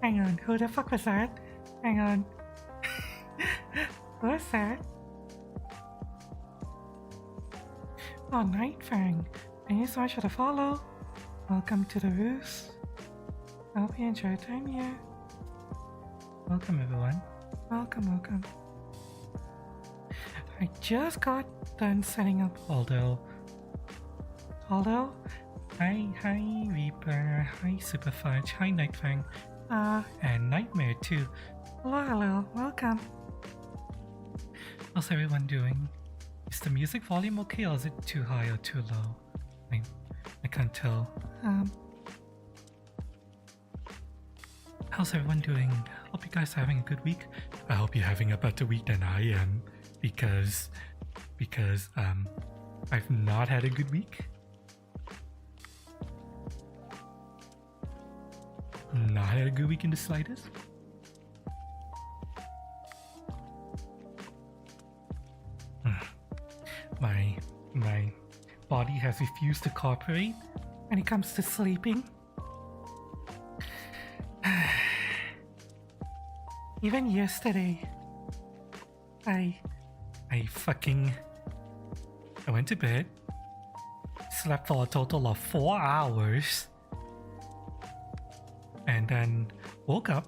Hang on, who the fuck was that? Hang on. What's that? Oh, Night Fang. Thank you so much for the follow. Welcome to the Roost. I hope you enjoy your time here. Welcome, everyone. Welcome. I just got done setting up Aldo. Hi, Reaper. Hi, Super Fudge. Hi, Night Fang. And Nightmare too. Hello. Welcome. How's everyone doing? Is the music volume okay, or is it too high or too low? I can't tell. How's everyone doing? Hope you guys are having a good week. I hope you're having a better week than I am, because I've not had a good week. Not had a good week in the slightest. My body has refused to cooperate when it comes to sleeping. Even yesterday, I went to bed, slept for a total of 4 hours, and then woke up,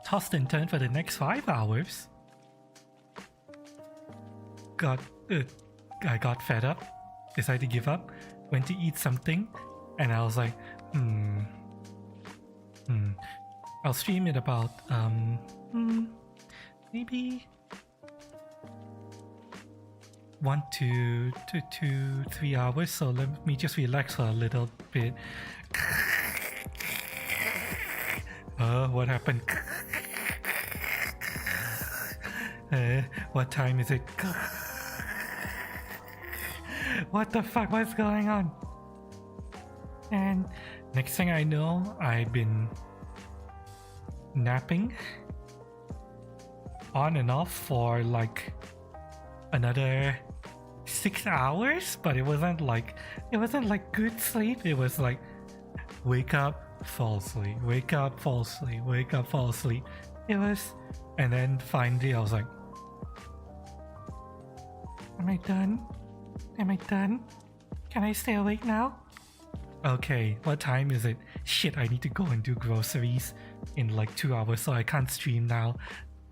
tossed and turned for the next 5 hours. I got fed up, decided to give up, went to eat something, and I was like, I'll stream it about maybe 1 to 3 hours, so let me just relax for a little bit. What happened? What time is it? What the fuck was going on? And next thing I know, I've been napping on and off for like another 6 hours, but it wasn't like good sleep. It was like wake up, fall asleep, wake up, fall asleep, wake up, fall asleep. It was, and then finally I was like, am I done? Can I stay awake now? Okay, what time is it? Shit, I need to go and do groceries in like 2 hours, so I can't stream now.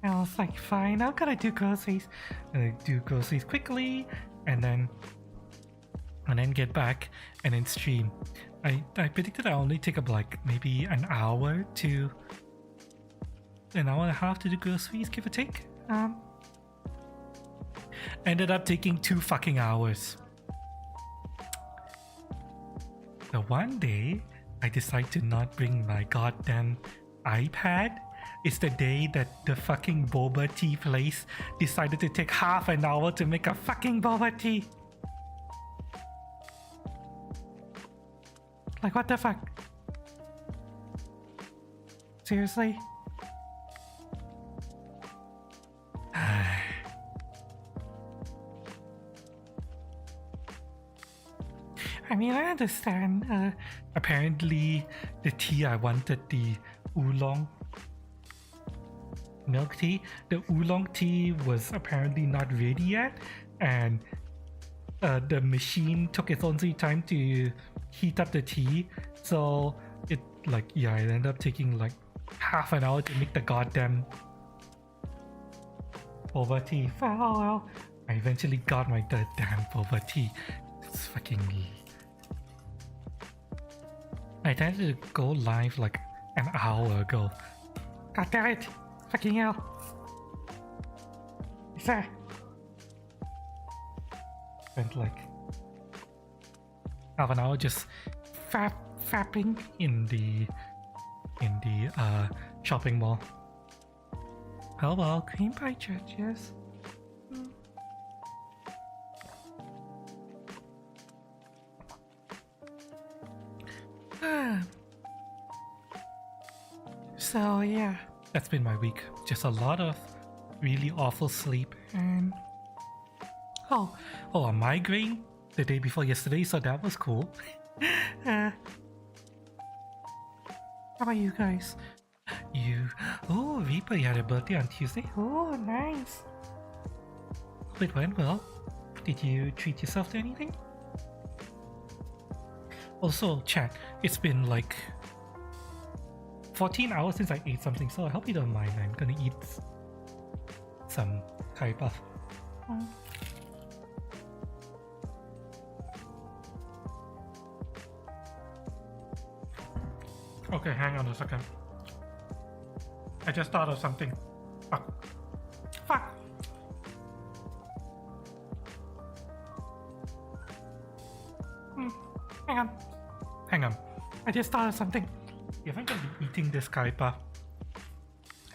And I was like, fine, I'm gonna do groceries. And I do groceries quickly, and then get back and then stream. I predicted I only take up like maybe an hour and a half to do groceries, give or take. Ended up taking 2 fucking hours. So one day, I decide to not bring my goddamn iPad. It's the day that the fucking boba tea place decided to take half an hour to make a fucking boba tea. Like, what the fuck? Seriously? I mean, I understand. Apparently, the tea I wanted, the oolong milk tea, the oolong tea was apparently not ready yet, and the machine took its own sweet time to heat up the tea. So it ended up taking like half an hour to make the goddamn boba tea. Oh well, I eventually got my damn boba tea. It's fucking. I intended to go live like an hour ago. God damn it! Fucking hell! Spent like half an hour just fapping in the shopping mall. Oh well, cream pie churches. So yeah, that's been my week. Just a lot of really awful sleep and a migraine the day before yesterday, so that was cool. How about you guys? You... Oh, Reaper, you had a birthday on Tuesday? Oh, nice. Hope it went well. Did you treat yourself to anything? Also, chat, it's been like 14 hours since I ate something, so I hope you don't mind. I'm gonna eat some curry puff. Okay, hang on a second. I just thought of something. Fuck. Fuck! Hang on. Hang on. I just thought of something. If I'm gonna be eating this curry puff,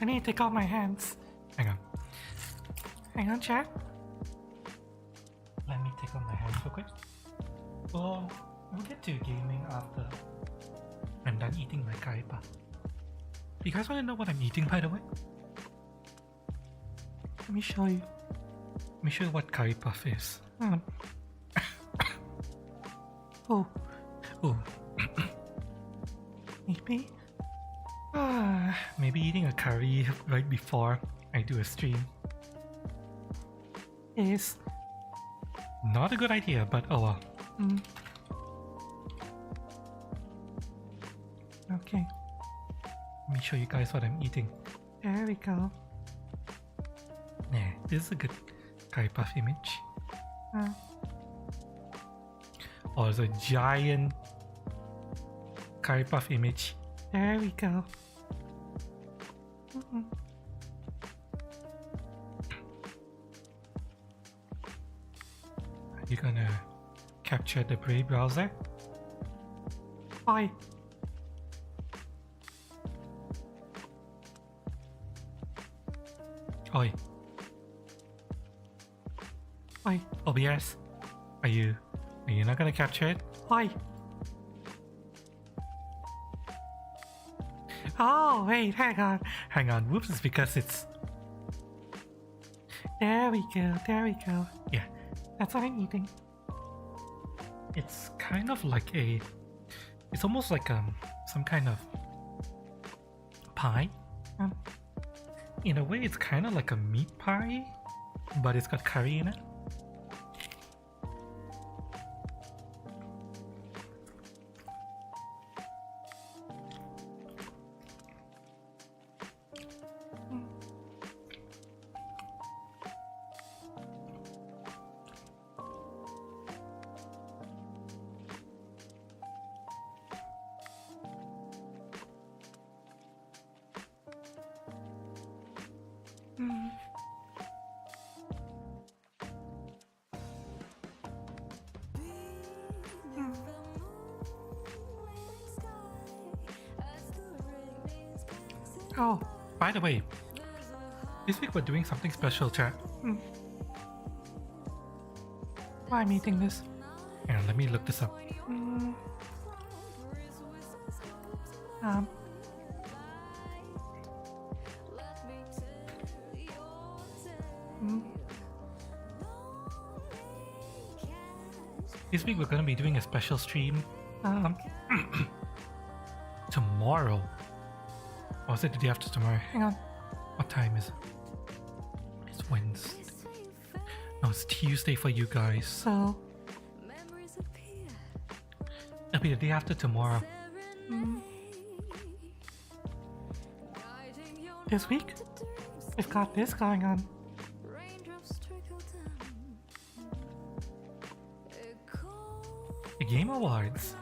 I need to take off my hands. Hang on. Hang on, chat. Let me take off my hands real quick. Well, we'll get to gaming after I'm done eating my curry puff. You guys want to know what I'm eating, by the way? Let me show you. Let me show you what curry puff is. Oh. Oh. Maybe eating a curry right before I do a stream is not a good idea, but oh well. Okay. Let me show you guys what I'm eating. There we go. Yeah, this is a good curry puff image. Oh, it's a giant curry puff image. There we go. Are you gonna capture the Brave browser? Hi. Oi. Oi, OBS. Are you not gonna capture it? Oi. Oh, wait, hang on. Hang on. Whoops, it's because it's... There we go, there we go. Yeah, that's what I'm eating. It's kind of like a... It's almost like some kind of pie. In a way, it's kind of like a meat pie, but it's got curry in it. Oh, by the way, this week we're doing something special, chat. Why I'm eating this? Hang on, let me look this up. This week we're gonna be doing a special stream tomorrow. Or is it the day after tomorrow? Hang on. What time is it? It's Wednesday. No, it's Tuesday for you guys. So it'll be the day after tomorrow. This week, we've got this going on. The Game Awards.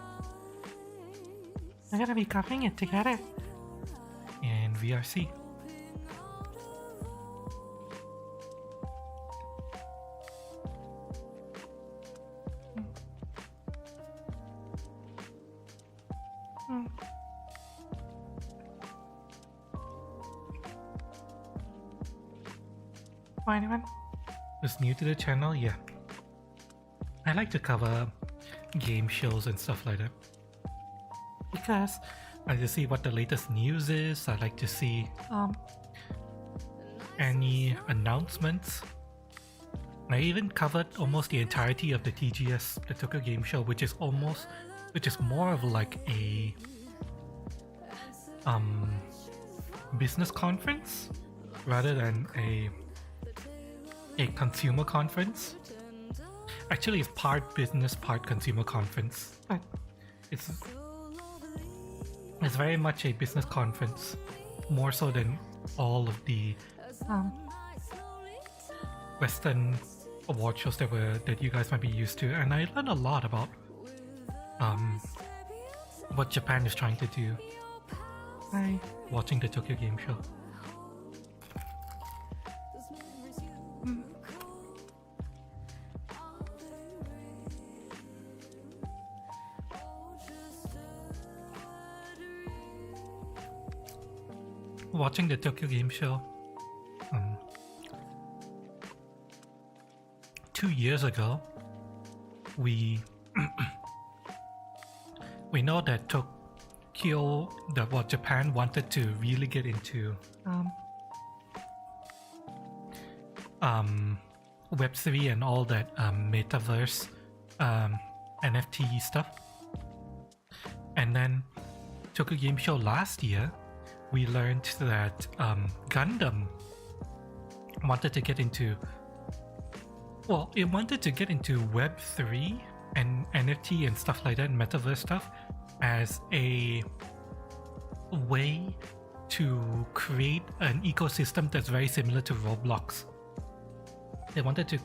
We're gonna be covering it together. And VRC. For anyone who's new to the channel, yeah, I like to cover game shows and stuff like that because I like to see what the latest news is. I like to see any announcements. I even covered almost the entirety of the TGS, the Tokyo Game Show, which is more of like a business conference rather than a consumer conference. Actually, it's part business, part consumer conference, but it's very much a business conference, more so than all of the Western award shows that you guys might be used to. And I learned a lot about what Japan is trying to do by watching the Tokyo Game Show. Watching the Tokyo Game Show 2 years ago, we we know that Japan wanted to really get into Web3 and all that metaverse NFT stuff. And then Tokyo Game Show last year, we learned that Gundam wanted to get into Web3 and NFT and stuff like that, metaverse stuff, as a way to create an ecosystem that's very similar to Roblox. They wanted to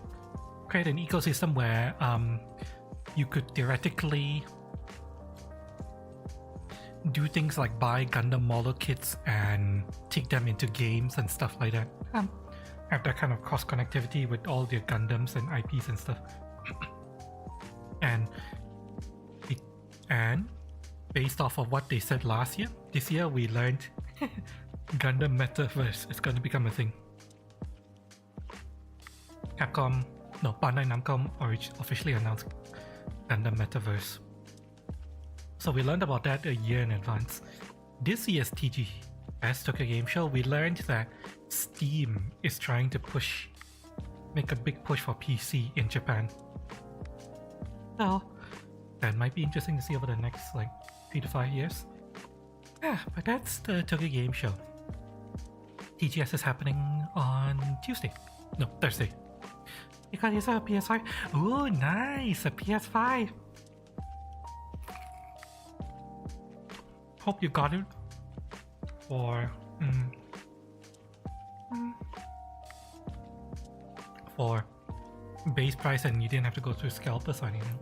create an ecosystem where you could theoretically do things like buy Gundam model kits and take them into games and stuff like that. Have that kind of cross connectivity with all their Gundams and IPs and stuff. and based off of what they said last year, this year we learned Gundam Metaverse is going to become a thing. Bandai Namco officially announced Gundam Metaverse. So we learned about that a year in advance. This year's TGS Tokyo Game Show, we learned that Steam is trying to make a big push for PC in Japan. Well, that might be interesting to see over the next 3 to 5 years. Yeah, but that's the Tokyo Game Show. TGS is happening on Thursday. You got yourself a PS5? Ooh, nice! A PS5! Hope you got it for base price and you didn't have to go through scalpers or anything.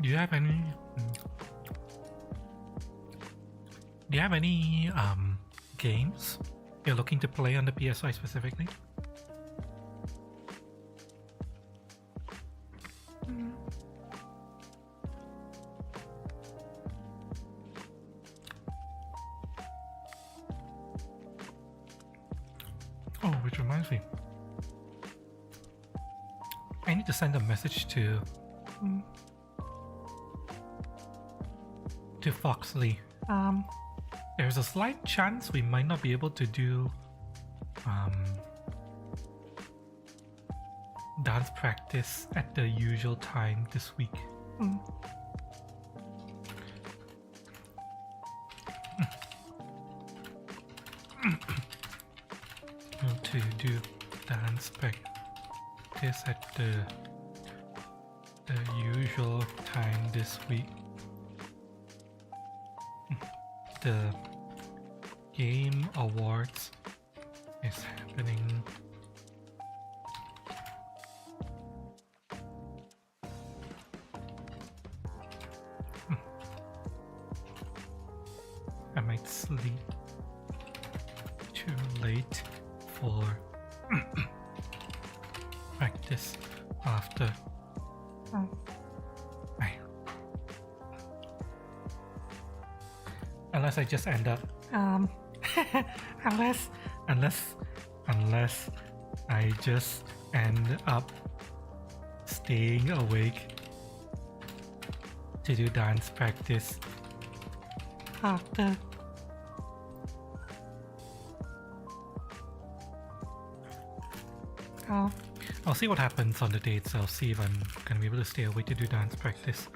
Do you have any games you're looking to play on the PS5 specifically? Oh, which reminds me, I need to send a message to Foxley. There's a slight chance we might not be able to do dance practice at the usual time this week. To do dance practice at the usual time this week. The Game Awards is happening I might sleep too late for practice after. Unless I just end up unless I just end up staying awake to do dance practice after. Oh. I'll see what happens on the dates. I'll see if I'm gonna be able to stay away to do dance practice.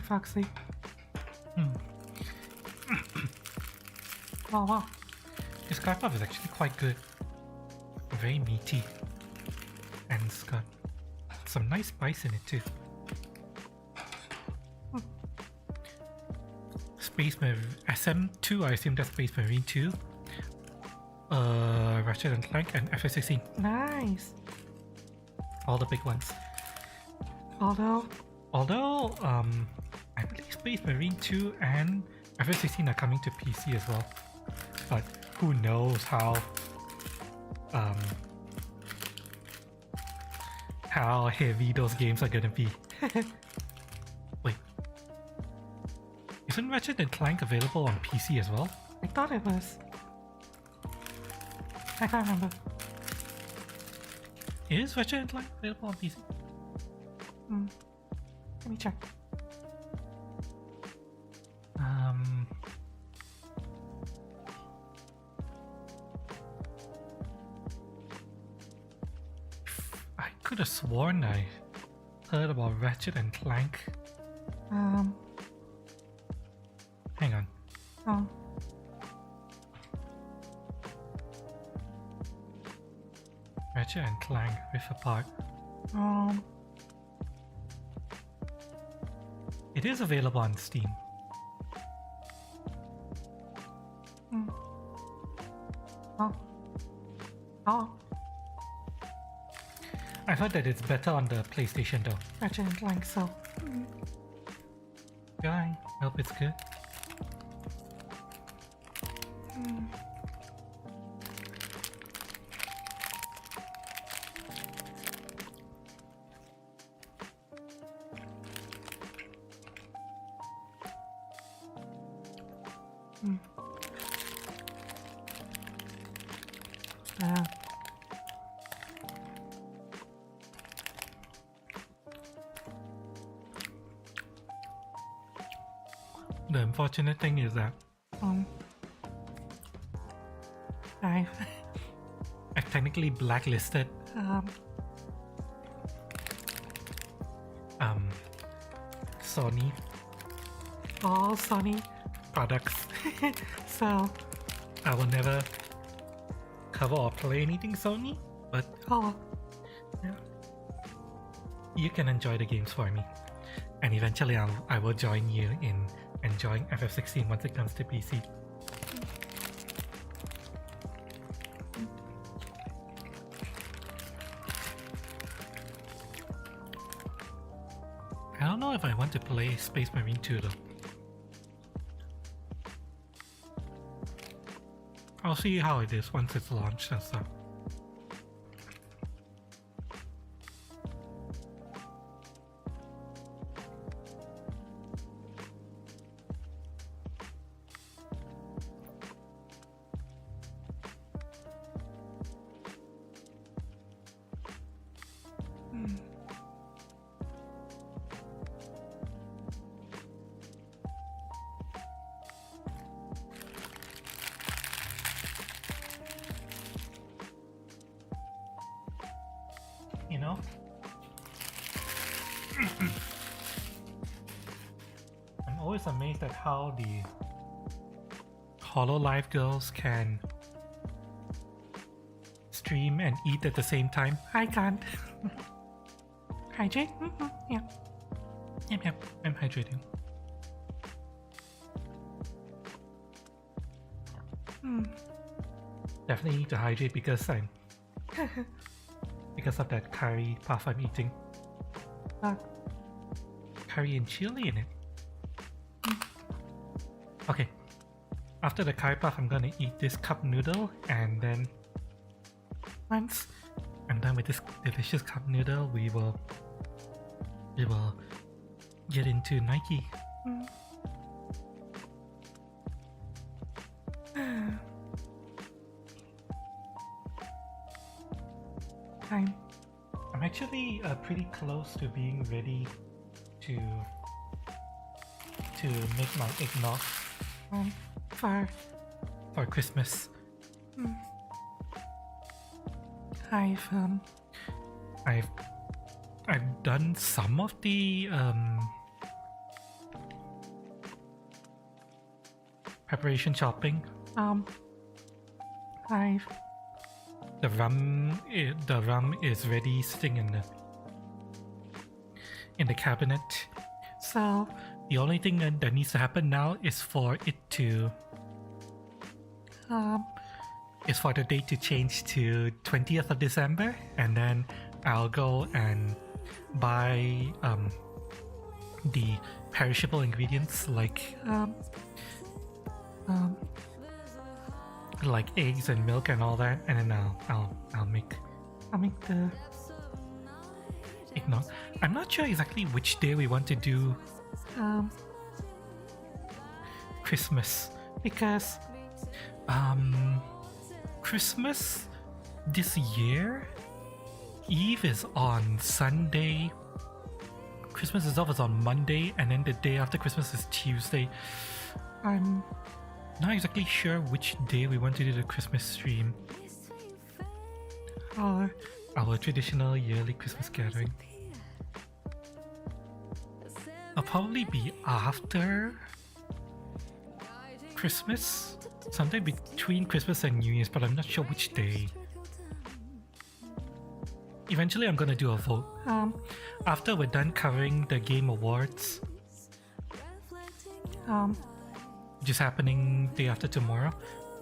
Foxy. Wow. This curry puff is actually quite good. Very meaty. And it's got some nice spice in it too. Space Marine SM2, I assume that's Space Marine 2. Ratchet and Clank and FF16. Nice. All the big ones. Although, I believe Space Marine 2 and FF16 are coming to PC as well. But who knows how heavy those games are gonna be. Wait. Isn't Ratchet and Clank available on PC as well? I thought it was. I can't remember. Is Ratchet and Clank available on PC? Let me check. I could have sworn I heard about Ratchet and Clank. Hang on. Oh. Ratchet and Clank Rift Apart. It is available on Steam. Oh. I've heard that it's better on the PlayStation though. Ratchet and Clank, so. I hope it's good. The unfortunate thing is that I've technically blacklisted Sony, all Sony products. So I will never cover or play anything Sony, but yeah. You can enjoy the games for me, and eventually I will join you in enjoying FF16 once it comes to PC. I don't know if I want to play Space Marine 2 though. I'll see how it is once it's launched and stuff. You know? I'm always amazed at how the HoloLive girls can stream and eat at the same time. I can't. Hydrate? Yeah. Yep, I'm hydrating. Definitely need to hydrate because I'm because of that curry puff I'm eating. Curry and chili in it. Okay. After the curry puff, I'm gonna eat this cup noodle, and then once I'm done with this delicious cup noodle, we will get into Nikke. I'm actually pretty close to being ready to make my eggnog for Christmas. I've I've done some of the preparation shopping. The rum is ready, sitting in the cabinet. So the only thing that needs to happen now is for it to is for the date to change to 20th of December, and then I'll go and buy the perishable ingredients like eggs and milk and all that, and then I'll make the eggnog. I'm not sure exactly which day we want to do Christmas, because Christmas this year Eve is on Sunday, Christmas itself is on Monday, and then the day after Christmas is Tuesday. I'm not exactly sure which day we want to do the Christmas stream, or our traditional yearly Christmas gathering. I'll probably be after Christmas, sometime between Christmas and New Year's, but I'm not sure which day. Eventually I'm gonna do a vote. After we're done covering the game awards, which is happening day after tomorrow,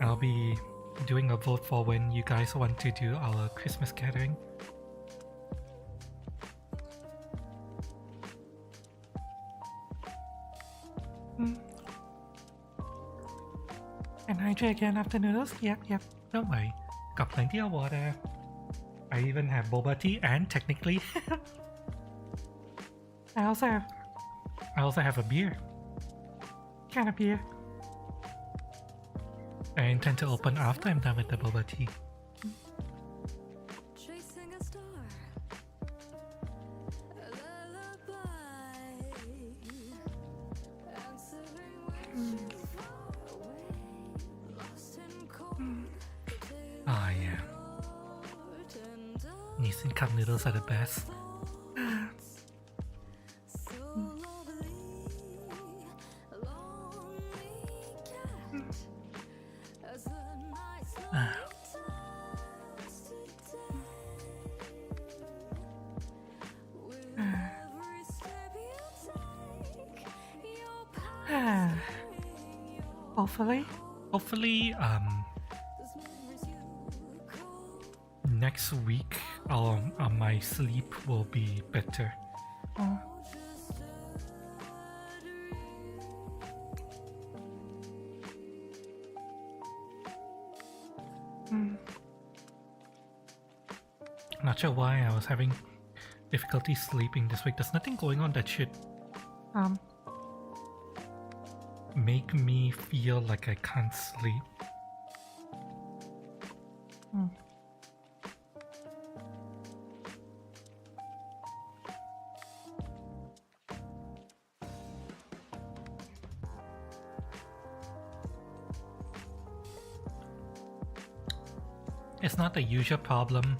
I'll be doing a vote for when you guys want to do our Christmas gathering. And hydrate again after noodles? Yep, don't worry. Got plenty of water. I even have boba tea, and technically I also have a beer. What kind of beer? I intend to open after I'm done with the boba tea. Ah, yeah. Nissan cup noodles are the best. Hopefully, next week, my sleep will be better. Not sure why I was having difficulty sleeping this week. There's nothing going on that should make me feel like I can't sleep. It's not the usual problem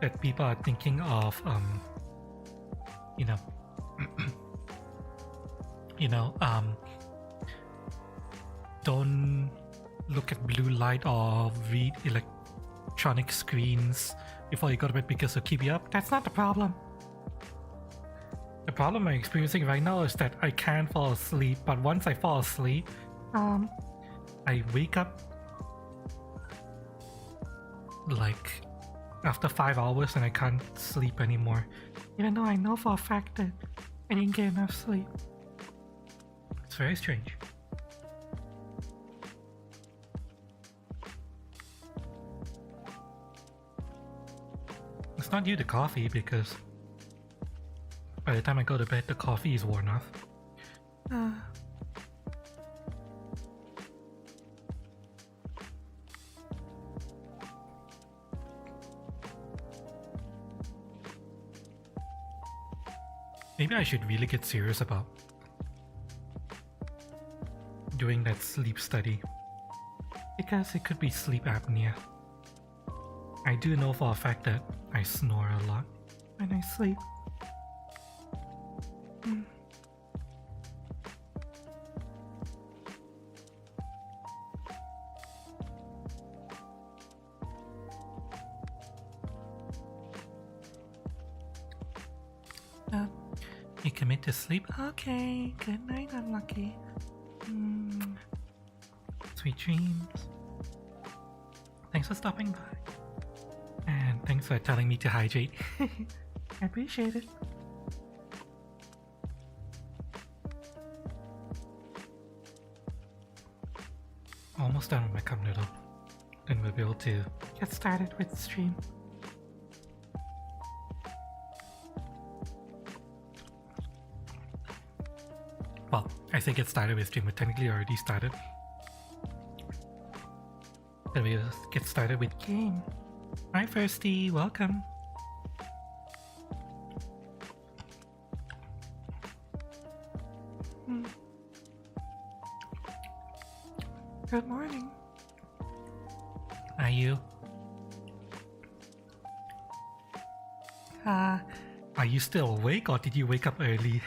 that people are thinking of, don't look at blue light or read electronic screens before you go to bed because it'll keep you up. That's not the problem. The problem I'm experiencing right now is that I can't fall asleep, but once I fall asleep, I wake up like after 5 hours and I can't sleep anymore, even though I know for a fact that I didn't get enough sleep. It's very strange. It's not due to coffee, because by the time I go to bed the coffee is worn off. Maybe I should really get serious about doing that sleep study, because it could be sleep apnea. I do know for a fact that I snore a lot when I sleep. You commit to sleep? Okay, good night, unlucky. Sweet dreams. Thanks for stopping by. And thanks for telling me to hydrate. I appreciate it. Almost done with my cup noodle. Then we'll be able to get started with the stream. Well, I say get started with stream, but technically already started. Then we'll get started with game. Hi Firsty, welcome. Good morning. Are you? Are you still awake or did you wake up early?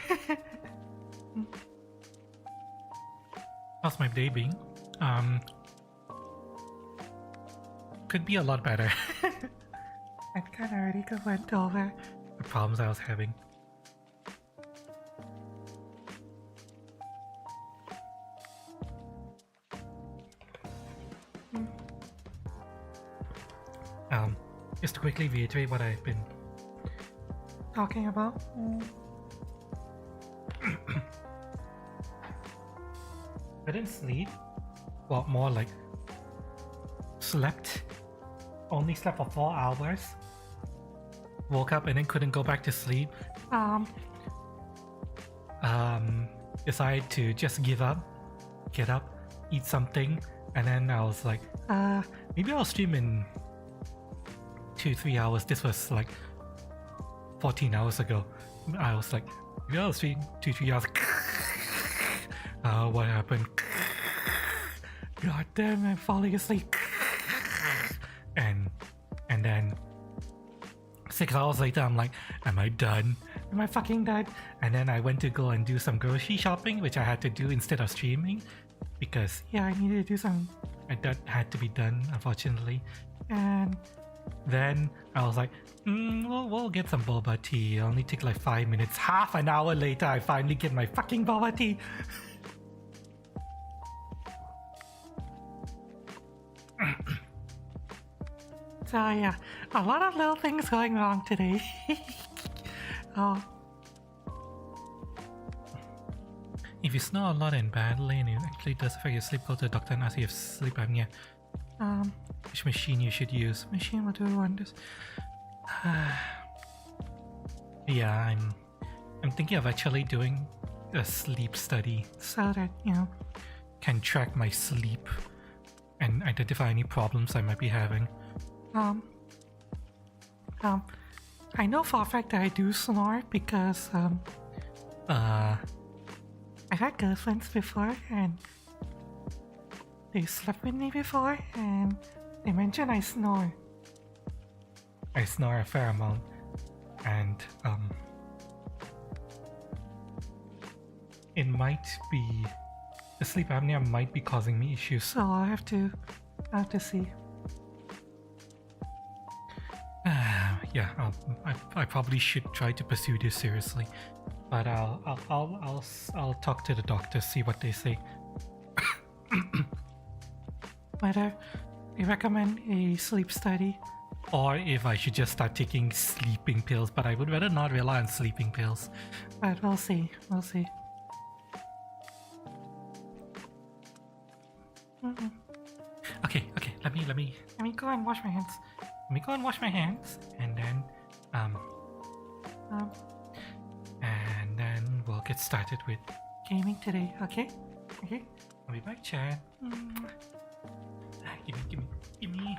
How's my day being? Could be a lot better. I kind of already went over the problems I was having. Just to quickly reiterate what I've been talking about. I didn't sleep. Well, more like slept. Only slept for 4 hours. Woke up and then couldn't go back to sleep. Decided to just give up, get up, eat something, and then I was like, maybe I'll stream in 2-3 hours. This was like 14 hours ago. I was like, maybe I'll stream 2-3 hours. What happened? God damn, I'm falling asleep. And then 6 hours later, I'm like, am I done? Am I fucking done? And then I went to go and do some grocery shopping, which I had to do instead of streaming, because yeah, I needed to do some. That had to be done, unfortunately. And then I was like, we'll get some boba tea. It'll only take like 5 minutes. Half an hour later, I finally get my fucking boba tea. So yeah, a lot of little things going wrong today. Oh. If you snore a lot and badly and it actually does affect your sleep, go to the doctor and ask if you have sleep apnea. Which machine you should use? Machine will do wonders. Yeah, I'm thinking of actually doing a sleep study so that, you know, can track my sleep and identify any problems I might be having. I know for a fact that I do snore because I've had girlfriends before and they slept with me before and they mentioned I snore. I snore a fair amount, and it might be the sleep apnea might be causing me issues. So I have to see. Yeah, I probably should try to pursue this seriously, but I'll talk to the doctor, see what they say. Whether they recommend a sleep study or if I should just start taking sleeping pills, but I would rather not rely on sleeping pills. But we'll see. Okay. Let me go and wash my hands. And then we'll get started with gaming today. Okay. I'll be back, chat. Give me. 1 minute.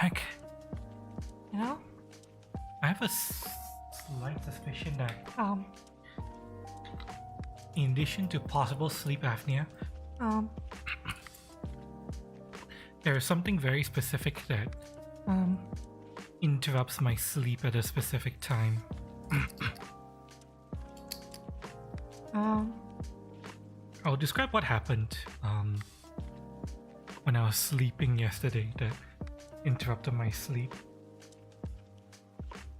back. You know, I have a slight suspicion that in addition to possible sleep apnea, there is something very specific that interrupts my sleep at a specific time. I'll describe what happened when I was sleeping yesterday that interrupted my sleep.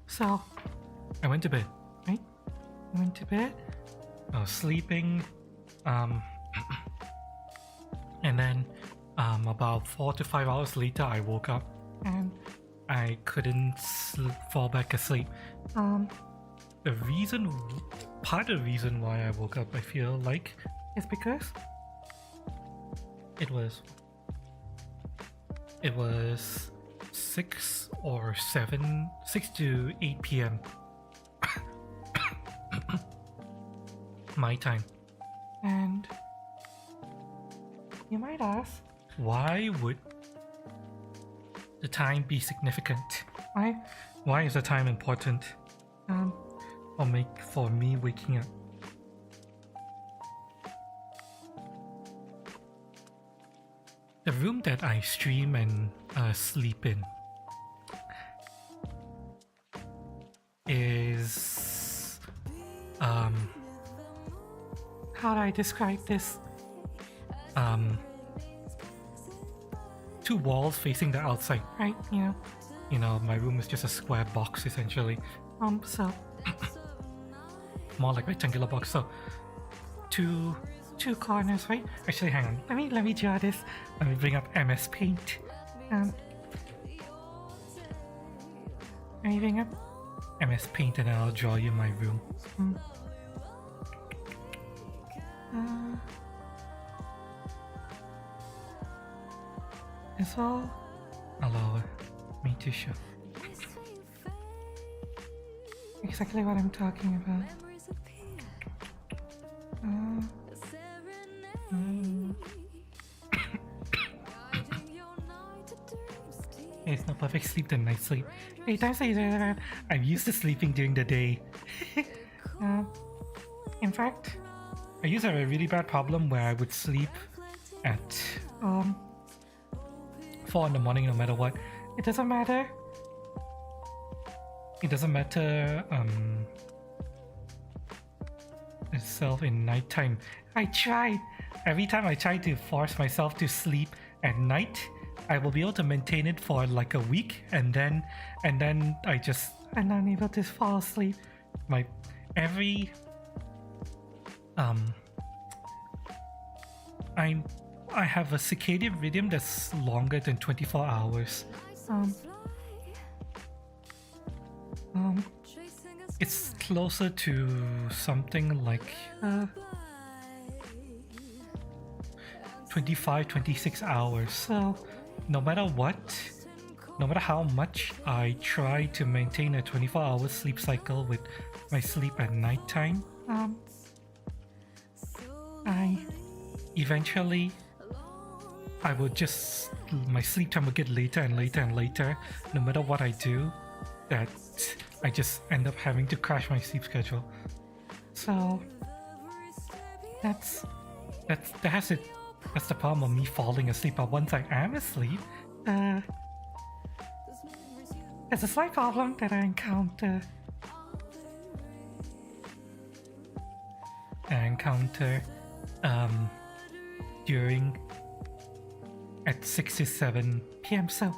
So, I went to bed, right? I went to bed, I was sleeping, and then about 4 to 5 hours later I woke up and I couldn't fall back asleep. Part of the reason why I woke up, I feel like, is because it was 6 to 8 p.m. my time. And you might ask, why would the time be significant? Why is the time important? For me waking up. The room that I stream and sleep in is how do I describe this? 2 walls facing the outside, right? You know, my room is just a square box essentially. So more like rectangular box. So two corners, right? Actually, hang on. Let me draw this. Let me bring up MS Paint. Let me bring up MS Paint and then I'll draw you my room. It's all allow me to show exactly what I'm talking about. It's not perfect sleep than night sleep. Hey, times I'm used to sleeping during the day. In fact, I used to have a really bad problem where I would sleep at 4 in the morning no matter what. It doesn't matter. It doesn't matter itself in nighttime. Every time I try to force myself to sleep at night, I will be able to maintain it for like a week, and then I'm unable to fall asleep. I have a circadian rhythm that's longer than 24 hours. It's closer to something like 25-26 hours. So no matter how much I try to maintain a 24-hour sleep cycle with my sleep at nighttime, my sleep time will get later and later and later. No matter what I do, that I just end up having to crash my sleep schedule. So that's it. That's the problem of me falling asleep. But once I am asleep, there's a slight problem that I encounter. During at 6 to 7 p.m. So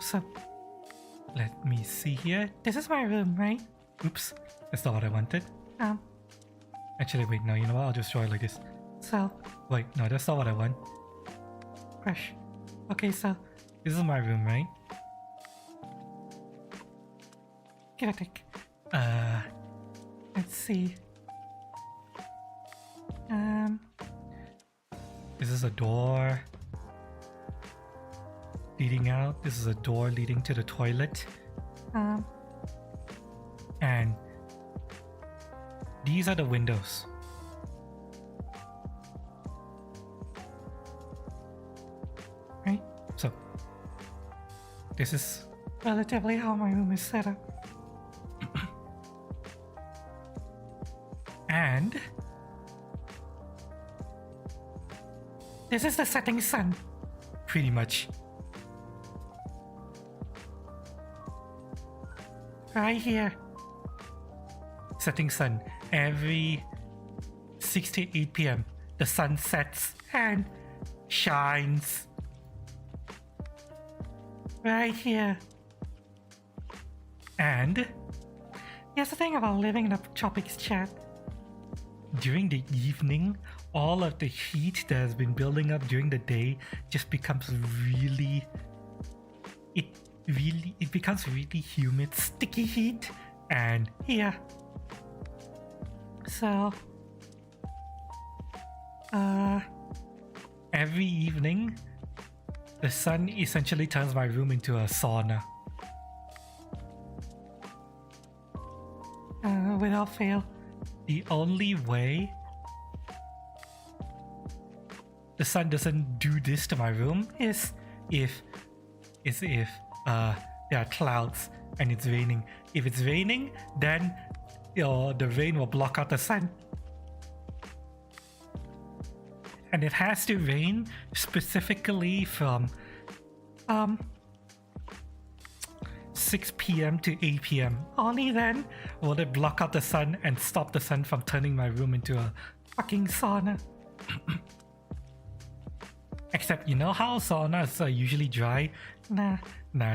let me see here. This is my room, right? Oops, that's not what I wanted. Actually, wait, no, you know what? I'll just draw it like this. So, wait, no, that's not what I want. Crash. Okay, so this is my room, right? Give it a take. Let's see. This is a door leading out. This is a door leading to the toilet. And these are the windows. Right? So this is relatively how my room is set up. And this is the setting sun, pretty much. Right here. Setting sun. Every 6 to 8 p.m. the sun sets and shines. Right here. And here's the thing about living in a tropics, chat. During the evening, all of the heat that has been building up during the day just becomes really it becomes really humid, sticky heat. And here, so every evening the sun essentially turns my room into a sauna. Without fail. The only way the sun doesn't do this to my room is if there are clouds and it's raining. If it's raining, then the rain will block out the sun. And it has to rain specifically from 6 p.m. to 8 p.m. Only then will it block out the sun and stop the sun from turning my room into a fucking sauna. Except, you know how saunas are usually dry? Nah,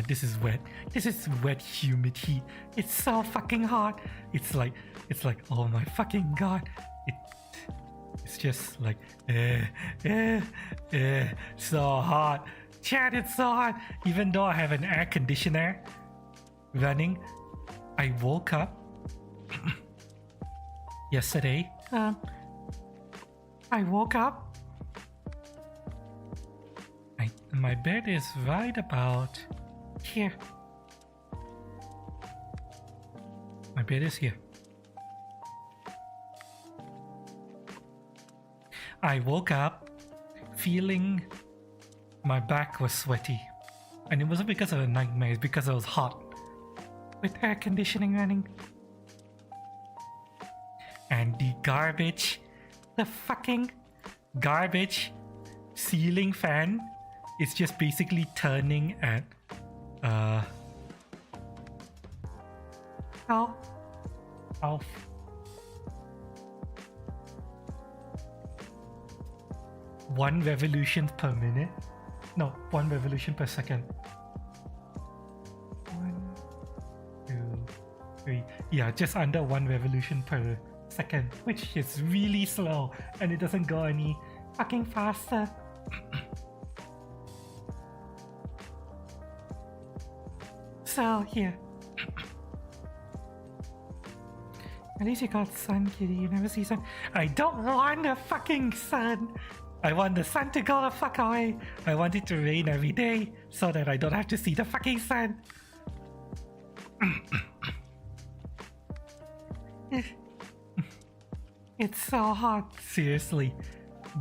this is wet. This is wet, humid heat. It's so fucking hot. It's like, oh my fucking god. It's just like, so hot. Chat, it's so hot. Even though I have an air conditioner running, I woke up yesterday. I woke up. My bed is right about here. My bed is here. I woke up feeling my back was sweaty. And it wasn't because of a nightmare, it's because it was hot. With air conditioning running. And the fucking garbage ceiling fan is just basically turning at half 1 revolution per minute. No, 1 revolution per second. 1, 2, 3. Yeah, just under 1 revolution per second, which is really slow and it doesn't go any fucking faster. So here. At least you got sun, kitty. You never see sun. I don't want the fucking sun. I want the sun to go the fuck away. I want it to rain every day so that I don't have to see the fucking sun. It's so hot. Seriously.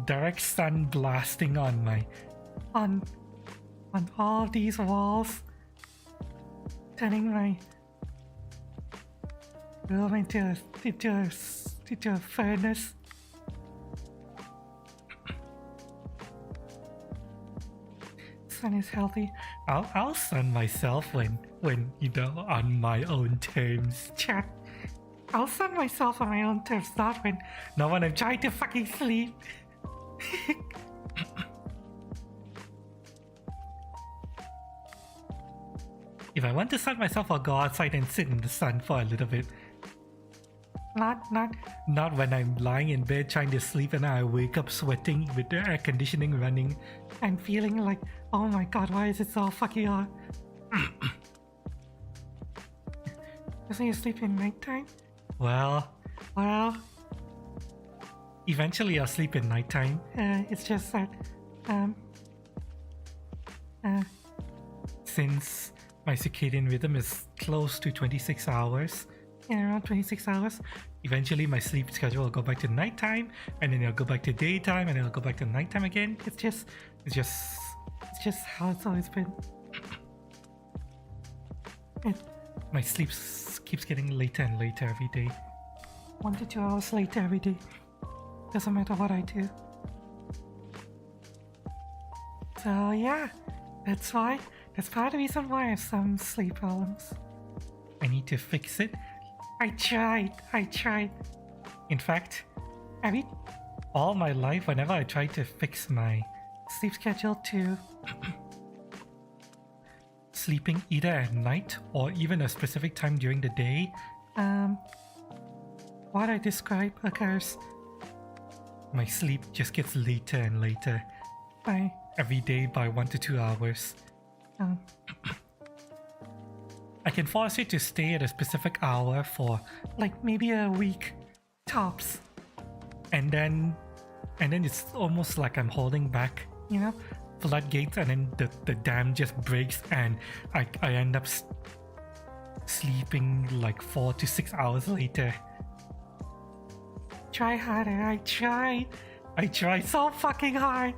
Direct sun blasting on on all these walls. Turning my room into a furnace. Sun is healthy. I'll sun myself when you know, on my own terms. Chat. I'll sun myself on my own terms, not when I'm trying to fucking sleep. If I want to sun myself, I'll go outside and sit in the sun for a little bit. Not when I'm lying in bed trying to sleep and I wake up sweating with the air conditioning running and feeling like, oh my god, why is it so fucking hot? Doesn't you sleep in nighttime? Well, eventually I'll sleep in nighttime. It's just that, since my circadian rhythm is close to 26 hours, around 26 hours, eventually my sleep schedule will go back to nighttime, and then it'll go back to daytime, and then it'll go back to nighttime again. It's just how it's always been. it, my sleep keeps getting later and later every day. 1 to 2 hours later every day. Doesn't matter what I do. So yeah, that's part of the reason why I have some sleep problems. I need to fix it. I tried. In fact, all my life, whenever I tried to fix my sleep schedule to sleeping either at night or even a specific time during the day, what I describe occurs. My sleep just gets later and later every day by 1 to 2 hours. I can force it to stay at a specific hour for like maybe a week tops, and then it's almost like I'm holding back, you know, floodgates, and then the dam just breaks and I end up sleeping like 4 to 6 hours later. Try harder. I tried so fucking hard.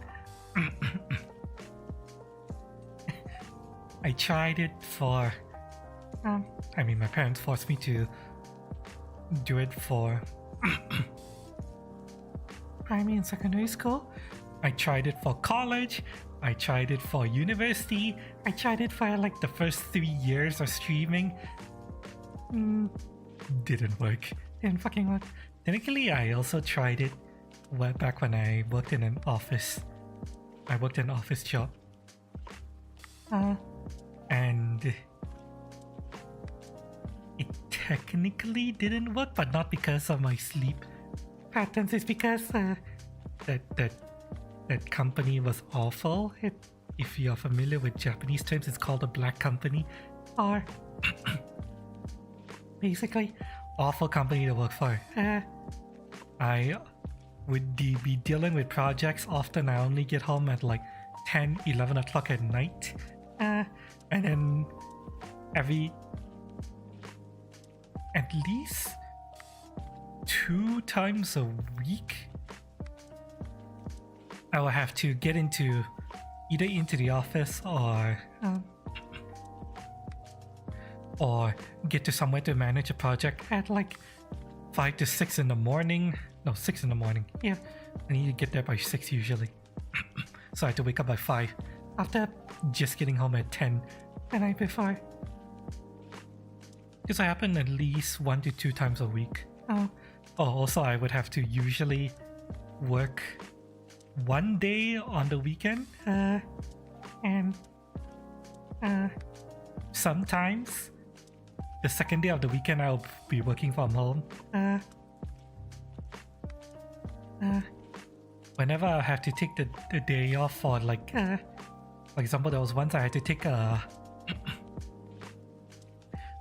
I tried it for I mean, my parents forced me to do it for primary and secondary school. I tried it for college. I tried it for university. I tried it for like the first 3 years of streaming. Didn't work. Didn't fucking work. Technically, I also tried it back when I worked in an office. I worked in an office job. And it technically didn't work, but not because of my sleep patterns. It's because that company was awful. If you're familiar with Japanese terms, it's called a black company, or basically awful company to work for. I would be dealing with projects. Often I only get home at like 10, 11 o'clock at night, and then at least 2 times a week I will have to get either into the office or get to somewhere to manage a project at like 5 to 6 in the morning. No, 6 in the morning. Yeah, I need to get there by 6 usually. So I have to wake up by 5 after just getting home at 10 the night before. This will happen at least 1 to 2 times a week. Also, I would have to usually work one day on the weekend, and sometimes the second day of the weekend I'll be working from home. Whenever I have to take the day off for like, for example, there was once I had to take a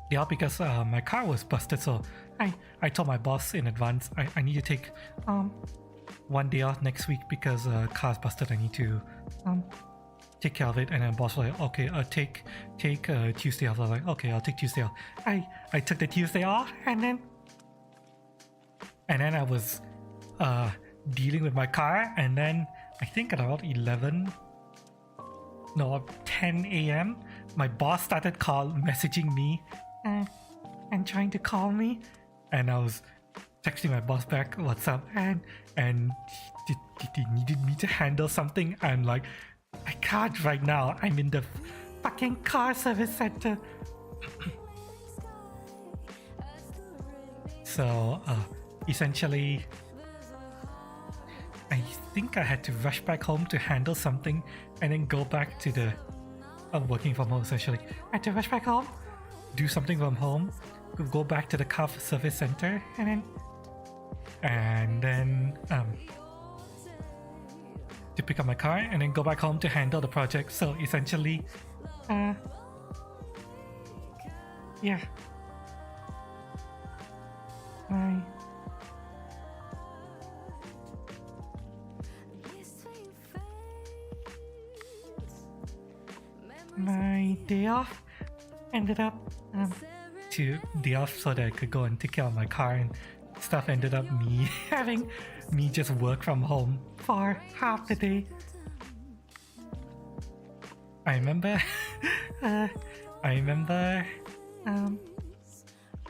day off because my car was busted, so I told my boss in advance I need to take one day off next week because car's busted. I need to take care of it. And then boss was like, okay, take Tuesday off. I was like, okay, I'll take Tuesday off. I took the Tuesday off, and then I was dealing with my car, and then I think at about 10 a.m. my boss started messaging me and trying to call me, and I was texting my boss back, what's up, and he needed me to handle something. I'm like, I can't right now, I'm in the fucking car service center. So essentially I think I had to rush back home to handle something and then go back to the working from home. Essentially I had to rush back home, do something from home, go back to the car service center, and then to pick up my car, and then go back home to handle the project. So essentially yeah, my day off ended up to day off so that I could go and take care of my car and stuff. Ended up me having me just work from home for half the day. I remember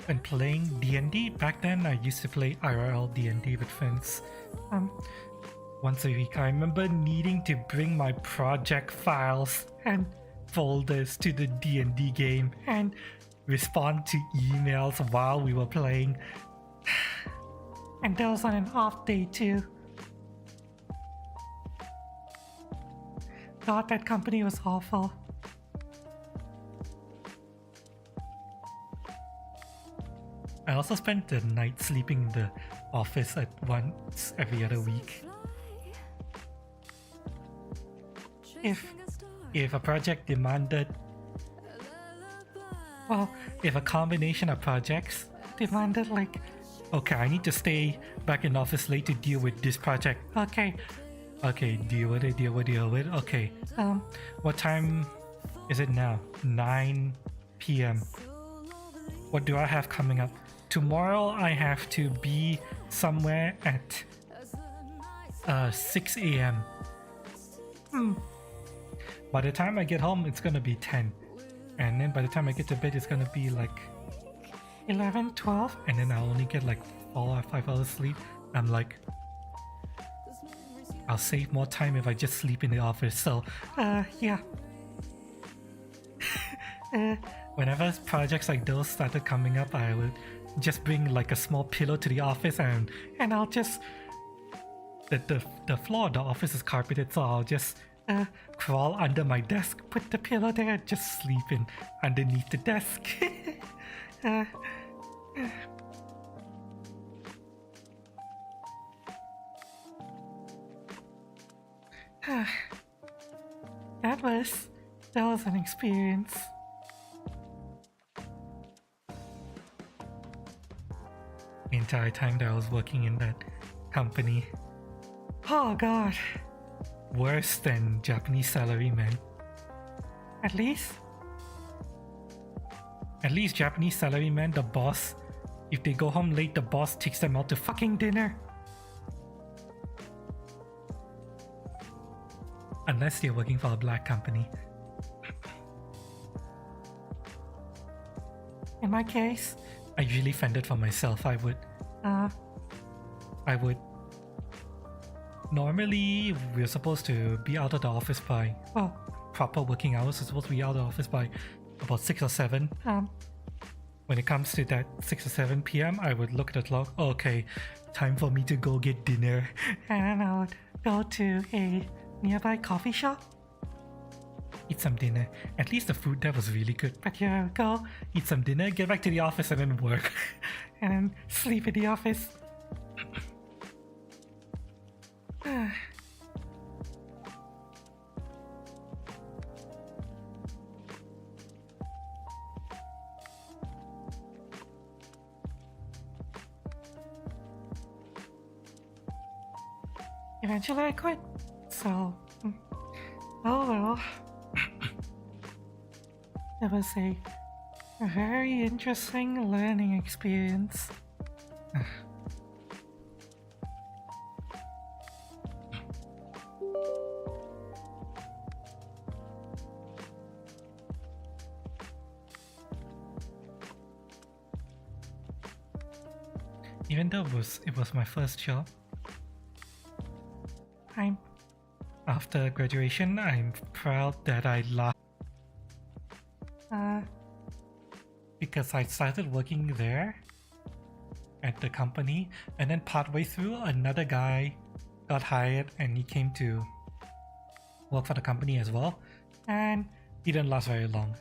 when playing D&D. Back then, I used to play IRL D&D with friends. Once a week, I remember needing to bring my project files and folders to the D&D game and respond to emails while we were playing. And that was on an off day too. God, that company was awful. I also spent the night sleeping in the office at once every other week. If a project demanded, well, if a combination of projects demanded like, okay, I need to stay back in office late to deal with this project. Okay, deal with it. Okay, what time is it now? 9 p.m. What do I have coming up? Tomorrow I have to be somewhere at 6 a.m. By the time I get home, it's gonna be 10. And then by the time I get to bed, it's gonna be like 11, 12. And then I'll only get like 4 or 5 hours sleep. I'm like, I'll save more time if I just sleep in the office. So, yeah. Whenever projects like those started coming up, I would just bring like a small pillow to the office and I'll just... The floor of the office is carpeted, so I'll just crawl under my desk, put the pillow there, and just sleep in underneath the desk. That was an experience. The entire time that I was working in that company. Oh god. Worse than Japanese salarymen. At least Japanese salarymen, the boss, if they go home late, the boss takes them out to fucking dinner. Unless they're working for a black company. In my case, I usually fended for myself. I would normally, we're supposed to be out of the office by, well, proper working hours are supposed to be out of the office by about 6 or 7. When it comes to that 6 or 7 p.m, I would look at the clock. Okay, time for me to go get dinner. And I would go to a nearby coffee shop, eat some dinner. At least the food there was really good. But here I would go, eat some dinner, get back to the office and then work. And then sleep in the office. Eventually I quit, so oh well. It was a very interesting learning experience. Even though it was my first job, after graduation, I'm proud that I left. Because I started working there at the company, and then partway through, another guy got hired and he came to work for the company as well, and he didn't last very long.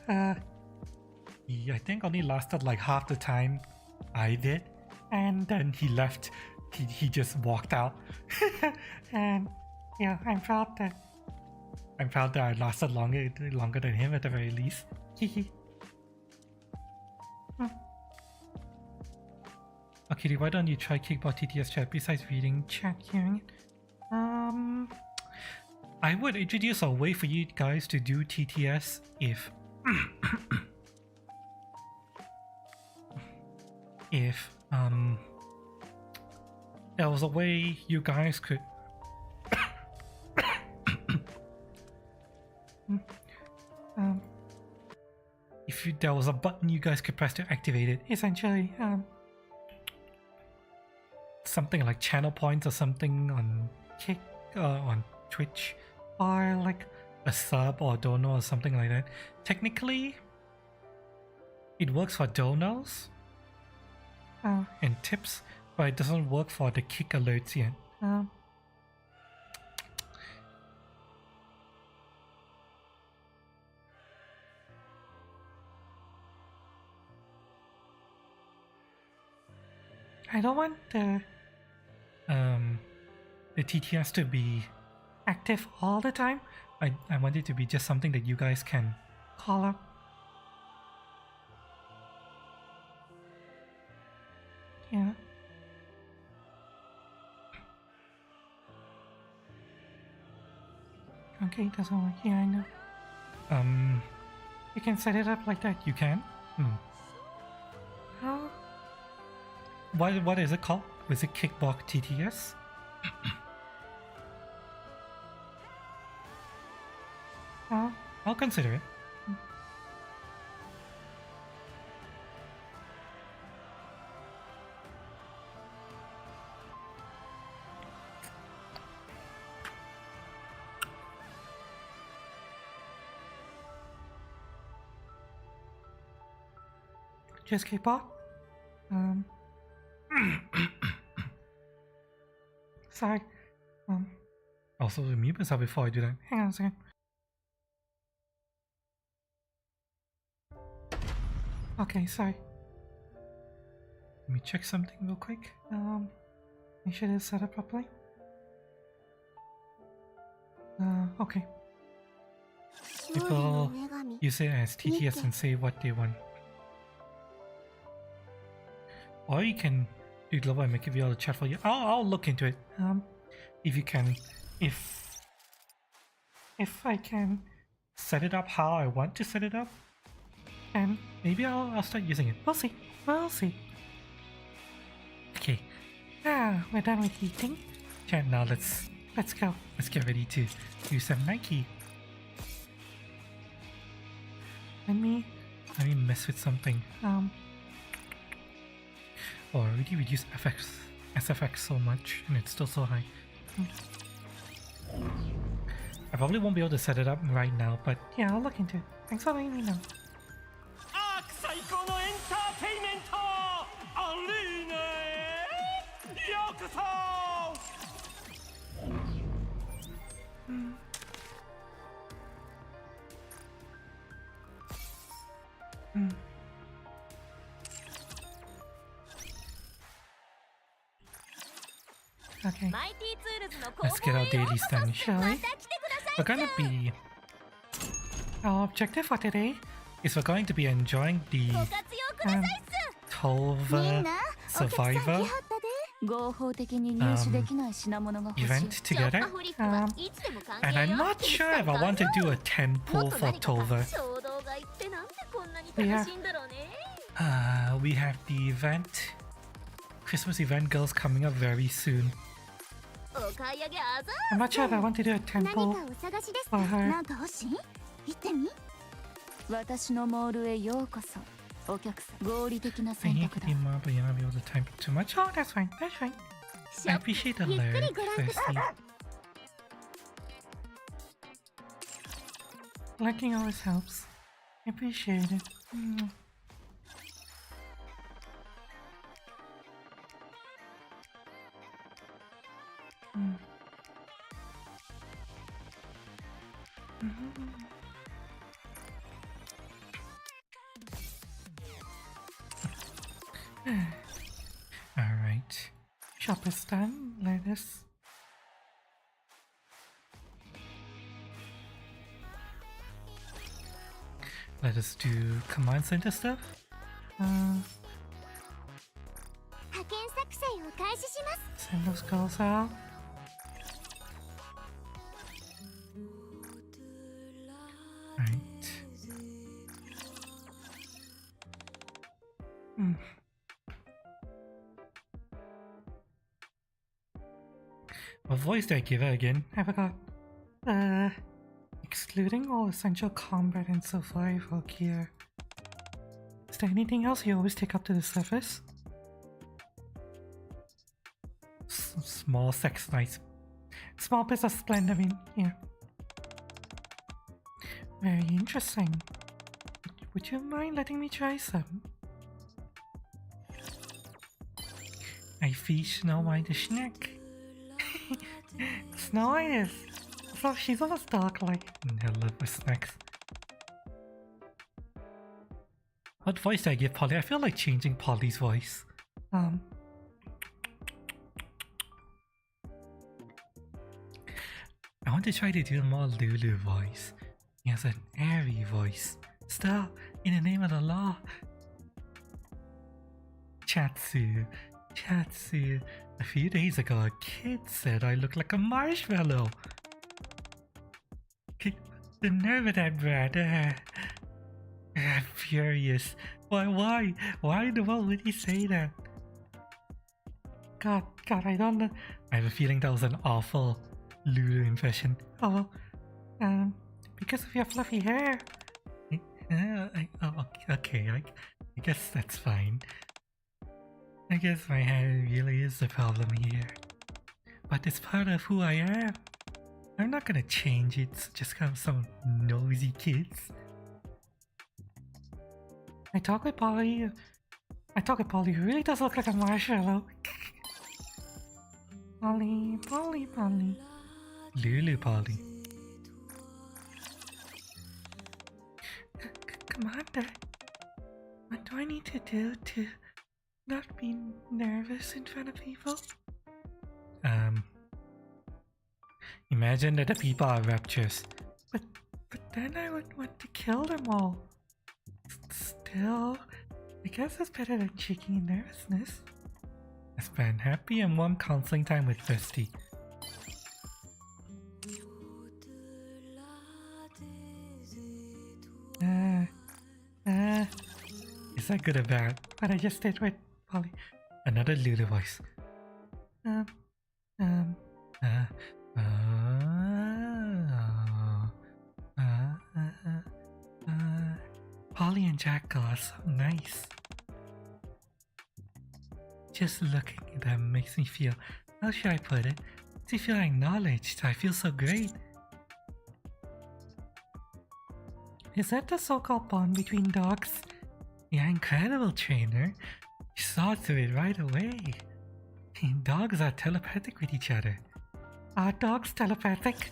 He, I think, only lasted like half the time I did, and then he left. He just walked out. And yeah, I'm proud that I lasted longer than him at the very least. Okay, why don't you try Kickball TTS chat besides reading chat, hearing it? I would introduce a way for you guys to do TTS if there was a way you guys could if if there was a button you guys could press to activate it. Essentially, something like channel points or something on Kick, on Twitch, or like a sub or dono or something like that. Technically, it works for donos and tips, but it doesn't work for the Kick alerts yet. I don't want the TTS to be active all the time. I want it to be just something that you guys can call up. Yeah. Okay, it doesn't work. Yeah, I know. You can set it up like that. You can? How? What is it called? Was it Kickbox TTS? I'll consider it. Just K-pop? Sorry. Also mute myself before I do that. Hang on a second. Okay, sorry. Let me check something real quick. Make sure it's set up properly. Okay. People use it as TTS and say what they want. Or you can do global and make it via the chat for you. I'll look into it. If you can, if I can set it up how I want to set it up, and maybe I'll start using it. We'll see. We'll see. Okay. We're done with eating. Chat, now let's go. Let's get ready to do some Nikke. Let me mess with something. Oh, I already reduced SFX so much, and it's still so high. I probably won't be able to set it up right now, but yeah, I'll look into it. Thanks for letting me know. Okay, let's get our dailies done, shall we? We're gonna be... Our objective for today is we're going to be enjoying the Tolva Survivor event together. And I'm not sure if I want to do a 10 pull for Tolva. We have the event, Christmas event girls coming up very soon. I'm not sure if I want to do a 10 pull for her. I need to be more, but you're not able to type too much. Oh, that's fine, that's fine. I appreciate the lyrics, firstly. Liking always helps. I appreciate it. Alright, shop is done. Let us do command center stuff. Send those girls out. Right. What voice did I give her again? I forgot. Excluding all essential combat and survival gear. there anything else you always take up to the surface? Small sex nice. Small bits of splendor, I mean, yeah. Very interesting. Would you mind letting me try some? I feed Snow White a snack. Snow White is... So she's almost dark-like. I love her snacks. What voice do I give Polly? I feel like changing Polly's voice. I want to try to do a more Lulu voice. He has an airy voice. Stop! In the name of the law! Chatsu. Chatsu. A few days ago, a kid said I look like a marshmallow. The nerve of that brat. I'm furious. Why? Why in the world would he say that? God, I don't know. I have a feeling that was an awful Lulu impression. Oh, because of your fluffy hair. Okay, I guess that's fine. I guess my hair really is the problem here. But it's part of who I am. I'm not gonna change it just because some nosy kids. I talk with Polly who really does look like a marshmallow. Polly. Lulu Polly. Commander, what do I need to do to not be nervous in front of people? Imagine that the people are rapturous. But then I would want to kill them all. Still, I guess it's better than cheeky nervousness. I spent happy and warm counseling time with Bestie. Is that good or bad? But I just did with Polly. Another Lulu voice. Polly and Jackal are so nice. Just looking at them makes me feel, how should I put it? Makes me feel acknowledged. I feel so great. Is that the so-called bond between dogs? Yeah, incredible, trainer. You saw through it right away. Dogs are telepathic with each other. Are dogs telepathic?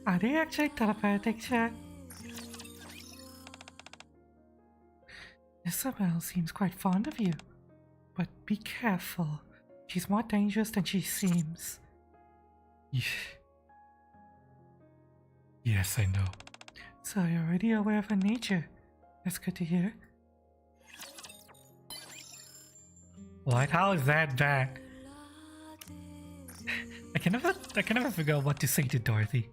Are they actually telepathic, chat? Isabel seems quite fond of you. But be careful. She's more dangerous than she seems. Yes, I know. So you're already aware of her nature. That's good to hear. What? How is that bad? I can never figure out what to say to Dorothy.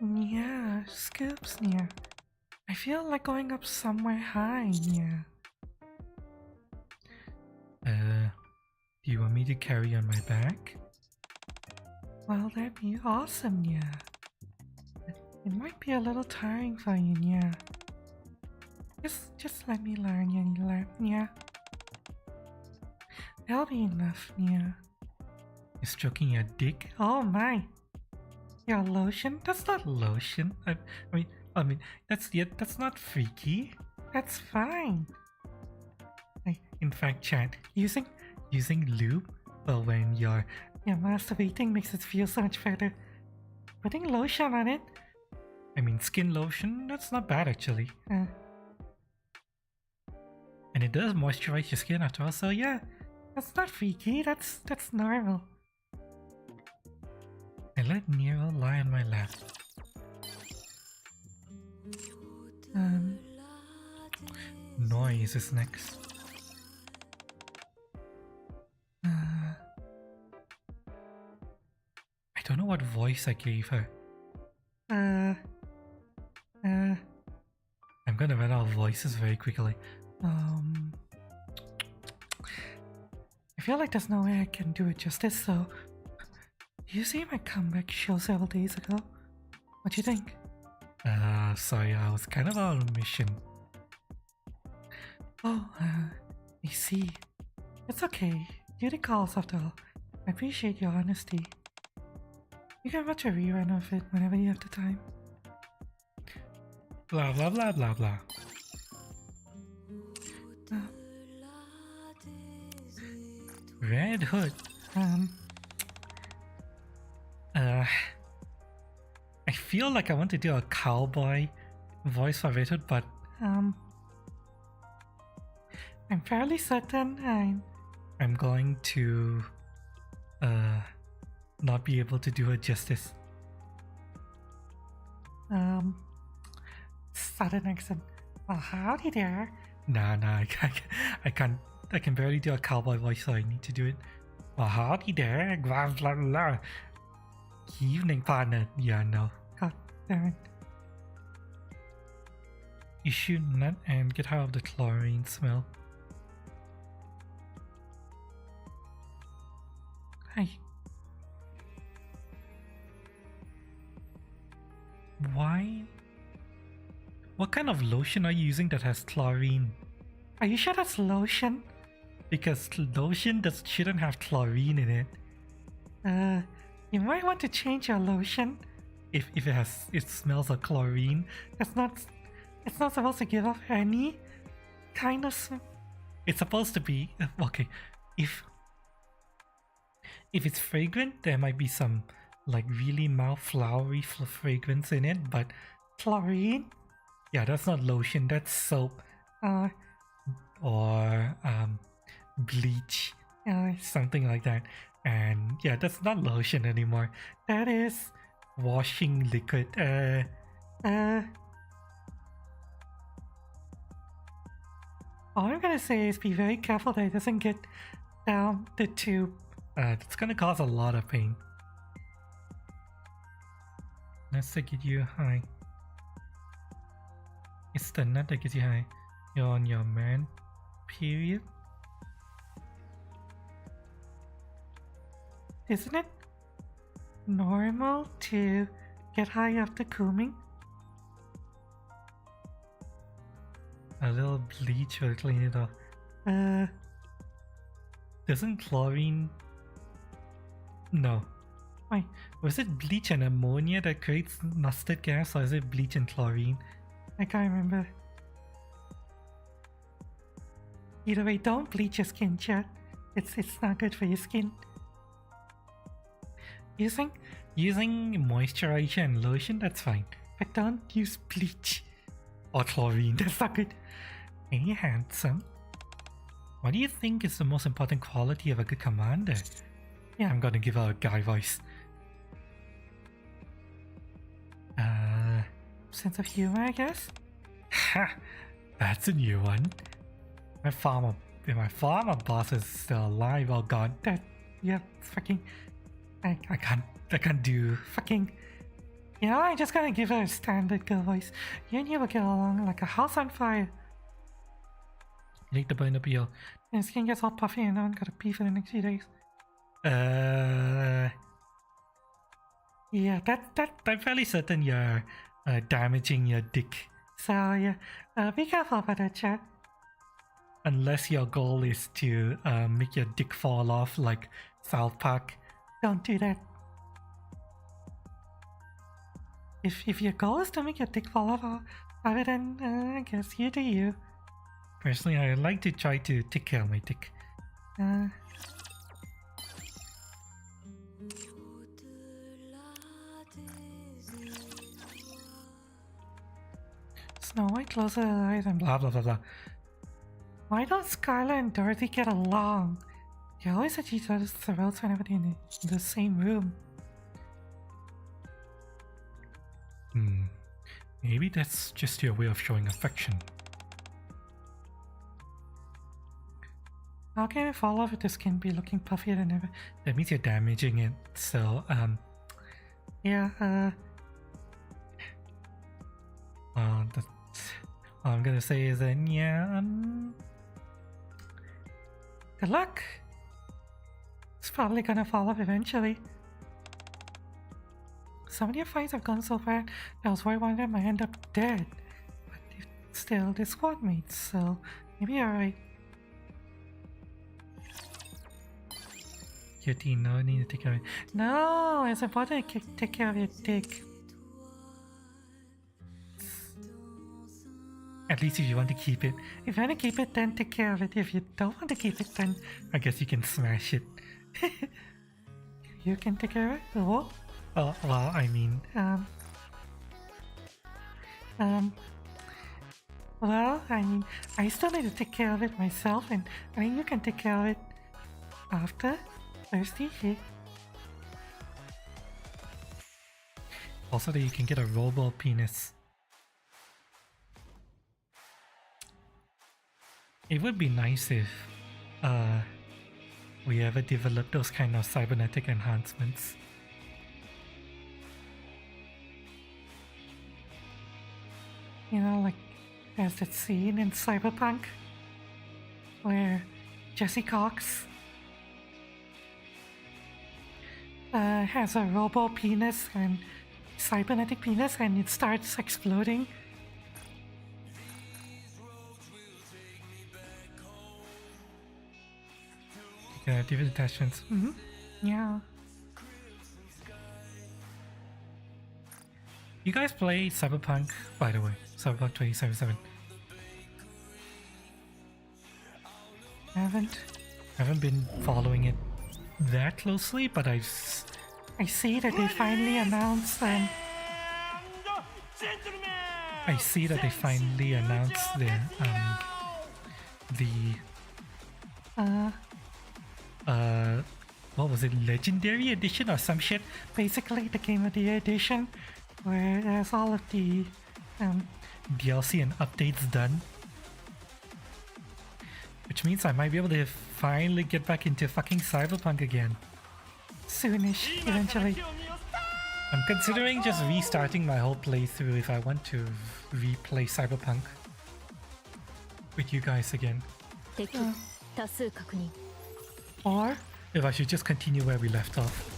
Yeah, Scoops, yeah. I feel like going up somewhere high, yeah. Do you want me to carry on my back? Well, that'd be awesome, yeah. It might be a little tiring for you, yeah. Just let me learn, yeah. That'll be enough, yeah. You're stroking your dick? Oh my! Your lotion? That's not lotion. I mean, that's not freaky. That's fine. In fact, chat, using lube when you're masturbating makes it feel so much better. Putting lotion on it. I mean, skin lotion, that's not bad actually. And it does moisturize your skin after all, so yeah, that's not freaky, that's normal. I let Nero lie on my lap. Noise is next. I don't know what voice I gave her. I'm gonna run out of voices very quickly. I feel like there's no way I can do it justice, so... You see my comeback show several days ago? What do you think? Sorry, I was kind of on a mission. Oh, I see. It's okay. Duty calls after all. I appreciate your honesty. You can watch a rerun of it whenever you have the time. Blah blah blah blah blah. Red Hood. I feel like I want to do a cowboy voice for Red Hood, but I'm fairly certain I'm going to not be able to do it justice. Southern accent. Oh, howdy there. Nah, I can't. I can barely do a cowboy voice, so I need to do it. Oh, howdy there. Blah blah blah. Evening, partner. Yeah, no. God damn it. You shoot nut and get out of the chlorine smell. Hi. Why? What kind of lotion are you using that has chlorine? Are you sure that's lotion? Because lotion shouldn't have chlorine in it. You might want to change your lotion. If it smells of chlorine. It's not supposed to give off any kind of smell. It's supposed to be okay. If it's fragrant, there might be some like really mild flowery fragrance in it, but chlorine? Yeah, that's not lotion, that's soap. Or bleach. Something like that. And yeah, that's not lotion anymore. That is washing liquid. All I'm gonna say is be very careful that it doesn't get down the tube. It's gonna cause a lot of pain. Let's get you high. It's the nut that gets you high. You're on your man period. Isn't it normal to get high after combing? A little bleach will clean it off. Doesn't chlorine... No. Wait, was it bleach and ammonia that creates mustard gas, or is it bleach and chlorine? I can't remember. Either way, don't bleach your skin, chat. It's not good for your skin. Using moisturizer and lotion, that's fine. But don't use bleach or chlorine, that's not good. Hey, handsome. What do you think is the most important quality of a good commander? Yeah, I'm gonna give her a guy voice. Sense of humor, I guess? Ha! That's a new one. If my former boss is still alive, oh god, fucking... I can't do fucking... You know, I'm just gonna give her a standard girl voice. You and you will get along like a house on fire. You like the burn up your... Your skin gets all puffy and I gotta pee for the next few days. Yeah, I'm fairly certain you're damaging your dick. So yeah, be careful about that, chat. Unless your goal is to make your dick fall off like South Park. Don't do that. If your goal is to make your dick fall off, other than I guess you do you. Personally, I like to try to take care of my dick. Snow White closes her eyes and blah blah blah blah. Why don't Skylar and Dorothy get along? They always at each other's throats whenever they're in the same room. Maybe that's just your way of showing affection. How can it fall off if the skin be looking puffier than ever? That means you're damaging it, so, yeah, all I'm gonna say is that, yeah, good luck! It's probably gonna fall off eventually. some of your fights have gone so bad, I was worried one of them might end up dead. But still, they're squad mates, so maybe you're right. Your team, no need to take care of it. No, it's important to take care of your dick. At least if you want to keep it. If you want to keep it, then take care of it. If you don't want to keep it, then I guess you can smash it. You can take care of it? Oh, well, I mean, well, I mean, I still need to take care of it myself, and I mean, you can take care of it after. Thirsty shit. Also, that you can get a robo penis. It would be nice if we ever develop those kind of cybernetic enhancements. You know, like there's that scene in Cyberpunk where Jesse Cox has a robo penis and cybernetic penis, and it starts exploding. Yeah, different attachments. Yeah. You guys play Cyberpunk, by the way? Cyberpunk 2077. Haven't been following it that closely, but I see that they finally announced the what was it, Legendary Edition or some shit? Basically the Game of the Year edition, where there's all of the DLC and updates done. Which means I might be able to finally get back into fucking Cyberpunk again. Soonish, eventually. I'm considering just restarting my whole playthrough if I want to replay Cyberpunk with you guys again. Or if I should just continue where we left off.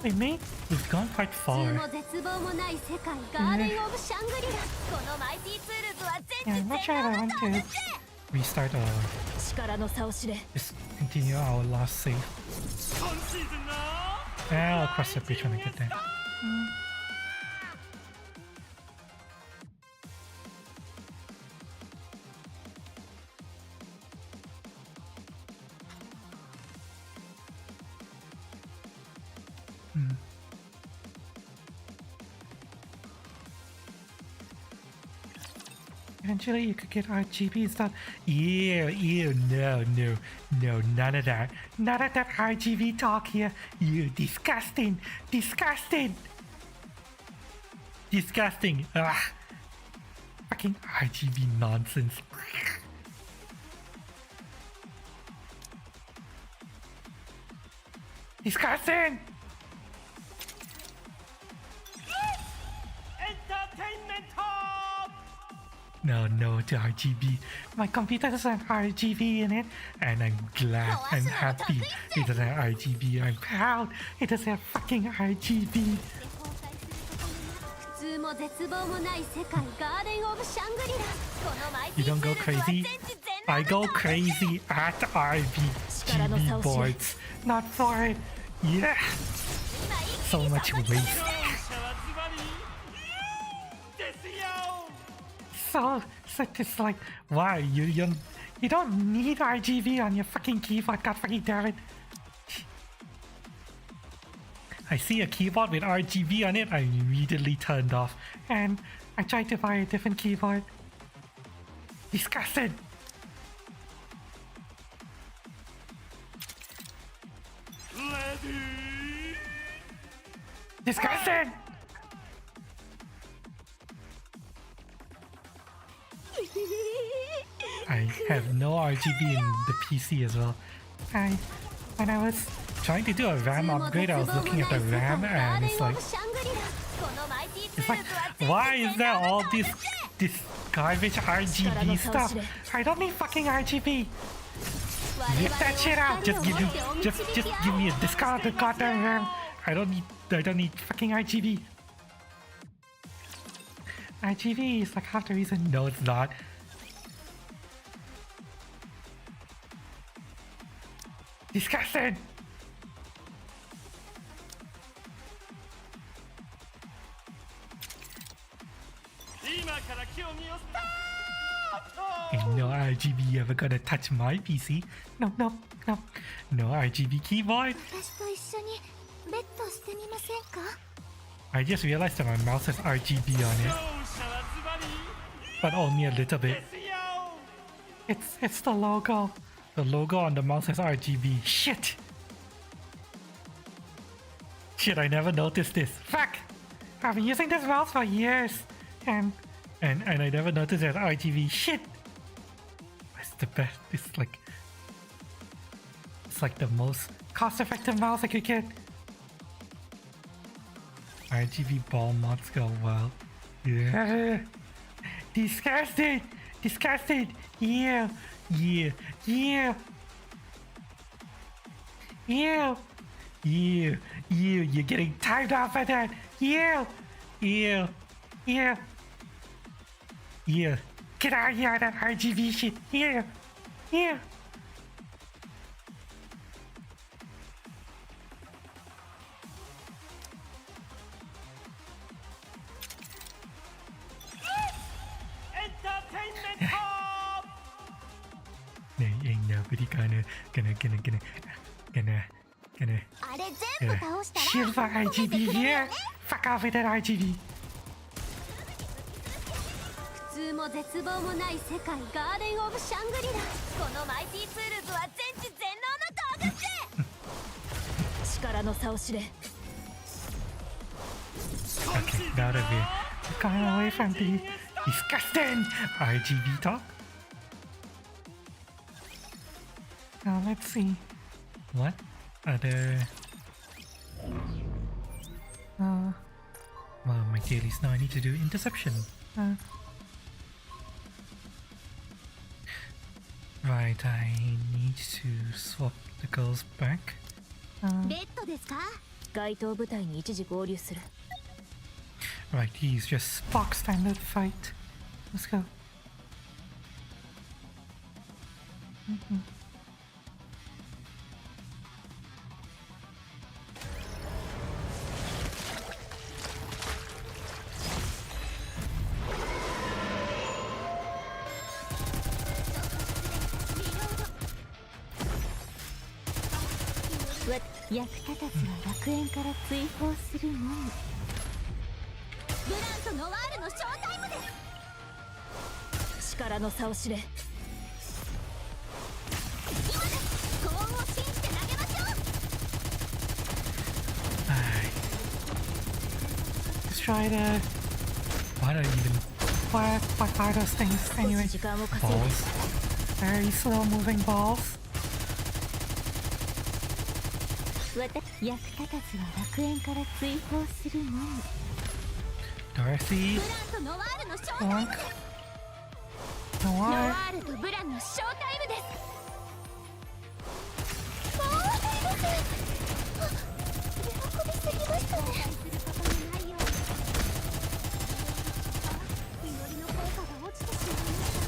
Wait, mate, we've gone quite far. Yeah, I'm not sure if I want to restart or just continue our last save. I'll cross the bridge when I get there. Eventually you could get RGB stuff. Ew, no, none of that. None of that RGB talk here. You disgusting. Ugh. Fucking RGB nonsense. Disgusting! No to RGB. My computer doesn't have RGB in it, and I'm glad, I'm happy it doesn't have RGB. I'm proud it doesn't have fucking RGB. You don't go crazy? I go crazy at RGB boards. Not for it. Yeah! So much waste. So it's like, why you don't need RGB on your fucking keyboard, god fucking damn it. I see a keyboard with RGB on it, I immediately turned off, and I tried to buy a different keyboard. Disgusted. Disgusted. I have no RGB in the PC as well. When I was trying to do a RAM upgrade, I was looking at the RAM and it's like, why is there all this garbage RGB stuff? I don't need fucking RGB. Rip that shit out. Just give me a discard the goddamn RAM. I don't need I don't need fucking RGB. RGB is like half the reason. No, it's not. Disgusting! Ain't no RGB ever gonna touch my PC. No, no, no. No RGB keyboard. I just realized that my mouse has RGB on it. But only a little bit. It's the logo. The logo on the mouse has RGB. Shit! Shit, I never noticed this. Fuck! I've been using this mouse for years. And I never noticed that RGB. Shit! It's the best. It's like the most cost-effective mouse I could get. RGB ball mods go well. Yeah. Disgusting! Disgusting! Yeah! Yeah! Yeah! Yeah! Yeah! Yeah! You're getting timed out by that! Yeah! Yeah! Yeah! Yeah! Get out of here, that RGB shit! Yeah! Yeah! Ain't nobody gonna shield for RGB here. Fuck off with that RGB. 普通も絶望もない世界ガーデンオブシャングリラ。このマイティツールズは全知全能の道具って力の差を知れ。 Okay, out of here. Gone away from the disgusting RGB talk. Now let's see. What other... well, my dailies now I need to do interception. Right, I need to swap the girls back. レッドですか？該当部隊に一時合流する。 Right, he's just box standard fight. Let's go. What? 役立たずは楽園から追放するのみ。ブランとノワールのショータイムです。力の差を知れ。今です。幸運を信じて投げましょう。Let's try to... What are those things anyway? Balls. Very slow moving balls. 役立たずは楽園から追放するのみ。 Dorothy. ブランとノワールのショータイ Bonk. ムです。ノ Noir. ワールとブランのショータイムです。もうすいません。喜びすぎましたね。祈りの効果が落ちてしまいました。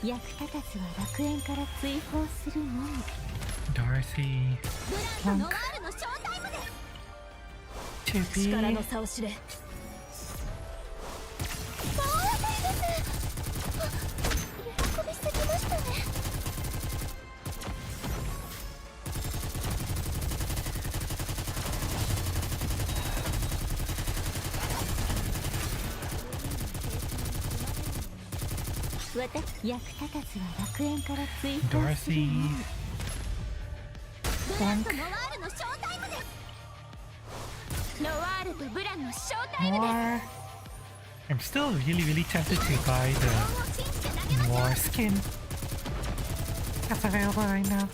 役立たずは楽園から追放するのみ。 Dorothy. ブランとノワールのショータイムです。 Chippy. 力の差を知れ。もうすいません。喜びすぎましたね。役立たずは楽園から追放するのみ。 Dorothy. ブランとノワールのショータイムです。ノワールとブランのショータイムです。 Noir. I'm still really tempted to buy the Noir skin that's available right now.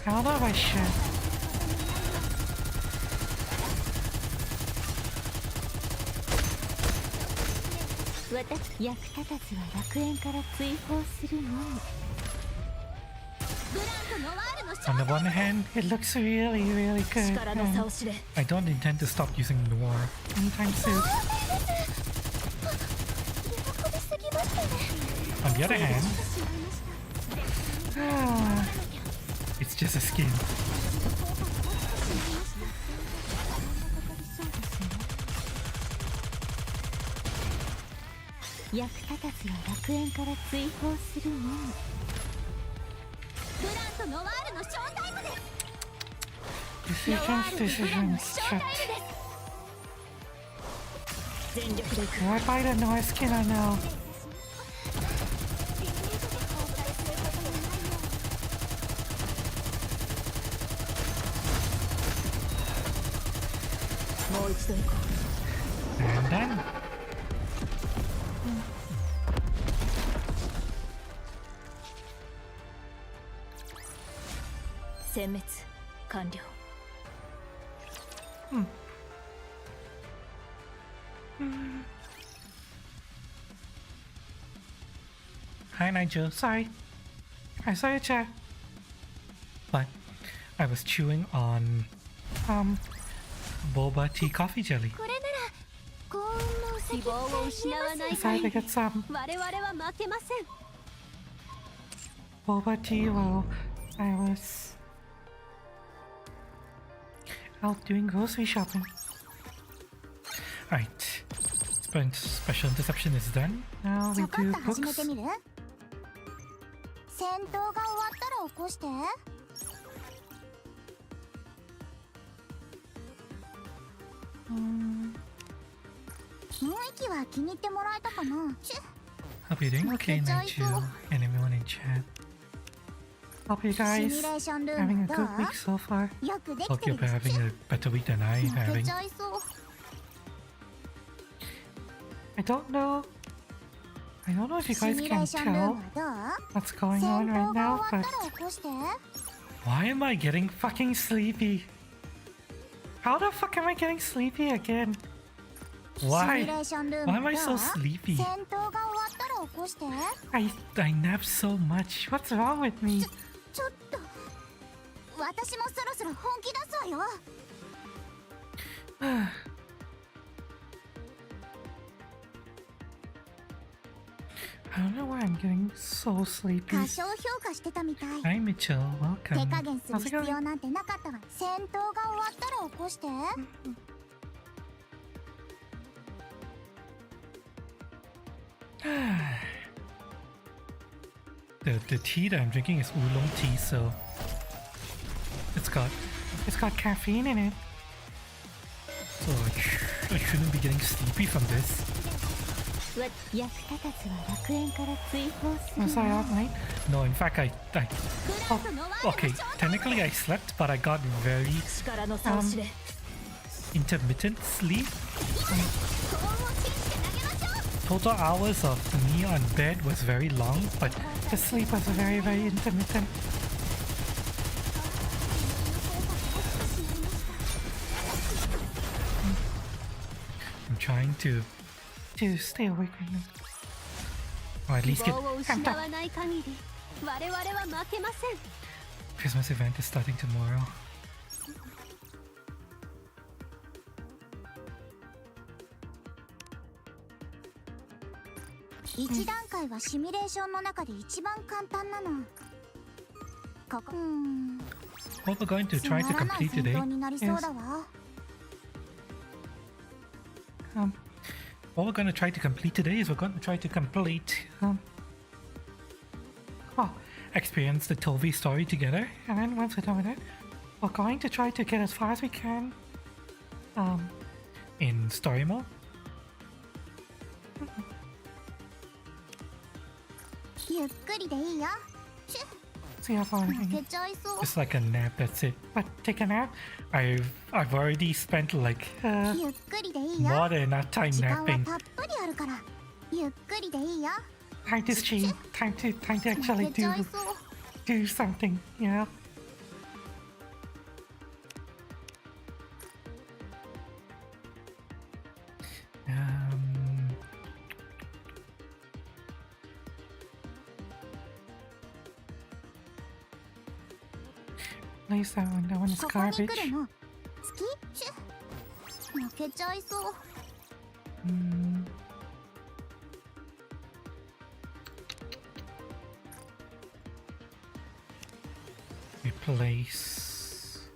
I don't know if I should. 私役立たずは楽園から追放するのみ。ブランとノワールの On the one hand, it looks really, really good. 力の差を知れ。 I don't intend to stop using Noir anytime soon. 喜びすぎましたね。 On the other hand, it's just a skin. 役立たずは楽園から追放するのみ。ブランとノワールのショータイムです。 Decisions. Shit. 全力でいく。 Do I buy the Noir skin or no? もう一度行こ And then. う。殲滅完了。 Hi Nigel, sorry. I saw your chat. But I was chewing on boba tea coffee jelly. これなら幸運の希望を失わない Decided to get some 我々は負けません。 boba tea while I was out doing grocery shopping. Alright. Special interception is done. Now we ちょこっ do と始め books. てみる？戦闘が終わったら起こして。雰囲気は気に入ってもらえたかな？チュッ。 Hope you're doing okay, Nigel, and everyone in chat. Hope you シミ guys ュレーションルー having ム a ど good う？ week so far. よくでき Hope て you're るでしょ？ having a better week than I'm 負け having. ちゃいそう。 I don't know. I don't know if you シ guys ミュレ can ーションルーム tell はどう？ what's going 戦 on 闘 right が now, 終わ but ったら起こして。 why am I getting fucking sleepy? How the fuck am I getting sleepy again? シミュ Why? レーションルー Why ム am I は so どう？ sleepy? 戦闘が終わったら起こして。 I nap so much. What's wrong with me? ちょっと私もそろそろ本気出すわよ。 I don't know why I'm getting so sleepy. 過小評価してたみたい。 Hi Mitchell, 手 welcome. 加減する How's it 必要 going? なんてなかったわ。戦闘が終わったら起こして。 The tea that I'm drinking is oolong tea, so it's got caffeine in it. So I shouldn't be getting sleepy from this. 役立たずは楽園から追放する Was I の out late? No, in fact I ブランとノワールの okay, ショータイム technically I slept, but I got very 力の差を知れ。 intermittent sleep. 幸運を信じて投げましょう。 Total hours of me on bed was very long, but the sleep was very, very intermittent. I'm trying to stay awake right now. Or at least 希 get 望を amped 失 up. わない限り我々は負けません。 Christmas event is starting tomorrow. 1段階はシミュレーションの中で一番簡単なの。ここWhat we're going to つ try ま to らない complete 戦 today 闘になりそう is だわ。 what we're going to try to complete today is we're going to try to complete experience the Tovi story together, and then once we're done with it, we're going to try to get as far as we can in story mode. ゆっくりでいいよ。チュッ。 See how far I 負 can け get. ちゃいそう。 It's like a nap, that's it. But take a nap. I've already spent like ゆっくりでいいよ。 more than enough time 時間は napping. たっぷりあるから。ゆっくりでいいよ。 Time to stream. Time to 負 actually けちゃいそう。 do something, you know? Place that one. That one is ここに garbage. 来るの好き？チュ負けちゃいそう。 Replace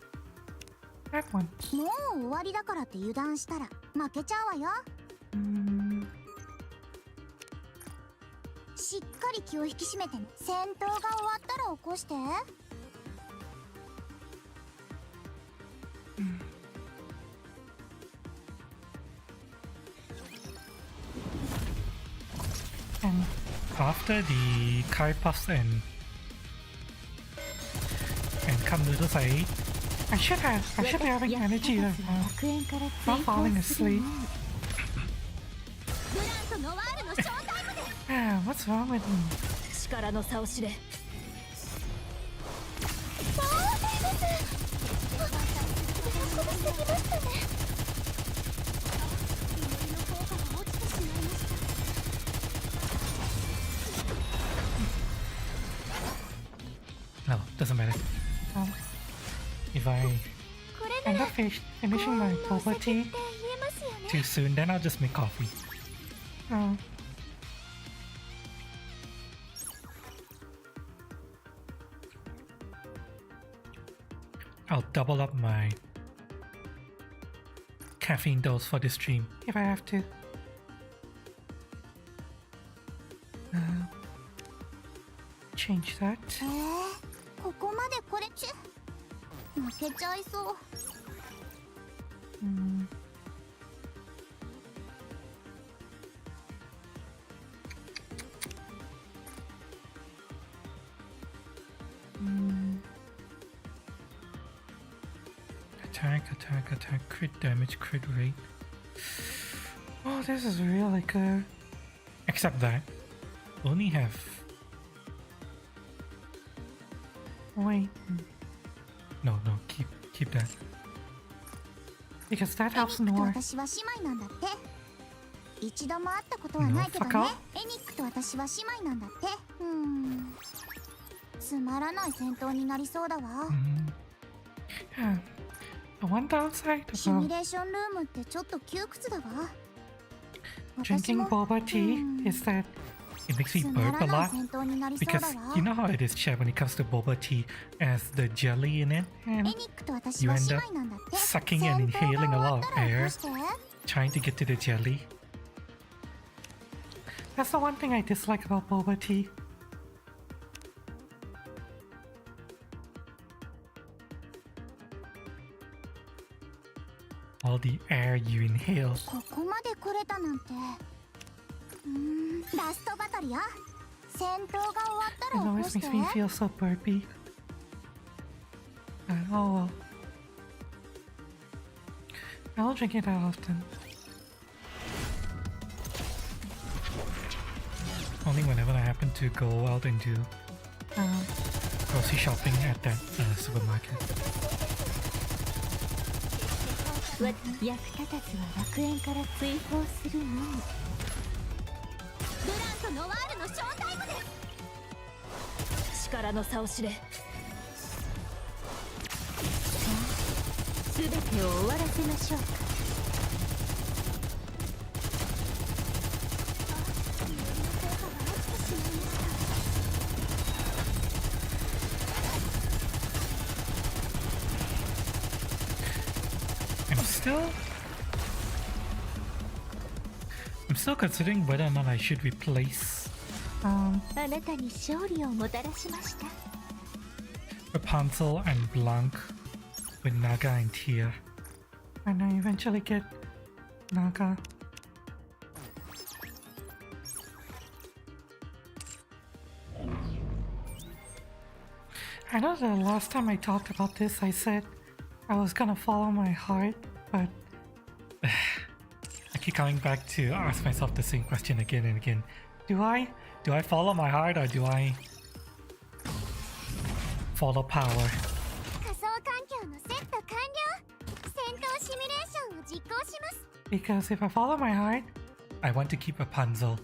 that one. もう終わりだからって油断したら負けちゃうわよ。しっかり気を引き締めてね。戦闘が終わったら起こして。And after the Kai puffs and Cup Noodles, I should be having energy right now. 楽園から Not 追 falling 放する asleep. のみ。ブランとノワールのショータイムです。 Ah, what's wrong with me? 力の差を知れ。No, doesn't matter. If I end up finishing my boba tea too soon, then I'll just make coffee. Oh. I'll double up my caffeine dose for this stream if I have to. Change that. ここまでこれチュ負けちゃいそう。 Attack, crit damage, crit rate. Oh, this is really good. Except that only have. Wait. No, keep that. Because that helps エニックと more. 私は姉妹なんだって。一度も会ったことはないけどね。 No, fuck off. エニックと私は姉妹なんだって。つまらない戦闘になりそうだわ。 Yeah. The one downside シミュ about レーションルームってちょっと窮屈だわ。 drinking boba tea is that it makes me つま burp ら a ない lot. 戦闘になりそうだ Because わ。 you know how it is, Chad, when it comes to boba tea, as the jelly in it, エ and ニックと私 you は end 姉 up 妹なんだって。 sucking and inhaling a lot of 戦闘が終わったら起 air, こして。 trying to get to the jelly. That's the one thing I dislike about boba tea. All the air you inhale. ここまで来れたなんて。ラストバトルよ。戦闘が終わった It ら起こ always して。 makes me feel so burpy. Oh well. I don't drink it that often. Only whenever I happen to go out and do grocery shopping at that supermarket. 役立たずは楽園から追放するのみ。ブランとノワールのショータイムです。力の差を知れ。さあ、全てを終わらせましょうか。 I'm still considering whether or not I should replace あなたに勝利をもたらしました。 Rapunzel and Blanc with Naga and Tia. And I eventually get Naga. I know the last time I talked about this, I said I was gonna follow my heart, but I keep coming back to ask myself the same question again and again. Do I follow my heart or do I follow power? 仮想環境のセット完了。戦闘シミュレーションを実行します。 Because if I follow my heart, I want to keep Rapunzel.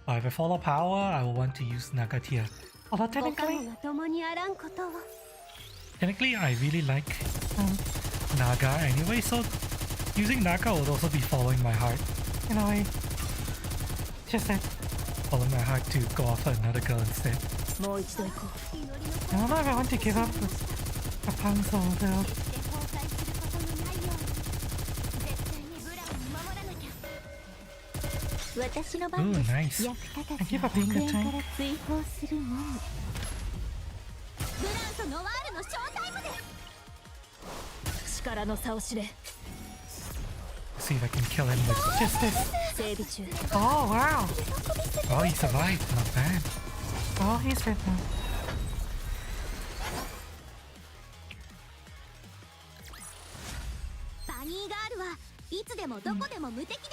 But if I follow power, I will want to use Nagatia. Although ご加護 technically, は共にあらんことを。Technically, I really like Naga anyway, so using Naga would also be following my heart. In a way. Just that. Following my heart to go after another girl instead. もう一度行こ I don't know if I want to give up Rapunzel though. 私の Ooh, 番です nice. 役立た I ず give は up being 楽 a 園から tank. 追放するのみブランとノワールのショータイムです力の差を知れ See if I can kill him with just this. 整備中 Oh wow! Oh, he survived. Not bad. Oh, he's dead now. バニーガールはいつでもどこでも無敵です、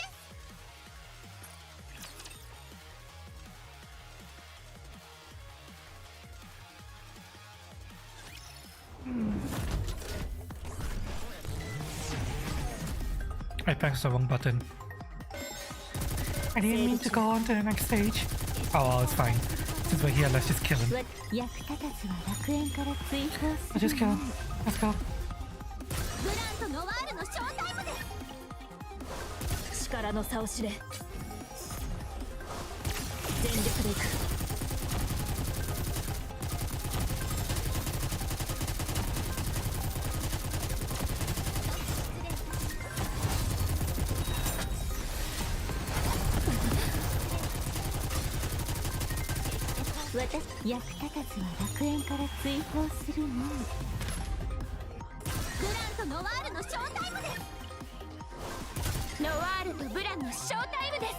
I pressed the wrong button. I didn't mean to go on to the next stage. Oh well, it's fine. Since we're here, let's just kill him. 役立たずは楽園から追放 Let's す just る kill の him. み Let's go. ブランとノワールのショータイムです、力の差を知れ全力でいく私役立たずは楽園から追放するのみブランとノワールのショータイムですノワールとブランのショータイムです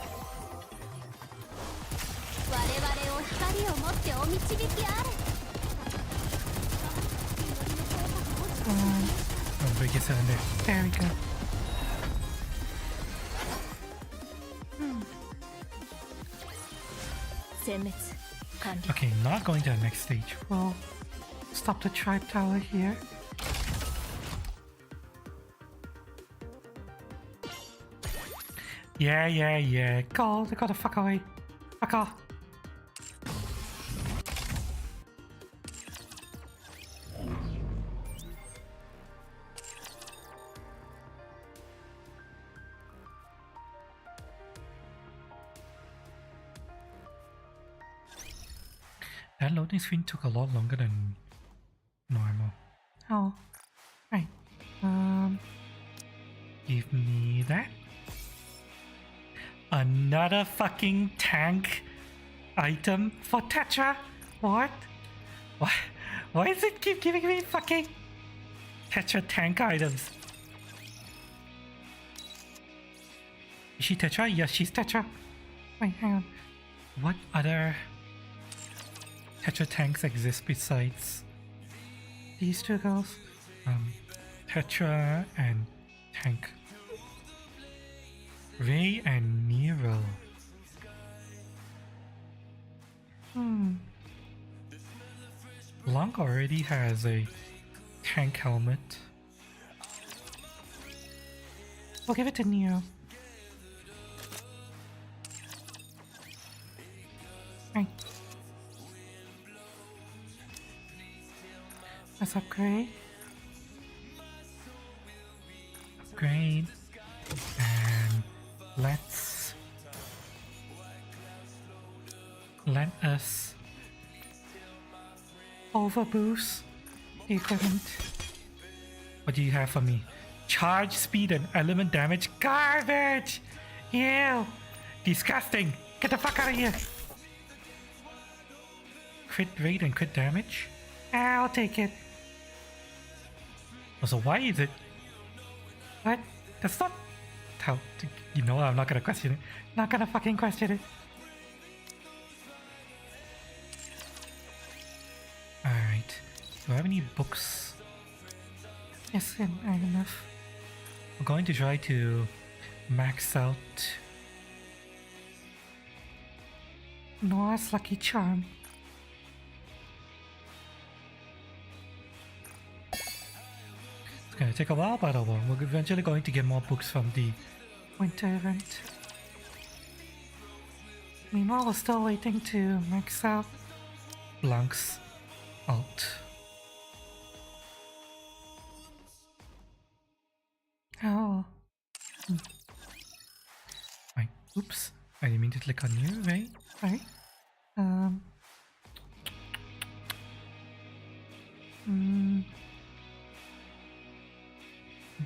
我々を光を持ってお導きあれ Don't break your cylinder. There we go. 殲滅完了 Okay, not going to the next stage. We'll stop the tribe tower here. Yeah. Go, they got the fuck away. Fuck off. That loading screen took a lot longer than normal. Oh, right. Give me that. Another fucking tank item for Tetra? What? Why does it keep giving me fucking Tetra tank items? Is she Tetra? Yes, she's Tetra. Wait, hang on. What other Tetra tanks exist besides these two girls? Tetra and Tank. Ray and Nero. Blanc already has a tank helmet. We'll give it to Nero. Right. Let's upgrade. Upgrade. And let us overboost the equipment. What do you have for me? Charge speed and element damage. Garbage! Ew! Disgusting! Get the fuck out of here! Crit rate and crit damage? I'll take it. Also, why is it? What? That's not how. You know, I'm not gonna question it. Not gonna fucking question it. Alright. Do I have any books? Yes, I have enough. I'm going to try to max out Noah's Lucky Charm. It's gonna take a while, but we're eventually going to get more books from the winter event. Meanwhile, we're still waiting to max out Blanc's alt. Right. Oops. I didn't mean to click on you, right? Right. I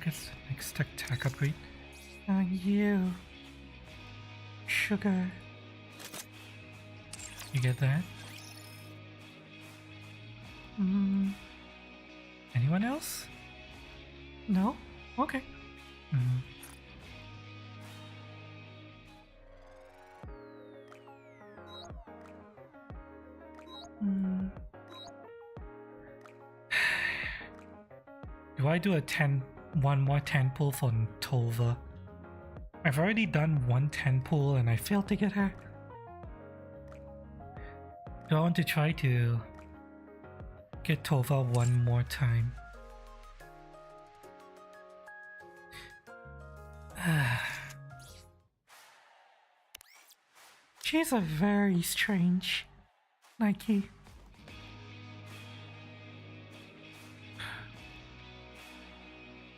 guess next tech upgrade. You. Sugar. You get that? Anyone else? No? Okay. Do I do one more 10 pull for Tova? I've already done one 10 pull and I failed to get her. Do I want to try to get Tova one more time? She's a very strange Nikke.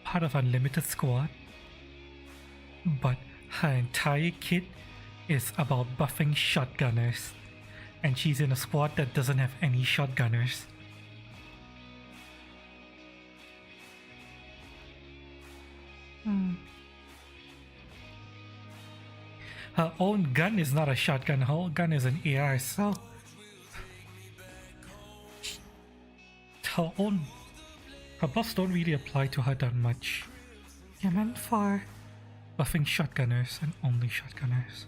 Part of Unlimited Squad, but her entire kit is about buffing shotgunners, and she's in a squad that doesn't have any shotgunners. Her own gun is not a shotgun, her own gun is an AR, so her buffs don't really apply to her that much. They're meant for buffing shotgunners and only shotgunners.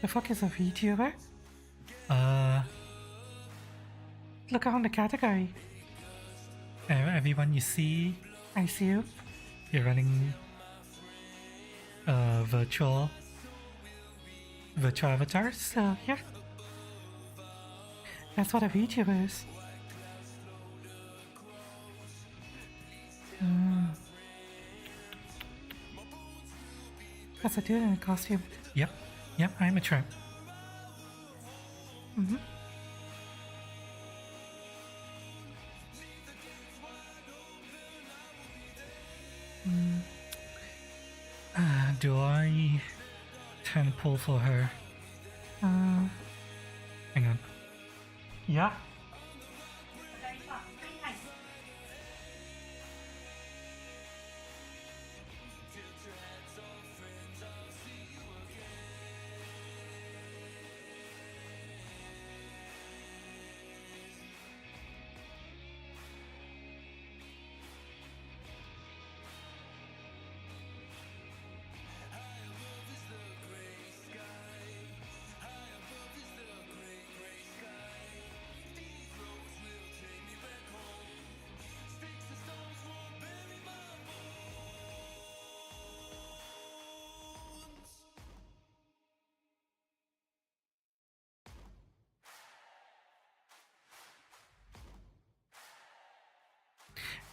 The fuck is a VTuber? Look on the category. Everyone you see, I see you. You're running virtual avatars, so yeah. That's what a VTuber is. That's a dude in a costume. Yep, I'm a tramp. Do I 10 pull for her? Hang on. Yeah?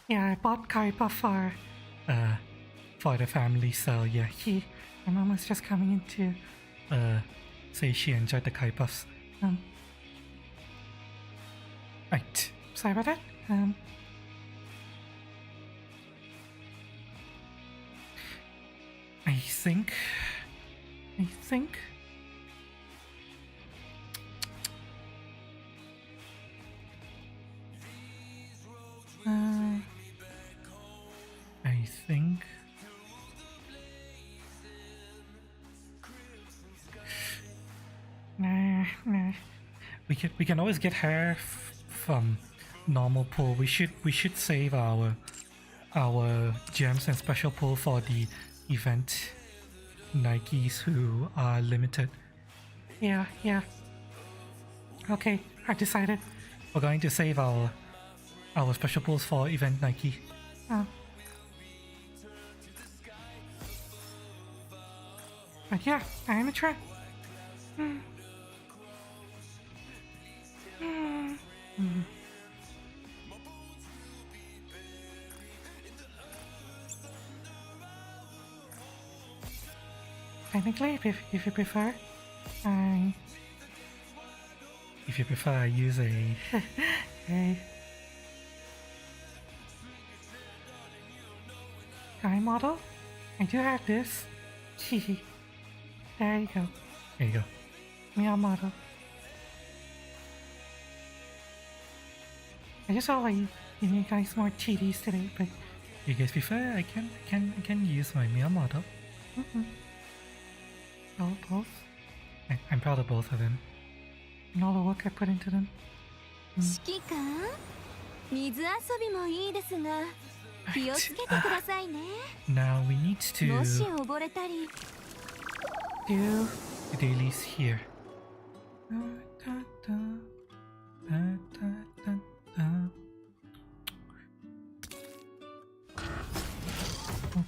Yeah, I bought Kaiba for the family, so yeah, my mom was just coming in to say she enjoyed the Kaipas. Right, sorry about that. I think nah. We can always get her from normal pull. We should save our gems and special pull for the event Nikes who are limited. Yeah. Okay, I decided. We're going to save our special pulls for event Nikke. But yeah, I am a trap. Technically, if you prefer, I use a Sky model? I do have this. There you go. There you go. Male model. I just thought like giving you guys more titties today, but if you guys prefer, I can use my male model. Both. I'm proud of both of them. And all the work I put into them. 指揮官、水遊びもいいですが、気をつけてくださいね。Now we need to もし溺れたり。do the dailies here.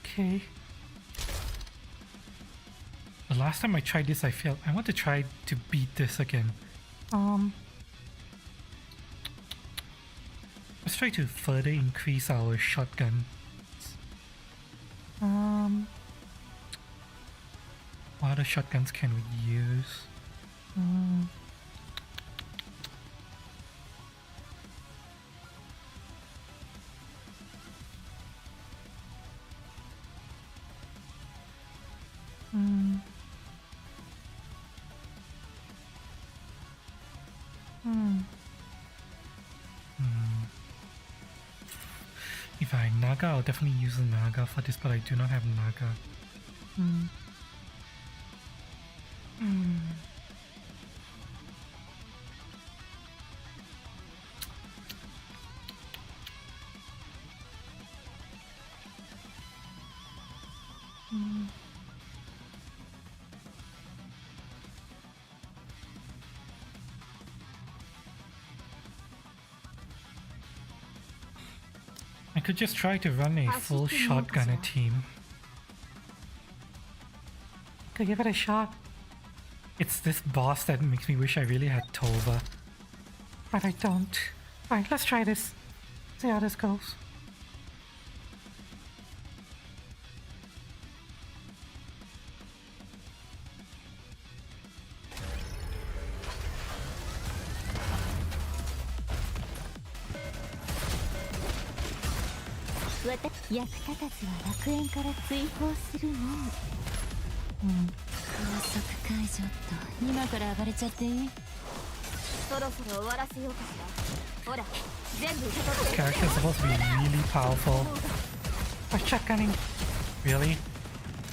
Okay. The last time I tried this, I failed. I want to try to beat this again. Let's try to further increase our shotgun. What other shotguns can we use? If I Naga, I'll definitely use a Naga for this, but I do not have Naga. I could just try to run a full shotgunner team. Could give it a shot. It's this boss that makes me wish I really had Tova. But I don't. Alright, let's try this. See how this goes.役立たずは楽園から追放するのみ。高速解除っと今から暴れちゃっていい？そろそろ終わらせようかしら。ほら、全部受け取って。 This character is supposed to be really powerful. But shotgunning? Really?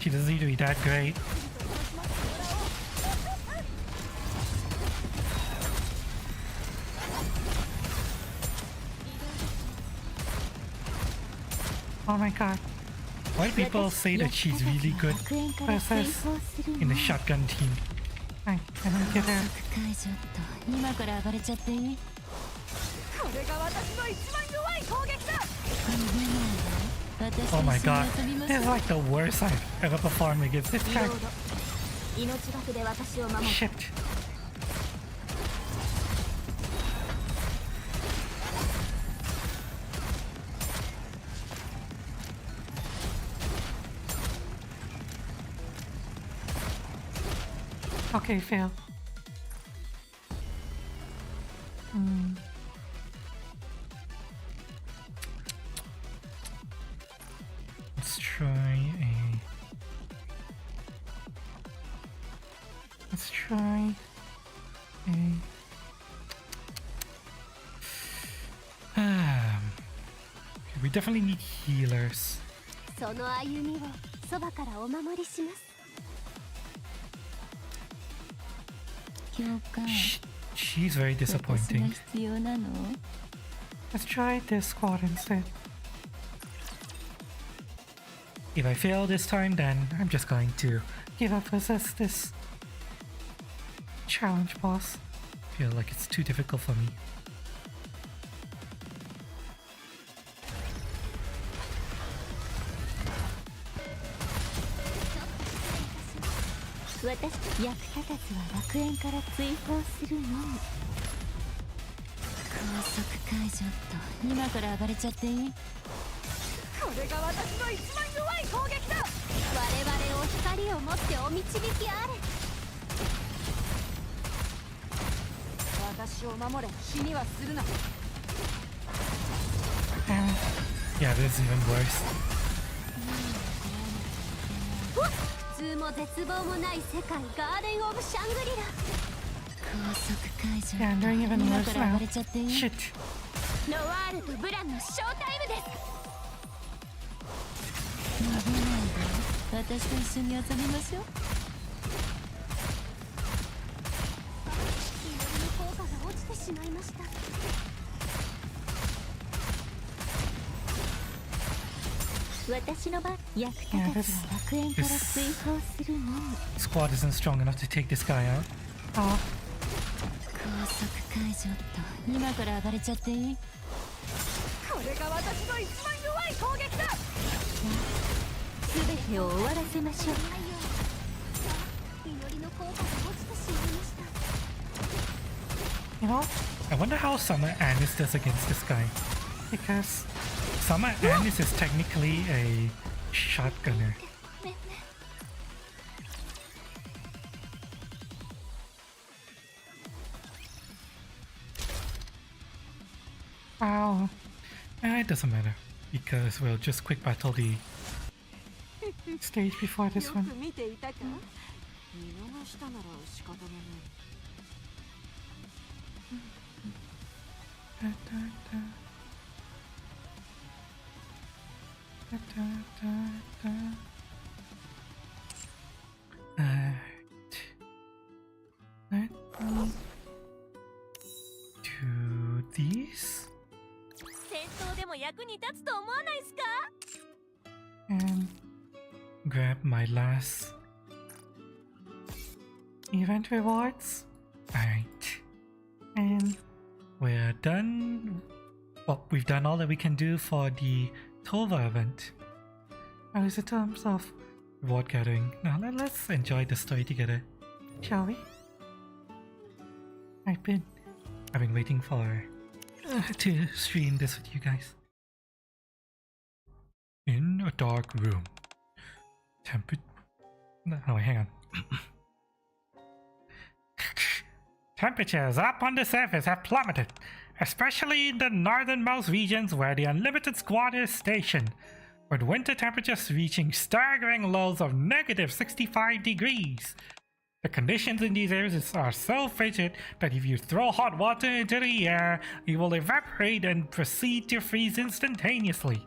She doesn't need to be that great. Oh my god. Why do people say that she's really good versus in the shotgun team? I don't get her. Oh my god. This is like the worst I've ever performed against this guy. Shit. Okay, fail. Let's try a... Let's try a... We definitely need healers. She's very disappointing. Let's try this squad instead. If I fail this time, then I'm just going to give up versus this challenge boss. I feel like it's too difficult for me. Yeah, this is even worse. 痛も絶望もない世界ガーデンオブシャングリラ。高速解除。 Yeah, I'm doing even 今 worse から now. 暴れちゃっていい？ Shit. ノワールとブランのショータイムです。逃げないで、私と一緒に遊びましょう。祈りの効果が落ちてしまいました。私の番。役立たずは楽園から追放するのみ。 Squad isn't strong enough to take this guy out. Oh. 高速解除っと。今から暴れちゃっていい？これが私の一番弱い攻撃だ。全てを終わらせましょう。祈りの効果が落ちてしまいました。 You know, I wonder how Summer Anis does against this guy. Because Summer Anis is technically a shotgunner. Wow. It doesn't matter. Because we'll just quick battle the stage before this one. 見ていたか？見逃したなら仕方がない。 Da, da, da. Da, da, da, da. Let me do these 戦闘でも役に立つと思わないですか？ and grab my last event rewards. Alright. And we're done. Well, we've done all that we can do for the Tova event. How is it in terms of reward gathering? Now let's enjoy the story together, shall we? I've been waiting for to stream this with you guys. In a dark room. Oh, hang on. Temperatures up on the surface have plummeted, especially in the northernmost regions where the Unlimited Squad is stationed, with winter temperatures reaching staggering lows of negative 65 degrees. The conditions in these areas are so frigid that if you throw hot water into the air, it will evaporate and proceed to freeze instantaneously.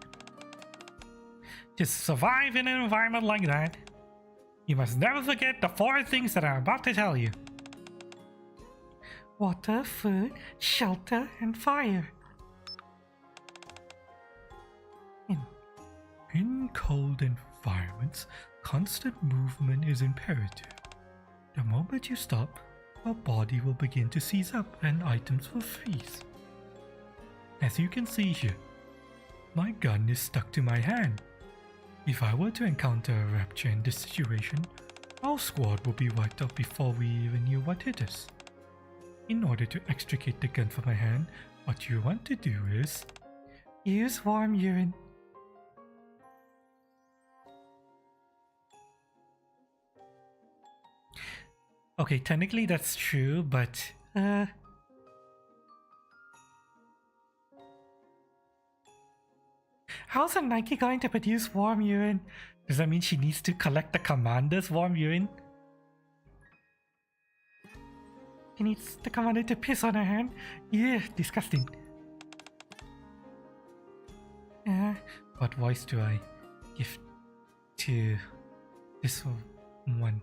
To survive in an environment like that, you must never forget the 4 things that I'm about to tell you. Water, food, shelter, and fire. In cold environments, constant movement is imperative. The moment you stop, our body will begin to seize up and items will freeze. As you can see here, my gun is stuck to my hand. If I were to encounter a rapture in this situation, our squad will be wiped out before we even knew what hit us. In order to extricate the gun from my hand, what you want to do is use warm urine. Okay, technically that's true, but how's a Nikke going to produce warm urine? Does that mean she needs to collect the commander's warm urine? He needs the commander to piss on her hand? Yeah, disgusting. What voice do I give to this one?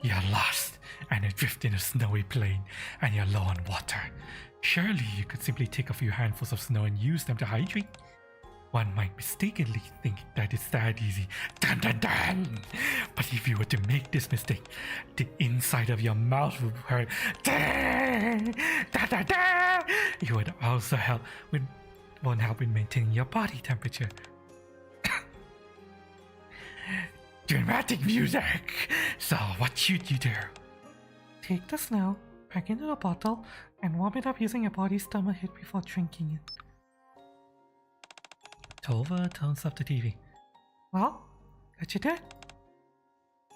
You're lost and adrift in a snowy plain, and you're low on water. Surely you could simply take a few handfuls of snow and use them to hydrate. One might mistakenly think that it's that easy. Dun dun dun! But if you were to make this mistake, the inside of your mouth would hurt. Dun dun dun dun! It would also won't help in maintaining your body temperature. Dramatic music! So what should you do? Take the snow, pack into a bottle, and warm it up using your body's stomach heat before drinking it. Tova turns up the TV. Well, what you did?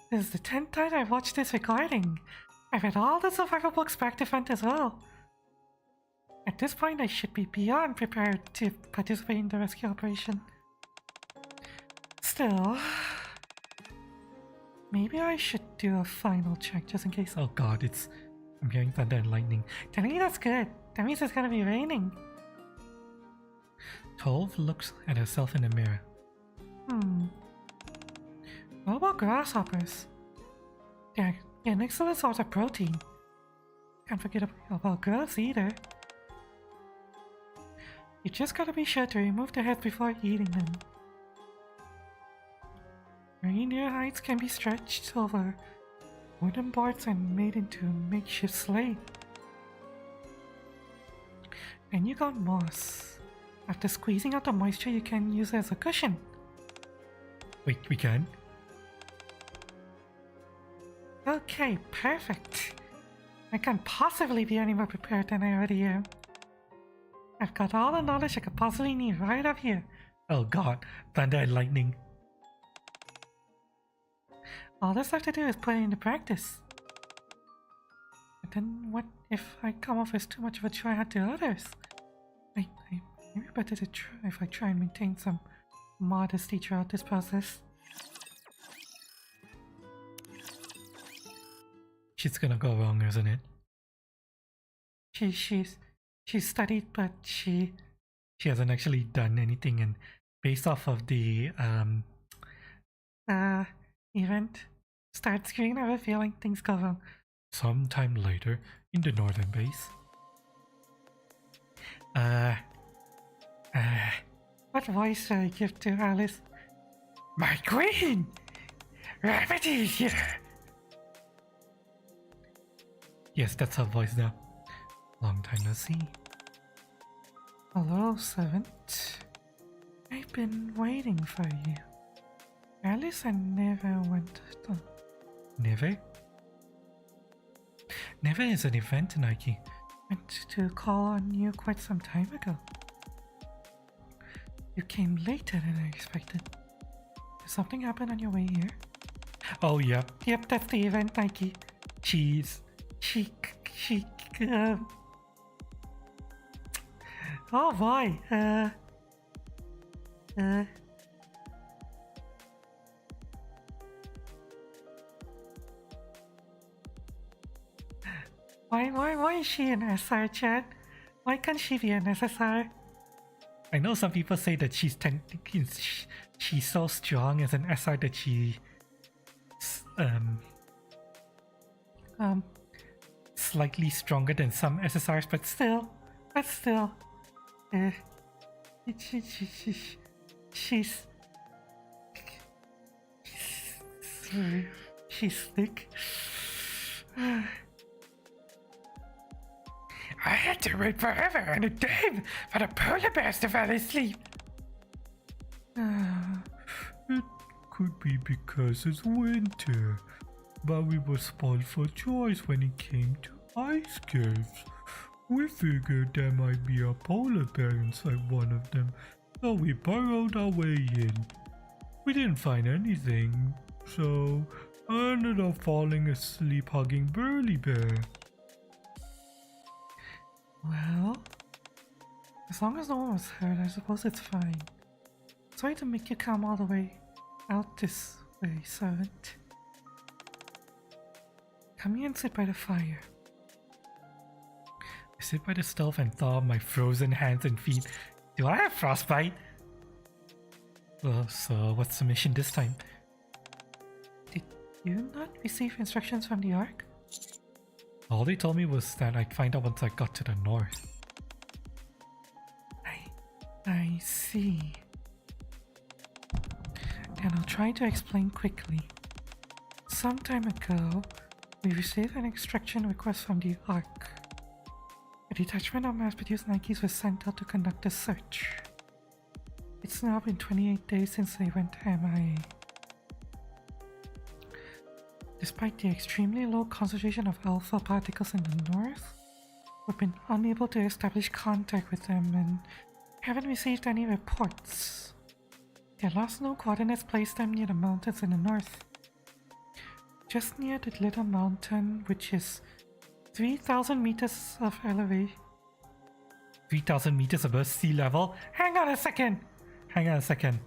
This is the 10th time I've watched this recording. I've read all the survival books back to front as well. At this point, I should be beyond prepared to participate in the rescue operation. Still, maybe I should do a final check just in case. Oh god, I'm hearing thunder and lightning. Tell me that's good. That means it's gonna be raining. 12 looks at herself in the mirror. What about grasshoppers? They're an excellent source of protein. Can't forget about grubs either. You just gotta be sure to remove the heads before eating them. Reindeer hides can be stretched over wooden boards and made into makeshift sleigh. And you got moss. After squeezing out the moisture, you can use it as a cushion. Wait, we can? Okay, perfect. I can't possibly be any more prepared than I already am. I've got all the knowledge I could possibly need right up here. Oh god, thunder and lightning. All that's left to do is put it into practice. But then what if I come off as too much of a tryhard to others? Maybe better to try if I try and maintain some modesty throughout this process. Shit's gonna go wrong, isn't it? She's studied, but she hasn't actually done anything, and based off of the event start screen, I have a feeling things go wrong. Sometime later in the northern base. What voice should I give to Alice? My queen! Rabbit is here! Yes, that's her voice now. Long time no see. Hello, servant. I've been waiting for you. Alice and never went to... Never? Never is an event, Nikke. Meant to call on you quite some time ago. You came later than I expected. Did something happen on your way here? Oh, yep. Yep, that's the event, Nikke. Oh boy, Why is she an SR, Chad? Why can't she be an SSR? I know some people say that she's so strong as an SR that she slightly stronger than some SSRs, but still, she's thick. I had to wait forever and a day for the polar bears to fall asleep. It could be because it's winter, but we were spoiled for choice when it came to ice caves. We figured there might be a polar bear inside one of them, so we burrowed our way in. We didn't find anything, so I ended up falling asleep hugging Burly Bear. Well, as long as no one was hurt, I suppose it's fine. Sorry to make you come all the way out this way, servant. Come here and sit by the fire. I sit by the stove and thaw my frozen hands and feet. Do I have frostbite? Well, so what's the mission this time? Did you not receive instructions from the Ark? All they told me was that I'd find out once I got to the north. I see. And I'll try to explain quickly. Some time ago, we received an extraction request from the Ark. A detachment of mass-produced Nikkes was sent out to conduct a search. It's now been 28 days since they went MIA. Despite the extremely low concentration of alpha particles in the north, we've been unable to establish contact with them and haven't received any reports. Their last known coordinates place them near the mountains in the north. Just near the little mountain, which is 3,000 meters of elevation. 3,000 meters above sea level. Hang on a second. Hang on a second.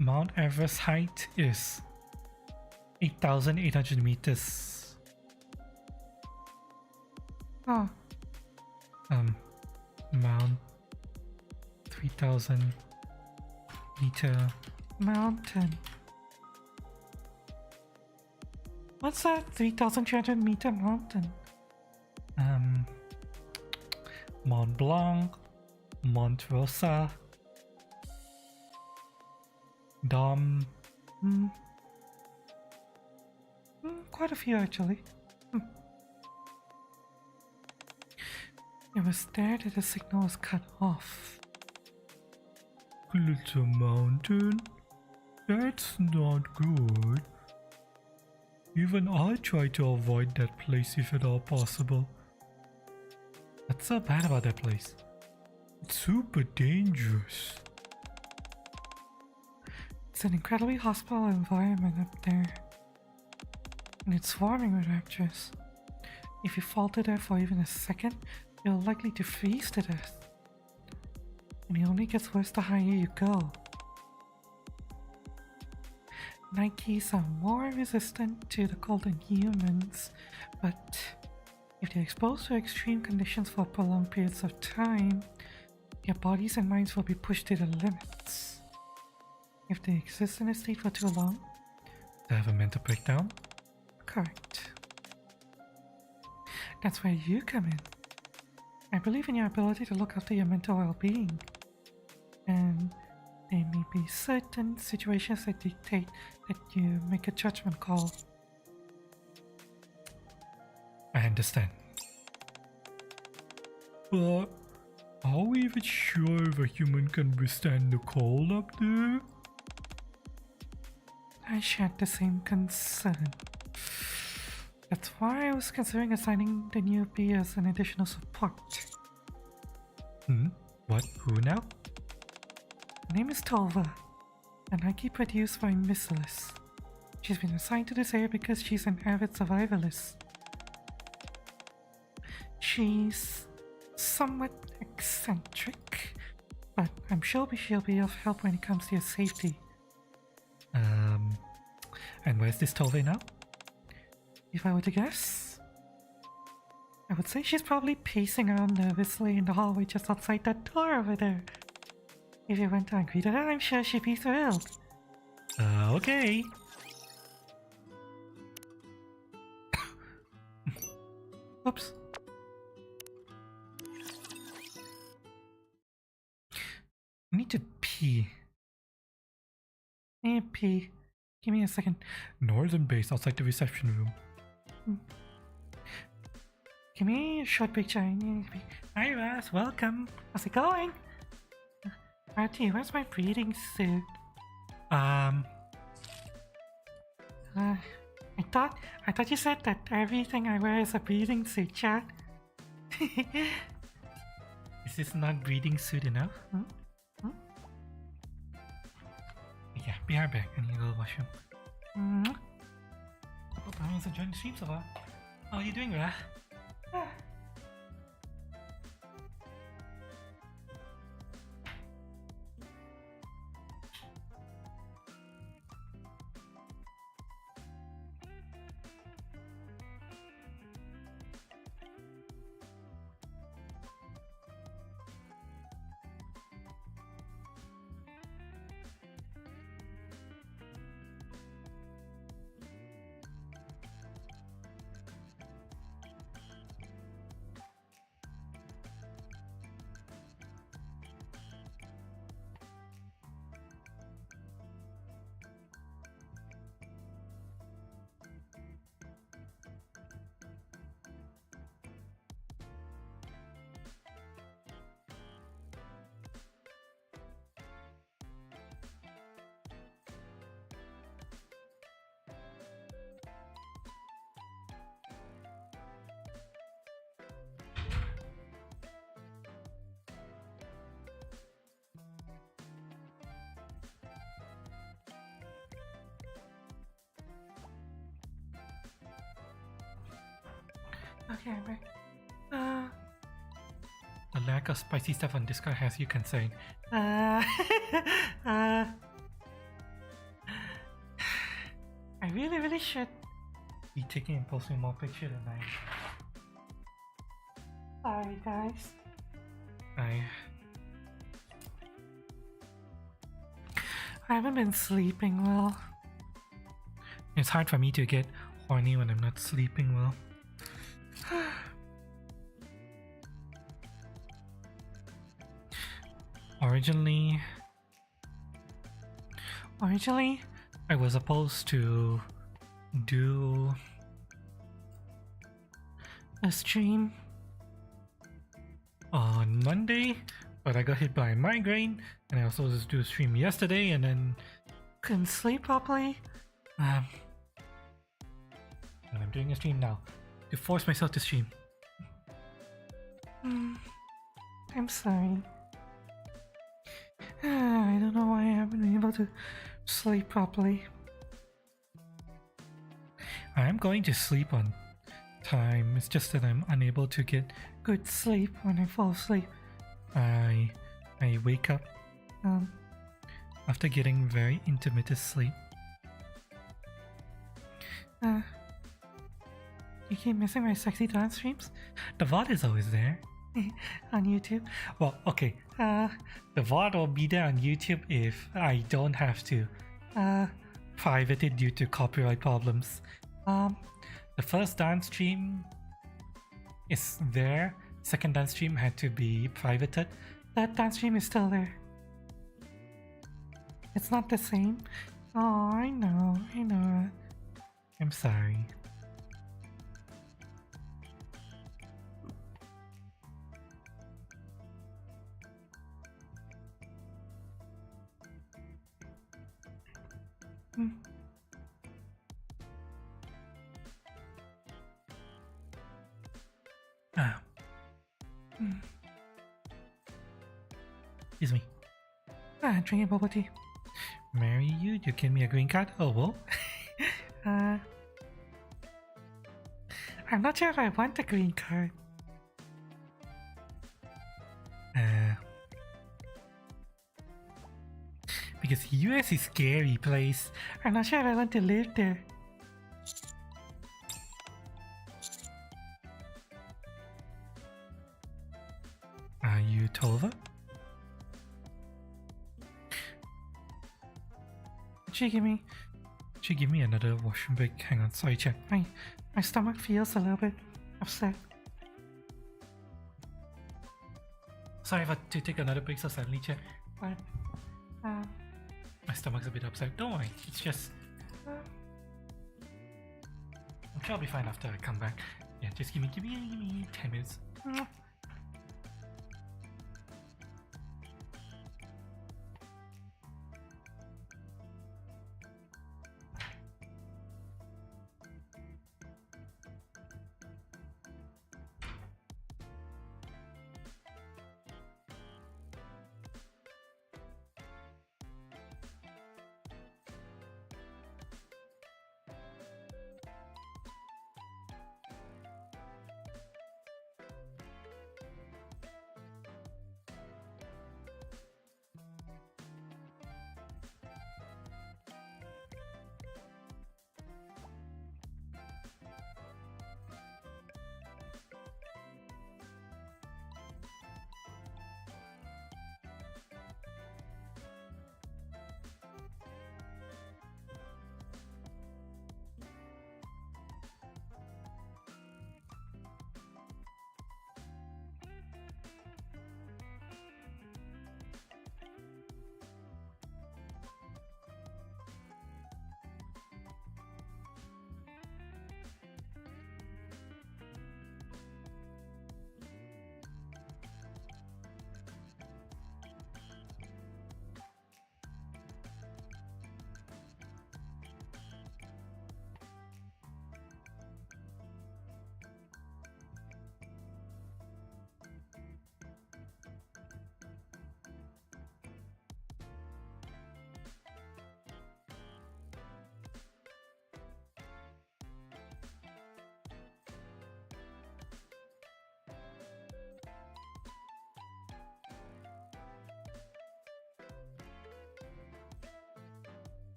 Mount Everest height is 8,800 meters. Oh. Mount 3,000 meter mountain. What's that 3,300 meter mountain? Mont Blanc, Mont Rosa, Dom. Quite a few actually. It was there that the signal was cut off. Little mountain? That's not good. Even I try to avoid that place if at all possible. What's so bad about that place? It's super dangerous. It's an incredibly hostile environment up there. And it's swarming with raptors. If you falter there for even a second, you're likely to freeze to death. And it only gets worse the higher you go. Nikkes are more resistant to the cold than humans, but if they're exposed to extreme conditions for prolonged periods of time, their bodies and minds will be pushed to the limits. If they exist in a state for too long, they have a mental breakdown? Correct. That's where you come in. I believe in your ability to look after your mental well-being. And there may be certain situations that dictate that you make a judgment call. I understand. But are we even sure if a human can withstand the cold up there? I shared the same concern. That's why I was considering assigning the newbie as an additional support. What? Who now? Her name is Tova, a Nikke produced by Missless. She's been assigned to this area because she's an avid survivalist. She's somewhat eccentric, but I'm sure she'll be of help when it comes to your safety. And where's this Tove now? If I were to guess, I would say she's probably pacing around nervously in the hallway just outside that door over there. If you went to and greeted her, I'm sure she'd be thrilled. Okay. Oops. I need to pee. I need to pee. Give me a second. Northern base outside the reception room. Give me a short picture. I need to pee. Hi Ross, welcome. How's it going? Artie, where's my breathing suit? I thought you said that everything I wear is a breathing suit, chat. Is this not breathing suit enough? Yeah, be right back. I need to go to the washroom. Hope everyone's enjoying the stream so far. How are you doing, Ra? Okay, I'm back. The lack of spicy stuff on Discord has you concerned. I really should be taking and posting more pictures tonight. Sorry, guys. I haven't been sleeping well. It's hard for me to get horny when I'm not sleeping well. Originally, I was supposed to do a stream on Monday, but I got hit by a migraine, and I was supposed to do a stream yesterday, and then couldn't sleep properly. And I'm doing a stream now to force myself to stream. I'm sorry. I don't know why I haven't been able to sleep properly. I am going to sleep on time. It's just that I'm unable to get good sleep when I fall asleep. I wake up after getting very intermittent sleep. You keep missing my sexy dance streams? The VOD is always there on YouTube. Well, okay. The VOD will be there on YouTube if I don't have to private it due to copyright problems. The first dance stream is there. Second dance stream had to be privated. That dance stream is still there. It's not the same. Oh, I know. I'm sorry. Excuse me. Drinking bubble tea. Marry you? You give me a green card? Oh, well. I'm not sure if I want a green card. Because US is a scary place. I'm not sure if I want to live there. Are you Tova? She give me another washroom break. Hang on, sorry, check. My stomach feels a little bit upset. Sorry to take another break so suddenly, check. But my stomach's a bit upset. Don't worry, it's just I'm sure I'll be fine after I come back. Yeah, just give me 10 minutes.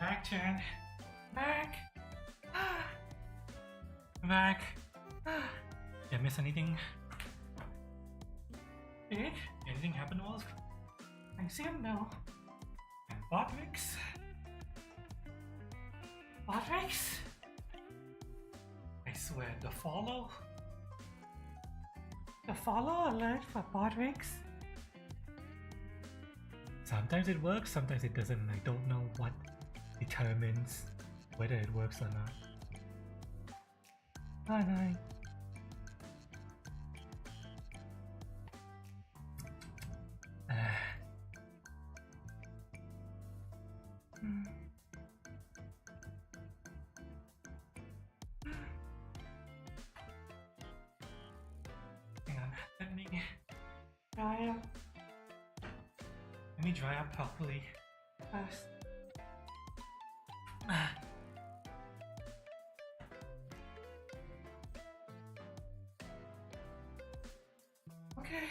Back turn. Back. Back. Did I miss anything? Big? Anything happen while I see him now? And Bodrix? Bodrix? I swear, the follow? The follow alert for Bodrix? Sometimes it works, sometimes it doesn't. I don't know what determines whether it works or not. Bye bye. Hang on, let me dry up. Let me dry up properly first. Okay.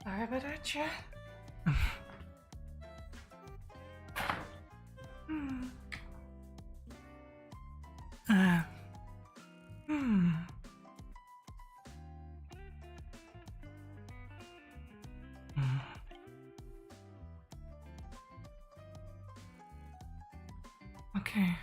Sorry about that, chat. Okay.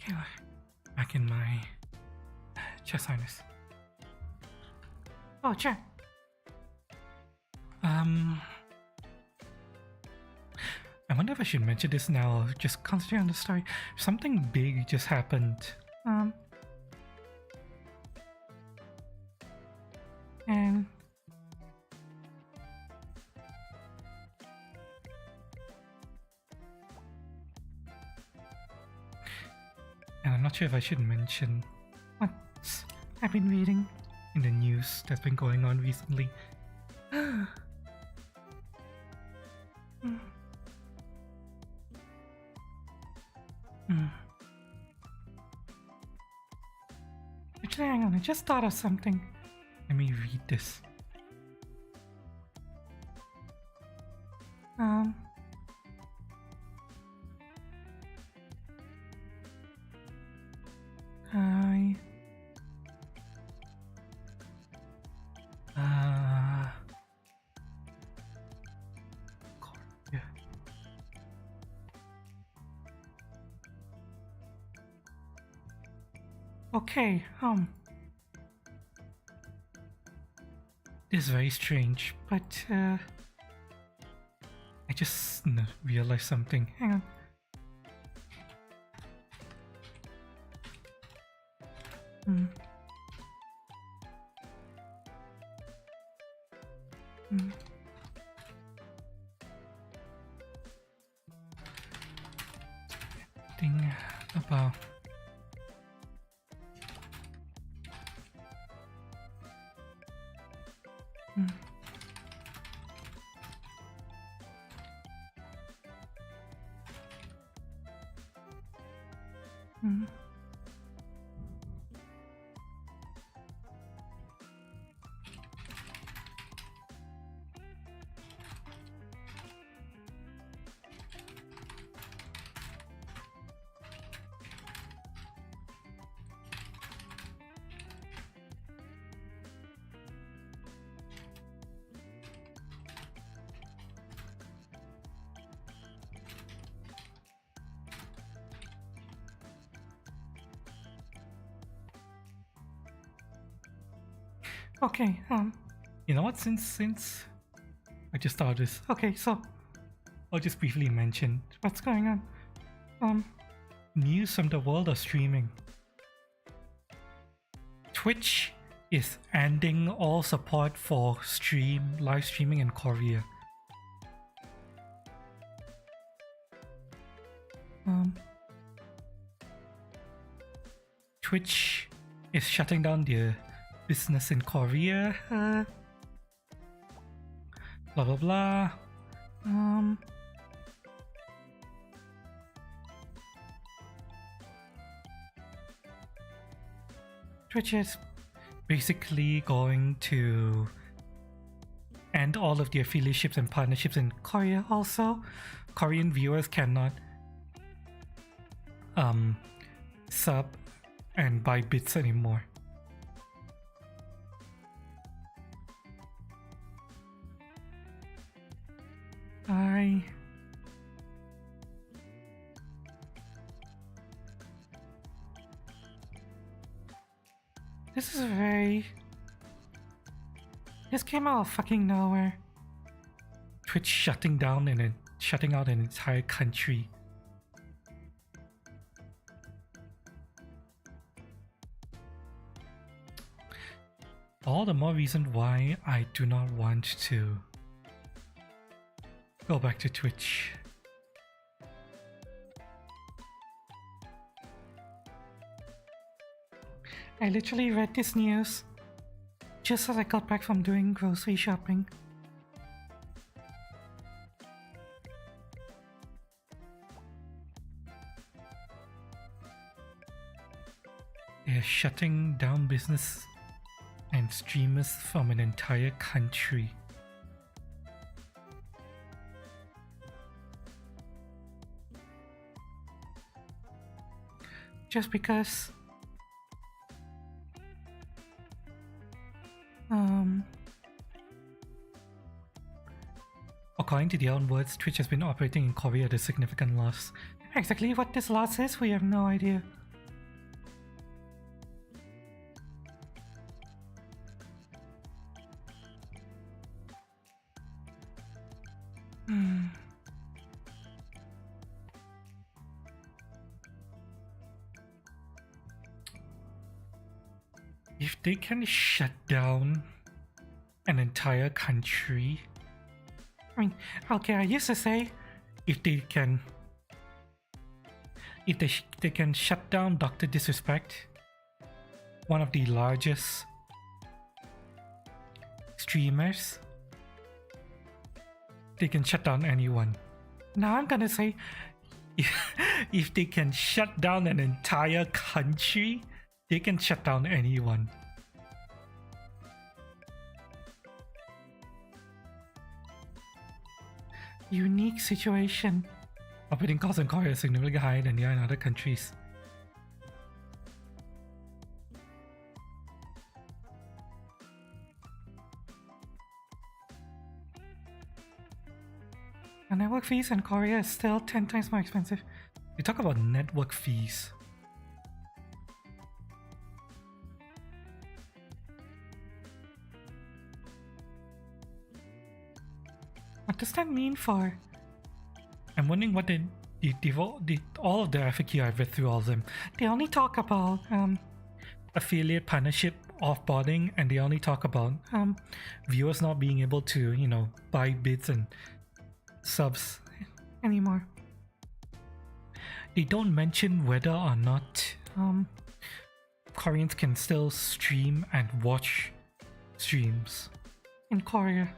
Okay, back in my chest harness. Oh, chat. I wonder if I should mention this now or just concentrate on the story. Something big just happened. And I'm not sure if I should mention what I've been reading in the news that's been going on recently. Actually, hang on, I just thought of something. Let me read this. Yeah. Okay, this is very strange, but I just realized something. Hang on. Thing about okay, you know what, since I just thought of this. Okay, so I'll just briefly mention what's going on. News from the world of streaming. Twitch is ending all support for live streaming in Korea. Twitch is shutting down their business in Korea. Blah blah blah. Twitch is basically going to end all of the affiliateships and partnerships in Korea. Also, Korean viewers cannot sub and buy bits anymore. This is this came out of fucking nowhere. Twitch shutting down and then shutting out an entire country. All the more reason why I do not want to go back to Twitch. I literally read this news just as I got back from doing grocery shopping. They're shutting down business and streamers from an entire country. Just because according to their own words, Twitch has been operating in Korea at a significant loss. Exactly what this loss is, we have no idea. If they can shut down an entire country, I mean, okay, I used to say if they can shut down Dr. Disrespect, one of the largest streamers, they can shut down anyone. Now I'm gonna say if they can shut down an entire country, they can shut down anyone. Unique situation. Operating costs in Korea are significantly higher than they are in other countries. And network fees in Korea is still 10 times more expensive. We talk about network fees. What does that mean for? I'm wondering what all of the FAQ I've read through all of them. They only talk about affiliate partnership offboarding, and they only talk about viewers not being able to, you know, buy bits and subs anymore. They don't mention whether or not Koreans can still stream and watch streams in Korea.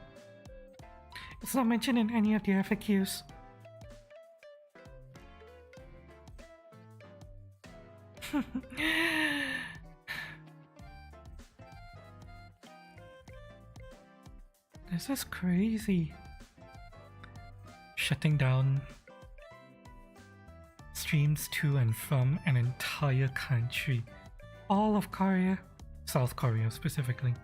It's not mentioned in any of the FAQs. This is crazy. Shutting down streams to and from an entire country. All of Korea. South Korea specifically.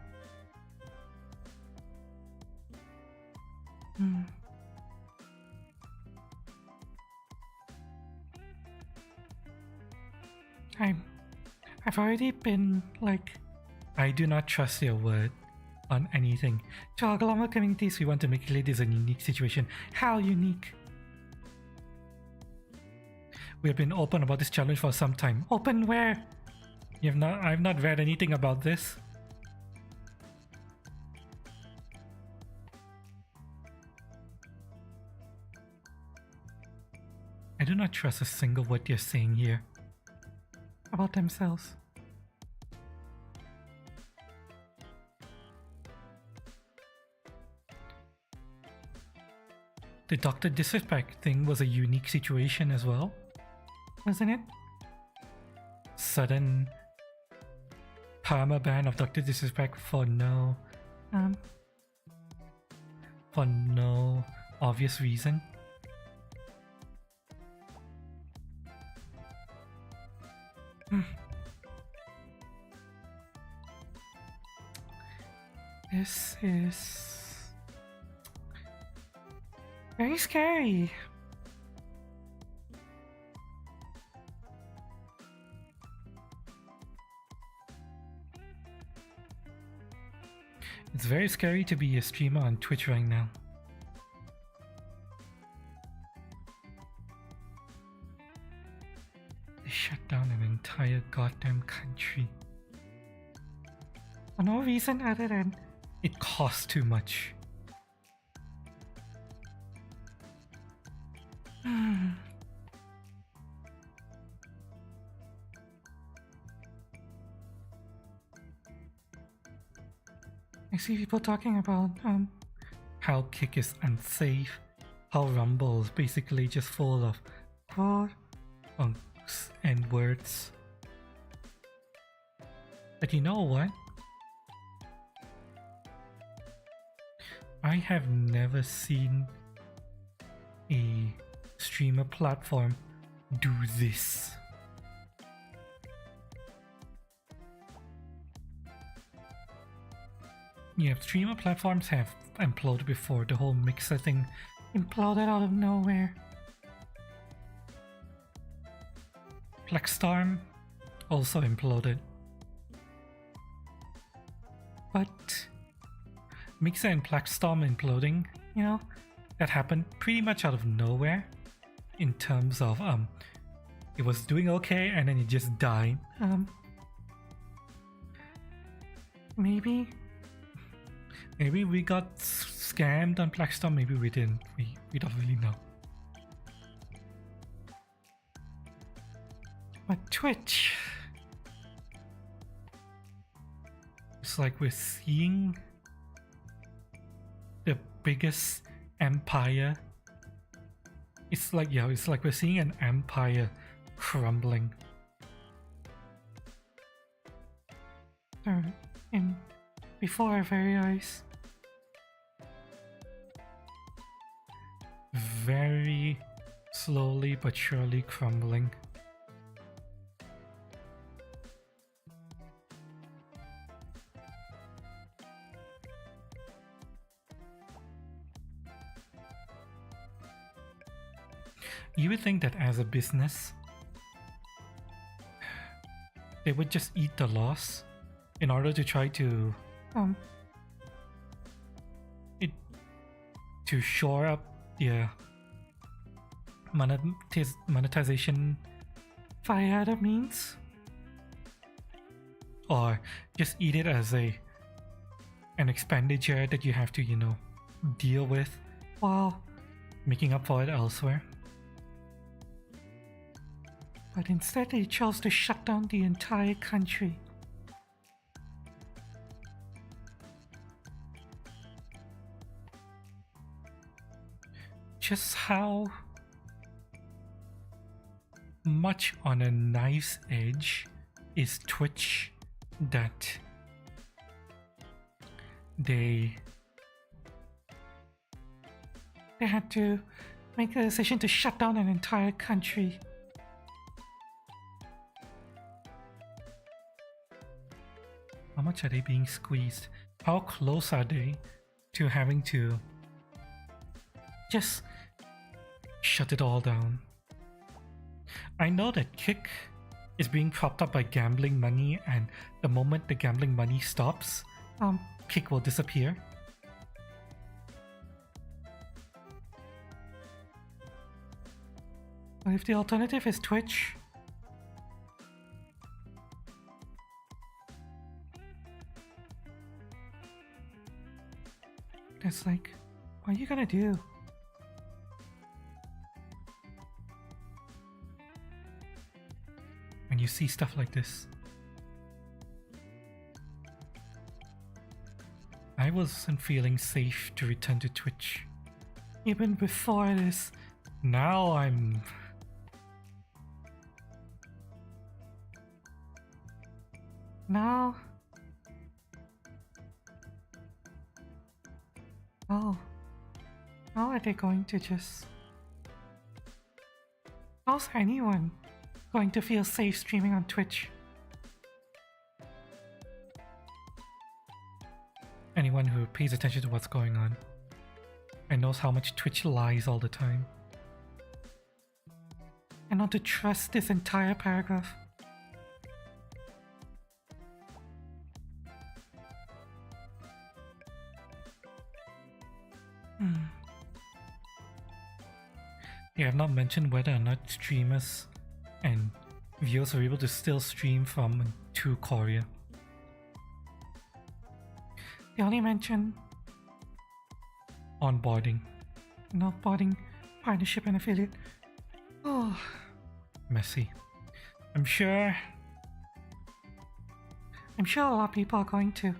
I've already been like, I do not trust your word on anything. To our global communities, we want to make clear this is a unique situation. How unique? We have been open about this challenge for some time. Open where? I've not read anything about this. cannot trust a single word they're saying here about themselves. The Dr. Disrespect thing was a unique situation as well, wasn't it? Sudden perma-ban of Dr. Disrespect for no obvious reason. This is very scary. It's very scary to be a streamer on Twitch right now. They shut down an entire goddamn country for no reason other than it costs too much. I see people talking about how Kick is unsafe, how Rumble is basically just full of quotes and words. But you know what? I have never seen a streamer platform do this. Yeah, streamer platforms have imploded before. The whole Mixer thing imploded out of nowhere. Plexstorm also imploded. But Mixer and Plexstorm imploding, you know, that happened pretty much out of nowhere in terms of it was doing okay and then it just died. Maybe we got scammed on Plexstorm, maybe we didn't. We don't really know. But Twitch, it's like we're seeing the biggest empire. It's like we're seeing an empire crumbling. Before our very eyes. Very slowly but surely crumbling. You would think that as a business, they would just eat the loss in order to try to to shore up their monetization via other means, or just eat it as an expenditure that you have to, you know, deal with while making up for it elsewhere. But instead they chose to shut down the entire country. Just how much on a knife's edge is Twitch that they had to make a decision to shut down an entire country. How much are they being squeezed? How close are they to having to just shut it all down? I know that Kick is being propped up by gambling money, and the moment the gambling money stops, Kick will disappear. But if the alternative is Twitch, it's like, what are you gonna do? when you see stuff like this. I wasn't feeling safe to return to Twitch. Even before this, now I'm... Now... Oh. How are they going to just... How's anyone going to feel safe streaming on Twitch? Anyone who pays attention to what's going on and knows how much Twitch lies all the time. And not to trust this entire paragraph. They have not mentioned whether or not streamers and viewers are able to still stream from and to Korea. They only mention onboarding, and offboarding, partnership and affiliate. Oh, messy. I'm sure a lot of people are going to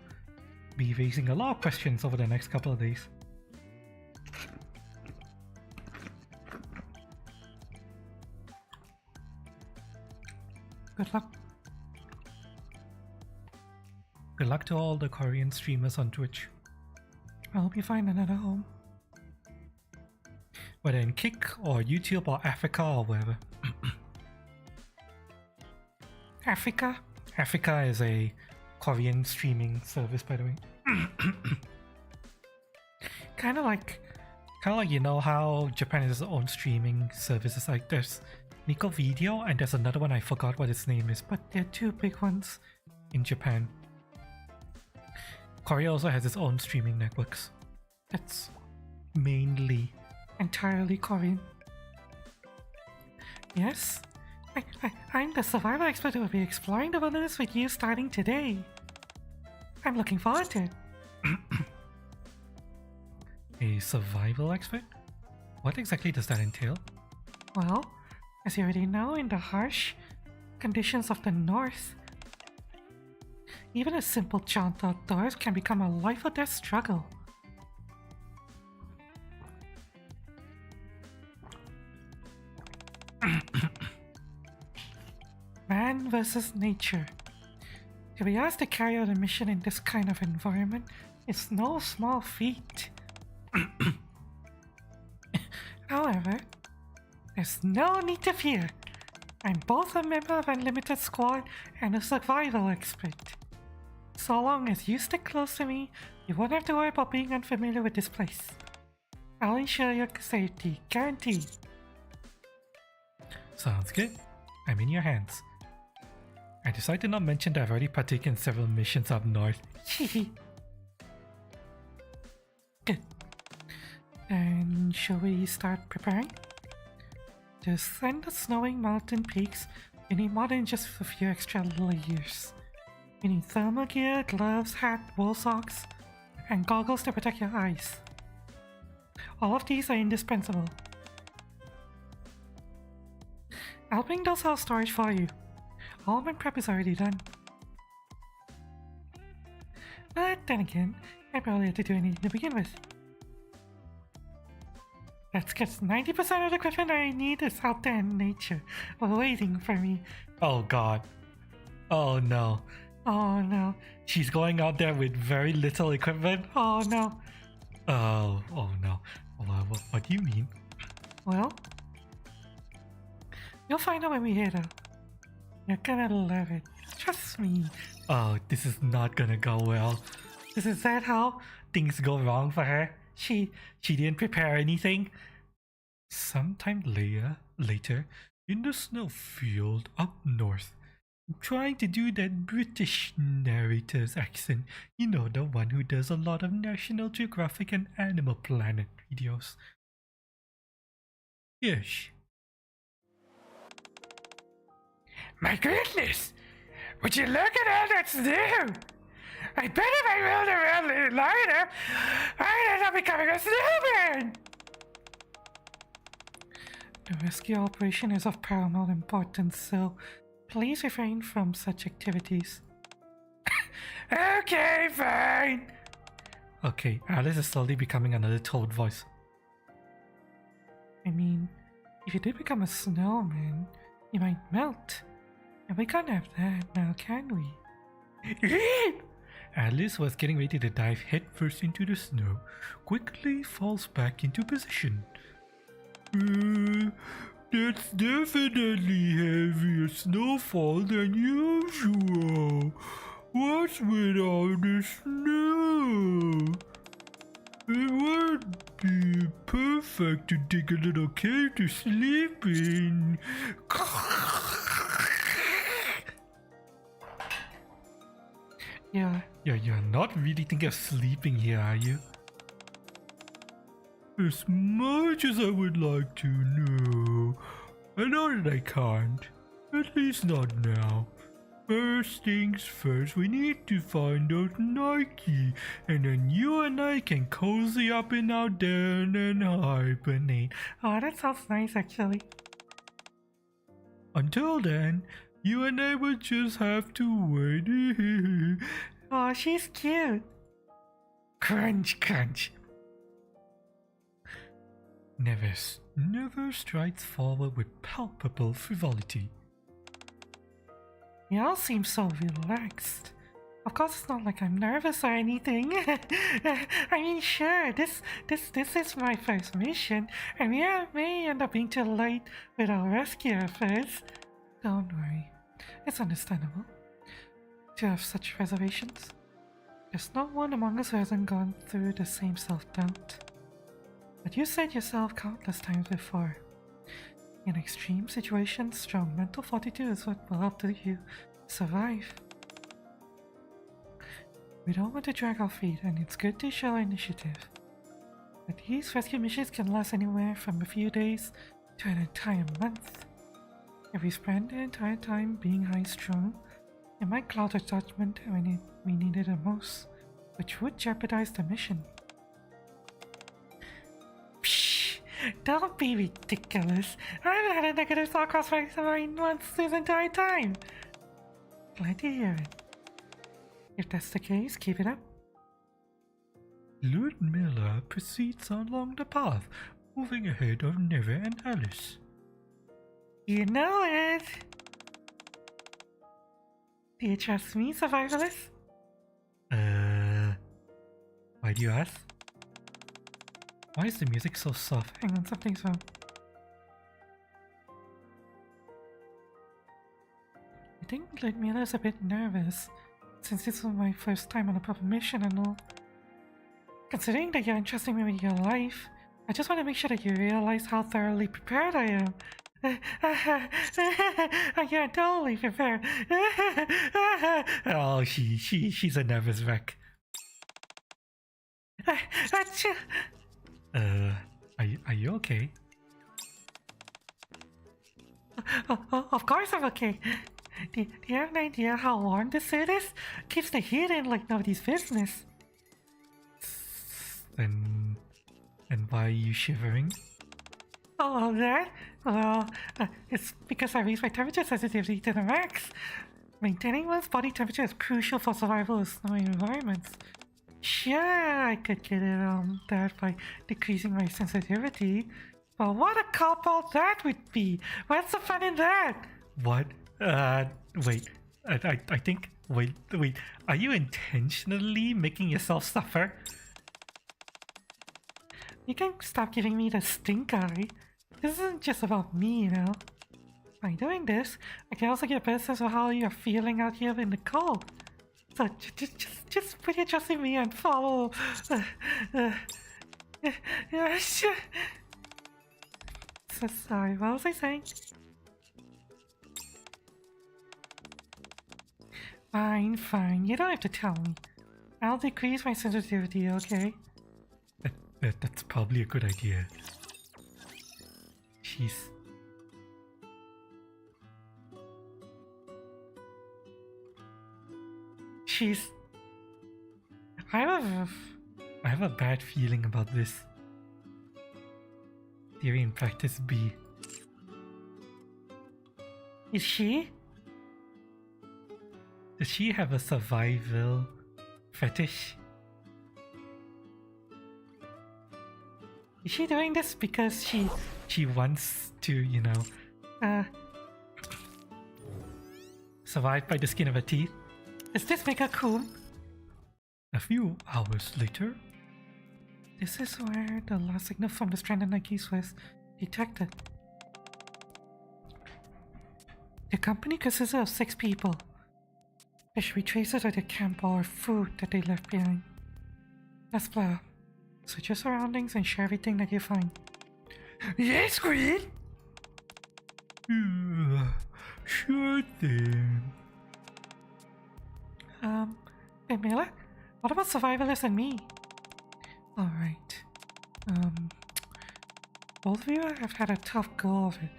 be raising a lot of questions over the next couple of days. Good luck. Good luck to all the Korean streamers on Twitch. I hope you find another home. Whether in Kick or YouTube or Africa or wherever. Africa? Africa is a Korean streaming service, by the way. Kind of like you know how Japan has its own streaming services. Like there's Nikke Video and there's another one I forgot what its name is, but they're two big ones in Japan. Korea also has its own streaming networks. That's mainly entirely Korean. Yes, I'm the survival expert who will be exploring the wilderness with you starting today. I'm looking forward to it. A survival expert? What exactly does that entail? Well, as you already know, in the harsh conditions of the north, even a simple jaunt outdoors can become a life or death struggle. Man versus nature. To be asked to carry out a mission in this kind of environment is no small feat. However, there's no need to fear. I'm both a member of Unlimited Squad and a survival expert. So long as you stick close to me, you won't have to worry about being unfamiliar with this place. I'll ensure your safety, guaranteed. Sounds good. I'm in your hands. I decided to not mention that I've already partaken in several missions up north. Good. And shall we start preparing? To ascend the snowing mountain peaks, you need more than just a few extra layers. You need thermal gear, gloves, hat, wool socks, and goggles to protect your eyes. All of these are indispensable. I'll bring those out of storage for you. All my prep is already done. But then again, I barely had to do anything to begin with. That's because 90% of the equipment I need is out there in nature, waiting for me. Oh god. Oh no. Oh no. She's going out there with very little equipment? Oh no. Oh no. What do you mean? Well, you'll find out when we hit her. You're gonna love it. Trust me. Oh, this is not gonna go well. Is that how things go wrong for her? She didn't prepare anything. Sometime later, in the snowfield up north, I'm trying to do that British narrator's accent. You know, the one who does a lot of National Geographic and Animal Planet videos. Yes. My goodness! Would you look at all that's new? I bet if I rolled around a little longer, I'd end up becoming a snowman! The rescue operation is of paramount importance, so Please refrain from such activities. Okay, fine. Okay, Alice is slowly becoming another toad voice. I mean, if you did become a snowman, you might melt. And we can't have that now, can we? Alice was getting ready to dive headfirst into the snow, quickly falls back into position. That's definitely heavier snowfall than usual. What's with all the snow? It would be perfect to dig a little cave to sleep in. You're not really thinking of sleeping here, are you? As much as I would like to, no. I know that I can't. At least not now. First things first, we need to find those Nikke, and then you and I can cozy up in our den and hibernate. Oh, that sounds nice, actually. Until then, you and I will just have to wait. Oh, she's cute. Crunch, crunch. Never strides forward with palpable frivolity. You all seem so relaxed. Of course, it's not like I'm nervous or anything. I mean, sure, this is my first mission, and we may end up being too late with our rescue efforts. Don't worry, it's understandable to have such reservations. There's no one among us who hasn't gone through the same self-doubt. But you said yourself countless times before. In extreme situations, strong mental fortitude is what will help you survive. We don't want to drag our feet, and it's good to show initiative. But these rescue missions can last anywhere from a few days to an entire month. If we spend the entire time being high-strung, it might cloud our judgment when we need it the most, which would jeopardize the mission. Don't be ridiculous. I haven't had a negative thought cross my mind once this entire time. Glad to hear it. If that's the case, keep it up. Lord Miller proceeds along the path, moving ahead of Neve and Alice. You know it. Do you trust me, survivalist? Why do you ask? Why is the music so soft? Hang on, something's wrong. I think Ludmila's a bit nervous, since this was my first time on a proper mission and all. Considering that you're entrusting me with your life, I just want to make sure that you realize how thoroughly prepared I am. Yeah, totally prepared. Oh, she's a nervous wreck. Are you okay? Of course I'm okay. Do you have an idea how warm this suit is? Keeps the heat in like nobody's business. And why are you shivering? Oh, that? Well, it's because I raised my temperature sensitivity to the max. Maintaining one's body temperature is crucial for survival in snowy environments. Sure, I could get around that by decreasing my sensitivity, but what a cop-out that would be! What's the fun in that? What? Wait. I think... Wait. Are you intentionally making yourself suffer? You can stop giving me the stink eye. This isn't just about me, you know. By doing this, I can also get a better sense of how you're feeling out here in the cold. So just put your trust in me and follow. So sorry, what was I saying? Fine, you don't have to tell me. I'll decrease my sensitivity, okay? That's probably a good idea. I have a bad feeling about this. Theory and practice B. Is she? Does she have a survival fetish? Is she doing this because she wants to, you know, survive by the skin of her teeth? Does this make her cool? A few hours later, this is where the last signal from the stranded Nikkes was detected. The company consists of 6 people. There should be traces of the camp or food that they left behind. Let's split up. Search your surroundings and share everything that you find. Yes, Queen! Sure thing. Hey Mila, what about survivalists and me? Alright. Both of you have had a tough go of it.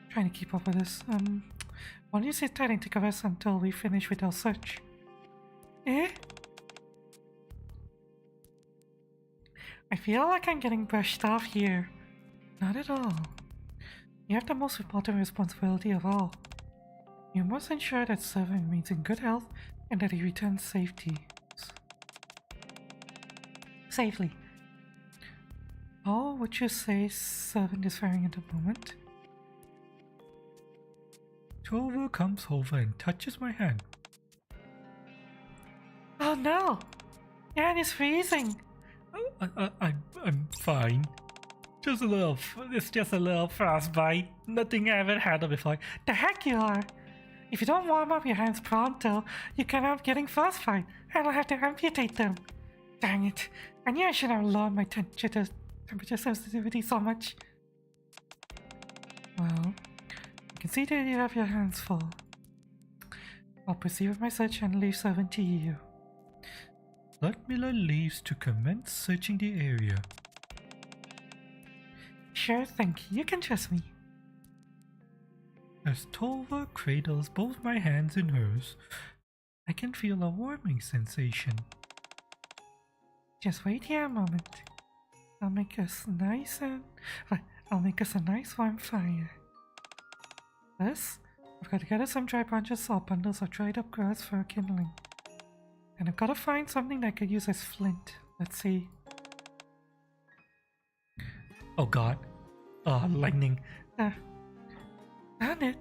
Trying to keep up with this. Why don't you sit tight and take a rest until we finish with our search? Eh? I feel like I'm getting brushed off here. Not at all. You have the most important responsibility of all. You must ensure that Seven remains in good health and that he returns safely. How would you say Seven is faring at the moment? Tova comes over and touches my hand. Oh no! Your hand is freezing! I'm fine. It's just a little frostbite. Nothing I ever had before. The heck you are! If you don't warm up your hands pronto, you can end up getting frostbite, and I'll have to amputate them. Dang it! I knew I shouldn't have lowered my temperature sensitivity so much. Well, I can see that you have your hands full. I'll proceed with my search and leave 7 to you. Ludmilla leaves to commence searching the area. Sure thing, you can trust me. As Tova cradles both my hands in hers, I can feel a warming sensation. Just wait here a moment. I'll make us a nice warm fire. First, I've got to gather some dry branches or bundles of dried up grass for kindling. And I've got to find something that I could use as flint. Let's see. Oh god. Oh, lightning. Darn it.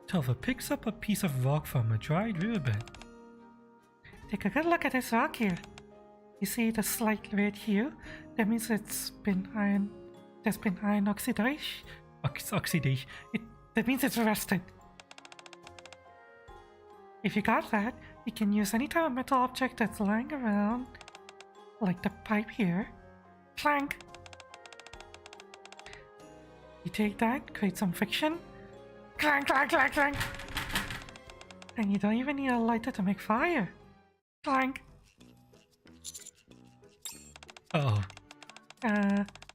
Tova picks up a piece of rock from a dried riverbed. Take a good look at this rock here. You see the slight red hue? That means there's been iron oxidation. That means it's rusted. If you got that, you can use any type of metal object that's lying around, like the pipe here. Clank! You take that, create some friction. Clank, clank, clank, clank! And you don't even need a lighter to make fire. Clank! Uh-oh.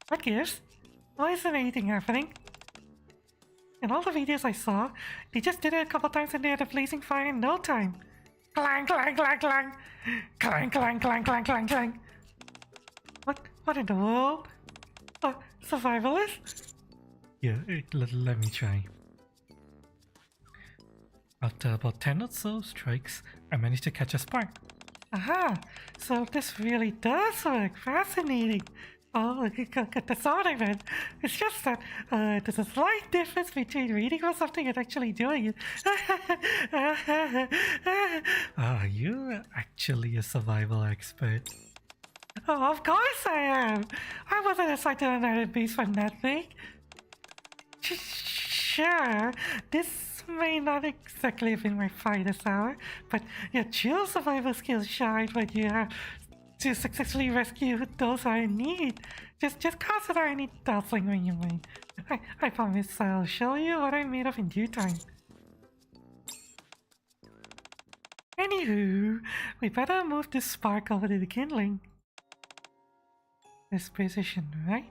What gives? Why isn't anything happening? In all the videos I saw, they just did it a couple times and they had a blazing fire in no time. Clang, clang, clang, clang! Clang, clang, clang, clang, clang, clang! What in the world? Survivalist? Yeah, let me try. After about 10 or so strikes, I managed to catch a spark. Aha! So this really does work. Fascinating. Oh, that's not what I meant. It's just that there's a slight difference between reading or something and actually doing it. You're actually a survival expert. Oh, of course I am. I wasn't assigned to another base for nothing. Sure, this may not exactly have been my finest hour, but your true survival skills shine when you have to successfully rescue those who are in need. Just consider any dazzling when you mind. I promise I'll show you what I'm made of in due time. Anywho, we better move this spark over to the kindling. This position, right?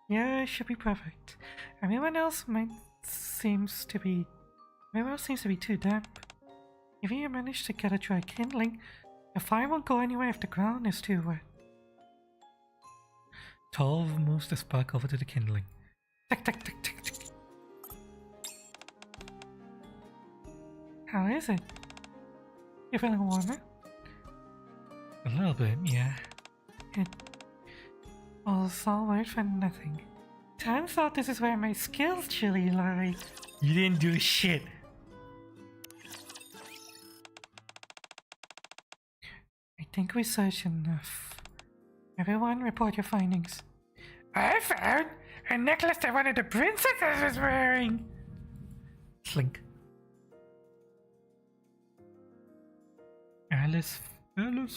Yeah, it should be perfect. Everyone else seems to be too damp. If you manage to get a dry kindling, the fire won't go anywhere if the ground is too wet. Tolv moves the spark over to the kindling. Tick, tick, tick, tick, tick. How is it? You feeling warmer? A little bit, yeah. It was all worth for nothing. Turns out this is where my skills truly lie. You didn't do shit. I think we searched enough. Everyone report your findings. I found a necklace that one of the princesses was wearing. Slink. Alice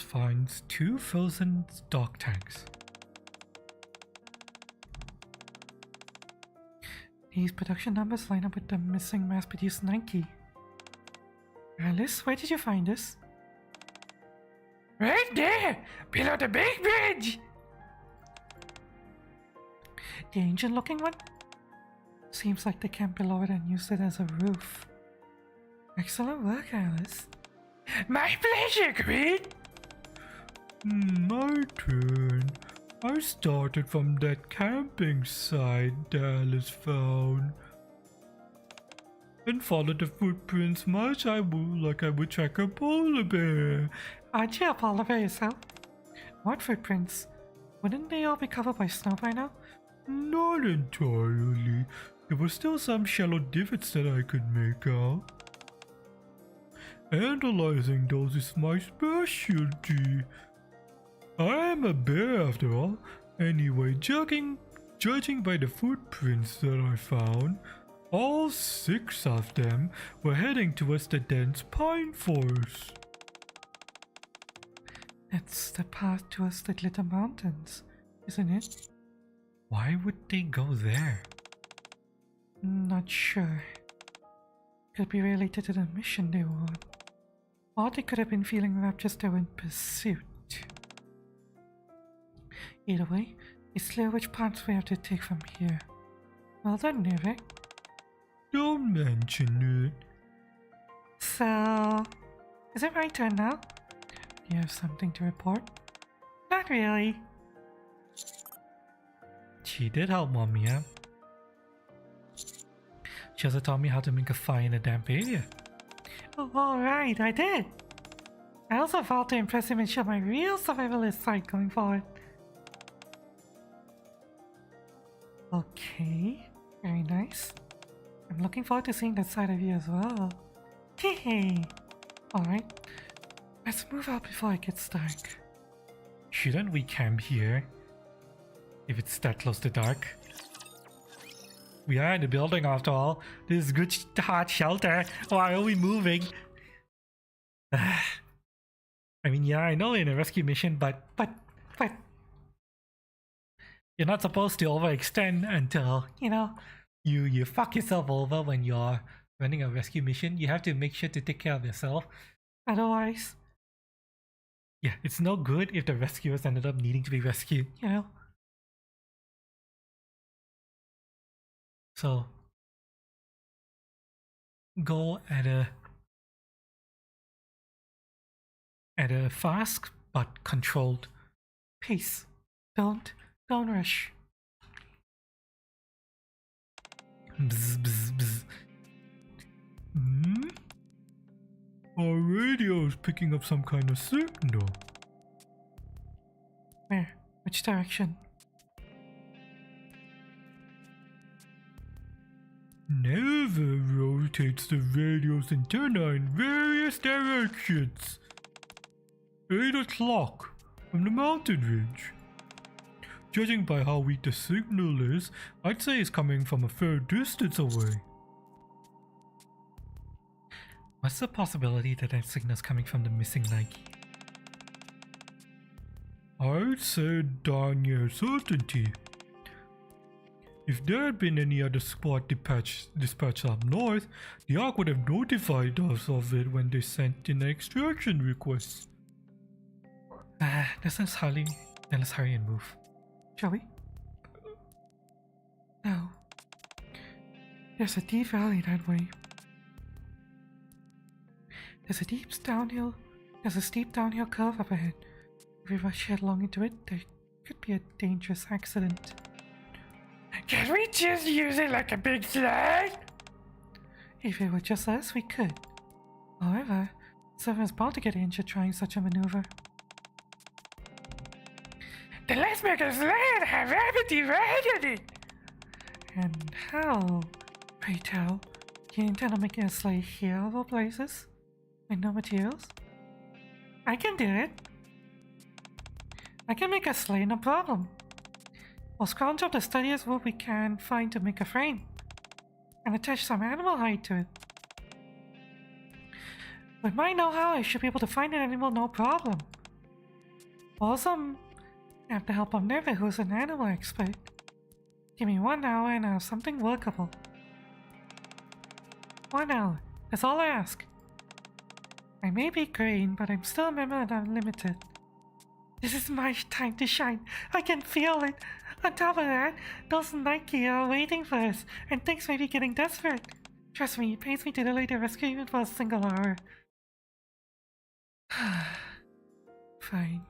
finds 2 frozen dog tags. These production numbers line up with the missing mass-produced Nikke. Alice, where did you find this? Right there! Below the big bridge! The ancient-looking one? Seems like they camped below it and used it as a roof. Excellent work, Alice. My pleasure, Queen! My turn. I started from that camping site Alice found and followed the footprints much like I would track a polar bear. Aren't you a polar bear yourself? What footprints? Wouldn't they all be covered by snow by now? Not entirely. There were still some shallow divots that I could make out. Analyzing those is my specialty. I am a bear after all. Anyway, judging by the footprints that I found, all 6 of them were heading towards the dense pine forest. That's the path towards the Glitter Mountains, isn't it? Why would they go there? Not sure. Could be related to the mission they were on. Or they could have been feeling rapturous they were in pursuit. Either way, it's clear which paths we have to take from here. Well done, Nikke. Don't mention it. So, is it my turn now? Do you have something to report? Not really. She did help Mommy out. She also taught me how to make a fire in a damp area. Oh, alright, I did. I also vowed to impress him and show my real survivalist side going forward. Okay, very nice. I'm looking forward to seeing that side of you as well. Hey, alright, let's move out before it gets dark. Shouldn't we camp here? If it's that close to dark. We are in the building after all. This is good hard shelter. Why are we moving? I mean, yeah, I know in a rescue mission, but you're not supposed to overextend until, you know, you fuck yourself over when you're running a rescue mission. You have to make sure to take care of yourself. Otherwise, yeah, it's no good if the rescuers ended up needing to be rescued, you know? So, go at a fast but controlled pace. Don't rush. Bzz, bzz, bzz. Our radio is picking up some kind of signal. Where? Which direction? Never rotates the radio's antenna in various directions. 8 o'clock from the mountain ridge. Judging by how weak the signal is, I'd say it's coming from a fair distance away. What's the possibility that that signal's coming from the missing Nikke? I'd say darn near certainty. If there had been any other squad dispatched up north, the Ark would have notified us of it when they sent in an extraction request. Let's hurry and move. Shall we? No. There's a deep valley that way. There's a steep downhill curve up ahead. If we rush headlong into it, there could be a dangerous accident. Can we just use it like a big sled? If it were just us, we could. However, someone's bound to get injured trying such a maneuver. Then let's make a sleigh and have everything ready! And how, pray tell, do you intend on making a sleigh here of all places? With no materials? I can do it. I can make a sleigh, no problem. We'll scrounge up the steadiest wood we can find to make a frame, and attach some animal hide to it. With my know-how, I should be able to find an animal no problem. Also, I have the help of Nikke, who's an animal expert. Give me 1 hour and I'll have something workable. 1 hour, that's all I ask. I may be green, but I'm still a member and unlimited. This is my time to shine. I can feel it. On top of that, those Nikke are waiting for us, and things may be getting desperate. Trust me, it pains me to delay the rescue even for a single hour. Fine.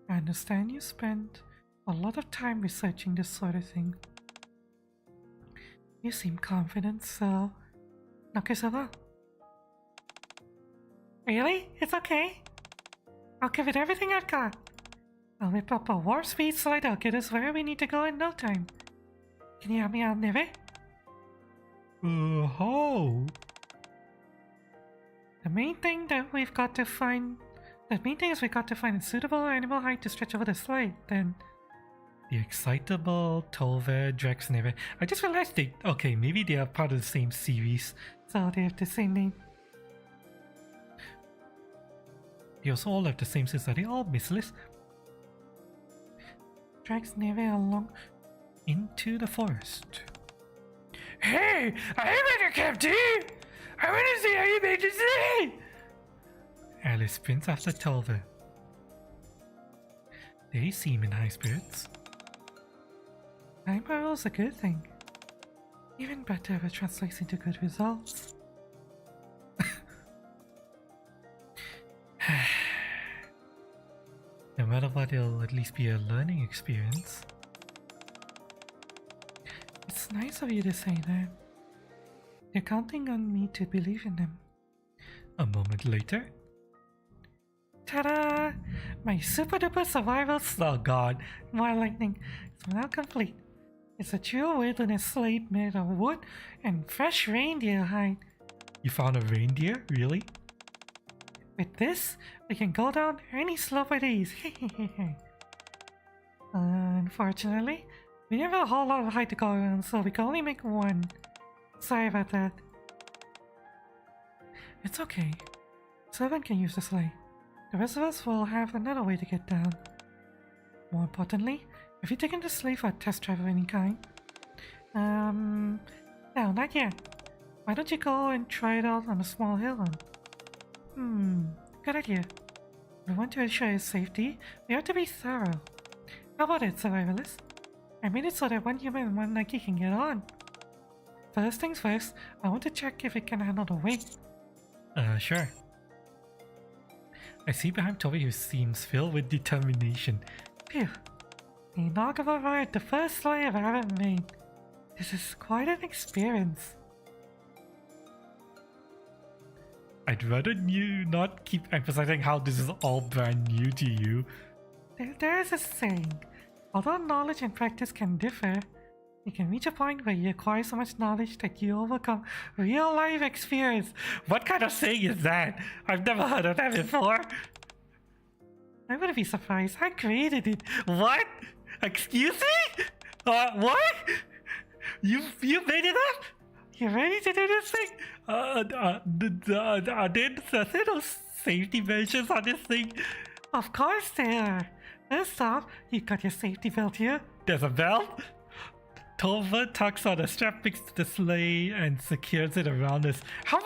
I understand you spent a lot of time researching this sort of thing. You seem confident, so knock yourself out. Really? It's okay. I'll give it everything I've got. I'll whip up a warp speed slide that'll get us where we need to go in no time. Can you help me out, Nikke? How? The main thing is we've got to find a suitable animal hide to stretch over the slide, then... The excitable Tolver Drex Nikke. I just realized maybe they are part of the same series, so they have the same name. They also all have the same sense. Are they all missless? Drags Nikke along into the forest. Hey! I'm at a camp too! I want to see how you made the sleigh! Alice sprints after Tolver. They seem in high spirits. Time borrow's a good thing. Even better if it translates into good results. No matter what, it'll at least be a learning experience. It's nice of you to say that. They're counting on me to believe in them. A moment later. Ta-da! My super duper survival god, more lightning, is now complete. It's a true wilderness sleigh made of wood and fresh reindeer hide. You found a reindeer? Really? With this, we can go down any slope with ease. Unfortunately, we have a whole lot of height to go around, so we can only make one. Sorry about that. It's okay. Servant can use the sleigh. The rest of us will have another way to get down. More importantly, have you taken the sleigh for a test drive of any kind? No, not yet. Why don't you go and try it out on a small hill? Good idea. We want to ensure its safety. We have to be thorough. How about it, survivalist? I made it so that one human and one Nikke can get on. First things first, I want to check if it can handle the weight. Sure. I see behind Toby who seems filled with determination. Phew. The inaugural ride, the first sleigh I've ever made. This is quite an experience. I'd rather you not keep emphasizing how this is all brand new to you. There is a saying. Although knowledge and practice can differ, you can reach a point where you acquire so much knowledge that you overcome real-life experience. What kind of saying is that? I've never heard of that before. I wouldn't be surprised. I created it. What? Excuse me? What? You made it up? You ready to do this thing? Are there no safety measures on this thing? Of course there are. First off, you got your safety belt here. There's a belt? Tolver tucks on a strap fixed to the sleigh and secures it around us. How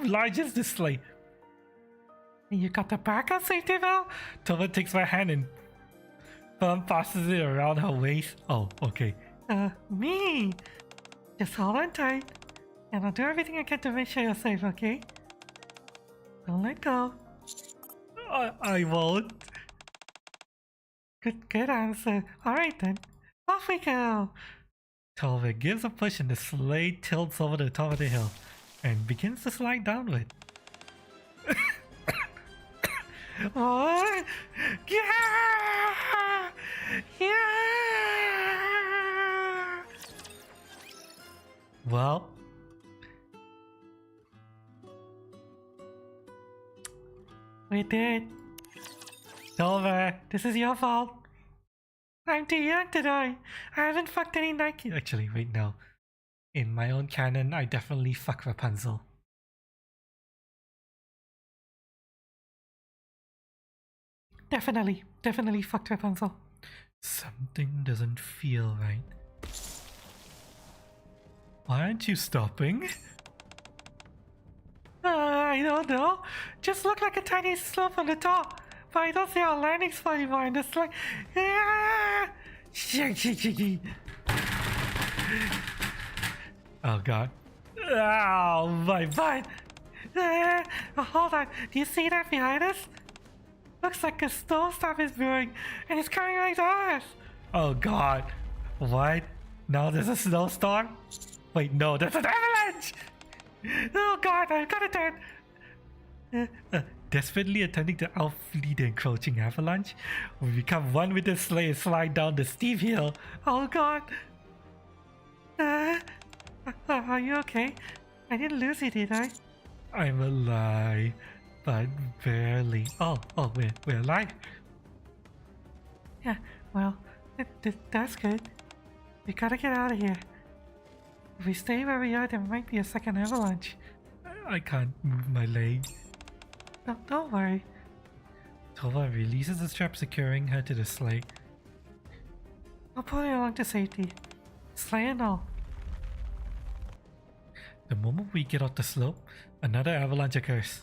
large is this sleigh? You got the backup safety belt? Tolver takes my hand and passes it around her waist. Oh, okay. Me. Just hold on tight, and I'll do everything I can to make sure you're safe, okay? Don't let go. I won't. Good answer. Alright then. Off we go! Tolver gives a push and the sleigh tilts over the top of the hill. and begins to slide downward. Oh, yeah! Yeah! Well, we did. It's over. This is your fault. I'm too young to die. I haven't fucked any Nikke. Actually, wait, no. In my own canon, I definitely fuck Rapunzel. Definitely fucked Rapunzel. Something doesn't feel right. Why aren't you stopping? I don't know. Just look like a tiny slope on the top. But I don't see our landing spot anymore, and it's like... Oh god. Oh, my butt! Hold on, do you see that behind us? Looks like a snowstorm is brewing, and it's coming right at us! Oh god. What? Now there's a snowstorm? Wait, no, there's an avalanche! Oh god, I've got to turn! Desperately attempting to outflee the encroaching avalanche, we become one with the sleigh and slide down the steep hill. Oh god! Are you okay? I didn't lose you, did I? I'm alive, but barely. Oh, we're alive. Yeah, well, that's good. We gotta get out of here. If we stay where we are, there might be a second avalanche. I can't move my leg. No, don't worry. Tova releases the strap securing her to the sleigh. I'll pull you along to safety. Sleigh and all. The moment we get off the slope, another avalanche occurs.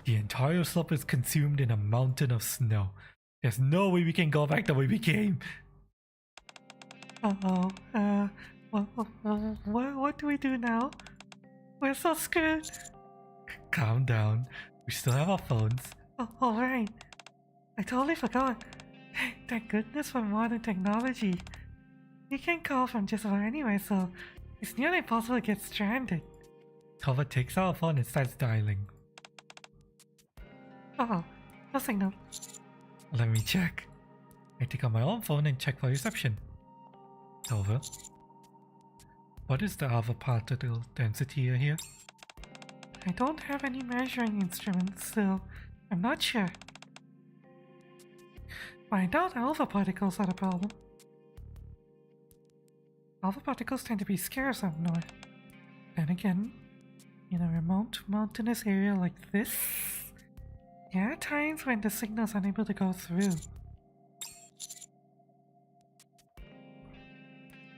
The entire slope is consumed in a mountain of snow. There's no way we can go back the way we came. What do we do now? We're so screwed. Calm down. We still have our phones. Oh, alright. I totally forgot. Thank goodness for modern technology. You can call from just about anywhere, so it's nearly impossible to get stranded. Tova takes out her phone and starts dialing. Oh, no signal. Let me check. I take out my own phone and check for reception. Tova, what is the alpha particle density here? I don't have any measuring instruments, so I'm not sure. I doubt alpha particles are the problem. Alpha particles tend to be scarce up north. Then again, in a remote mountainous area like this, there are times when the signal's unable to go through.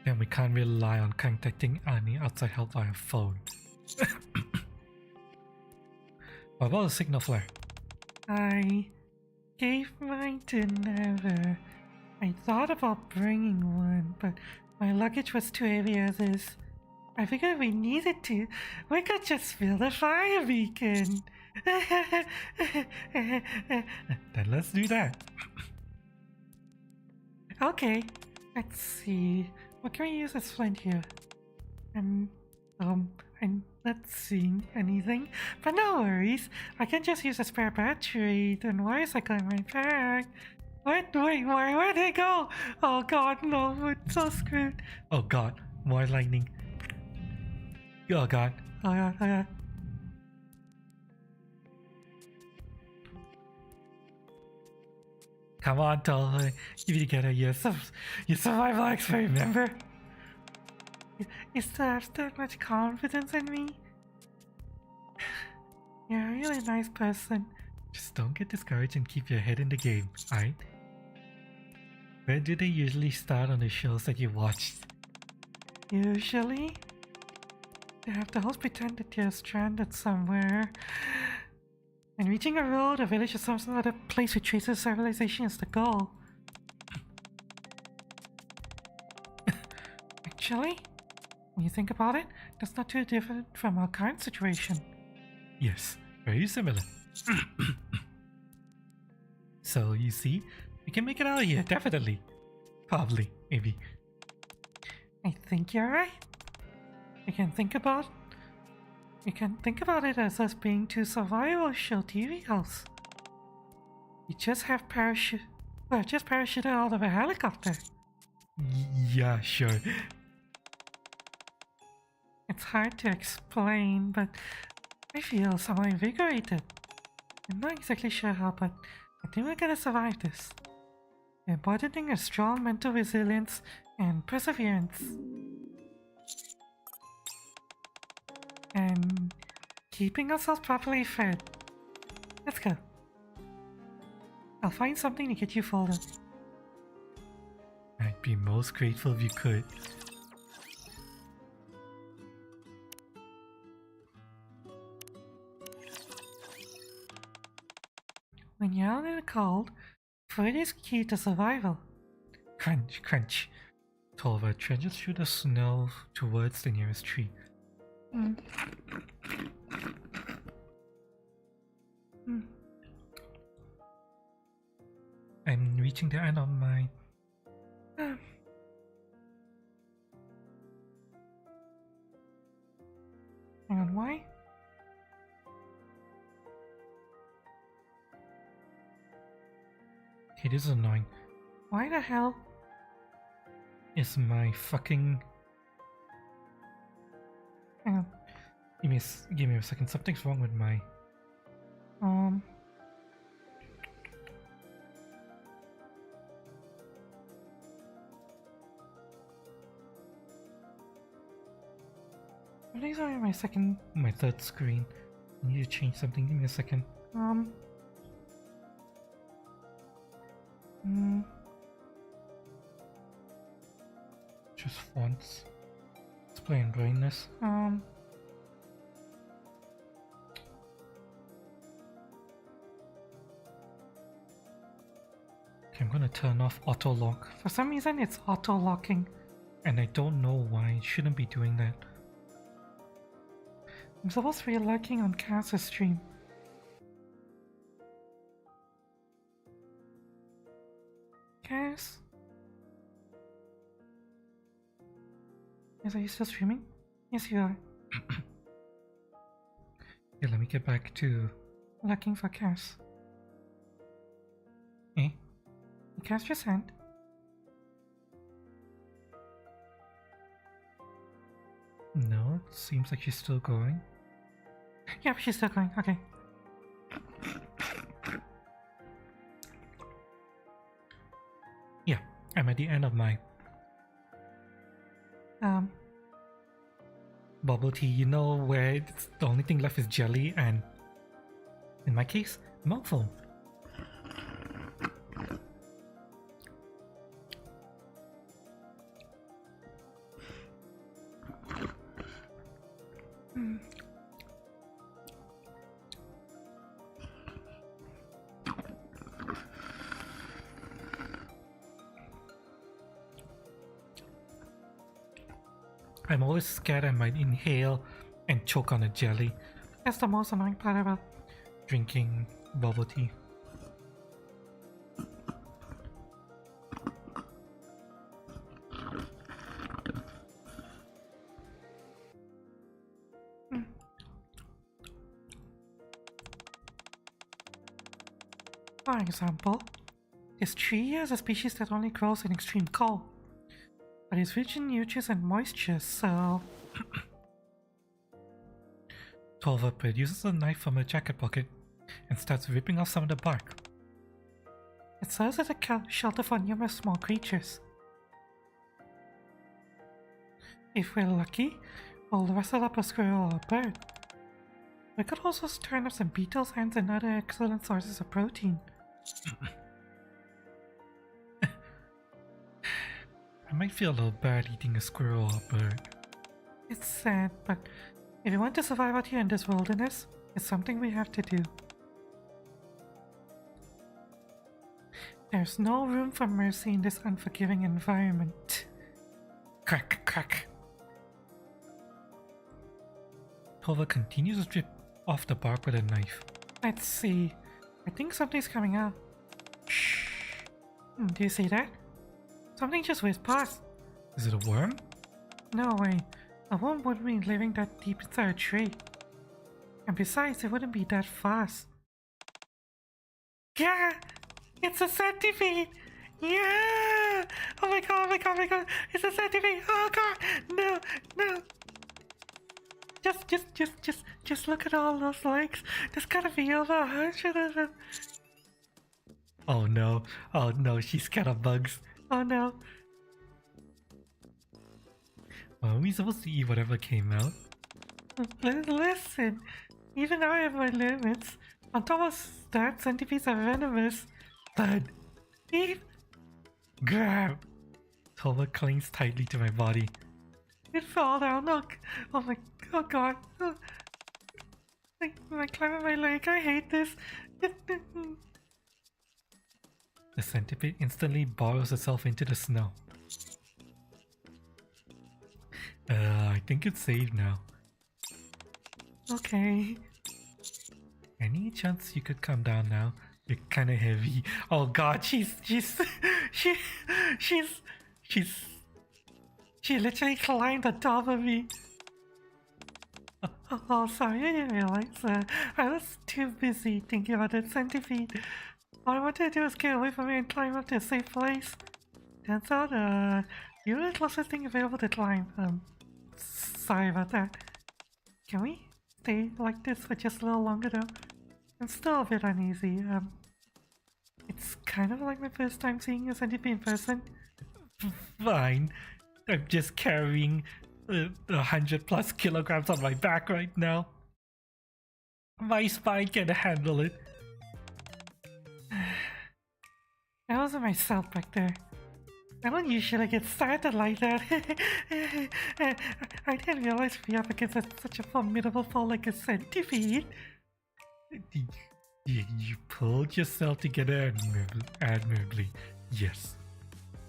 Then we can't rely on contacting any outside help via phone. What about a signal flare? I gave mine to Never. I thought about bringing one, but my luggage was too heavy as is. I figured if we needed to, we could just build a fire beacon. Then let's do that. Okay, let's see. What can we use as flint here? I'm not seeing anything, but no worries. I can just use a spare battery. Then why is I got in my bag? What? Wait, where'd they go? Oh god, no, we're so screwed. Oh god, more lightning. Oh god, oh god, oh god. Come on, Tol, give it together. You're survival expert, remember? You still have that much confidence in me? You're a really nice person. Just don't get discouraged and keep your head in the game, alright? Where do they usually start on the shows that you watched? Usually? They have the host pretend that you're stranded somewhere. And reaching a road, a village, or some other place with traces of civilization is the goal. Actually, when you think about it, that's not too different from our current situation. Yes, very similar. So, you see, we can make it out of here, definitely. Probably, maybe. I think you're right. I can think about You can think about it as us being two survival show TVs. We just have just parachuted out of a helicopter. Yeah, sure. It's hard to explain, but I feel somewhat invigorated. I'm not exactly sure how, but I think we're gonna survive this. The important thing is strong mental resilience and perseverance. And keeping ourselves properly fed. Let's go. I'll find something to get you folded. I'd be most grateful if you could. When you're out in the cold, food is key to survival. Crunch, crunch. Tolva trenches through the snow towards the nearest tree. I'm reaching the end of my... Hang on, why? Okay, this is annoying. Why the hell is my fucking... Hang on. Give me a second. Something's wrong with my... These are my third screen. I need to change something. Give me a second. Just fonts. Display and brightness. Okay, I'm gonna turn off auto lock. For some reason it's auto locking, and I don't know why. It shouldn't be doing that. I'm supposed to be lurking on Cass's stream. Cass? Yes, are you still streaming? Yes, you are. Yeah, let me get back to looking for Cass. Eh? Did Cass just end? No, it seems like she's still going. Yep, she's still going. Okay. Yeah, I'm at the end of my bubble tea. You know where it's, the only thing left is jelly and, in my case, milk foam. I'm always scared I might inhale and choke on a jelly. That's the most annoying part about drinking bubble tea. For example, this tree is a species that only grows in extreme cold, but it's rich in nutrients and moisture, so... Tolva produces a knife from her jacket pocket and starts ripping off some of the bark. It serves as a shelter for numerous small creatures. If we're lucky, we'll rustle up a squirrel or a bird. We could also turn up some beetles, ants, and other excellent sources of protein. I might feel a little bad eating a squirrel or a bird. It's sad, but if we want to survive out here in this wilderness, it's something we have to do. There's no room for mercy in this unforgiving environment. Crack, crack. Tolva continues to strip off the bark with a knife. Let's see. I think something's coming out. Shh. Do you see that? Something just whizzed past. Is it a worm? No way. A worm wouldn't be living that deep inside a tree. And besides, it wouldn't be that fast. Yeah! It's a centipede! Yeah! Oh my god, oh my god, oh my god! It's a centipede! Oh god! No, no! Just look at all those legs. There's gotta be over 100 of them. Oh no! Oh no! She's scared of bugs. Oh no! Well, are we supposed to eat whatever came out? Listen, even I have my limits. On top of that, centipedes are venomous. But eat. Grab. Tova clings tightly to my body. It fell down. Look. Oh my. Oh god. Oh. I climbing my leg. I hate this. The centipede instantly burrows itself into the snow. I think it's safe now. Okay. Any chance you could come down now? You're kind of heavy. Oh god, she literally climbed on top of me. Oh, sorry, I didn't realize. I was too busy thinking about that centipede. All I wanted to do was get away from it and climb up to a safe place. Turns out, you're the closest thing available to climb. Sorry about that. Can we stay like this for just a little longer though? I'm still a bit uneasy. It's kind of like my first time seeing a centipede in person. Fine. I'm just carrying 100+ kilograms on my back right now. My spine can handle it. That wasn't myself back there. I don't usually get started like that. I didn't realize we'd be up against such a formidable foe like a centipede. You pulled yourself together admirably. Yes.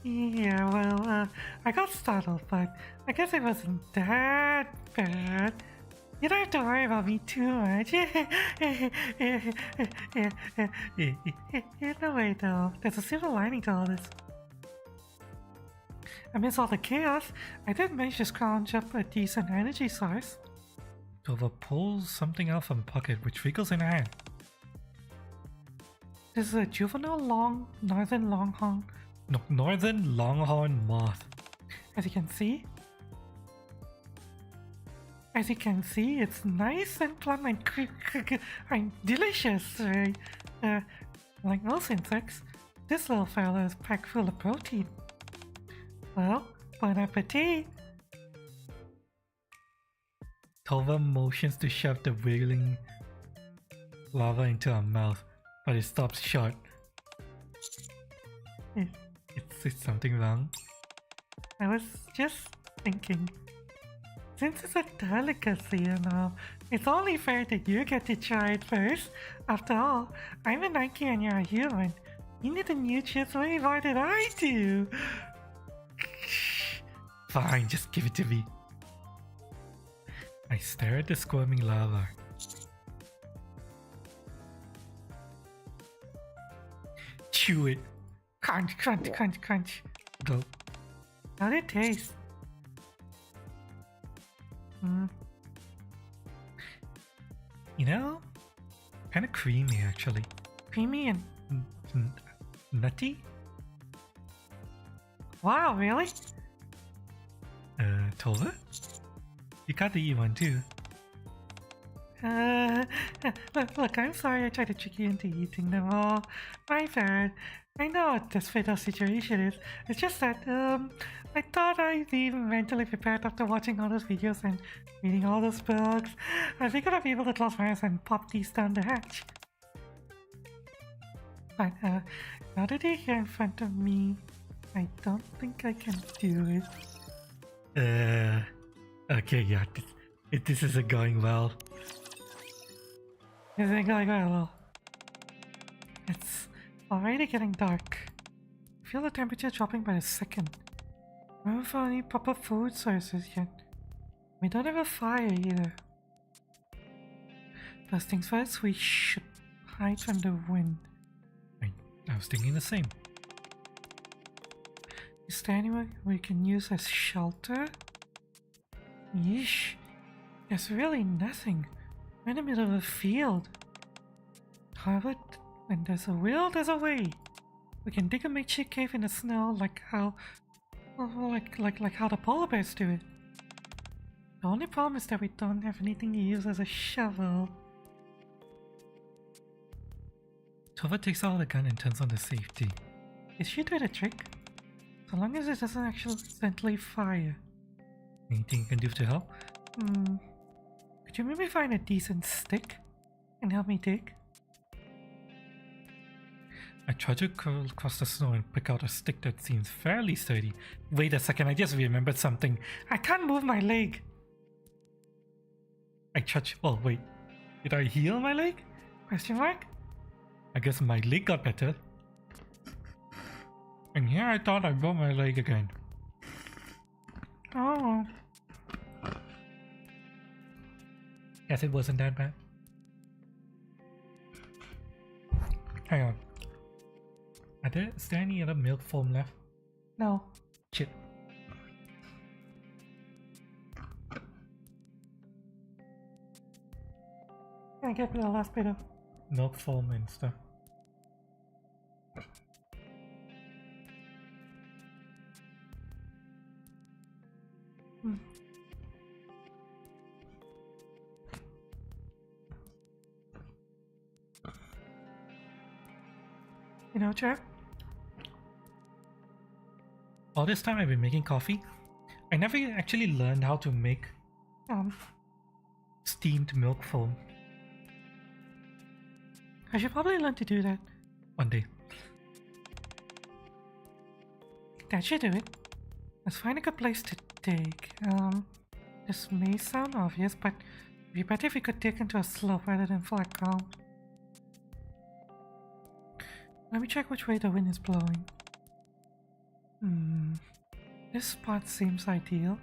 Yeah, well, I got startled, but I guess it wasn't that bad. You don't have to worry about me too much. In a way, though, there's a silver lining to all this. Amidst all the chaos, I did manage to scrounge up a decent energy source. Tova pulls something out from her pocket, which wriggles in her hand. This is a juvenile northern longhorn moth. As you can see, it's nice and plump and delicious, right? Like most insects, this little fella is packed full of protein. Well, bon appetit! Tova motions to shove the wiggling lava into her mouth, but it stops short. Is something wrong? I was just thinking, since it's a delicacy and all, it's only fair that you get to try it first. After all, I'm a Nikke and you're a human. You need the nutrients way more than I do. Fine, just give it to me. I stare at the squirming lava. Chew it. Crunch, crunch, crunch, crunch. Go. How did it taste? You know, kind of creamy actually. Creamy and nutty? Wow, really? Tova? You got to eat one too. Look, I'm sorry I tried to trick you into eating them all. My bad. I know what this fatal situation is. It's just that, I thought I'd be mentally prepared after watching all those videos and reading all those books. I figured I'd be able to close my eyes and pop these down the hatch. But, now that they're here in front of me, I don't think I can do it. Okay, yeah, this isn't going well. This isn't going well. It's already getting dark. I feel the temperature dropping by the second. We haven't found any proper food sources yet. We don't have a fire either. First things first, we should hide from the wind. I was thinking the same. Is there anywhere we can use as shelter? Yeesh. There's really nothing. We're in the middle of a field. However, when there's a will, there's a way. We can dig a makeshift cave in the snow like how... like how the polar bears do it. The only problem is that we don't have anything to use as a shovel. Tova takes out the gun and turns on the safety. Is she doing a trick? So long as it doesn't accidentally fire. Anything you can do to help? Could you maybe find a decent stick and help me dig? I try to curl across the snow and pick out a stick that seems fairly sturdy. Wait a second, I just remembered something. I can't move my leg! Oh wait, did I heal my leg? Question mark? I guess my leg got better. And here I thought I broke my leg again. Oh. Guess it wasn't that bad. Hang on. Is there any other milk foam left? No. Shit. Can I get the last bit of milk foam and stuff? You know, Jack? All this time I've been making coffee. I never actually learned how to make steamed milk foam. I should probably learn to do that one day. That should do it. Let's find a good place to dig. This may sound obvious, but it'd be better if we could dig into a slope rather than flat ground. Let me check which way the wind is blowing. This spot seems ideal.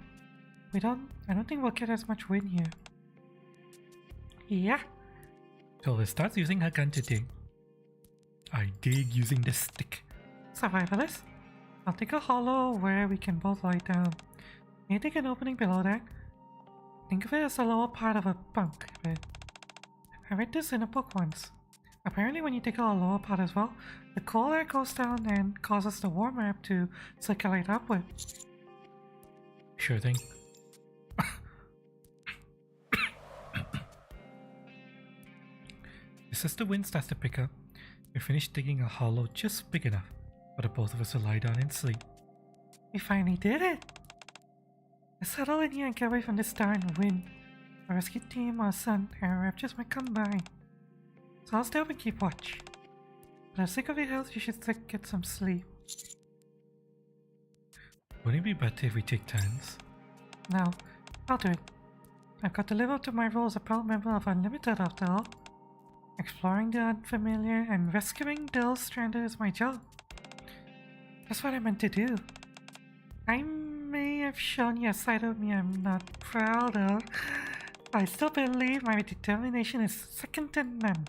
I don't think we'll get as much wind here. Yeah. Tova starts using her gun to dig. I dig using the stick. Survivalist? I'll dig a hollow where we can both lie down. May I dig an opening below that? Think of it as the lower part of a bunk bed. I read this in a book once. Apparently when you dig out a lower part as well, the cold air goes down and causes the warm air to circulate upward. Sure thing. Just as the wind starts to pick up, we finish digging a hollow just big enough for the both of us to lie down and sleep. We finally did it! Let's settle in here and get away from this darn wind. A rescue team or sun and raptors might come by. So I'll stay up and keep watch. For the sake of your health, you should get some sleep. Wouldn't it be better if we take turns? No, I'll do it. I've got to live up to my role as a proud member of Unlimited after all. Exploring the unfamiliar and rescuing those stranded is my job. That's what I meant to do. I may have shown you a side of me I'm not proud of. I still believe my determination is second to none.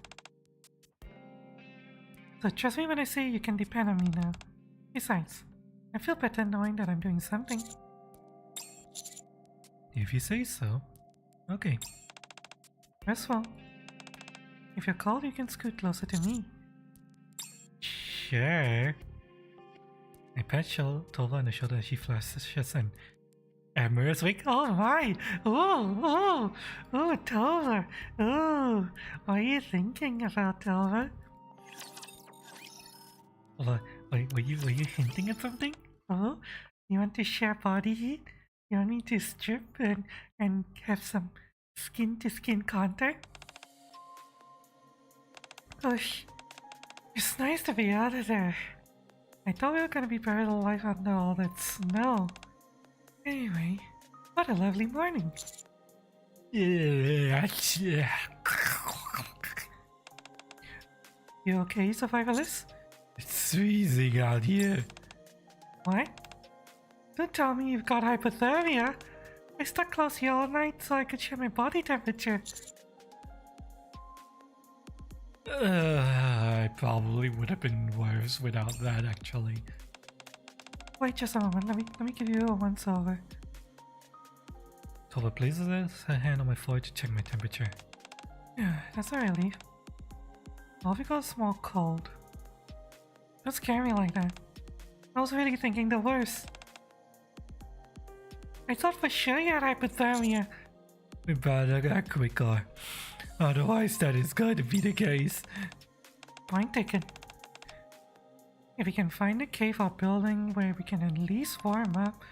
So trust me when I say you can depend on me now. Besides, I feel better knowing that I'm doing something. If you say so. Okay. Rest well. If you're cold, you can scoot closer to me. Sure. I pat Tova on the shoulder as she flashes an amorous wink. Oh my! Oh, Tova! Oh, what are you thinking about, Tova? Were you hinting at something? Oh, you want to share body heat? You want me to strip and have some skin-to-skin contact? Gosh, it's nice to be out of there. I thought we were gonna be buried alive under all that snow. Anyway, what a lovely morning. You okay, survivalist? It's freezing out here. What? Don't tell me you've got hypothermia. I stuck close here all night so I could check my body temperature. I probably would have been worse without that, actually. Wait just a moment, let me give you a once over. Tova places her hand on my forehead to check my temperature. That's a relief. All because it's more cold. Don't scare me like that. I was really thinking the worst. I thought for sure you had hypothermia. We better act quicker. Otherwise, that is going to be the case. Point taken. If we can find a cave or building where we can at least warm up,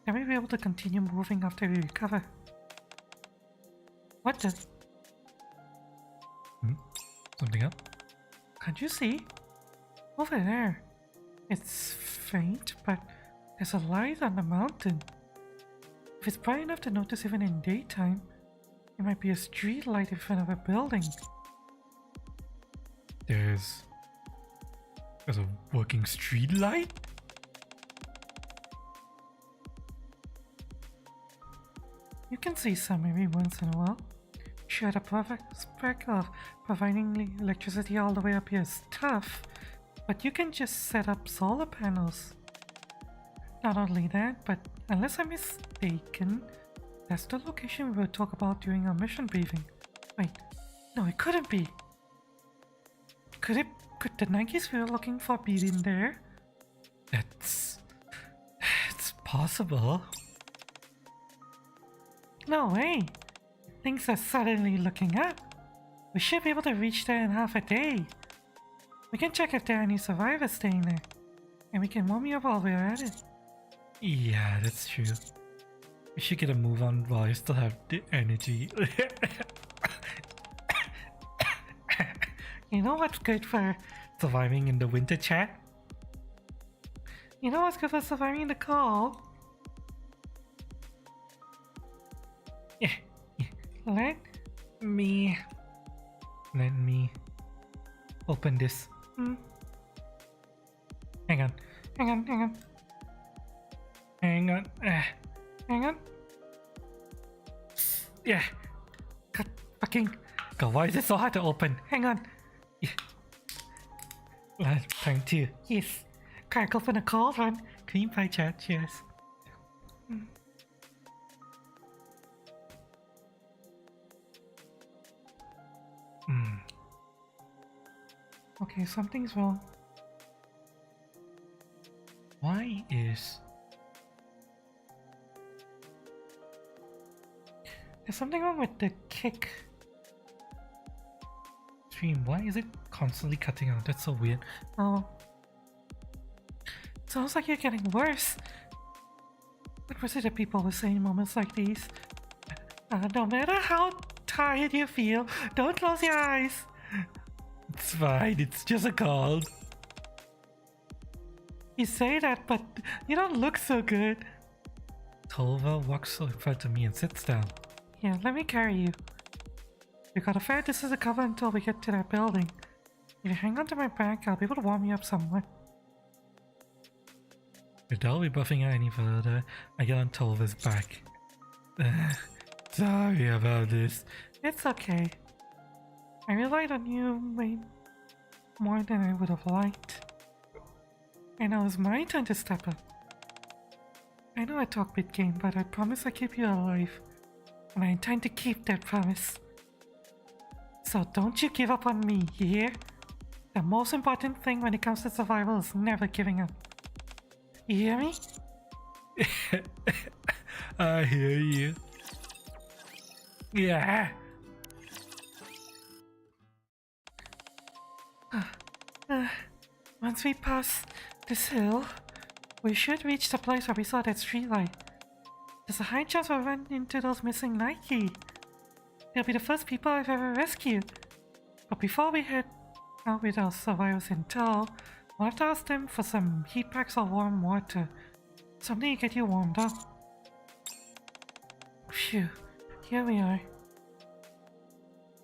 then we'll be able to continue moving after we recover. What the? Something up? Can't you see? Over there. It's faint, but there's a light on the mountain. If it's bright enough to notice even in daytime, it might be a street light in front of a building. There's a working street light? You can see some every once in a while. Sure, the prospect of providing electricity all the way up here is tough, but you can just set up solar panels. Not only that, but unless I'm mistaken, that's the location we will talk about during our mission briefing. Wait, no, it couldn't be. Could the Nikes we were looking for be in there? It's possible. No way! Things are suddenly looking up. We should be able to reach there in half a day. We can check if there are any survivors staying there. And we can warm you up while we're at it. Yeah, that's true. We should get a move on while I still have the energy. You know what's good for surviving in the winter, chat? You know what's good for surviving in the cold? Yeah. Let me open this. Hang on. Yeah. God, fucking. God, why is it so hard to open? Hang on. Yeah. Time to. Yes. Crack open a cold one. Clean pie chat. Cheers. Okay, something's wrong. Why is... There's something wrong with the kick stream. Why is it constantly cutting out? That's so weird. Oh. Sounds like you're getting worse. What was it that people were saying in moments like these? No matter how tired you feel, don't close your eyes. It's fine, it's just a cold. You say that, but you don't look so good. Tolva walks in front of me and sits down. Here, let me carry you. We got a fair distance to cover until we get to that building. If you hang on to my back, I'll be able to warm you up somewhat. Without rebuffing her any further, I get on Tolva's back. Sorry about this. It's okay. I relied on you way more than I would have liked. And now it's my turn to step up. I know I talk big game, but I promise I'll keep you alive. And I intend to keep that promise. So don't you give up on me, you hear? The most important thing when it comes to survival is never giving up. You hear me? I hear you. Yeah. Once we pass this hill, we should reach the place where we saw that streetlight. There's a high chance we'll run into those missing Nikke. They'll be the first people I've ever rescued. But before we head out with our survivors in tow, I'll have to ask them for some heat packs or warm water. Something to get you warmed up. Phew, here we are.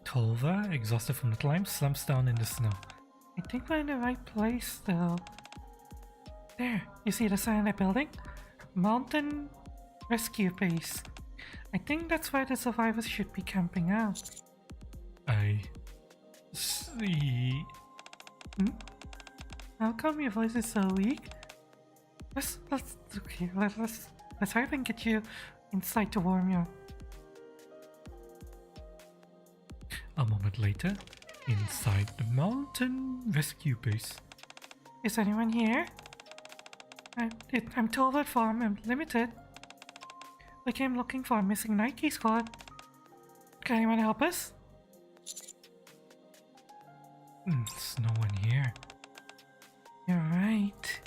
Tolva, exhausted from the climb, slumps down in the snow. I think we're in the right place though. There, you see the sign of that building? Mountain Rescue Base. I think that's where the survivors should be camping out. I see. How come your voice is so weak? Let's hurry up and get you inside to warm you up. A moment later, inside the mountain rescue base. Is anyone here? I'm Tolbert from Unlimited. We came looking for a missing Nikke squad. Can anyone help us? There's no one here. You're right.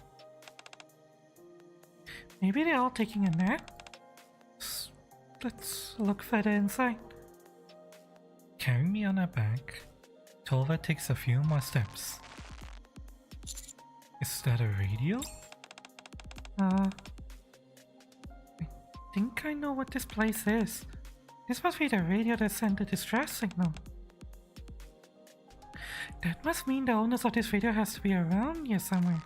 Maybe they're all taking a nap? Let's look further inside. Carrying me on her back, Tolva takes a few more steps. Is that a radio? I think I know what this place is. This must be the radio that sent the distress signal. That must mean the owners of this radio has to be around here somewhere.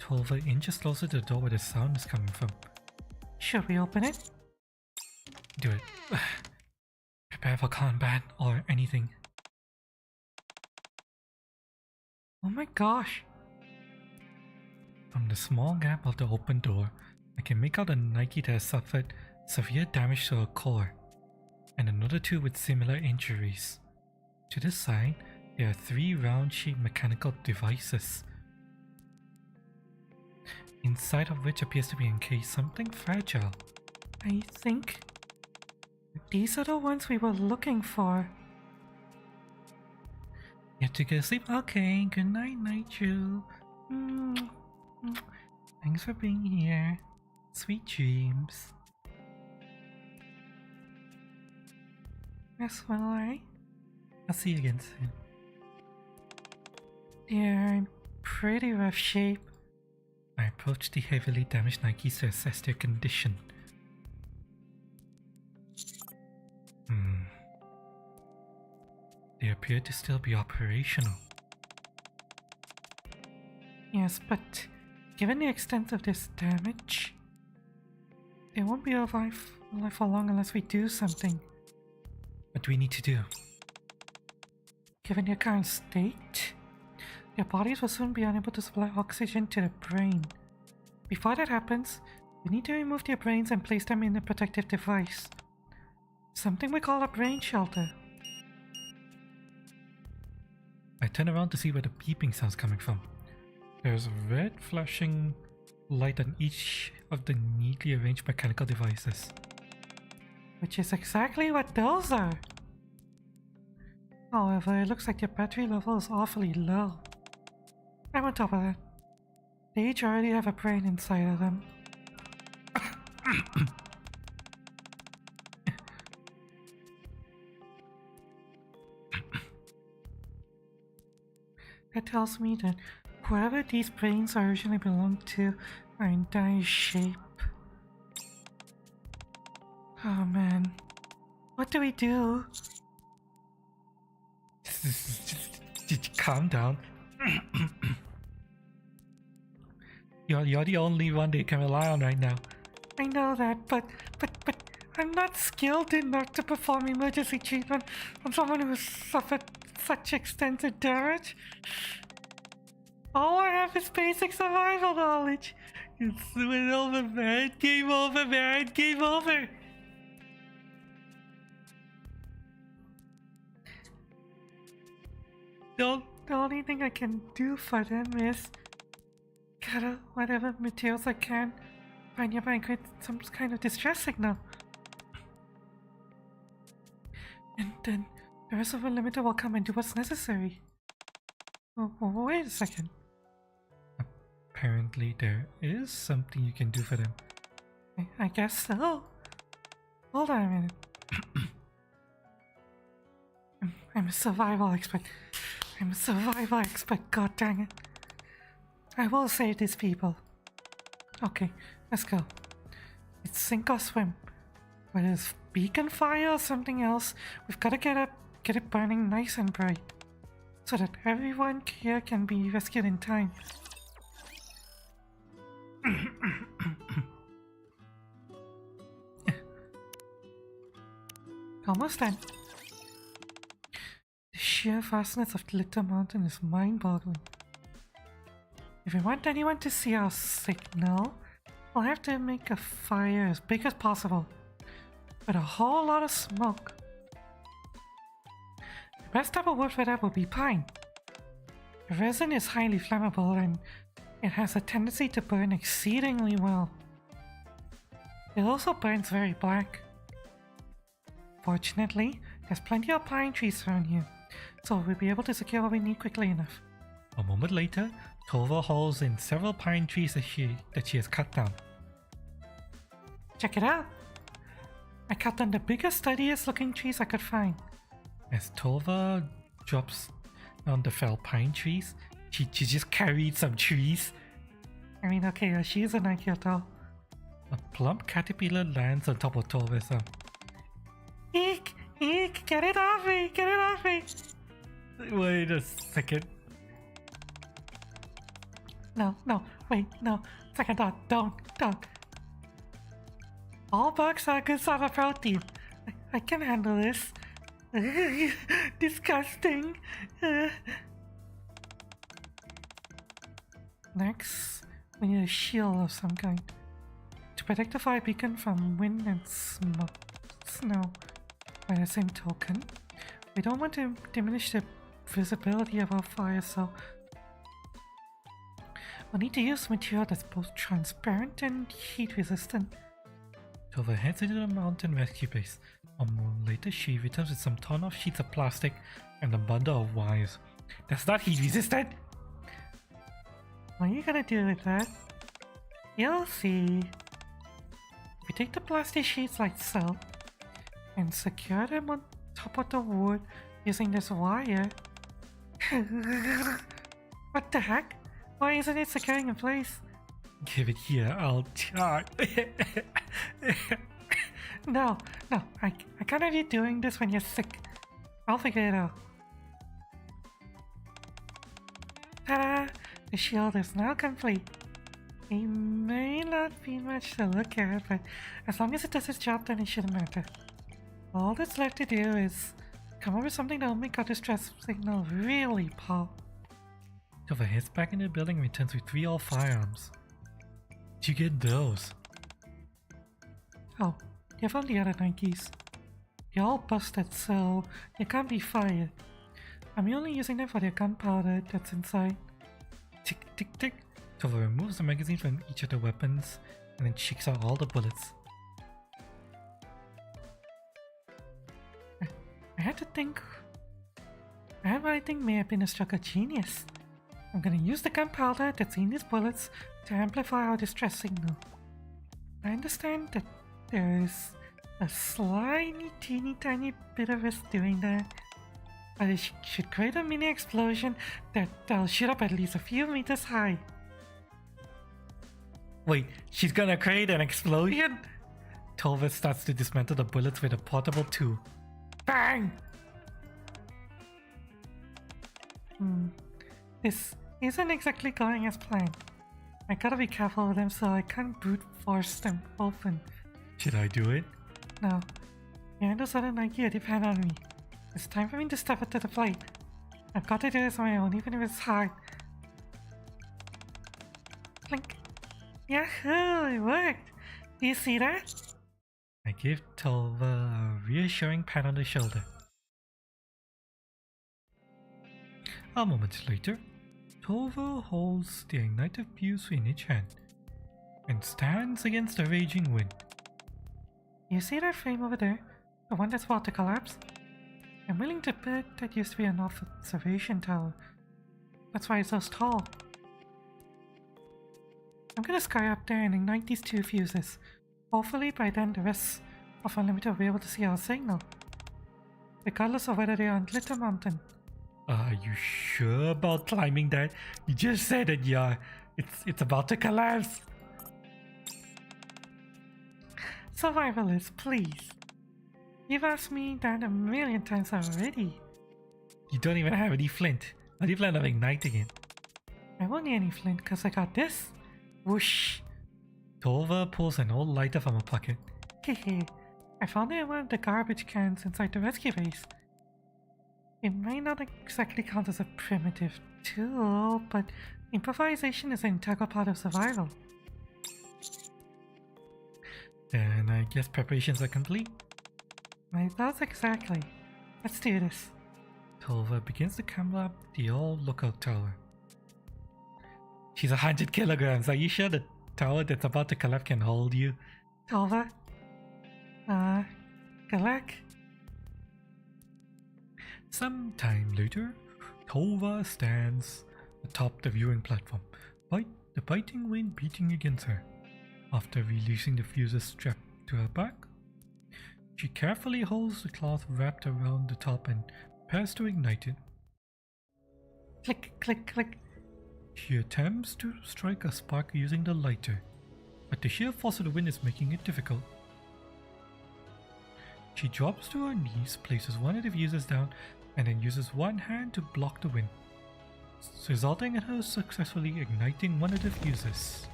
Tolva inches closer to the door where the sound is coming from. Should we open it? Do it. Prepare for combat or anything. Oh my gosh! From the small gap of the open door, I can make out a Nikke that has suffered severe damage to her core, and another two with similar injuries. To the side, there are 3 round-shaped mechanical devices, inside of which appears to be encased something fragile. I think these are the ones we were looking for. You have to go to sleep? Okay, good night, Nigel. Thanks for being here. Sweet dreams. Yes, well, alright. I'll see you again soon. They're in pretty rough shape. I approached the heavily damaged Nikkes to assess their condition. They appear to still be operational. Yes, but given the extent of this damage, they won't be alive for long unless we do something. What do we need to do? Given their current state, their bodies will soon be unable to supply oxygen to the brain. Before that happens, we need to remove their brains and place them in a protective device. Something we call a brain shelter. I turn around to see where the beeping sound's coming from. There's a red flashing light on each of the neatly arranged mechanical devices. Which is exactly what those are. However, it looks like their battery level is awfully low. And on top of that, they each already have a brain inside of them. That tells me that whoever these brains originally belonged to are in dire shape. Oh man, what do we do? Just calm down. You're the only one they can rely on right now. I know that, but I'm not skilled enough to perform emergency treatment on someone who has suffered such extensive damage. All I have is basic survival knowledge. It's over, man. Game over, man. Game over. The only thing I can do for them is gather whatever materials I can, find nearby and create some kind of distress signal. And then the rest of the limiter will come and do what's necessary. Oh, wait a second. Apparently there is something you can do for them. I guess so. Hold on a minute. I'm a survival expert. I'm a survival expert, god dang it. I will save these people. Okay, let's go. It's sink or swim. Whether it's beacon fire or something else, we've got to get it burning nice and bright, so that everyone here can be rescued in time. Almost done. The sheer vastness of Glitter Mountain is mind-boggling. If we want anyone to see our signal, we'll have to make a fire as big as possible, with a whole lot of smoke. best type of wood for that would be pine. The resin is highly flammable and it has a tendency to burn exceedingly well. It also burns very black. Fortunately, there's plenty of pine trees around here, so we'll be able to secure what we need quickly enough. A moment later, Tova hauls in several pine trees that she has cut down. Check it out! I cut down the biggest, sturdiest looking trees I could find. As Tova drops on the felled pine trees, she just carried some trees. I mean, okay, she is a Nikke though. A plump caterpillar lands on top of Tova's arm. Eek! Eek! Get it off me! Get it off me! Wait a second. No, wait, no. Second thought, don't. All bugs are good source of protein. I can handle this. Disgusting. Next, we need a shield of some kind to protect the fire beacon from wind and snow. By the same token, we don't want to diminish the visibility of our fire, so we'll need to use material that's both transparent and heat resistant. Tova heads into the mountain rescue base. A moment later, she returns with some torn off sheets of plastic and a bundle of wires. That's not heat resistant! What are you gonna do with that? You'll see. We take the plastic sheets like so and secure them on top of the wood using this wire. What the heck? Why isn't it securing in place? Give it here, I'll try. No, I can't have you doing this when you're sick. I'll figure it out. Ta-da! The shield is now complete. It may not be much to look at, but as long as it does its job, then it shouldn't matter. All that's left to do is come up with something that will make our distress signal really pop. Tova heads back into the building and returns with 3 all firearms. Did you get those? Oh, you found the other Nikkes. They're all busted, so they can't be fired. I'm only using them for the gunpowder that's inside. Tick, tick, tick. Tova removes the magazine from each of the weapons and then cheeks out all the bullets. I had to think. I had what I think may have been a stroke of genius. I'm gonna use the gunpowder that's in these bullets to amplify our distress signal. I understand that there is a slightly teeny tiny bit of risk doing that, but it should create a mini explosion that'll shoot up at least a few meters high. Wait, she's gonna create an explosion? Tova starts to dismantle the bullets with a portable tool. Bang! This isn't exactly going as planned. I gotta be careful with them so I can't brute force them open. Should I do it? No. The handles of the Nikke depend on me. It's time for me to step up to the plate. I've got to do this on my own, even if it's hard. Clink. Yahoo! It worked! Do you see that? I give Tova a reassuring pat on the shoulder. A moment later, Tova holds the ignited fuse in each hand and stands against the raging wind. You see that frame over there? The one that's about to collapse? I'm willing to bet that used to be an observation tower. That's why it's so tall. I'm gonna sky up there and ignite these 2 fuses. Hopefully by then the rest of Unlimited will be able to see our signal, regardless of whether they are on Glitter Mountain. Are you sure about climbing that? You just said it, yeah. It's about to collapse. Survivalists, please. You've asked me that a million times already. You don't even have any flint. How do you plan on igniting it? I won't need any flint because I got this. Whoosh. Tova pulls an old lighter from her pocket. Hehe. I found it in one of the garbage cans inside the rescue base. It may not exactly count as a primitive tool, but improvisation is an integral part of survival. Then I guess preparations are complete? My thoughts exactly. Let's do this. Tova begins to climb up the old lookout tower. She's 100 kilograms. Are you sure the tower that's about to collapse can hold you? Tova? Collect? Sometime later, Tova stands atop the viewing platform, the biting wind beating against her. After releasing the fuses strapped to her back, she carefully holds the cloth wrapped around the top and prepares to ignite it. Click, click, click. She attempts to strike a spark using the lighter, but the sheer force of the wind is making it difficult. She drops to her knees, places one of the fuses down, and then uses one hand to block the wind, resulting in her successfully igniting one of the fuses.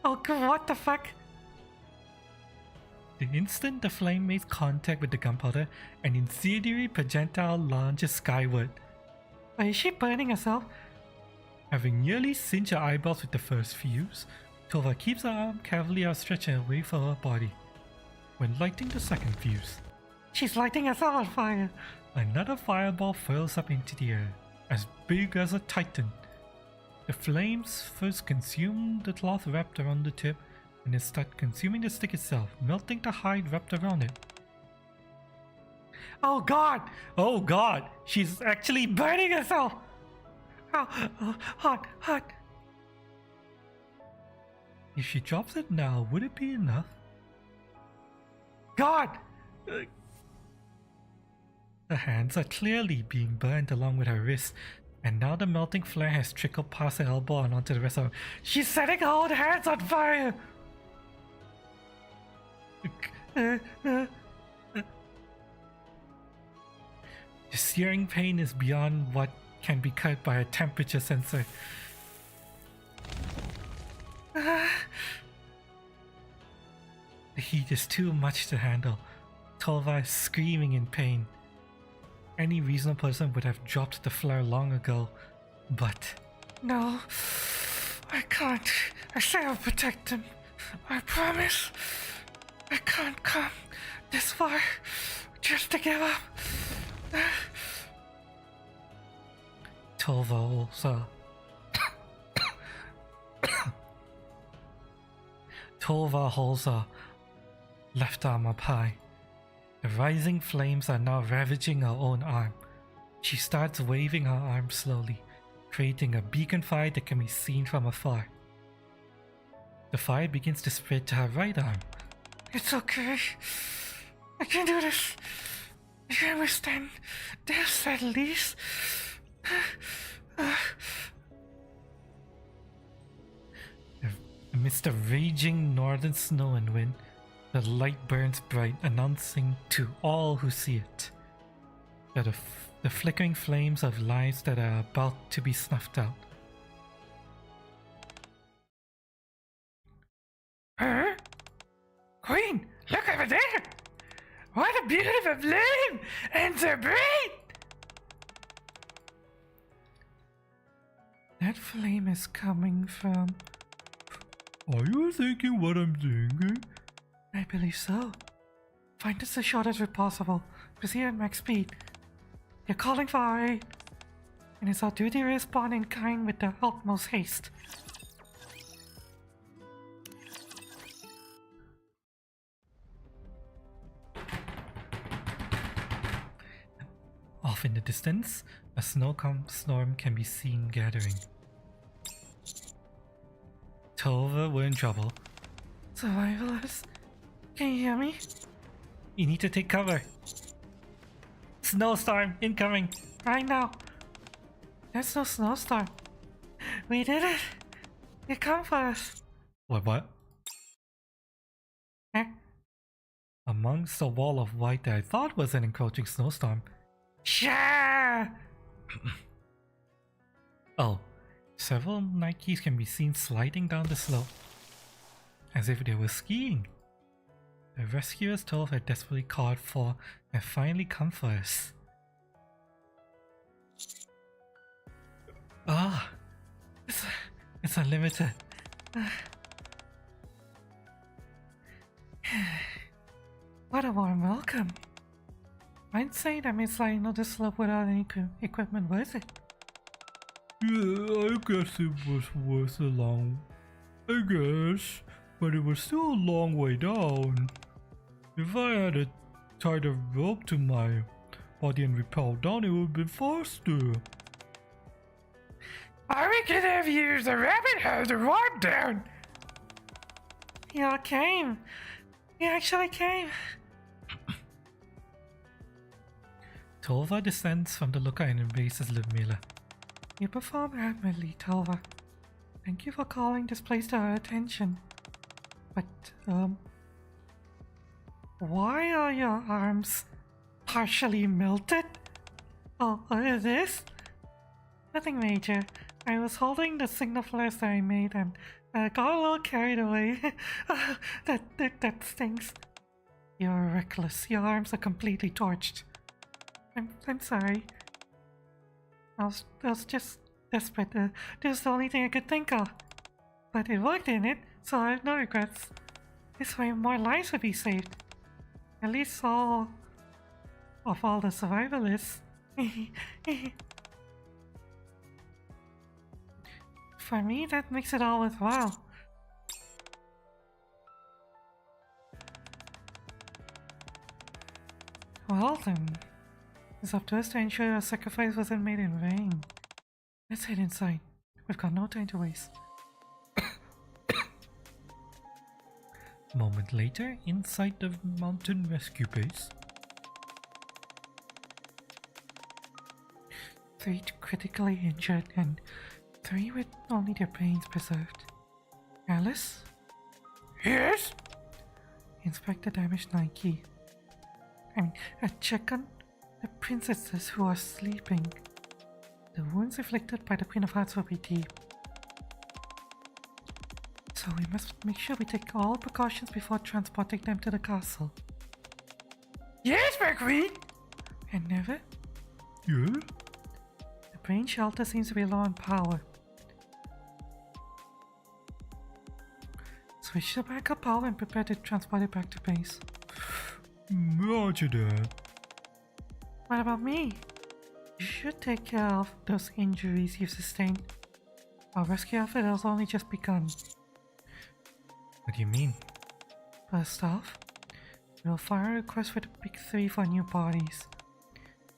Oh god, what the fuck? The instant the flame makes contact with the gunpowder, an incendiary projectile launches skyward. Is she burning herself? Having nearly singed her eyeballs with the first fuse, Tova keeps her arm carefully outstretched and away from her body. When lighting the second fuse, she's lighting herself on fire! Another fireball furls up into the air, as big as a titan. The flames first consume the cloth wrapped around the tip, and then start consuming the stick itself, melting the hide wrapped around it. Oh god! Oh god! She's actually burning herself! Oh, hot, hot! If she drops it now, would it be enough? God! Her hands are clearly being burned along with her wrists, and now the melting flare has trickled past her elbow and onto the rest of her. She's setting her own hands on fire! The searing pain is beyond what can be cut by a temperature sensor. The heat is too much to handle. Tova is screaming in pain. Any reasonable person would have dropped the flare long ago, but... No, I can't. I say I'll protect him. I promise. I can't come this far just to give up. Tova also... Tova holds her left arm up high. The rising flames are now ravaging her own arm. She starts waving her arm slowly, creating a beacon fire that can be seen from afar. The fire begins to spread to her right arm. It's okay. I can do this. I can withstand this at least. Amidst the raging northern snow and wind, the light burns bright, announcing to all who see it that the flickering flames of lives that are about to be snuffed out. Huh? Queen, look over there! What a beautiful flame! And so bright! That flame is coming from... Are you thinking what I'm thinking? I believe so. Find us as short as possible. Proceed at max speed. You're calling for our aid, and it's our duty to respond in kind with the utmost haste. Off in the distance, a snowstorm can be seen gathering. Tova, we're in trouble. Survivors? Can you hear me? You need to take cover. Snowstorm incoming right now. There's no snowstorm. We did it. You come for us. What? Eh? Amongst a wall of white that I thought was an encroaching snowstorm. Shah! Oh, several Nikkes can be seen sliding down the slope, as if they were skiing. The rescuers Tova had desperately called for have finally come for us. Ah, it's unlimited. What a warm welcome. I'd say that makes like another slope without any equipment worth it. Yeah, I guess it was worth a long... I guess, but it was still a long way down. If I had tied a rope to my body and repelled down, it would have been faster. I could have used a rabbit hole to warp down. You came. You actually came. Tova descends from the lookout and embraces Ludmilla. You perform admirably, Tova. Thank you for calling this place to our attention. But, why are your arms partially melted? Oh, this? Nothing major. I was holding the signal flares that I made and got a little carried away. that stings. You're reckless. Your arms are completely torched. I'm sorry. I was just desperate. This was the only thing I could think of. But it worked in it, so I have no regrets. This way more lives would be saved. At least all of all the survivalists. For me, that makes it all worthwhile. Well then, it's up to us to ensure our sacrifice wasn't made in vain. Let's head inside. We've got no time to waste. A moment later, inside the mountain rescue base. 3 critically injured and 3 with only their brains preserved. Alice? Yes? Inspect the damaged Nikke. Check on the princesses who are sleeping. The wounds inflicted by the Queen of Hearts will be deep. So we must make sure we take all precautions before transporting them to the castle. Yes, my queen! And Never? Yeah? The brain shelter seems to be low on power. Switch to backup power and prepare to transport it back to base. Roger that. What about me? You should take care of those injuries you've sustained. Our rescue effort has only just begun. What do you mean? First off, we'll fire a request for the Big 3 for new bodies.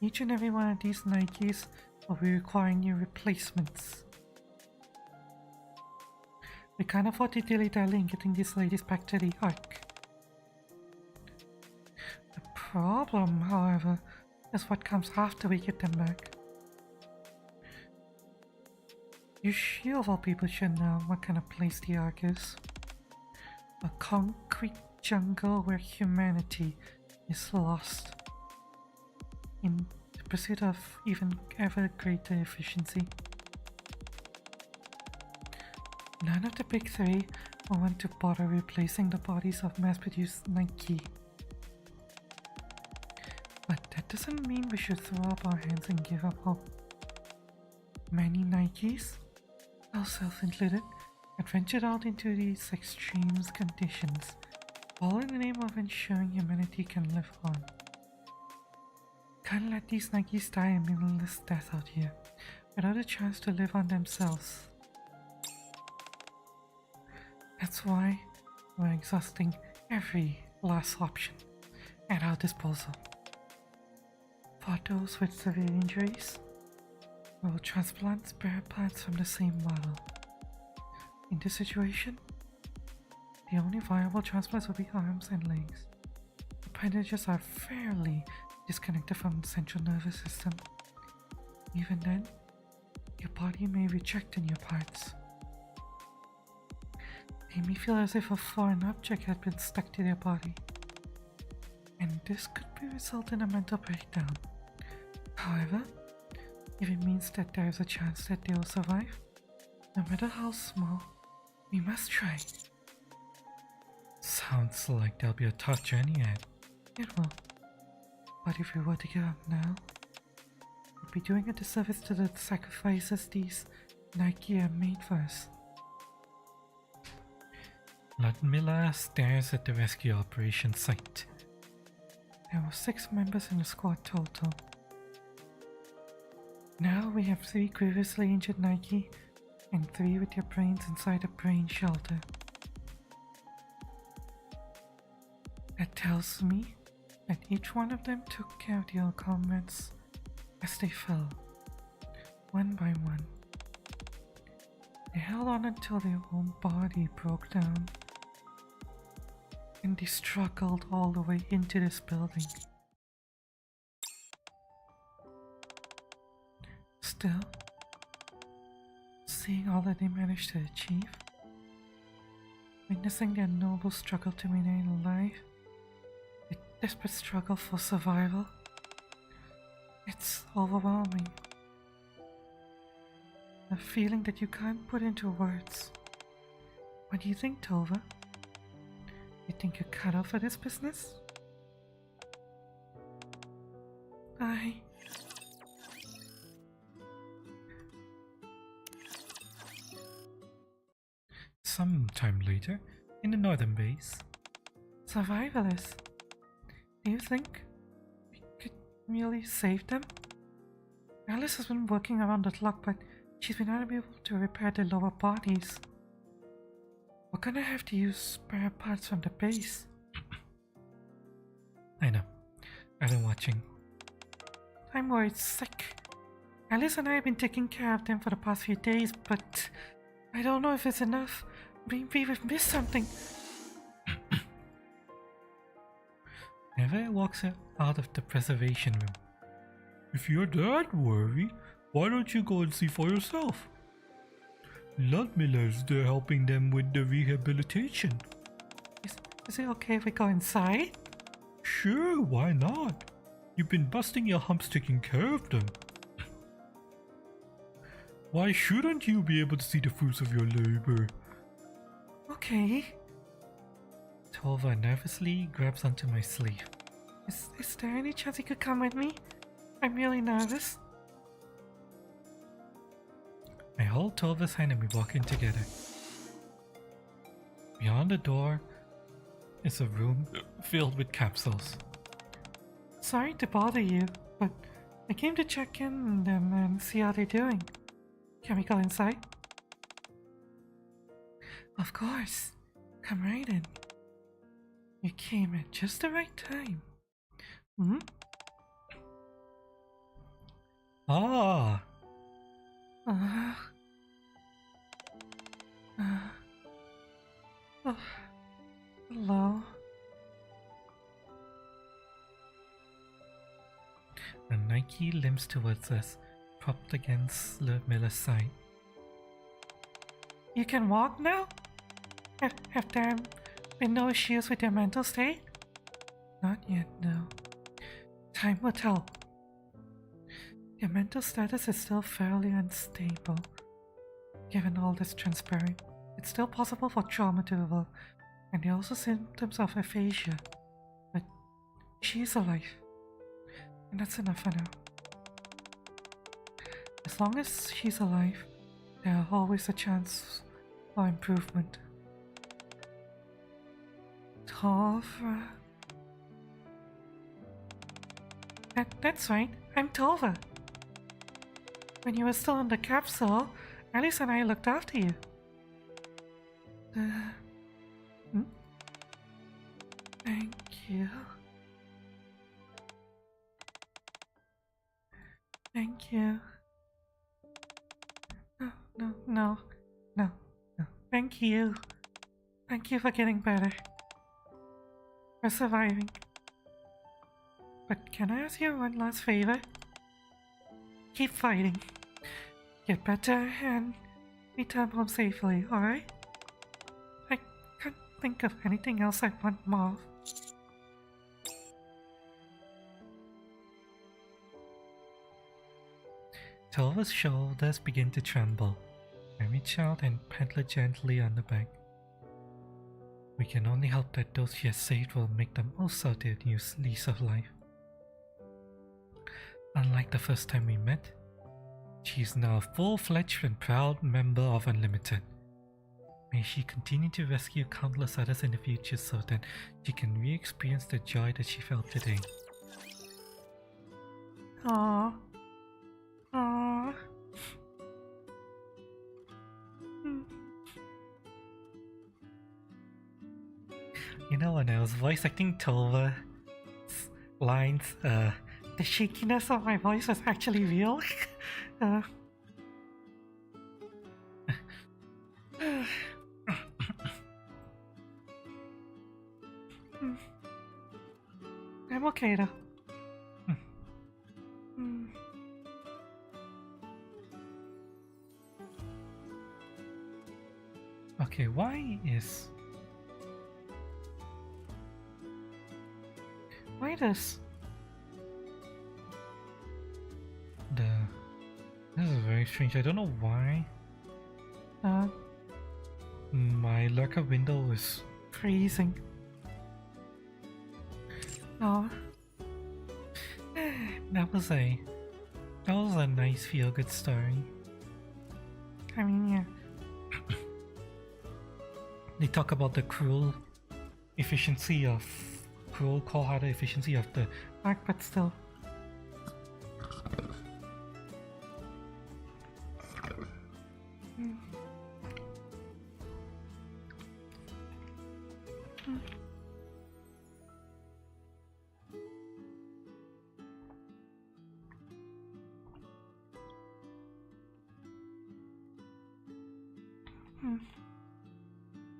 Each and every one of these Nikkes will be requiring new replacements. We can't afford to dilly-dally in getting these ladies back to the Ark. The problem, however, is what comes after we get them back. You of all people should know what kind of place the Ark is. A concrete jungle where humanity is lost in the pursuit of even ever greater efficiency. None of the Big 3 will want to bother replacing the bodies of mass-produced Nikke. But that doesn't mean we should throw up our hands and give up hope. Many Nikkes, ourselves included, had ventured out into these extreme conditions, all in the name of ensuring humanity can live on. Can't let these Nikkes die a meaningless death out here, without a chance to live on themselves. That's why we're exhausting every last option at our disposal. For those with severe injuries, we will transplant spare parts from the same model. In this situation, the only viable transplants will be arms and legs. Appendages are fairly disconnected from the central nervous system. Even then, your body may reject new parts. They may feel as if a foreign object had been stuck to their body, and this could result in a mental breakdown. However, if it means that there is a chance that they will survive, no matter how small, we must try. Sounds like there'll be a tough journey ahead. It will. But if we were to give up now, we'd be doing a disservice to the sacrifices these Nikke have made for us. Ludmilla stares at the rescue operation site. There were 6 members in the squad total. Now we have 3 grievously injured Nikke and 3 with their brains inside a brain shelter. That tells me that each one of them took care of their comrades as they fell, one by one. They held on until their own body broke down, and they struggled all the way into this building. Still, seeing all that they managed to achieve, witnessing their noble struggle to remain alive, their desperate struggle for survival, it's overwhelming. A feeling that you can't put into words. What do you think, Tova? You think you're cut out for this business? Sometime later, in the northern base. Survivalists. Do you think we could really save them? Alice has been working around the clock, but she's been unable to repair the lower bodies. We're gonna have to use spare parts from the base. I know. I've been watching. I'm worried sick. Alice and I have been taking care of them for the past few days, but I don't know if it's enough. Maybe we've missed something. Never walks out of the preservation room. If you're that worried, why don't you go and see for yourself? Ludmilla's there helping them with the rehabilitation. Is it okay if we go inside? Sure, why not? You've been busting your humps taking care of them. Why shouldn't you be able to see the fruits of your labor? Okay. Tova nervously grabs onto my sleeve. Is there any chance you could come with me? I'm really nervous. I hold Tova's hand and we walk in together. Beyond the door is a room filled with capsules. Sorry to bother you, but I came to check in on them and see how they're doing. Can we go inside? Of course. Come right in. You came at just the right time. Hmm? Ah. Oh, hello. And Nikke limps towards us, propped against Ludmilla's side. You can walk now? Have there been no issues with your mental state? Not yet, no. Time will tell. Your mental status is still fairly unstable. Given all this transparent, it's still possible for trauma to develop, and there are also symptoms of aphasia. But she's alive, and that's enough for now. As long as she's alive, there are always a chance for improvement. Tova. That's right, I'm Tova. When you were still in the capsule, Alice and I looked after you. Thank you. Thank you. No. Thank you. Thank you for getting better. For surviving. But can I ask you one last favor? Keep fighting. Get better and return home safely, alright? I can't think of anything else I want more of. Tova's shoulders begin to tremble. I reach out and pat her gently on the back. We can only hope that those she has saved will make the most of their new lease of life. Unlike the first time we met, she is now a full-fledged and proud member of Unlimited. May she continue to rescue countless others in the future so that she can re-experience the joy that she felt today. Aww. Aww. You know, when I was voice acting Tolva's lines, the shakiness of my voice was actually real. I'm okay though. Okay, why does this is very strange. I don't know why my lurker window is freezing. Oh, that was a nice feel-good story. I mean, yeah. They talk about the cruel cold-hearted efficiency of the arc, but still.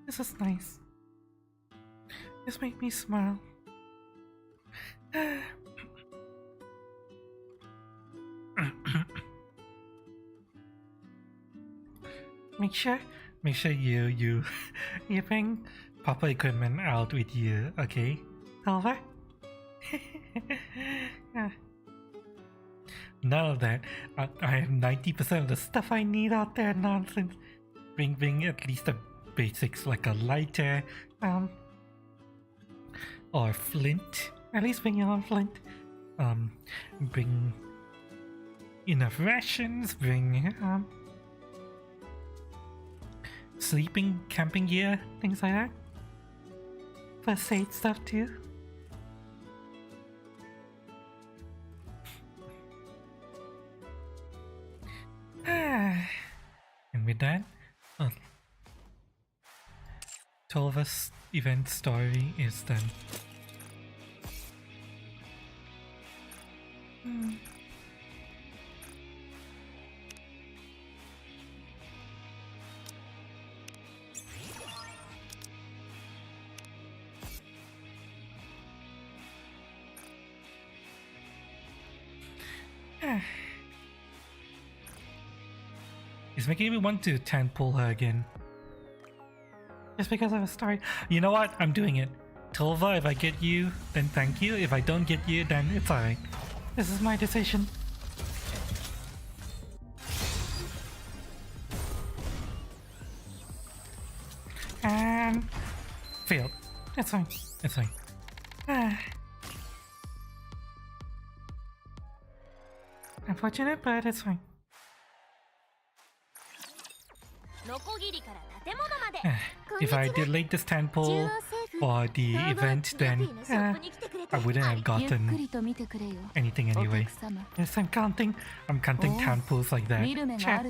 This is nice. This made me smile. Make sure you bring proper equipment out with you, okay? Over? None of that. I have 90% of the stuff I need out there. Nonsense. Bring at least the basics like a lighter, or flint. At least bring your own flint. Bring enough rations. Bring sleeping, camping gear, things like that. First aid stuff too. And with that, 12's event story is done. It's making me want to pull her again. Just because of a story. You know what? I'm doing it. Tolva, if I get you, then thank you. If I don't get you, then it's alright. This is my decision. And failed. It's fine. It's fine. Unfortunate, but it's fine. If I delayed this temple for the event, then I wouldn't have gotten anything anyway. Yes, I'm counting temples like that. Check.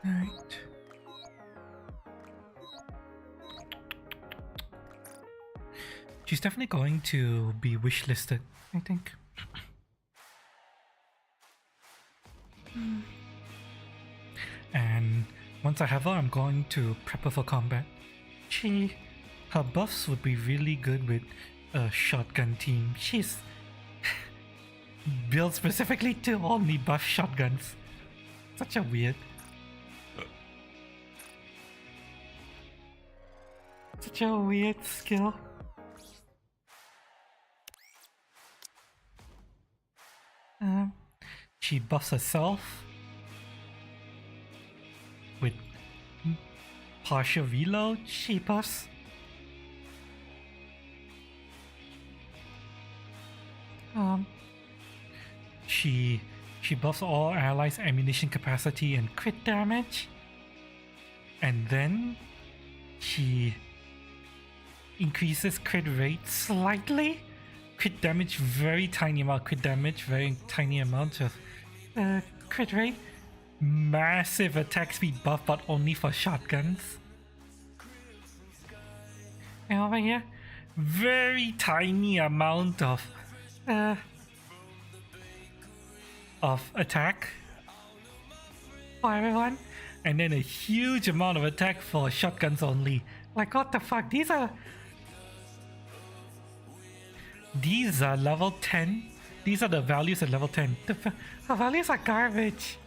Alright. She's definitely going to be wishlisted, I think. And once I have her, I'm going to prep her for combat. Her buffs would be really good with a shotgun team. She's built specifically to only buff shotguns. Such a weird skill. She buffs herself with partial reload. She buffs Um, she buffs all allies' ammunition capacity and crit damage, and then she increases crit rate slightly. Crit damage, very tiny amount. Crit damage, very tiny amount of crit rate. Massive attack speed buff, but only for shotguns. And over here, very tiny amount of attack for everyone, and then a huge amount of attack for shotguns only. Like, what the fuck? These are level 10. These are the values at level 10. The values are garbage.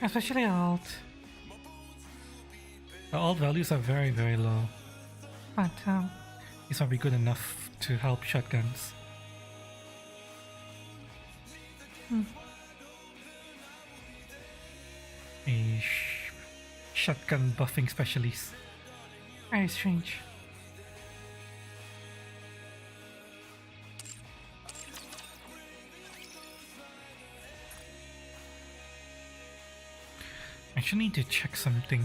Especially alt. The alt values are very, very low. But these might be good enough to help shotguns. A shotgun buffing specialist. Very strange. I actually need to check something.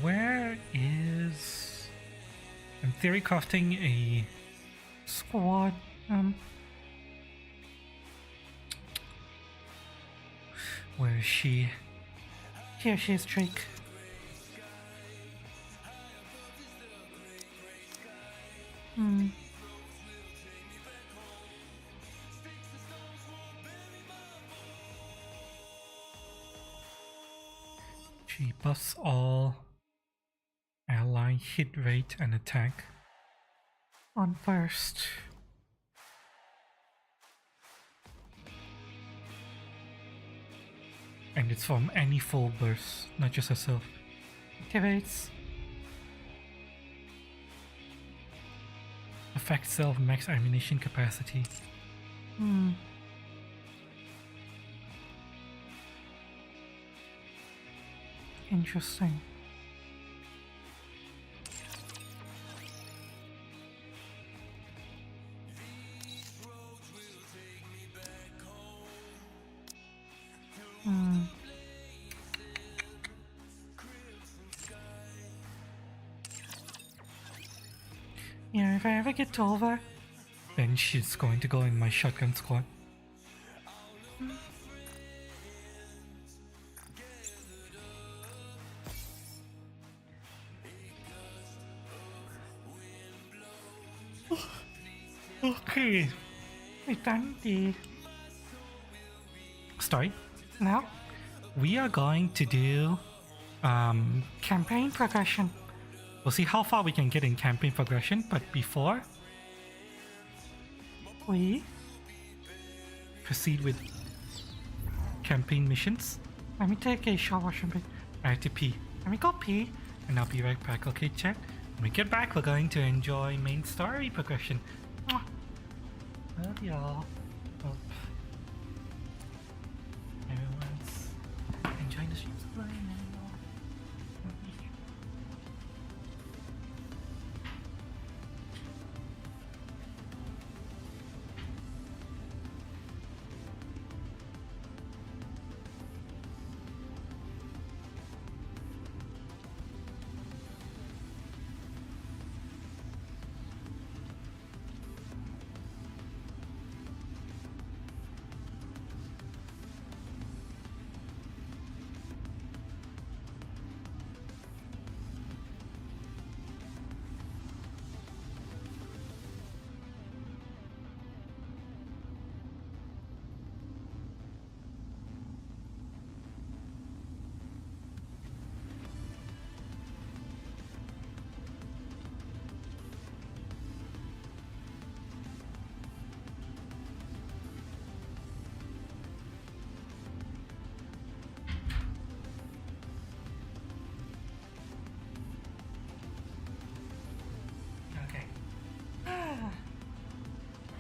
Where is... I'm theory crafting a squad. Where is she? Here she is, Drake. She buffs all ally hit rate and attack on first. And it's from any full burst, not just herself. Activates. Affects self max ammunition capacity. Interesting. Yeah, if I ever get to over, then she's going to go in my shotgun squad. Okay, we've done the story. Now we are going to do campaign progression. We'll see how far we can get in campaign progression, but before we proceed with campaign missions, let me take a short wash and I have to pee. Let me go pee and I'll be right back. Okay, chat? When we get back, we're going to enjoy main story progression. Mwah. Love y'all. Hope everyone's enjoying the streams right now.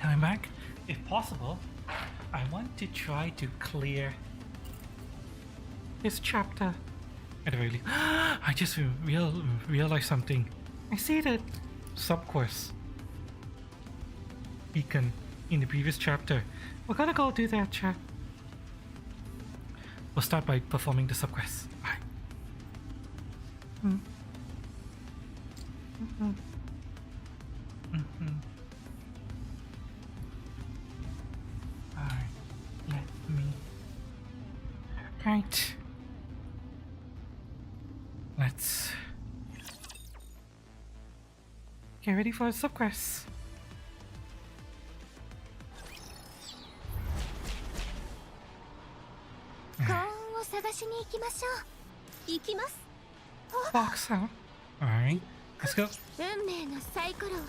Coming back, if possible, I want to try to clear this chapter. At the very least. I just realized something. I see the sub-quest beacon in the previous chapter. We're gonna go do that, chat. We'll start by performing the sub-quest. Alright. Alright, let me. Right. Let's get ready for a sub-quest. 幸運を探しに行きましょう。行きます。 Box out. Alright, let's go. 運命のサイコロを。あ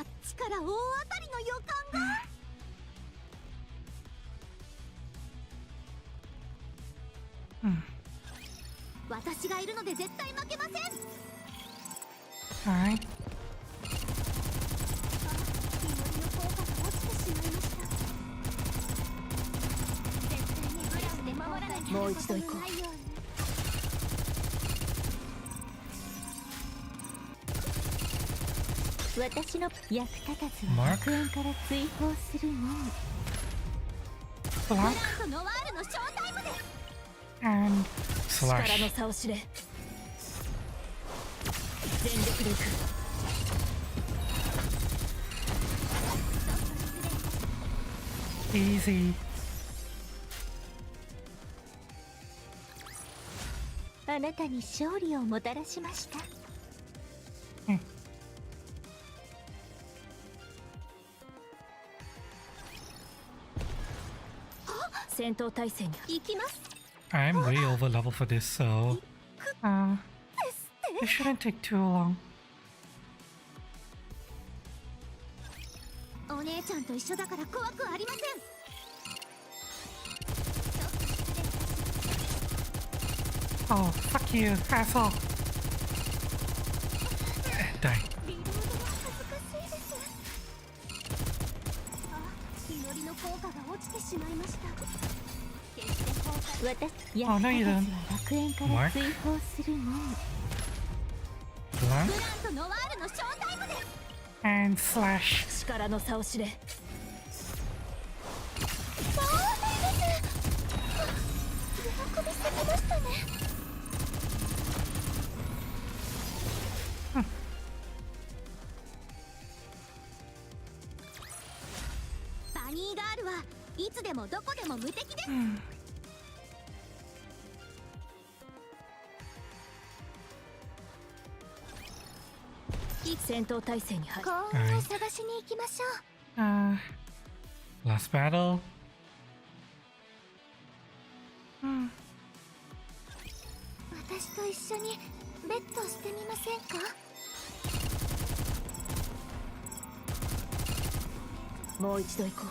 っちから大当たりの予感が。私がいるので絶対負けません。 Alright. 祈りの効果が落ちてしまいました。絶対にブラウンで守らなきゃいけないことのないように。私の役立たずは楽園から追放するのみ。 Block ブラウンとノワールのショータイムです。 and 力の slash. 差を知れ。全力でいく。 Easy. あなたに勝利をもたらしました。戦闘態勢に行きます。 I'm way over level for this, so it shouldn't take too long. お姉ちゃんと一緒だから怖くありません。 Oh, fuck you, asshole. Die. リロードが恥ずかしいです。あ、祈りの効果が落ちてしまいました。決して効果。私、役 Oh, 立 no, た you ず don't. は楽園から追放するのみ。 Blank ブラウンとノワールのショータイムです。 and slash. 力の差を知れ。喜びすぎましたね。バニーガールはいつでもどこでも無敵です。戦闘態勢に入る。幸運を探しに行きましょう。 Last battle. 私と一緒にベッドしてみませんか。もう一度行こう。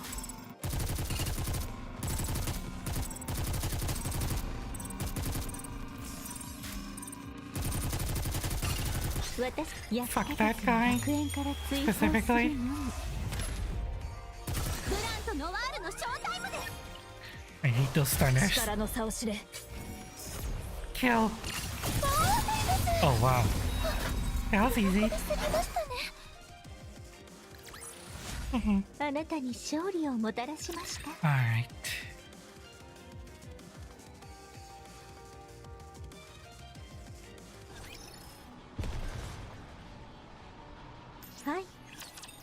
私、役 Fuck 立た that ずは guy. 楽園から追放する Specifically. のみ。ブラウンとノワールのショータイムです。 I hate those stunners. 力の差を知れ。 Kill. Oh wow. That was easy. 過ぎましたね。あなたに勝利をもたらしました。 Alright. はい、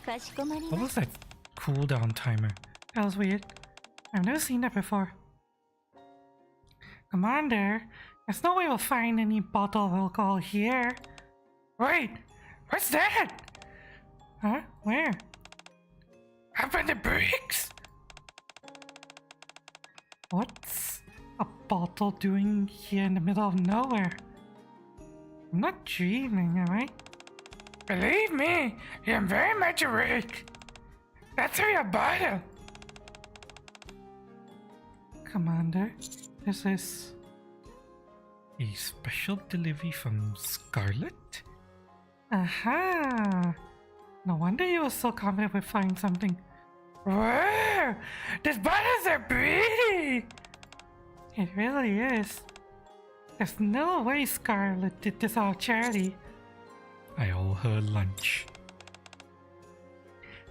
かしこまり What ま was した。 that cooldown timer? That was weird. I've never seen that before. Commander, there's no way we'll find any bottle of alcohol here. Wait, what's that? Huh? Where? Up in the bricks? What's a bottle doing here in the middle of nowhere? I'm not dreaming, am I? Believe me, I'm very much awake. That's a real bottle. Commander, this is a special delivery from Scarlet? Aha! No wonder you were so confident with finding something. Whoa! These bottles are pretty! It really is. There's no way Scarlet did this out of charity. I owe her lunch.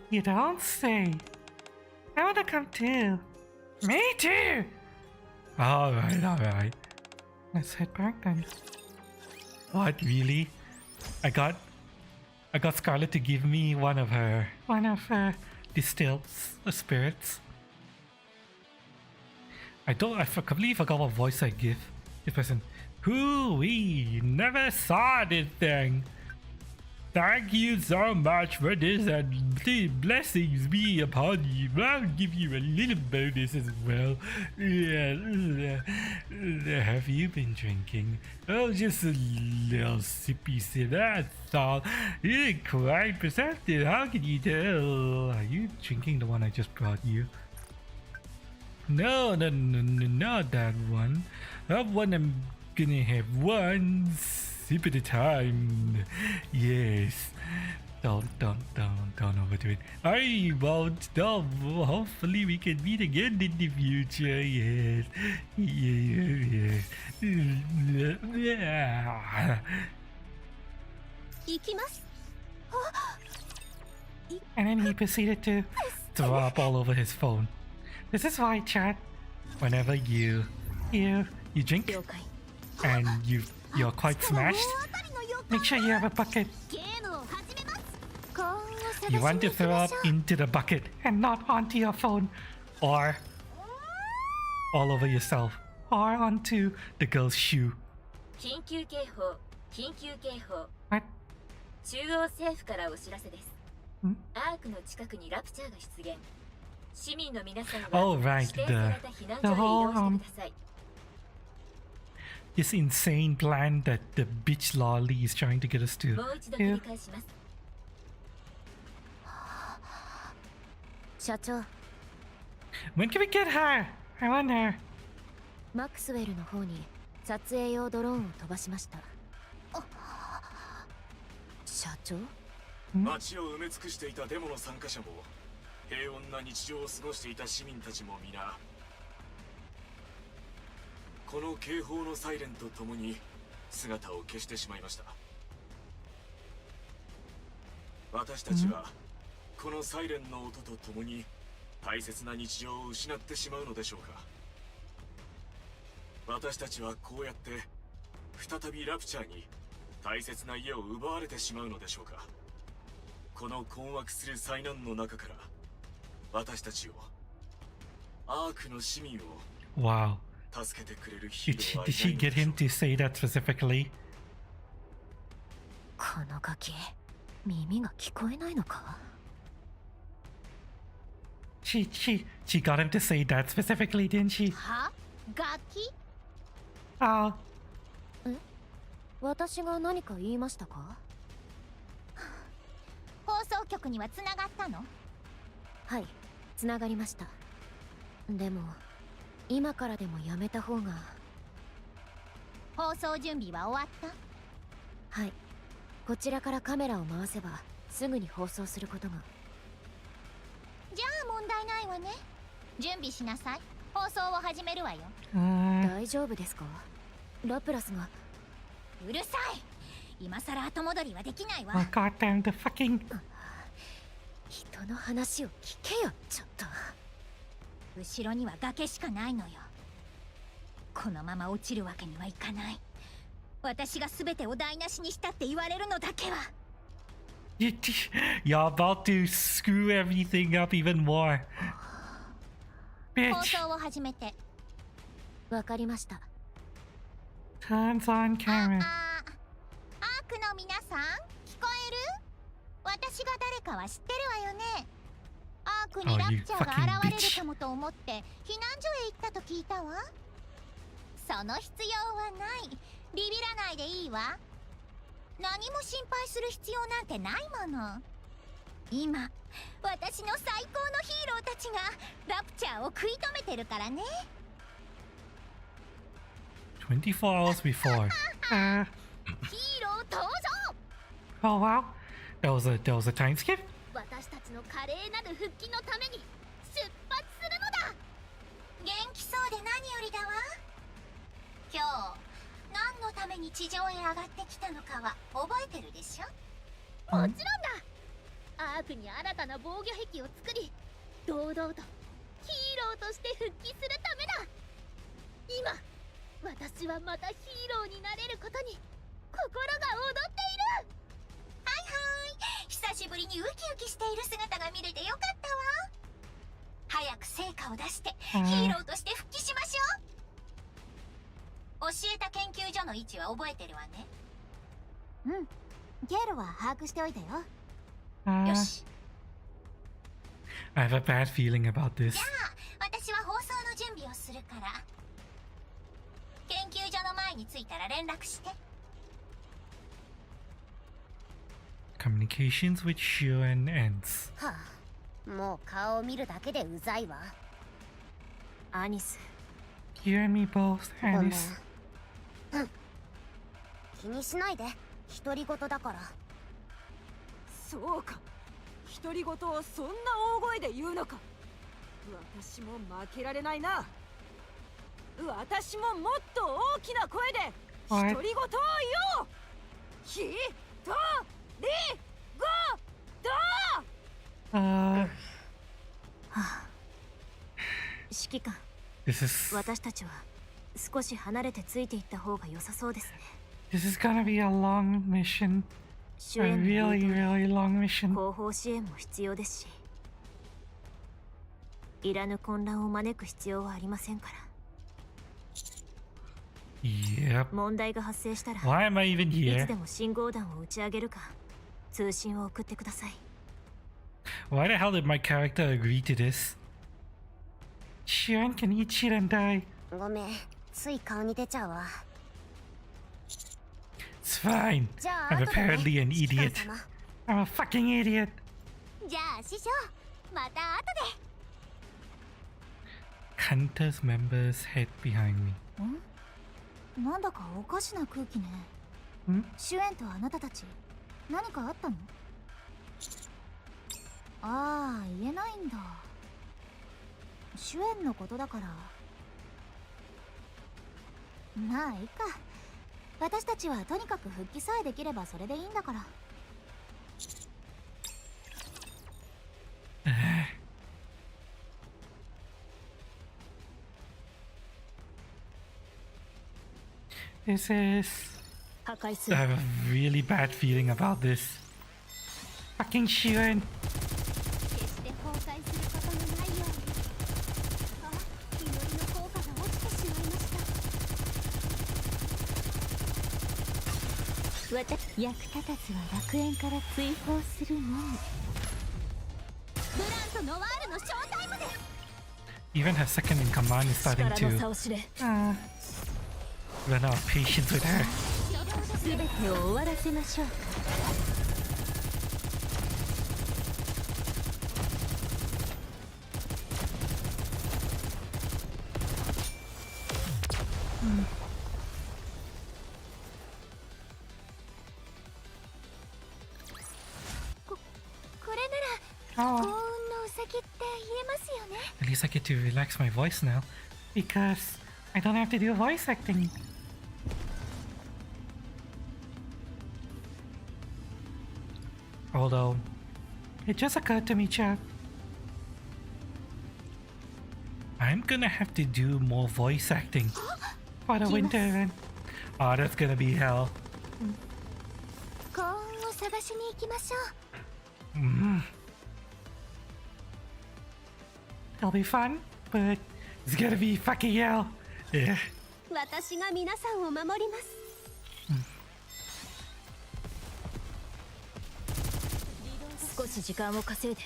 You don't say. I wanna come too. Me too! Alright. Let's head back then. What, really? I got Scarlet to give me one of her distilled spirits. I completely forgot what voice I give this person. We never saw this thing. Thank you so much for this, and blessings be upon you. I'll give you a little bonus as well. Have you been drinking? Oh, just a little sippy sip, that's all. You're quite perceptive, how can you tell? Are you drinking the one I just brought you? No, not that one. That one I'm gonna have one sip at a time. Yes. Don't overdo it. I won't. No, hopefully we can meet again in the future. Yes. And then he proceeded to throw up all over his phone. This is why, chat. Whenever you drink and you're quite smashed, make sure you have a bucket. You want to throw up into the bucket and not onto your phone, or all over yourself, or onto the girl's shoe. What? 中央政府からお知らせです。アークの近くにラプチャーが出現。市民の皆さんは Oh, right, 指定された避難 the 所へ移 whole 動してください。this insane plan that the bitch lolly is trying to get us to. もう一度繰り返します。社長、 When can we get her? I wonder. マクスウェルの方に撮影用ドローンを飛ばしました。社長？街を埋め尽くしていたデモの参加者も平穏な日常を過ごしていた市民たちも皆この警報のサイレンとともに姿を消してしまいました。私たちはこのサイレンの音とともに大切な日常を失ってしまうのでしょうか。私たちはこうやって再びラプチャーに大切な家を奪われてしまうのでしょうか。この困惑する災難の中から私たちをアークの市民を Wow. 助けてくれるヒ Did ー she, ロー did はい she ない get の him で to しょ say that specifically? このガキ、耳が聞こえないのか？ She got him to say that specifically, didn't she? は？ガキ？ Oh, 私が何か言いましたか？放送局にはつながったの？はい、つながりました。でも今からでもやめた方が。放送準備は終わった？はい、こちらからカメラを回せばすぐに放送することが。じゃあ問題ないわね。準備しなさい。放送を始めるわよ。大丈夫ですか？ラプラスが。うるさい。今さら後戻りはできないわ。 oh goddamn the fucking. 人の話を聞けよ、ちょっと。後ろには崖しかないのよ。このまま落ちるわけにはいかない。私が全てを台無しにしたって言われるのだけは。You're about to screw everything up even more. 放 Bitch. 送を始めて。わかりました。Turns on camera. アークの皆さん、聞こえる？私が誰かは知ってるわよね。アークにラプチャーが現れるかもと思って避難所へ行ったと聞いたわ。その必要はない。ビビらないでいいわ。何も心配する必要なんてないもの。今、私の最高のヒーローたちがラプチャーを食い止めてるからね。24 hours before. ヒーロー登場。 Oh wow. There was a time skip? 私たちの華麗なる復帰のために出発するのだ。元気そうで何よりだわ。ために地上へ上がってきたのかは覚えてるでしょ。もちろんだ。アークに新たな防御壁を作り、堂々とヒーローとして復帰するためだ。今私はまたヒーローになれることに心が躍っている。はいはい、久しぶりにウキウキしている姿が見れてよかったわ。早く成果を出してヒーローとして復帰しましょう。教えた研究所の位置は覚えてるわね。うん、経路は把握しておいたよ。よし。 I have a bad feeling about this. じゃあ私は放送の準備をするから、研究所の前に着いたら連絡して。 Communications with Shuan ends. はあ、もう顔を見るだけでうざいわ。アニス、 You and me both, ごめん。 Alice. うん、気にしないで、独り言だから。そうか、独り言をそんな大声で言うのか。私も負けられないな。私ももっと大きな声で独り言を言おう。ひとりごと。Uh, 指揮官、 this is 私たちは少し離れてついていった方が良さそうですね。 this is gonna be a long mission. 主 A 演の really, ルート really long mission. 後方支援も必要ですし、いらぬ混乱を招く必要はありませんから。 Yep. 問題が発生したら Why am I even いつ here? でも信号弾を打ち上げるか通信を送ってください。 Why the hell did my character agree to this? Shuan can eat shit and die. ごめん、つい顔に出ちゃうわ。 It's fine. じゃあ I'm 後でね、 apparently an 指揮 idiot. 官様。 I'm a fucking idiot. じゃあ師匠、また後で。 Hunter's members head behind me. なんだかおかしな空気ね。ん？主演とあなたたち何かあったの？ああ、言えないんだ。主演のことだから。まあいいか。私たちはとにかく復帰さえできればそれでいいんだから。 This is... 破壊す I る。 have a really bad feeling about this. Fucking Shuan. 決して崩壊することのないように。あ、祈りの効果が落ちてしまいました。役立たずは楽園から追放するのみ。ブランとノワールのショータイムです。 Even her second in command is starting 力の差 to を知れ。 run out of patience with her. すべてを終わらせましょう。これなら Oh, 幸運のウサギって言えますよね。 at least I get to relax my voice now. Because I don't have to do voice acting. Although, it just occurred to me, Chuck. I'm gonna have to do more voice acting for the winter event. Oh, that's gonna be hell. 幸運を探しに行きましょう。 It'll be fun, but it's gonna be fucking hell. Yeah. 私が皆さんを守ります。少し時間を稼いで。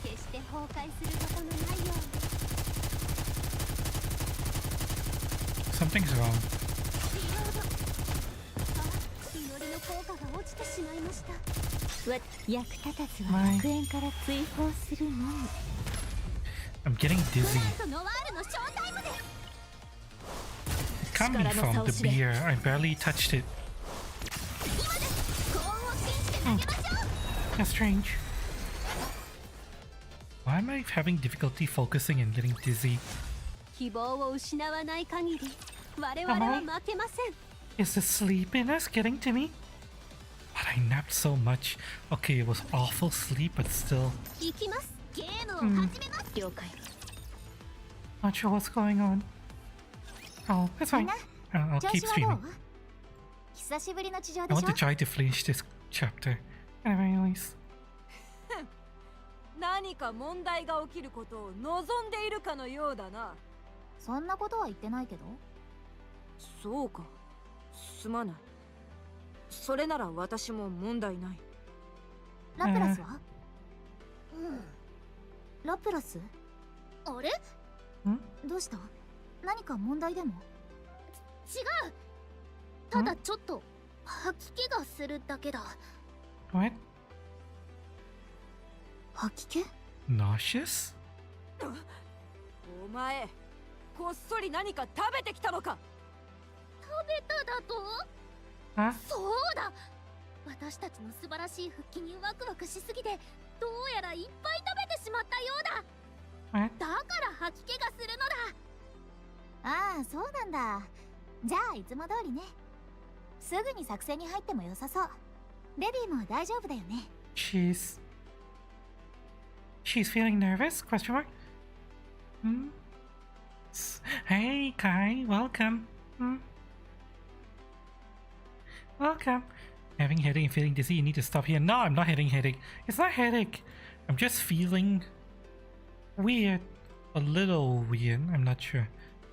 決して崩壊することのないように。 Something's wrong. リロード。あ、祈りの効果が落ちてしまいました。役立たずは楽園から追放するのみ。 I'm getting dizzy. ブランとノワールのショータイムです。 It can't be from the beer. I barely touched it. 今です。幸運を信じて投げましょう。 That's strange. Why am I having difficulty focusing and getting dizzy? 希望を失わない限り我々は負けません。Is the sleepiness getting to me? But I napped so much. Okay, it was awful sleep, but still. 行きます。ゲームを始めます。了解。 Not sure what's going on. Oh, it's fine. I'll 調 keep 子はど streaming. う？久しぶりの地上 I でし want ょ to try to finish this chapter. At the very least. 何か問題が起きることを望んでいるかのようだな。そんなことは言ってないけど。そうか。すまない。それなら私も問題ない。ラプラスは？ラプラス？あれ？どうした？何か問題でも？違う。ただちょっと吐き気がするだけだ。What? 吐き気？ Nauseous? お前、こっそり何か食べてきたのか？食べただと？ Huh? そうだ。私たちの素晴らしい復帰にワクワクしすぎて、どうやらいっぱい食べてしまったようだ。 What? だから吐き気がするのだ。ああ、そうなんだ。じゃあいつも通りね。すぐに作戦に入っても良さそう。ベビーも大丈夫だよね。She's feeling nervous? Question mark? Hey, Kai, welcome. Welcome. Having headache and feeling dizzy, you need to stop here. No, I'm not having headache. It's not headache. I'm just feeling weird. A little weird, I'm not sure.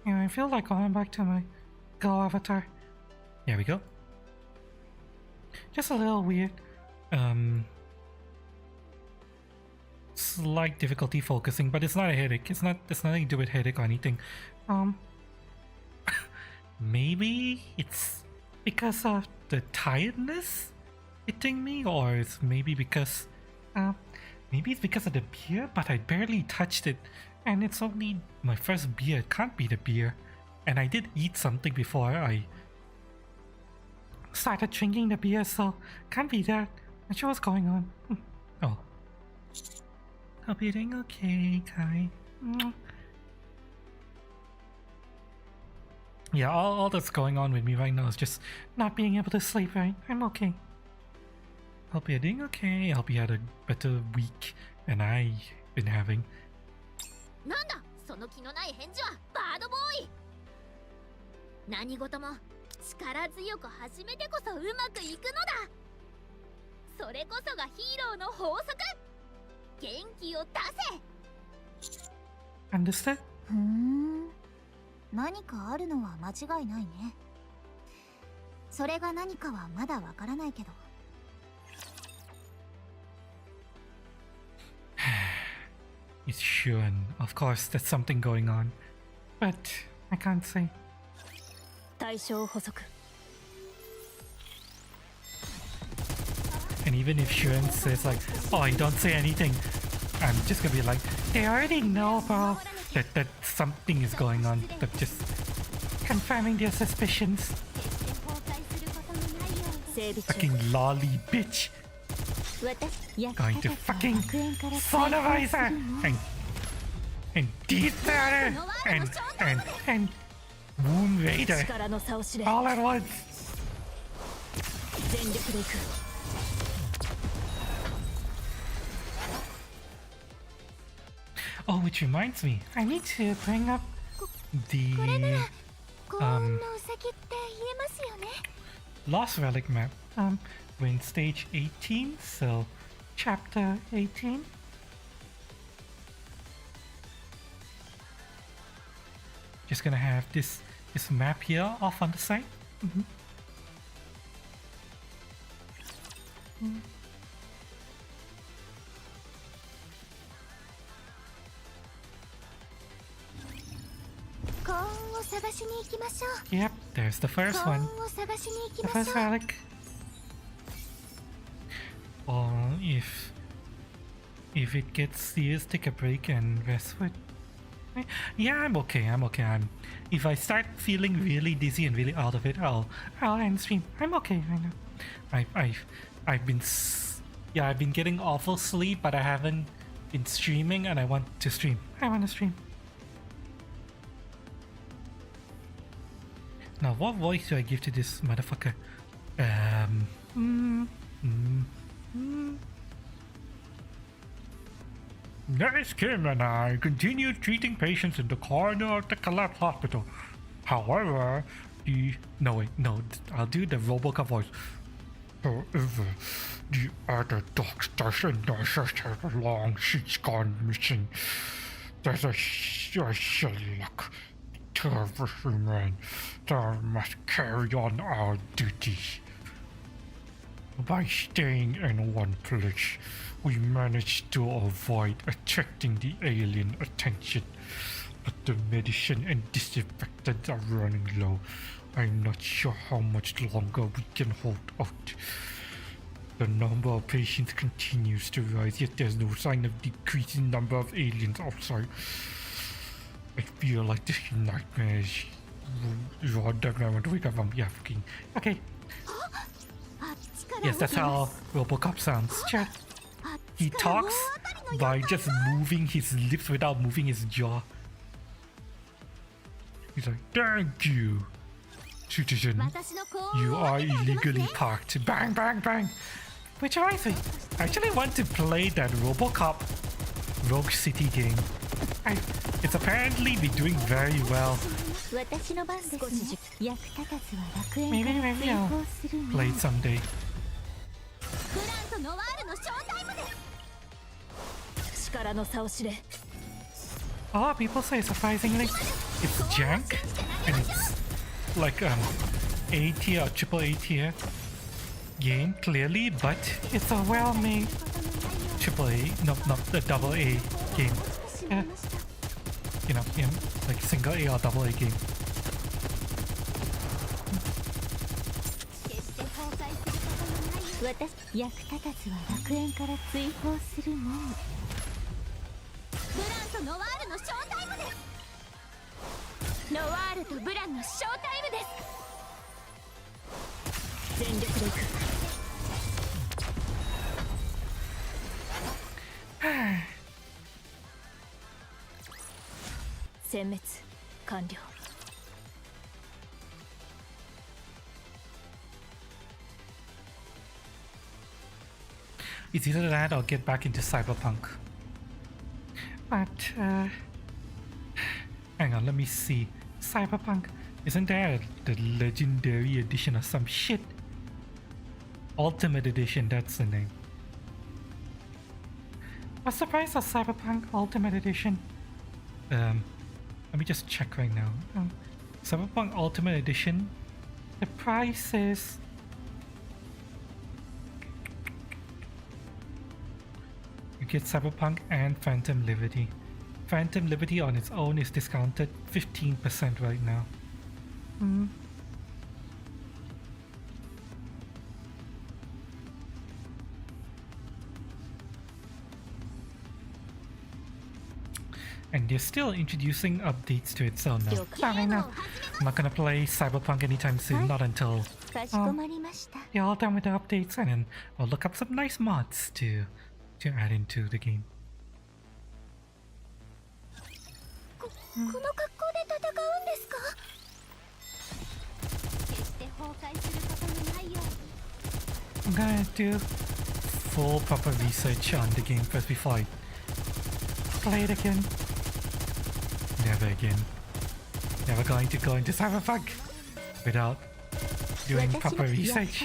Yeah, I feel like going back to my Go avatar. There we go. Just a little weird. Slight difficulty focusing, but it's not a headache. It's nothing to do with headache or anything. Maybe it's because of the tiredness hitting me, or it's maybe because maybe it's because of the beer, but I barely touched it, and it's only my first beer. It can't be the beer. And I did eat something before I started drinking the beer, so can't be that. Not sure what's going on. Oh. Hope you're doing okay, Kai. Yeah, all that's going on with me right now is just not being able to sleep, right? I'm okay. Hope you're doing okay. I hope you had a better week than I've been having. なんだ、その気のない返事はバードボーイ。何事も力強く始めてこそうまくいくのだ。それこそがヒーローの法則。元気を出せ。 Understood? 何かあるのは間違いないね。それが何かはまだわからないけど。It's sure, and of course there's something going on, but I can't say. 対象補足。 And even if Shuren says like, oh, you don't say anything, I'm just gonna be like, they already know, bro, that something is going on. That just confirming their suspicions. 整備中。 Fucking lolly bitch. Going to fucking sonorizer and Deep Batter and Moon Raider 力の差を知れ。 all at once. 全力でいく。 Oh, which reminds me, I need to bring up the 幸運のウサギって言えますよね。 Lost Relic map. We're in stage 18, so chapter 18. Just gonna have this map here off on the side. Yep, there's the first one. The first relic. Or if it gets serious, take a break and rest for it. Yeah, I'm okay. If I start feeling really dizzy and really out of it, I'll end stream. I'm okay right now. I've been getting awful sleep, but I haven't been streaming, and I want to stream. I want to stream. Now, what voice do I give to this motherfucker? Nurse Kim and I continue treating patients in the corner of the collapsed hospital. However, no, I'll do the Robocop voice. However, the other doctors and nurses have long since gone missing. There's a luck. Terrible men that must carry on our duties. By staying in one place, we managed to avoid attracting the alien attention. But the medicine and disinfectants are running low. I'm not sure how much longer we can hold out. The number of patients continues to rise, yet there's no sign of decreasing number of aliens outside. I feel like this nightmare is on the moment to wake up from fucking. Okay. Yes, that's how Robocop sounds. Chat. He talks by just moving his lips without moving his jaw. He's like, thank you, citizen. You are illegally parked. Bang, bang, bang. Which reminds me, I actually want to play that Robocop Rogue City game. It's apparently been doing very well. Maybe I'll play it someday. A lot of people say surprisingly it's jank and it's like A tier or triple A tier game clearly, but it's a well-made triple A, not the double A game. Yeah. You know, like single A or double A game. It's either that or get back into Cyberpunk. But, hang on, let me see. Cyberpunk, isn't there the Legendary Edition or some shit? Ultimate Edition, that's the name. What's the price of Cyberpunk Ultimate Edition? Let me just check right now. Cyberpunk Ultimate Edition, the price is... You get Cyberpunk and Phantom Liberty. Phantom Liberty on its own is discounted 15% right now. And they're still introducing updates to it, so no. I know. I'm not gonna play Cyberpunk anytime soon, not until they're all done with the updates, and then I'll look up some nice mods to add into the game. I'm gonna do full proper research on the game first before I play it again. Never again. Never going to go into Cyberpunk without doing proper research.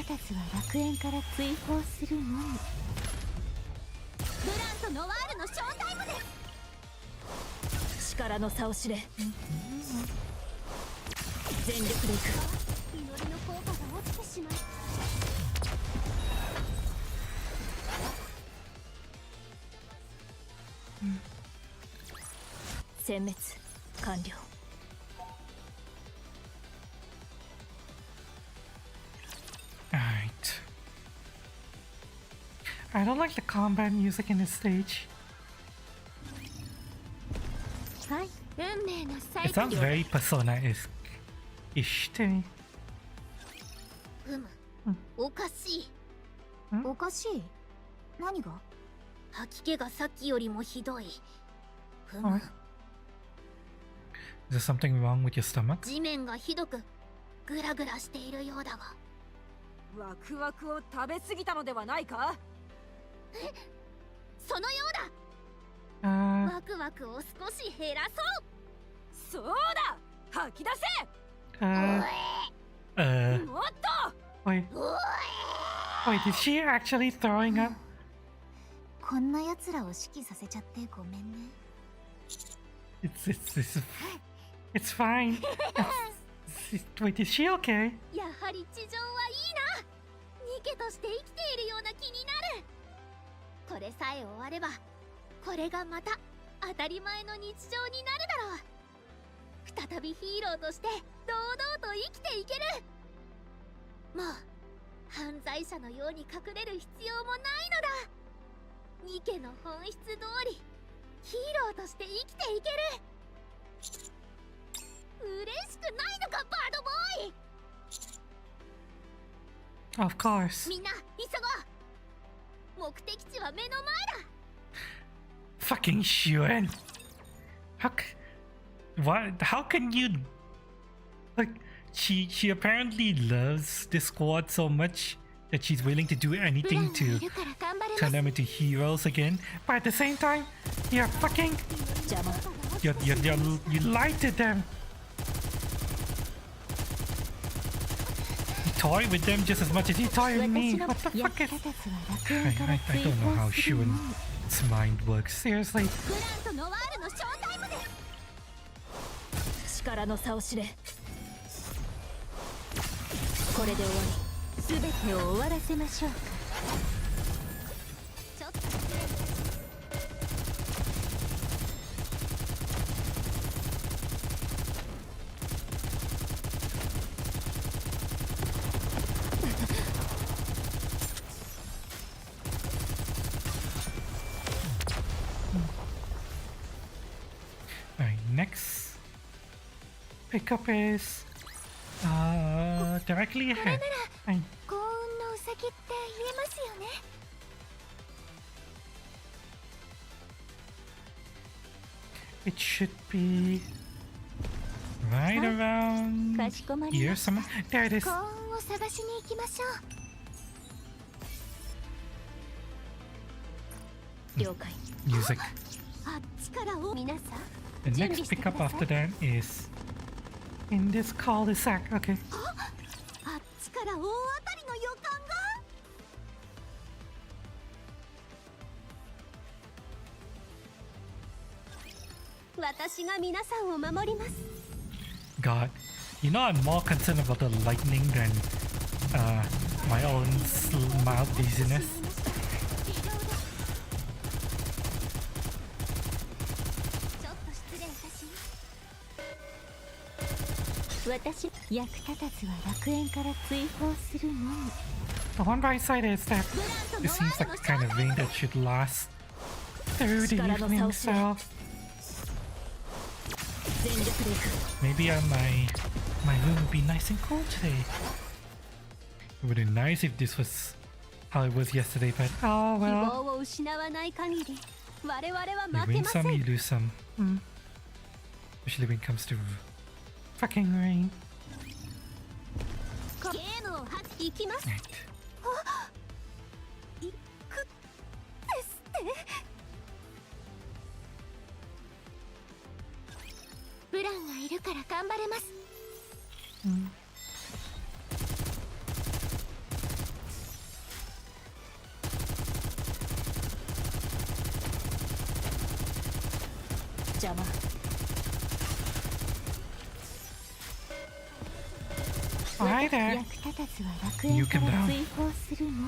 Alright. I don't like the combat music in this stage. It sounds very Persona-ish to me. おかしい。おかしい？何が？吐き気がさっきよりもひどい。ふむ。Is there something wrong with your stomach? 地面がひどくグラグラしているようだが。ワクワクを食べ過ぎたのではないか。そのようだ。ワクワクを少し減らそう。そうだ、吐き出せ。もっと。wait, wait, is she actually throwing up? こんな奴らを指揮させちゃってごめんね。It's fine. Wait, is she okay? やはり地上はいいな。ニケとして生きているような気になる。これさえ終われば、これがまた当たり前の日常になるだろう。再びヒーローとして堂々と生きていける。もう犯罪者のように隠れる必要もないのだ。ニケの本質通りヒーローとして生きていける。嬉しくないのか、バードボーイ。 Of course. みんな急ごう。目的地は目の前だ。 Fucking Shuen. How can you, like, she apparently loves the squad so much that she's willing to do anything to turn them into heroes again, but at the same time you're fucking you lied to them. You toy with them just as much as you toy with me. What the fuck is... I don't know how Shuen's mind works, seriously. ブランとノワールのショータイムです。力の差を知れ。これで終わり。すべてを終わらせましょうか。ちょっとAlright, next pickup is directly ahead. はい。幸運のウサギって言えますよね。It should be right around かしこまり here ました。 somewhere. There it is. 幸運を探しに行きましょう。了解。 Music. あっちからお皆さん The 準 next 備してく pickup ださい。 after that is in this cul-de-sac. Okay. あっちから大当たりの予感が。私が皆さんを守ります。 God, you know I'm more concerned about the lightning than my own mild dizziness. ちょっと失礼いたします。私、役立たずは楽園から追放するのみ。 The one bright side is that it seems like the kind of rain that should last through the evening, so 全力で行く。 maybe my room would be nice and cool today. It would be nice if this was how it was yesterday, but oh 希 well. 望を失わない限り、我々は You 負け win ませ some, ん。 you lose some. Especially when it comes to fucking rain. ゲームを行きます。 Right. 行くですって。ブランがいるから頑張れます。邪魔。 Hi there. 役立たずは楽 You 園か can ら down. 追放するのみ。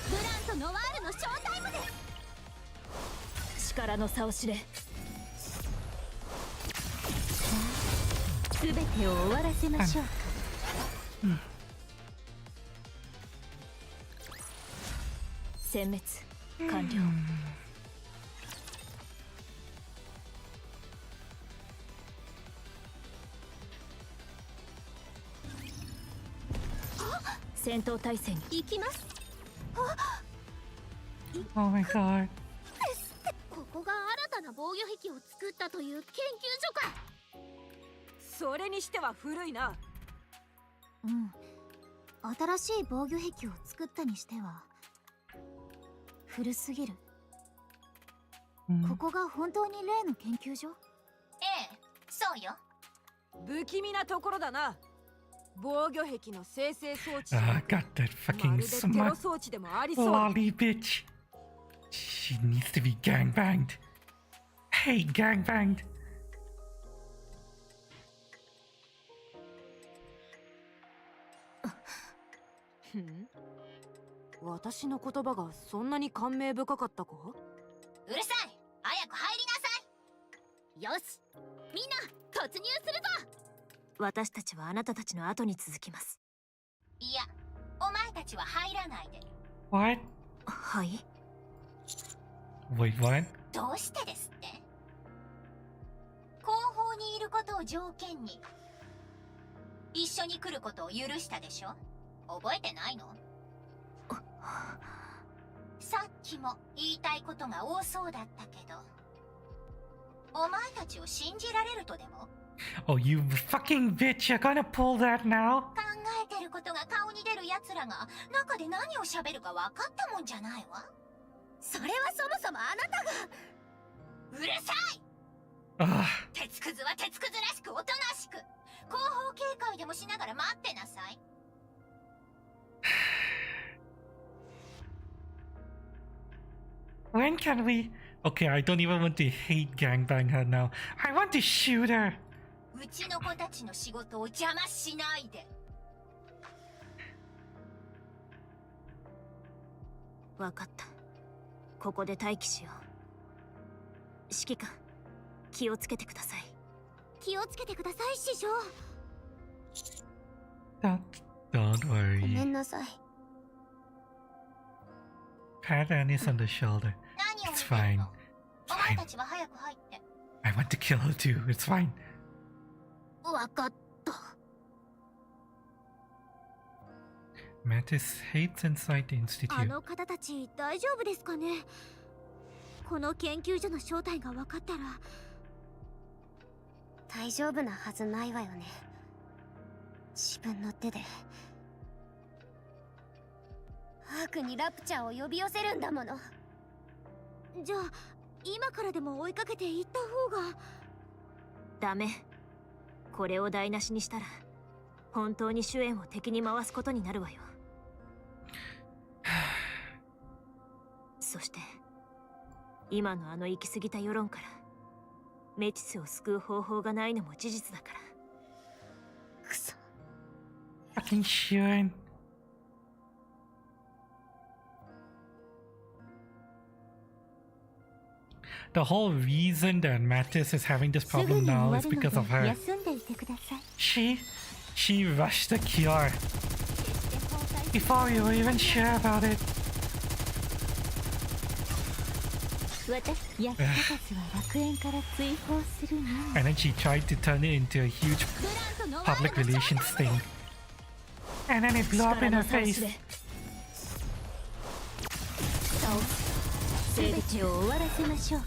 ブランとノワールのショータイムです。力の差を知れ。すべてを終わらせましょうか。殲滅完了。戦闘態勢に行きます。 Oh my god. ここが新たな防御壁を作ったという研究所か。それにしては古いな。うん、新しい防御壁を作ったにしては古すぎる。ここが本当に例の研究所？ええ、そうよ。不気味なところだな。防御壁の生成装置。I got that ま fucking るでテロ smart 装置でもありそう。 lolly bitch. She needs to be gangbanged. Hey, gangbanged. ふん、私の言葉がそんなに感銘深かったか？うるさい、早く入りなさい。よし、みんな突入するぞ。私たちはあなたたちの後に続きます。いや、お前たちは入らないで。 What? はい。 Wait, what? どうしてですって？後方にいることを条件に一緒に来ることを許したでしょ。覚えてないの？さっきも言いたいことが多そうだったけど、お前たちを信じられるとでも？ Oh, you fucking bitch. You're gonna pull that now? 考えてることが顔に出る奴らが中で何を喋るか分かったもんじゃないわ。それはそもそもあなたが。うるさい。 Ugh. 鉄くずは鉄くずらしくおとなしく後方警戒でもしながら待ってなさい。When can we? Okay, I don't even want to hate gangbang her now. I want to shoot her. うちの子たちの仕事を邪魔しないで。わかった。ここで待機しよう。指揮官、気をつけてください。気をつけてください、師匠。 Don't ごめ worry. んなさい。 Pat Annie's on the shoulder. 何を見 It's てる fine. の？ It's お前 fine. たちは早く入って。 I want to kill her too. It's fine. わかった。 Mattis hates inside the あ institute. の方たち大丈夫ですかね？この研究所の正体が分かったら。大丈夫なはずないわよね。自分の手でアークにラプチャーを呼び寄せるんだもの。じゃあ今からでも追いかけていった方が。ダメ。これを台無しにしたら本当に主演を敵に回すことになるわよ。そして今のあの行き過ぎた世論からメティスを救う方法がないのも事実だから。くそ。 Fucking Sharon. The whole reason that Mattis is having this すぐ problem に終 now わ is るの because で of her. 休んでいてください。 She rushed the cure before you were even sure about it. 私、役立たずは楽園から追放するのみ。 And then she tried to turn it into a huge ブランとノワ public ールの正 relations thing. And then it blew up in her 力の差を face. 知れ。全てを終わらせましょうか。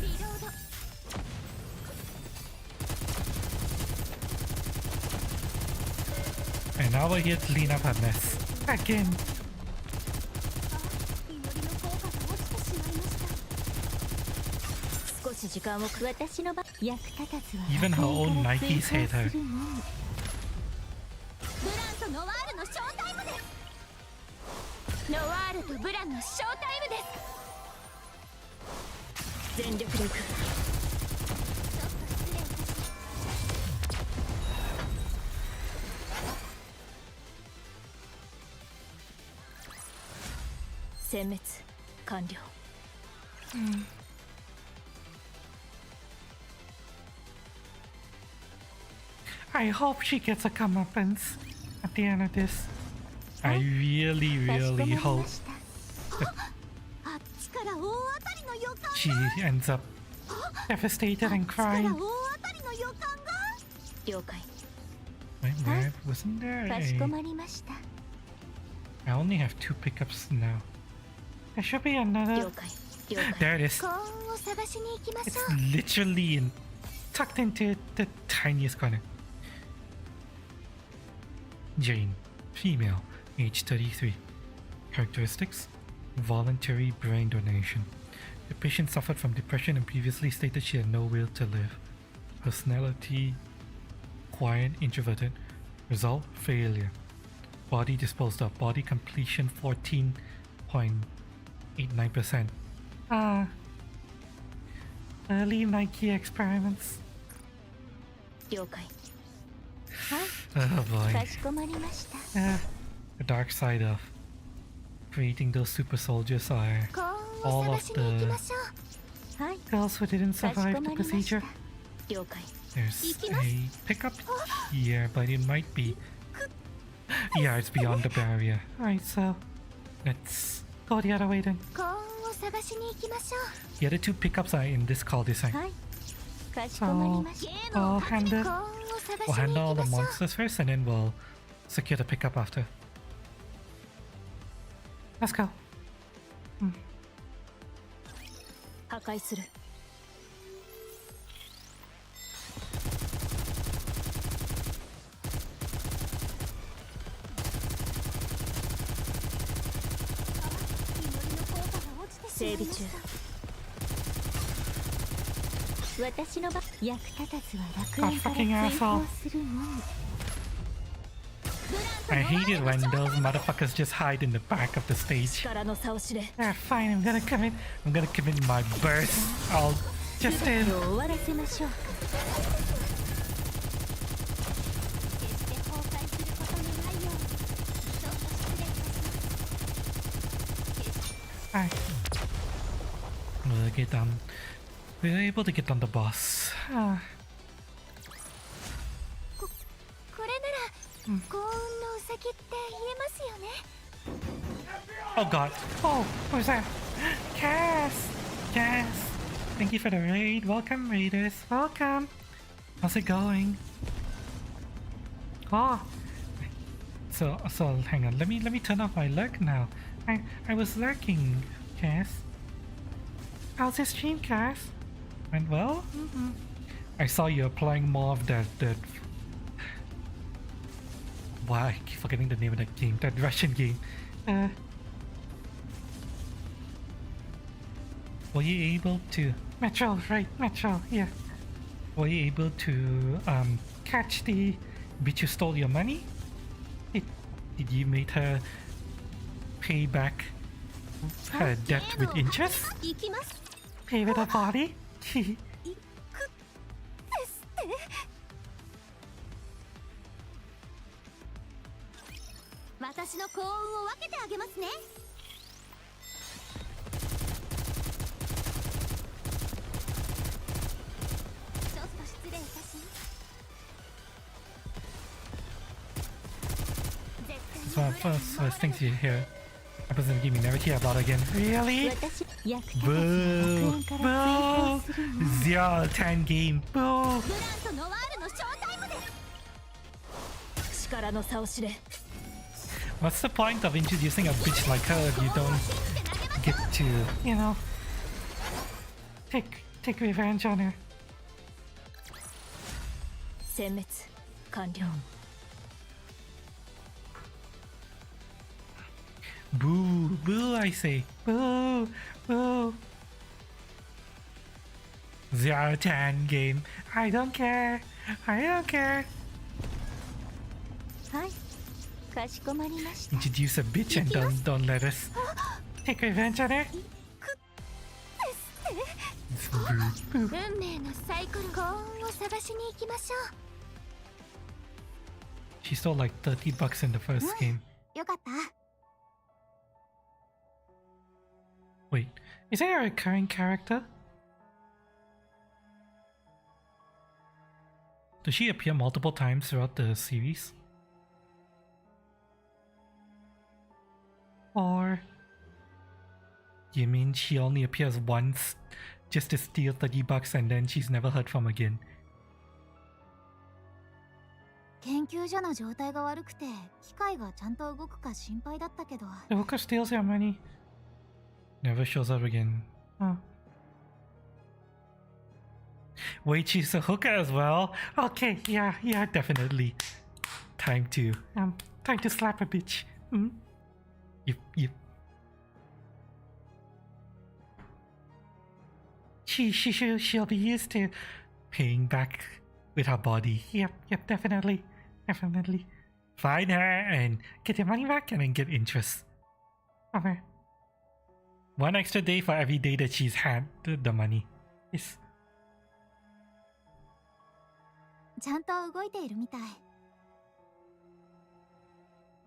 リロード。 And now we're here to clean up her mess. Again. 祈りの効果が落ちてしまいました。少し時間をく私の場役立たずは Even her own 楽園 Nikes から hate 追 her. 放するのみ。ブランとノワールのショータイムです。ノワールとブランのショータイムです。全力でいく。ちょっと失礼いたします。殲滅完了。I hope she gets a comeuppance at the end of this. I really, かしこま really り hope ました。あっちから大当たりの予感が。 she ends up devastated and あっちから crying. 大当たりの予感が。了解。 Wait, where wasn't there かしこ a... まりました I only have 2 pickups now. There should be 了 another... 解。了解。 There it is. 幸運を探しに行きまし It's ょう。 literally tucked into the tiniest corner. Jane, female, age 33. Characteristics: voluntary brain donation. The patient suffered from depression and previously stated she had no will to live. Personality: quiet, introverted. Result: failure. Body disposed of. Body completion 14.89%. Ah. Early Nikke experiments. 了解 Oh boy. かしこまりました The dark side of creating those super soldiers are 幸運 all を of 探しに行き the ましょう。はい girls who didn't かしこ survive ま the りました procedure. 了解 There's a pickup here, but it might be. Yeah, it's beyond the barrier. Alright, so let's go the other way then. 幸運を探しに行きましょう。 The other two pickups are in this cul-de-sac. はいかしこまり So ました I'll handle 幸運を探し we'll に handle 行 all き the ましょう。 monsters first, and then we'll secure the pickup after. Let's go. 破壊する整備中私の場役立たずは楽園から fucking 追 asshole. 放するのみ I hate it when those motherfuckers just hide in the back of the stage. 力の差を知れ Yeah, fine. I'm gonna commit my burst. I'll just 全 in. てを終わらせましょうか決して崩壊することのないようにちょっと失礼いたします。 Alright. We'll get done. We're able to get on the boss. これなら幸運のウサギって言えますよね。 Oh god. Oh, what was that? Cass! Cass! Thank you for the raid. Welcome, raiders. Welcome. How's it going? Oh. So hang on. Let me turn off my lurk now. I was lurking, Cass. How's the stream, Cass? Went well? I saw you applying more of that why I keep forgetting the name of that game, that Russian game. Were you able to Metro, right, Metro, yeah. Were you able to catch the bitch who stole your money? Did you make her pay back her debt with interest? 行きます。 Pay with her body? ですって。私の幸運を分けてあげますね。ちょっと失礼いたします。 It's one of the first things you hear. Happens in the game you never hear about again. Really? 私役立たずは楽 Boo! 園から追放するのみ Boo! 0-10 game. Boo! ブランとノワールのショータイムです。力の差を知れ What's the point of introducing a bitch like her if you don't get to, you know, take revenge on her? 殲滅完了 Boo! Boo, I say. Boo! Boo! 0-10 game. I don't care. I don't care. はいかしこまりました Introduce a bitch and don't let us take revenge on her. It's boo. Boo. 運命のサイクル。幸運を探しに行きましょ She stole like $30 in the first game. う。よかった。 Wait, is that a recurring character? Does she appear multiple times throughout the series? Or you mean she only appears once just to steal $30 and then she's never heard from again? 研究所の状態が悪くて機械がちゃんと動くか心配だったけど。 The hooker steals your money. Never shows up again. Huh. Wait, she's a hooker as well. Okay, yeah, definitely. Time to slap a bitch. Yep. She'll be used to paying back with her body. Yep, definitely. Find her and get your money back and then get interest. Okay. 1 extra day for every day that she's had the money. Yes. ちゃんと動いているみたい。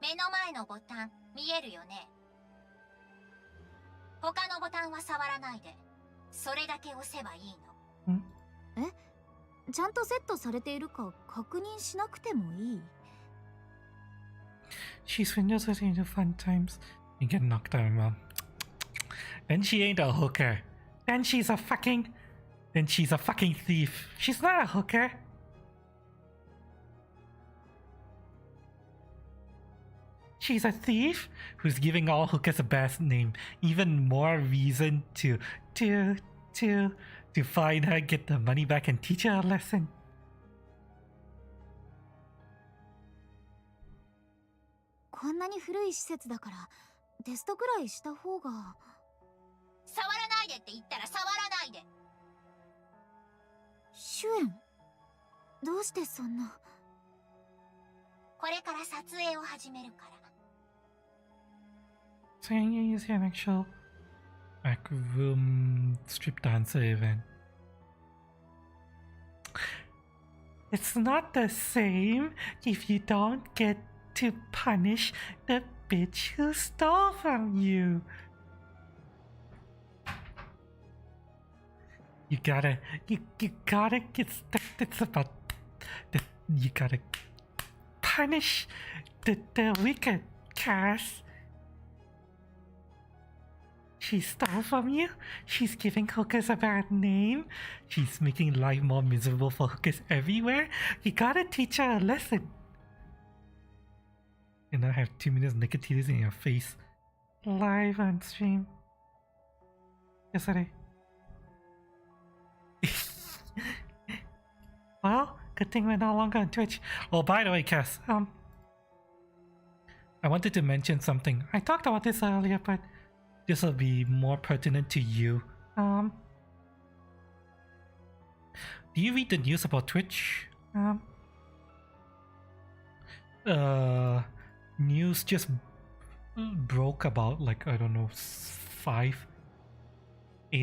目の前のボタン見えるよね。他のボタンは触らないで、それだけ押せばいいの。ちゃんとセットされているか確認しなくてもいい？ She's windows into fun times. You get knocked out, mom. Then she ain't a hooker. Then she's a fucking thief. She's not a hooker. She's a thief who's giving all hookers a bad name. Even more reason to find her, get the money back, and teach her a lesson. こんなに古い施設だからテストくらいした方が。触らないでって言ったら触らないで。シュエン、どうしてそんな。これから撮影を始めるから。Saying you use an actual room strip dancer event. It's not the same if you don't get to punish the bitch who stole from you. You gotta get it's about you gotta punish the wicked Cass. She stole from you. She's giving hookers a bad name. She's making life more miserable for hookers everywhere. You gotta teach her a lesson. You now have 2 minutes Nikke titties in your face. Live on stream. Yesterday. Well, good thing we're no longer on Twitch. Oh, by the way, Cass, I wanted to mention something. I talked about this earlier, but this will be more pertinent to you. Do you read the news about Twitch? News just broke about, like, I don't know, 8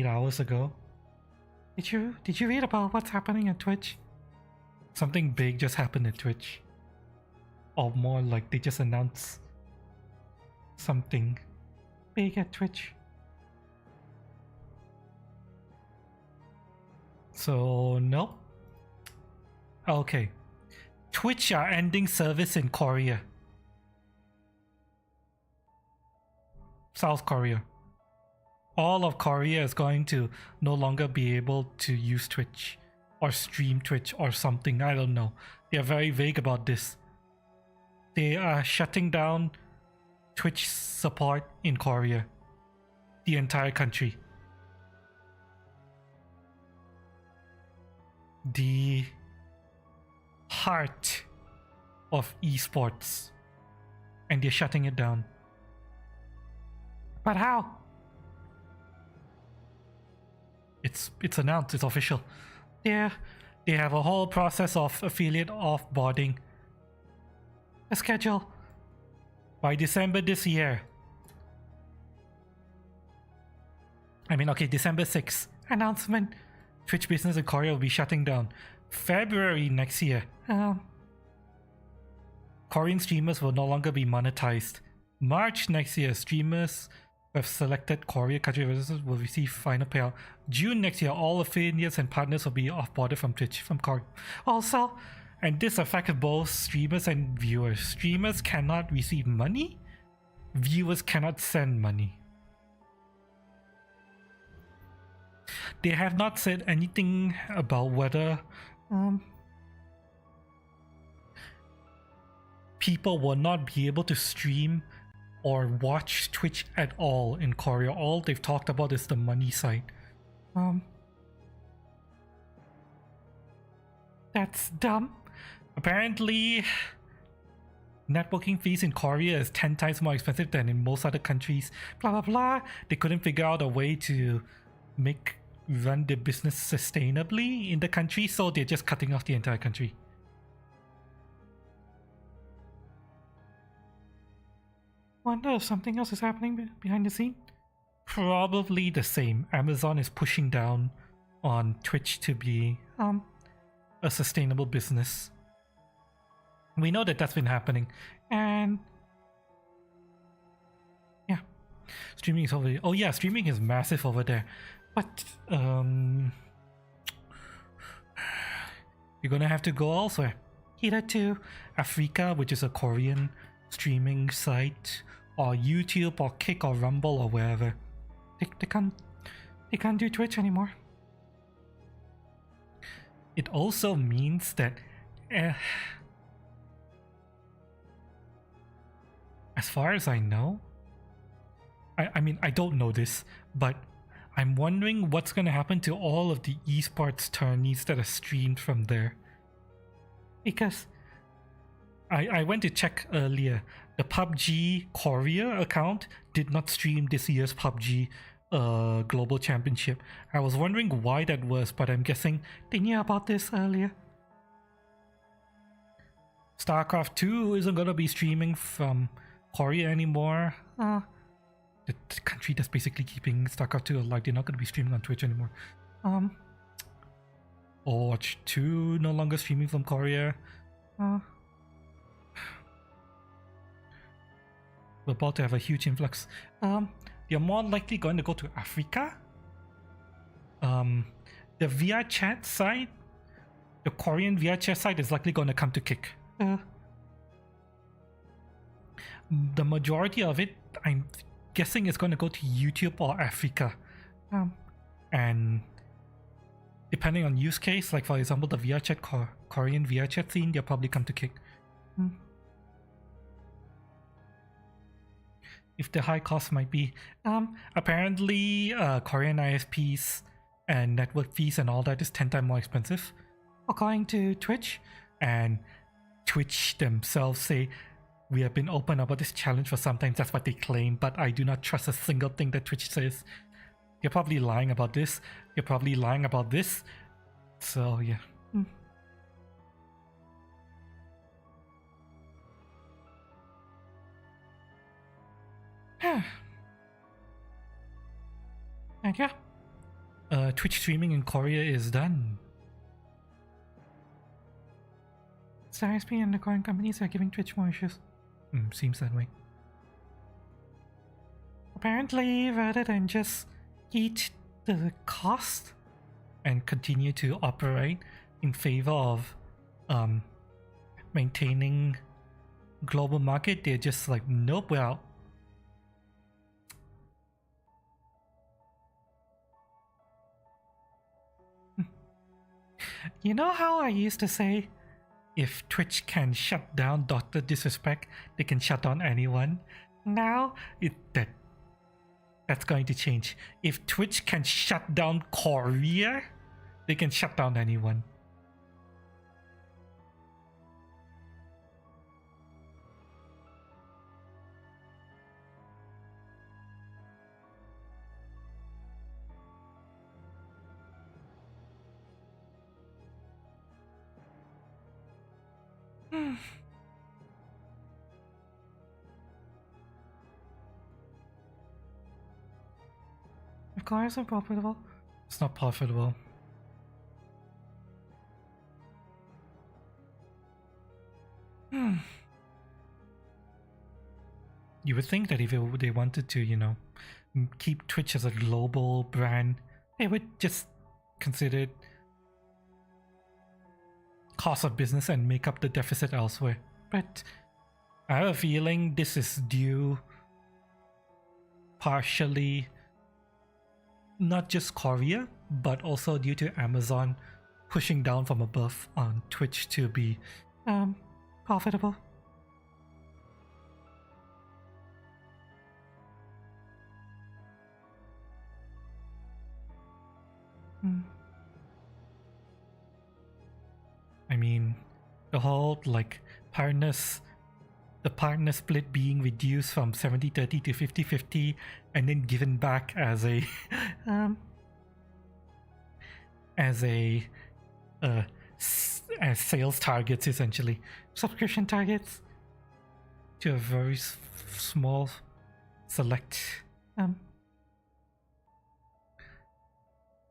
hours ago. Did you read about what's happening at Twitch? Something big just happened at Twitch. Or more like they just announced something big at Twitch. So, no. Okay. Twitch are ending service in Korea. South Korea. All of Korea is going to no longer be able to use Twitch or stream Twitch or something. I don't know. They are very vague about this. They are shutting down Twitch support in Korea. The entire country. The heart of esports. And they're shutting it down. But how? It's announced, it's official. They have a whole process of affiliate offboarding. A schedule. By December this year. I mean, okay, December 6th. Announcement. Twitch business in Korea will be shutting down. February next year. Korean streamers will no longer be monetized. March next year, streamers who have selected Korea country residents will receive final payout. June next year, all affiliates and partners will be offboarded from Twitch from Korea. Also, and this affects both streamers and viewers. Streamers cannot receive money. Viewers cannot send money. They have not said anything about whether people will not be able to stream or watch Twitch at all in Korea. All they've talked about is the money side. That's dumb. Apparently, networking fees in Korea is 10 times more expensive than in most other countries. Blah blah blah. They couldn't figure out a way to run the business sustainably in the country, so they're just cutting off the entire country. Wonder if something else is happening behind the scene? Probably the same. Amazon is pushing down on Twitch to be a sustainable business. We know that that's been happening, and yeah, streaming is over there. Oh yeah, streaming is massive over there, but you're gonna have to go elsewhere, either to Africa, which is a Korean streaming site, or YouTube, or Kick, or Rumble, or wherever. They can't do Twitch anymore. It also means that as far as I know, I mean, I don't know this, but I'm wondering what's going to happen to all of the esports tourneys that are streamed from there. Because I went to check earlier, the PUBG Korea account did not stream this year's PUBG Global Championship. I was wondering why that was, but I'm guessing they knew about this earlier. StarCraft 2 isn't going to be streaming from Korea anymore. The country that's basically keeping StarCraft 2 alive, they're not going to be streaming on Twitch anymore. Overwatch 2 no longer streaming from Korea. We're about to have a huge influx. You're more likely going to go to Africa. The VR chat side, the Korean VR chat side is likely going to come to Kick. The majority of it, I'm guessing, is going to go to YouTube or Africa. And depending on use case, like for example, the VR chat Korean VR chat scene, they'll probably come to Kick. If the high cost might be. Apparently, Korean ISPs and network fees and all that is 10 times more expensive, according to Twitch. And Twitch themselves say, we have been open about this challenge for some time. That's what they claim, but I do not trust a single thing that Twitch says. You're probably lying about this. You're probably lying about this. So, yeah. And yeah, Twitch streaming in Korea is done. ISP and the Korean companies are giving Twitch more issues. Seems that way. Apparently, rather than just eat the cost and continue to operate in favor of maintaining global market, they're just like, nope, we're out. You know how I used to say, if Twitch can shut down Dr. Disrespect, they can shut down anyone? Now, that's going to change. If Twitch can shut down Korea, they can shut down anyone. If Korea isn't profitable, it's not profitable. You would think that if they wanted to, you know, keep Twitch as a global brand, they would just consider cost of business and make up the deficit elsewhere. But I have a feeling this is due partially not just Korea, but also due to Amazon pushing down from above on Twitch to be profitable. like the partner split being reduced from 70-30 to 50-50 and then given back as a as sales targets, essentially subscription targets to a very small select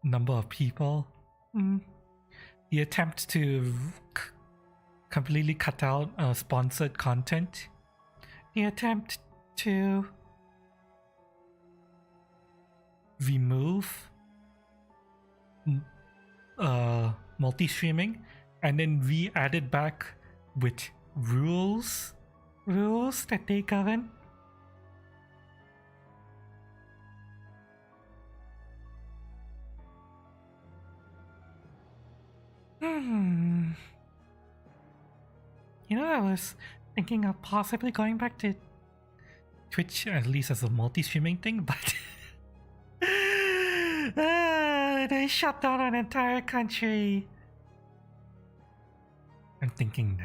number of people. The attempt to completely cut out sponsored content. The attempt to remove multi-streaming and then re-add it back with rules that they govern. You know, I was thinking of possibly going back to Twitch, at least as a multi-streaming thing, but they shut down an entire country. I'm thinking,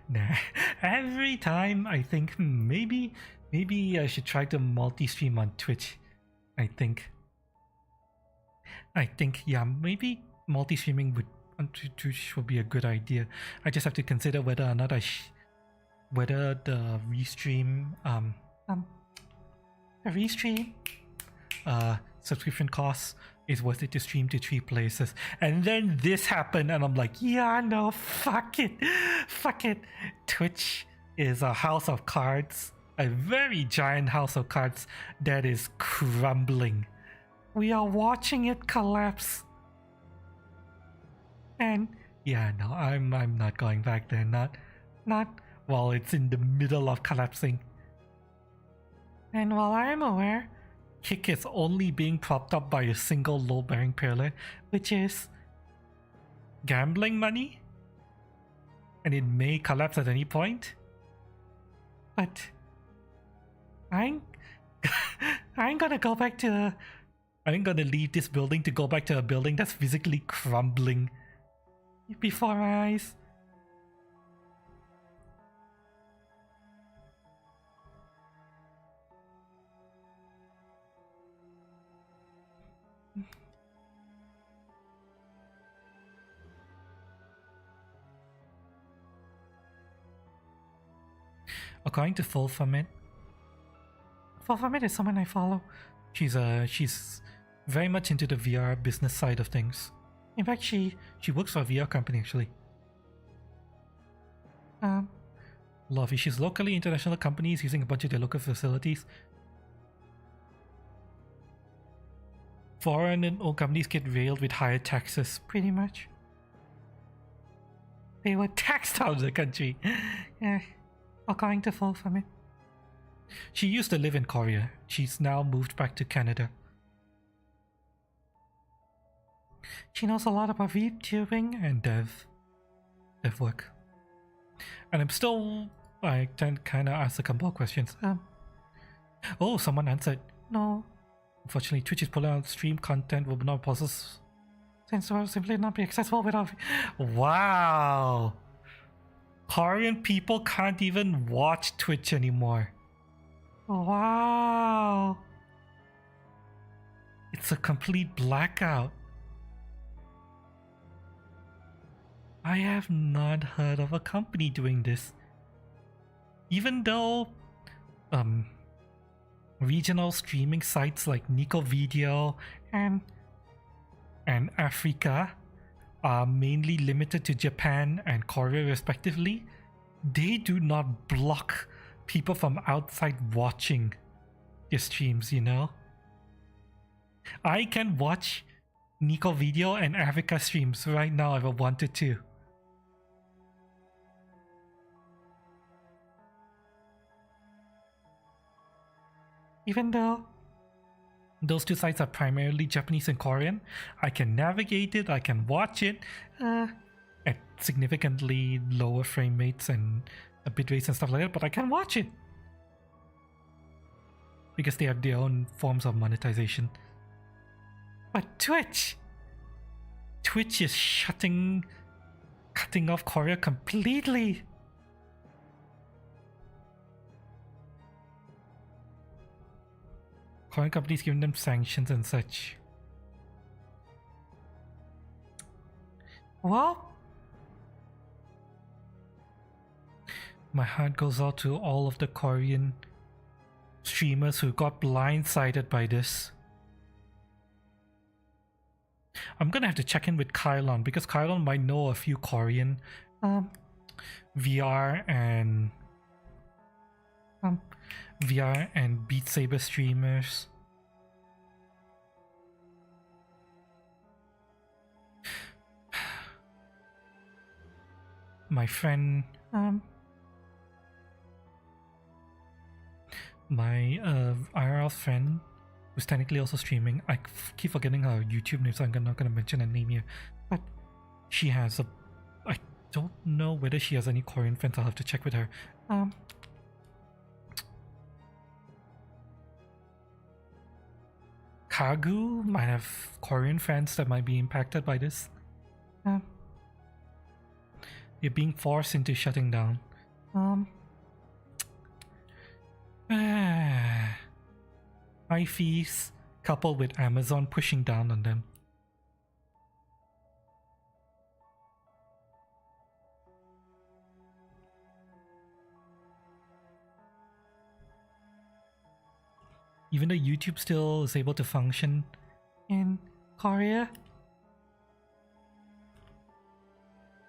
nah. Every time I think, maybe I should try to multi-stream on Twitch. I think, yeah, maybe multi-streaming on Twitch would be a good idea. I just have to consider whether or not whether the restream subscription costs is worth it to stream to 3 places. And then this happened and I'm like, yeah, no, fuck it. Twitch is a house of cards, a very giant house of cards that is crumbling. We are watching it collapse. And yeah, no, I'm not going back there. Not while it's in the middle of collapsing. And while I'm aware, Kick is only being propped up by a single load-bearing pillar, which is gambling money, and it may collapse at any point. But I ain't gonna go back to. I ain't gonna leave this building to go back to a building that's physically crumbling before my eyes. According to Full From It is someone I follow. She's very much into the VR business side of things. In fact, she works for a VR company actually. Love it. She's locally international companies using a bunch of their local facilities. Foreign owned companies get railed with higher taxes, pretty much. They were taxed out of the country. Yeah, according to Full From It. She used to live in Korea. She's now moved back to Canada. She knows a lot about VTubing and dev work. And I kind of asked a couple of questions. Oh, someone answered. No. Unfortunately, Twitch is pulling out stream content will not process since it will simply not be accessible without. Wow. Korean people can't even watch Twitch anymore. Wow. It's a complete blackout. I have not heard of a company doing this. Even though regional streaming sites like Nikke Video and Africa are mainly limited to Japan and Korea respectively, they do not block people from outside watching your streams, you know? I can watch Nikke Video and Africa streams right now if I wanted to. Even though those two sites are primarily Japanese and Korean, I can navigate it, I can watch it at significantly lower frame rates and bit rates and stuff like that, but I can watch it because they have their own forms of monetization. But Twitch is cutting off Korea completely. Korean companies giving them sanctions and such. Well, my heart goes out to all of the Korean streamers who got blindsided by this. I'm gonna have to check in with Kylon because Kylon might know a few Korean VR and Beat Saber streamers. My friend, my IRL friend, who's technically also streaming. I keep forgetting her YouTube name, so I'm not gonna mention her name here. But she has a, I don't know whether she has any Korean friends. I'll have to check with her. Kagu might have Korean fans that might be impacted by this. You're being forced into shutting down. High fees coupled with Amazon pushing down on them. Even though YouTube still is able to function in Korea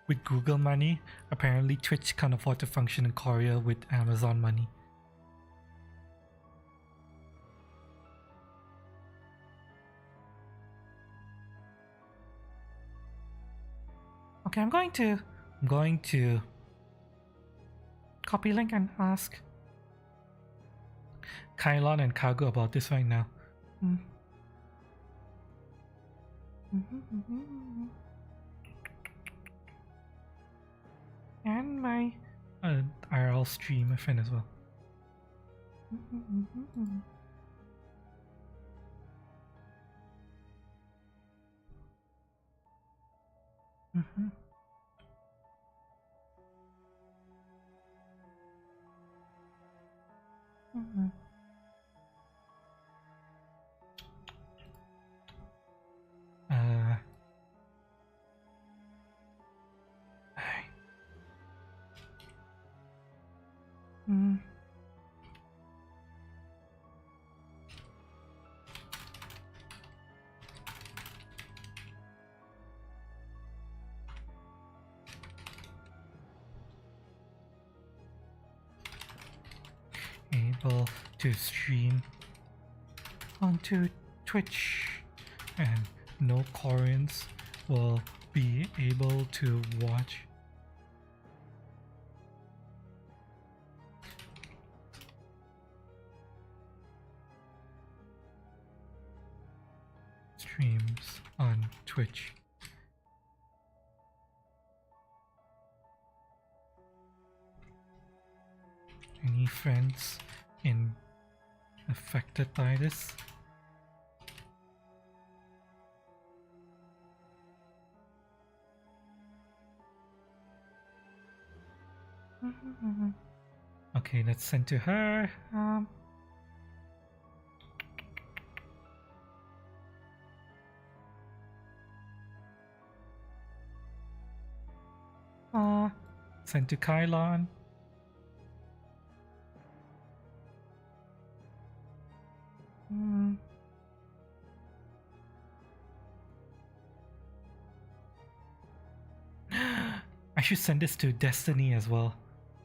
with Google money, apparently Twitch can't afford to function in Korea with Amazon money. Okay, I'm going to copy link and ask Kylon and Kago about this right now. And my IRL streamer friend as well. Able to stream onto Twitch, and no Koreans will be able to watch streams on Twitch. Any friends affected by this? Okay, let's send to her. Send to Kylon. I should send this to Destiny as well.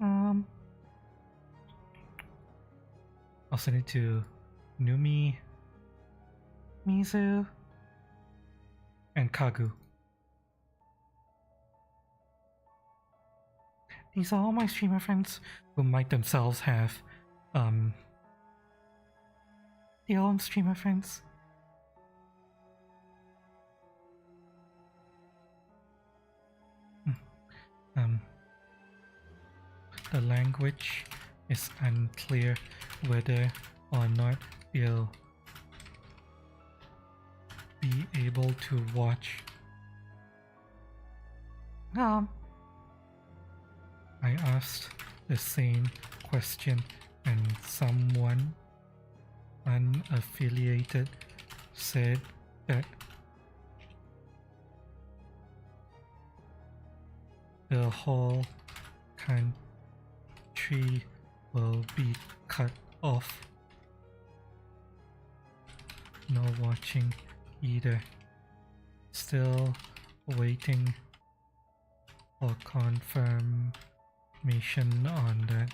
I'll send it to Numi, Mizu, and Kagu. These are all my streamer friends who might themselves have their own streamer friends. The language is unclear whether or not they'll be able to watch. I asked the same question and someone unaffiliated said that the whole country will be cut off. No watching either. Still waiting for confirmation on that.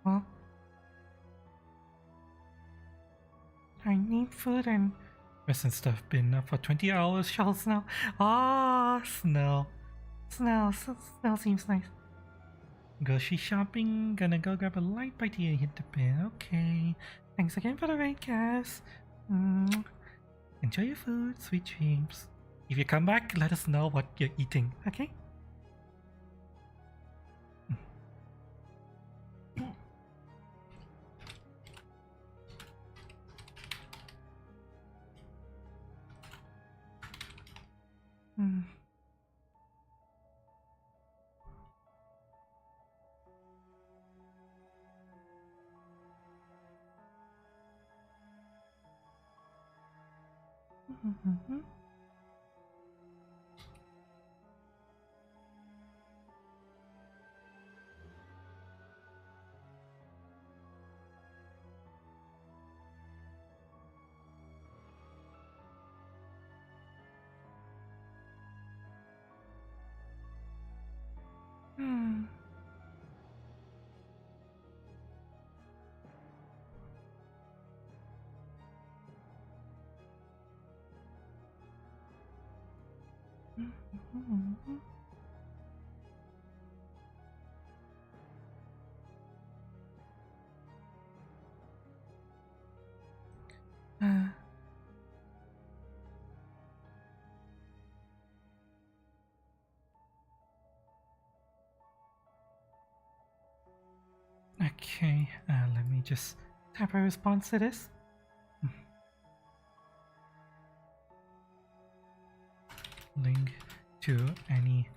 Well, I need food and rest and stuff. Been up for 20 hours, shells now. Ah, Snell. Snell seems nice. Grocery shopping, gonna go grab a light bite and hit the bed. Okay. Thanks again for the raid, guys. Enjoy your food, sweet dreams. If you come back, let us know what you're eating, okay? Okay, let me just type a response to this. Link to any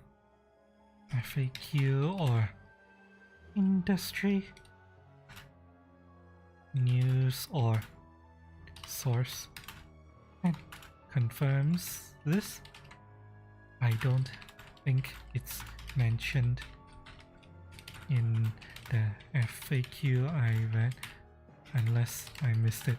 FAQ or industry news or source and confirms this. I don't think it's mentioned in the FAQ I read unless I missed it.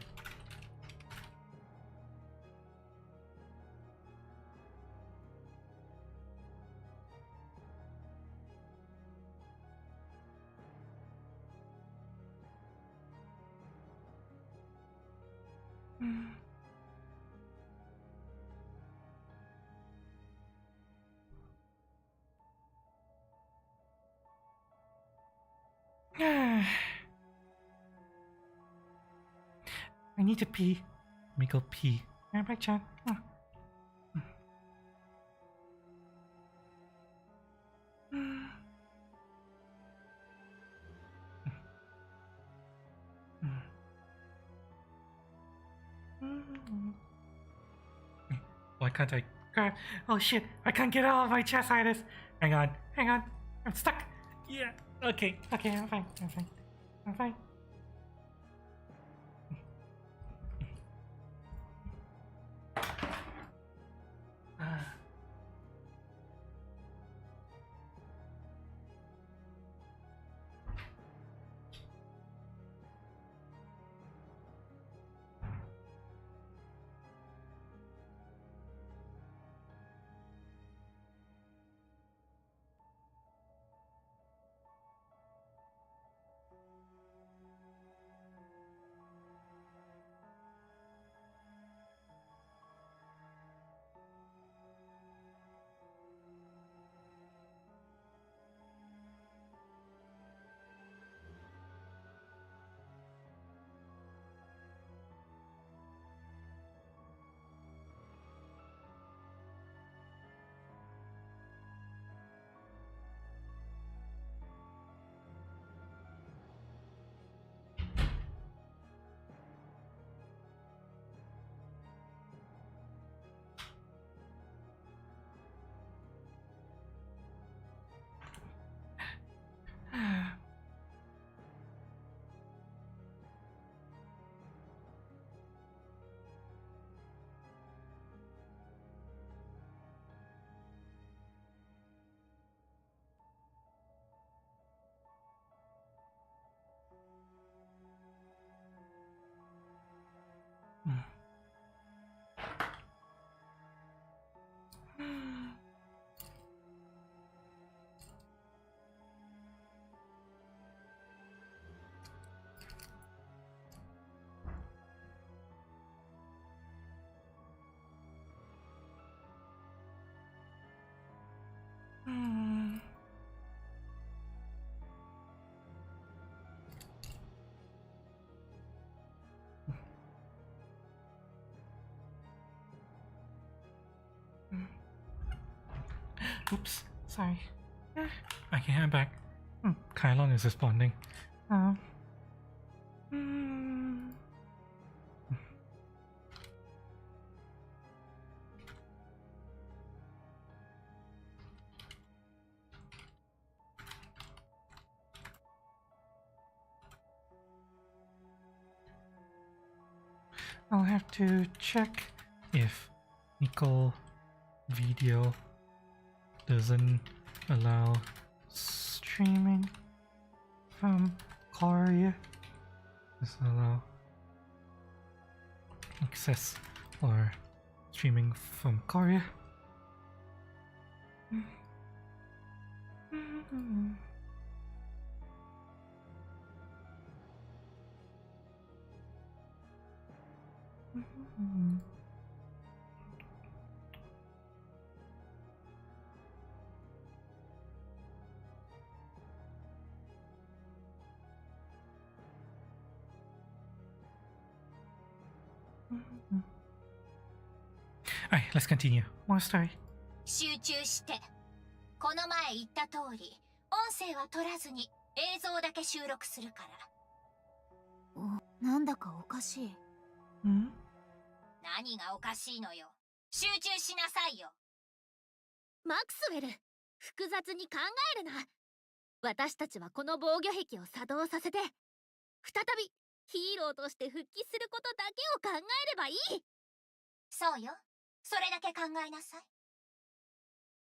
I need to pee. Let me go pee. Bye, Chan. Why can't I grab? Oh shit, I can't get out of my chestitis. Hang on, I'm stuck. Yeah, okay, I'm fine. Oops, sorry. Okay, I'm back. Kylon is responding. I'll have to check if Nikke video doesn't allow streaming from Korea. Does allow access or streaming from Korea. Alright, let's continue. More story. 集中して。この前言った通り、音声は取らずに映像だけ収録するから。なんだかおかしい。何がおかしいのよ。集中しなさいよ。マクスウェル、複雑に考えるな。私たちはこの防御壁を作動させて、再びヒーローとして復帰することだけを考えればいい。そうよ。それだけ考えなさい。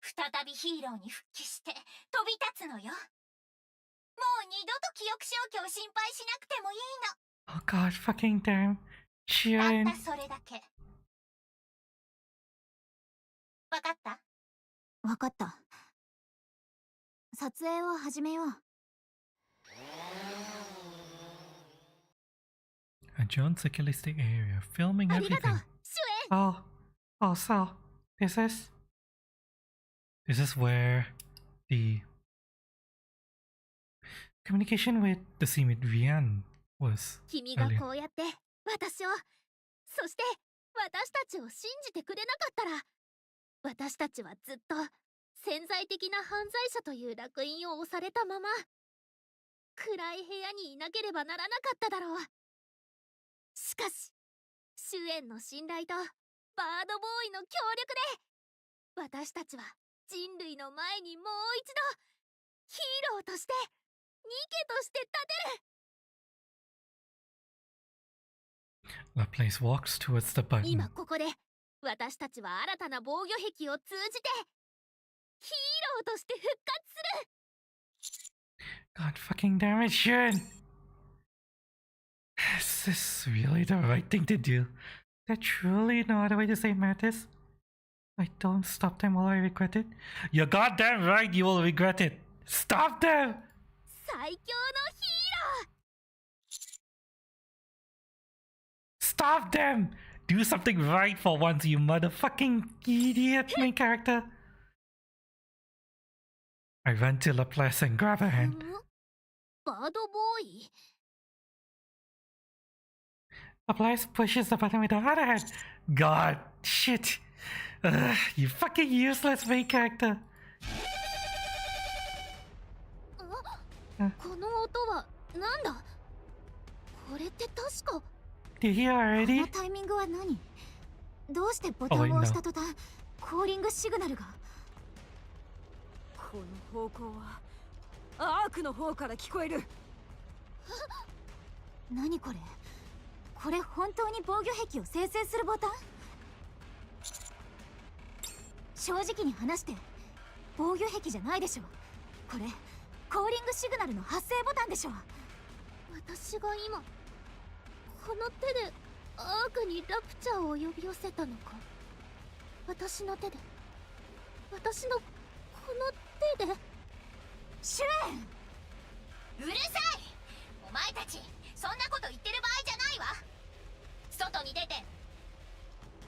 再びヒーローに復帰して飛び立つのよ。もう二度と記憶消去を心配しなくてもいいの。Oh god, fucking damn. たったそれだけ。わかった？わかった。撮影を始めよう。A John Cyclistic area, filming ありがとう、 everything. シュエン。 Oh, so this is where the communication with the scene with Vian was 君が earlier. こうやって私を、そして私たちを信じてくれなかったら、私たちはずっと潜在的な犯罪者という烙印を押されたまま暗い部屋にいなければならなかっただろう。しかしシュエンの信頼とバードボーイの協力で、私たちは人類の前にもう一度ヒーローとして、ニケとして立てる。 The place walks towards the button. 今ここで私たちは新たな防御壁を通じてヒーローとして復活する。 God fucking damn it, Sharon! Is this really the right thing to do? Is there truly no other way to save Mattis? I don't stop them while I regret it. You're goddamn right, you will regret it. Stop them! 最強のヒーロー。 Stop them! Do something right for once, you motherfucking idiot main character. I run to Laplace and grab her hand. バードボーイ。 Laplace pushes the button with the other hand. God, shit. Ugh, you fucking useless main character. この音はなんだ。これって確か。 Did you こ already? のタイミングは何？どうしてボタンを押した途端コーリングシグナルが。この方向はアークの方から聞こえる。何これ？これ本当に防御壁を生成するボタン？正直に話して防御壁じゃないでしょ。これコーリングシグナルの発生ボタンでしょ。私が今この手でアークにラプチャーを呼び寄せたのか。私の手で、私のこの手で。シュエン、うるさい。お前たちそんなこと言ってる場合じゃないわ。外に出て。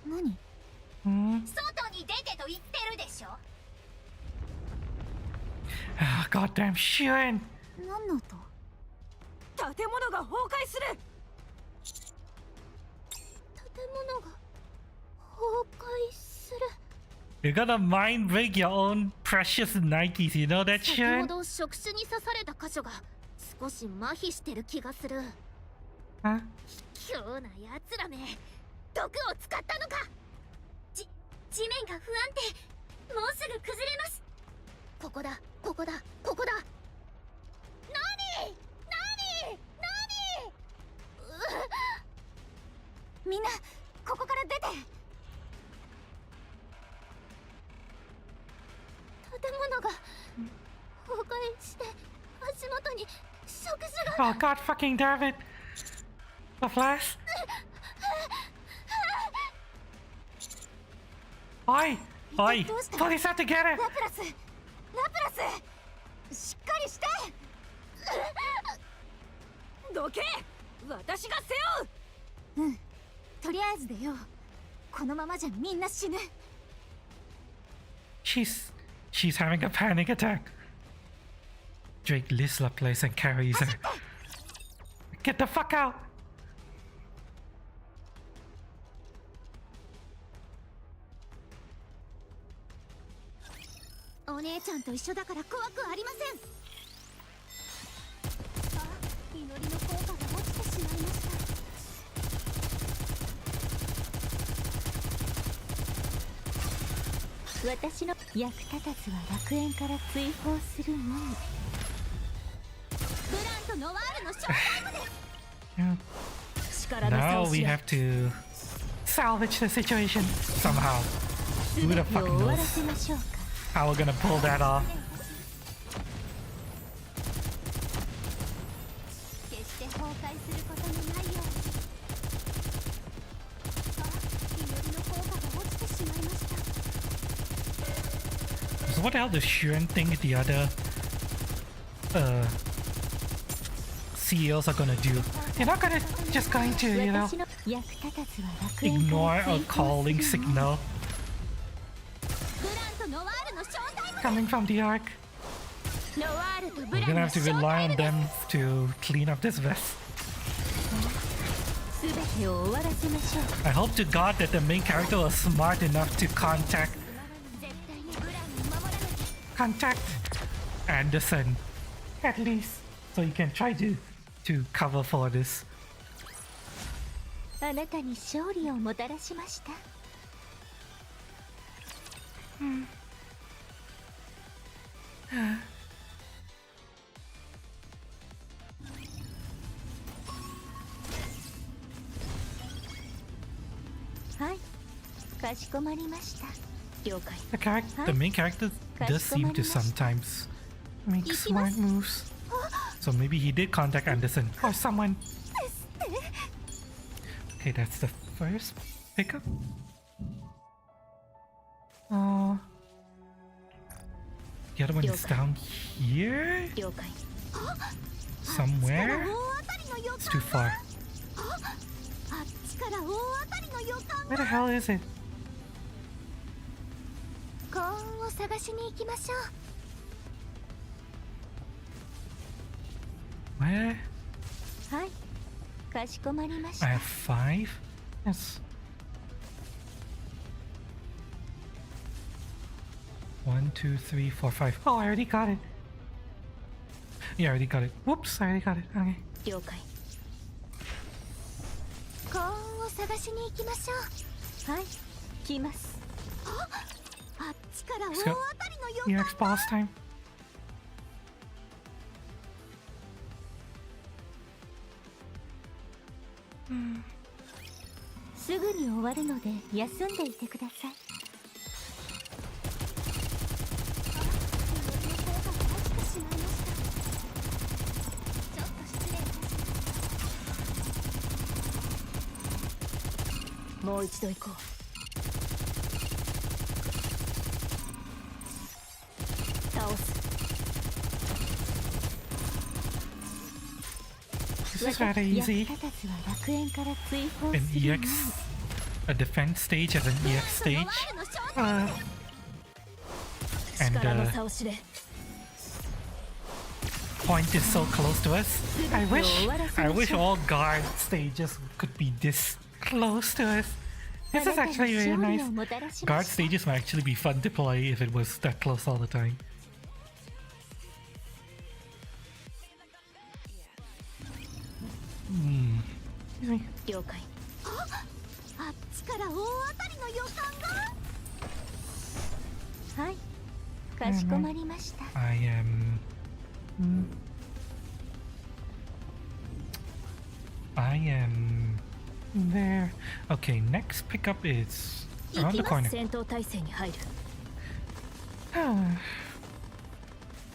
何？外に出てと言ってるでしょ。 Ah, goddamn Sharon! 何の音？建物が崩壊する。建物が崩壊する。You're gonna mind break your own precious Nikes, you know that 先 shit? ほど触手に刺された箇所が少し麻痺してる気がする。 Huh? 卑怯な奴らめ、毒を使ったのか。地面が不安定。もうすぐ崩れます。ここだ、ここだ、ここだ。何みんなここから出て。建物が崩壊して足元に触手が。 Oh god fucking damn it! The flash? Oi! Oi! Police have to get it! ラプラスしっかりして。どけ、私が背負う。とりあえずでよ。このままじゃみんな死ぬ。 She's having a panic attack. Drake lifts the place and carries her. Get the fuck out! お姉ちゃんと一緒だから怖くありません。あ、祈りの効果が落ちてしまいました。私の役立たずは楽園から追放するのみ。ブランとノワールのショータイムです。 Yeah. 力の差 Now を we 知れ。 have to salvage the situation somehow. Who the 全 fuck てを終わら knows せましょうか。 how we're gonna pull that off? 決して崩壊することのないように。あ、祈りの効果が落ちてしまいました。 So what the hell does Shuren think the other CEOs are gonna do? They're not gonna just going to, you know, 私の役立たずは楽園 ignore から a 追放 calling するのみ。 signal ブランとノワールのショータイム。 coming from the Ark. ノワールとブ We're ラン gonna の have シ to ョータ rely イ on ムです。 them to clean up this mess. すべてを終わらせましょう。 I hope to God that the main character was smart enough to contact 絶対にブランに守らなきゃ。 Anderson at least, so you can try to cover for this. あなたに勝利をもたらしました。はい、かしこまりました。了解。 The main character does seem to sometimes make smart moves. So maybe he did contact Anderson or someone. Okay, that's the first pickup. The other one is down here 了解。 somewhere. 大当たりの予 It's 感。 too far. あっちから大当たりの予感。 Where the hell is it? 幸運を探しに行きましょう。 Where? はい、かしこまりまし I た。 have 5? Yes. 1, 2, 3, 4, 5. Oh, I already got it. Yeah, I already got it. Whoops, I already got it. Okay. 了解。幸運を探しに行きましょう。はい、来ます。あっちから大 Let's 当 go. たりの予 EX boss time. すぐに終わるので休んでいてください。もう一度行こう。倒す。 This is rather easy. 役立たずは楽園から追放 An するのみ。 EX, a defense stage as an EX stage. And 力の差を知れ。 point is so close to us. I wish all guard stages could be this close to us. This is actually very nice. Guard stages might actually be fun to play if it was that close all the time. Excuse me. 了解。あっちから大当たりの予感が。はい。かしこまりました。I am... I am... there. Okay, next pickup is around the corner. 戦闘態勢に入る。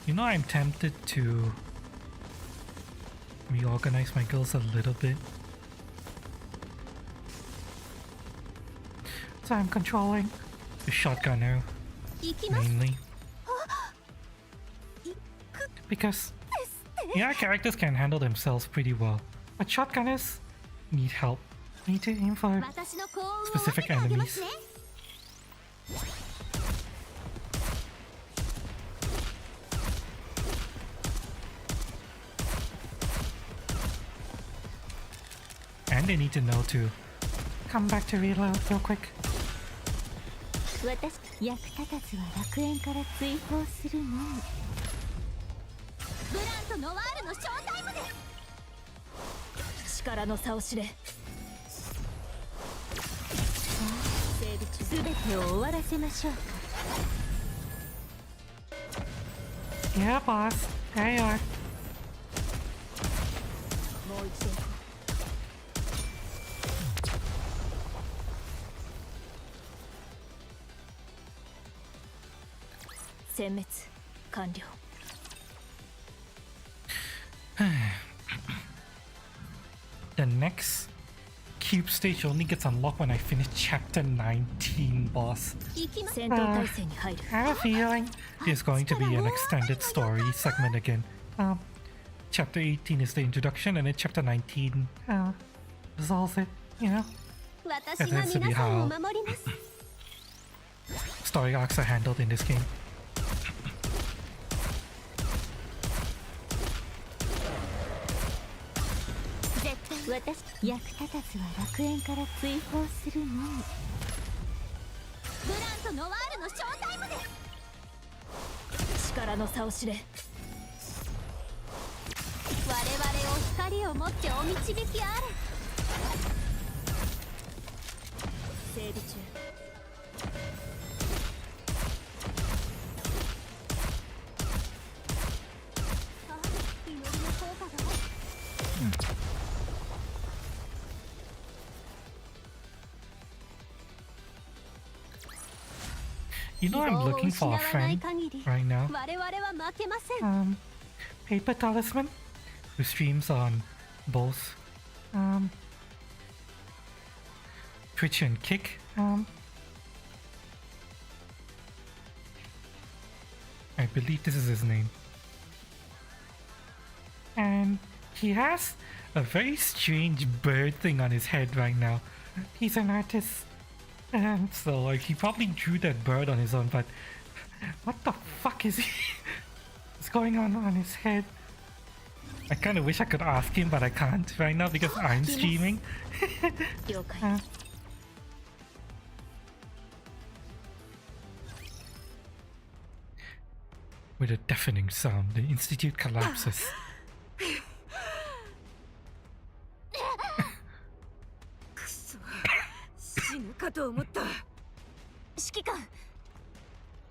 You know, I'm tempted to reorganize my girls a little bit. So I'm controlling the shotgunner mainly. Because yeah, characters can handle themselves pretty well, but shotgunners need help. Need to aim for specific enemies. And they need to know to come back to reload real quick. 私役立たずは楽園から追放するのみ。ブランとノワールのショータイムです。力の差を知れ。すべてを終わらせましょうか。Yeah, boss. There you are. もう一度。殲滅完了。The next cube stage only gets unlocked when I finish chapter 19, boss. 戦闘態勢に入る。I have a feeling there's going to be an extended story segment again. Chapter 18 is the introduction, and then chapter 19 resolves it, you know? 私が皆さんを守ります。 Story arcs are handled in this game. 私役立たずは楽園から追放するのみ。ブランとノワールのショータイムです。力の差を知れ。我々を光を持ってお導きあれ。整備中。祈りの効果が。You know, I'm looking for a friend right now. Paper Talisman, who streams on both Twitch and Kick. I believe this is his name. And he has a very strange bird thing on his head right now. He's an artist. And so like he probably drew that bird on his own, but what the fuck is he what's going on his head? I kinda wish I could ask him, but I can't right now because I'm streaming. With a deafening sound, the institute collapses. 死ぬかと思った。指揮官、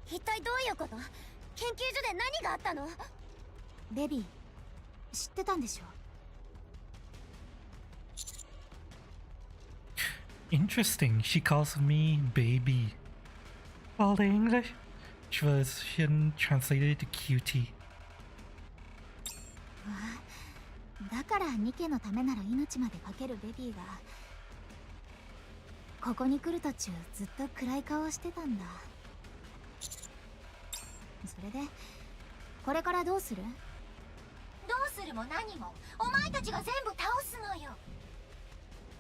一体どういうこと？研究所で何があったの？ベビー、知ってたんでしょ？ Interesting, she calls me baby. Well, the English version translated to cutie. だからニケのためなら命までかけるベビーがここに来る途中ずっと暗い顔をしてたんだ。それでこれからどうする？どうするも何もお前たちが全部倒すのよ。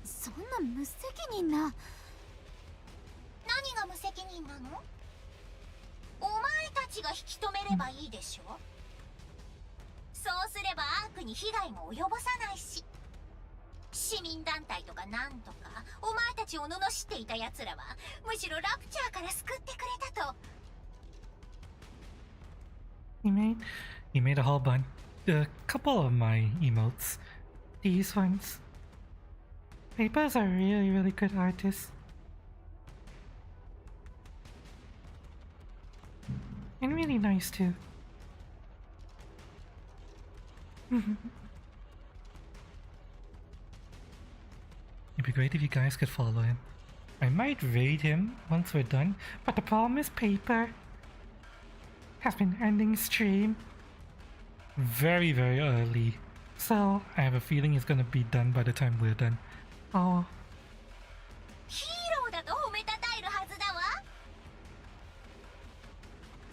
そんな無責任な。何が無責任なの？お前たちが引き止めればいいでしょ。そうすればアークに被害も及ぼさないし。市民団体とかなんとかお前たちを罵っていた奴らはむしろラプチャーから救ってくれたと。 He made a whole bunch, a couple of my emotes. These ones. Papers are really, really good artists. And really nice too. It'd be great if you guys could follow him. I might raid him once we're done, but the problem is Paper has been ending stream very, very early. So I have a feeling it's gonna be done by the time we're done. Oh. ヒーローだと褒めたたえるはずだわ。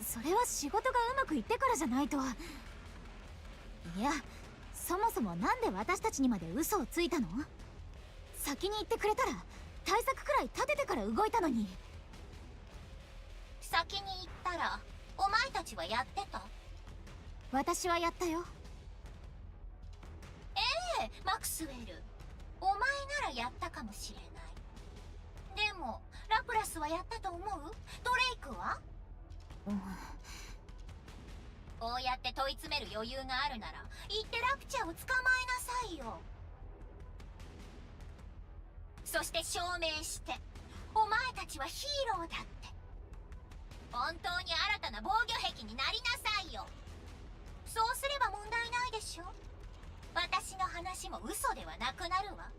それは仕事がうまくいってからじゃないと。いや、そもそもなんで私たちにまで嘘をついたの？先に言ってくれたら対策くらい立ててから動いたのに。先に言ったらお前たちはやってた？私はやったよ。ええ、マクスウェル、お前ならやったかもしれない。でもラプラスはやったと思う？ドレイクは？こうやって問い詰める余裕があるなら言ってラプチャーを捕まえなさいよ。そして証明してお前たちはヒーローだって。本当に新たな防御壁になりなさいよ。そうすれば問題ないでしょ。私の話も嘘ではなくなるわ。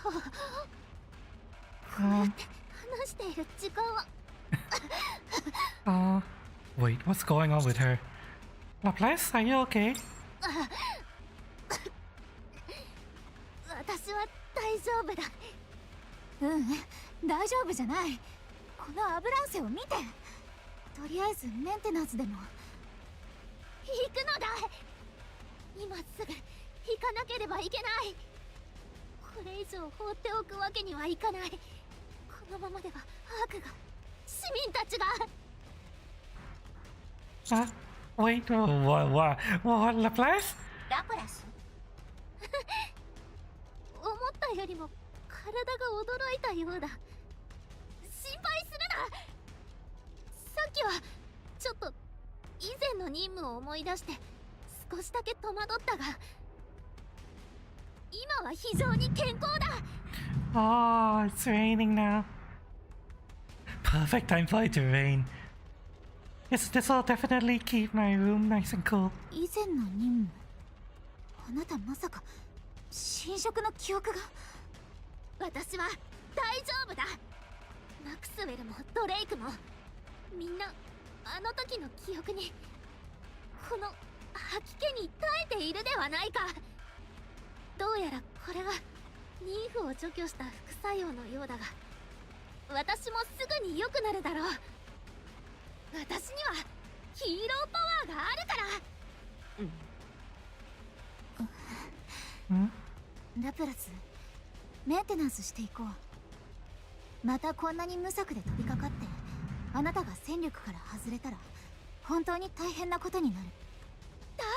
そう、こうやって話している時間はWait, what's going on with her? Laplace, are you okay? 私は大丈夫だ。大丈夫じゃない。このアブランセを見て。とりあえずメンテナンスでも。行くのだ。今すぐ行かなければいけない。これ以上放っておくわけにはいかない。このままではアークが、市民たちが。Wait, what, Laplace? ラプラス？思ったよりも体が驚いたようだ。心配するな。さっきはちょっと以前の任務を思い出して少しだけ戸惑ったが、今は非常に健康だ。Oh, it's raining now. Perfect time for it to rain. This will definitely keep my room nice and cool. 以前の任務。あなたまさか侵食の記憶が？私は大丈夫だ。マクスウェルもドレイクもみんなあの時の記憶に、この吐き気に耐えているではないか。どうやらこれはニーフを除去した副作用のようだが、私もすぐに良くなるだろう。私にはヒーローパワーがあるから。ラプラス、メンテナンスしていこう。またこんなに無策で飛びかかってあなたが戦力から外れたら本当に大変なことになる。大丈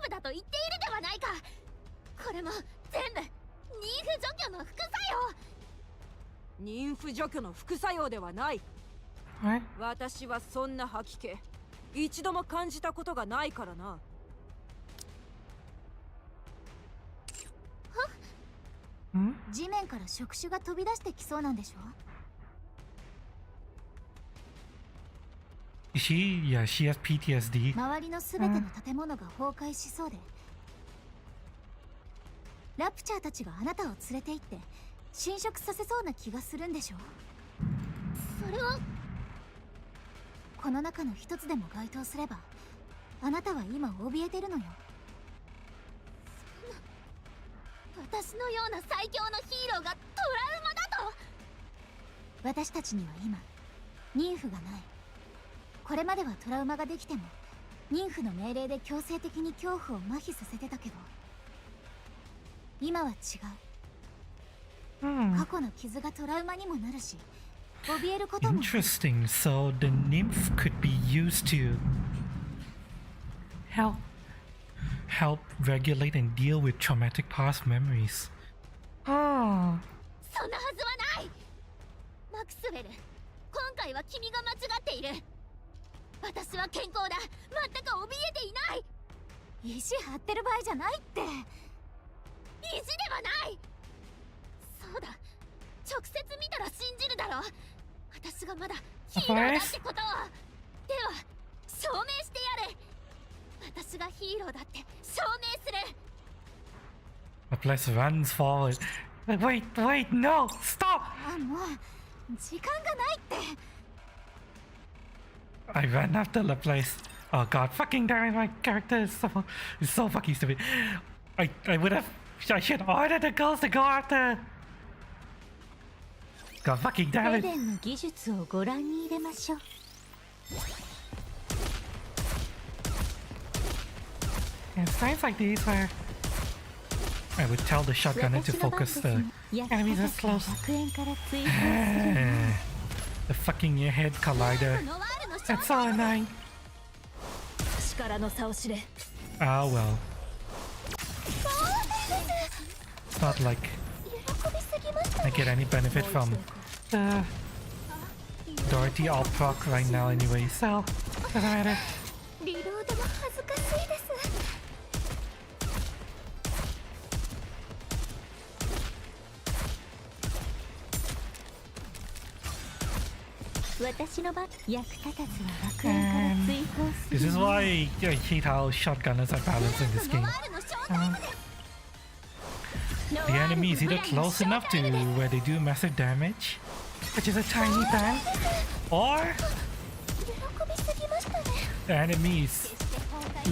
夫だと言っているではないか。これも全部ニーフ除去の副作用。妊婦除去の副作用ではない。What? 私はそんな吐き気一度も感じたことがないからな。地面から触手が飛び出してきそうなんでしょ？ Yeah, she has PTSD. 周りのすべての建物が崩壊しそうで、ラプチャーたちがあなたを連れて行って侵食させそうな気がするんでしょ？それはこの中の一つでも該当すればあなたは今怯えてるのよ。私のような最強のヒーローがトラウマだと？私たちには今妊婦がない。これまではトラウマができても妊婦の命令で強制的に恐怖を麻痺させてたけど、今は違う。過去の傷がトラウマにもなるし、怯えることも。 Interesting. So the nymph could be used to help regulate and deal with traumatic past memories. Oh. そんなはずはない。マクスウェル、今回は君が間違っている。私は健康だ。全く怯えていない。意地張ってる場合じゃないって。意地ではない。そうだ、直接見たら信じるだろう。私がまだヒーローだってことを。では証明してやる。私がヒーローだって証明する。 Laplace runs forward. Wait, no, stop! あ、もう時間がないって。I ran after Laplace. Oh god, fucking damn it, my character is so fucking stupid. I should order the girls to go after. God fucking damn エ it. デンの技術をご覧に入れましょう。And times like these where I would tell the shotgunner to focus the enemies as close. 100円から追放する。The fucking airhead collider. ノワールの That's so annoying. 力の差を知れ。Ah well. It's not like 喜びすぎました。 I get any benefit from the Dorothy alt proc right now anyway, so doesn't matter. リロードも恥ずかしいです。私の場役立たずは楽園から追放す This る。 is why I hate how shotgunners are balanced in this ノ game. ワールのショータイムです。 The enemy is either close enough to where they do massive damage, which is a tiny bang, or 喜びすぎましたね。 the enemy is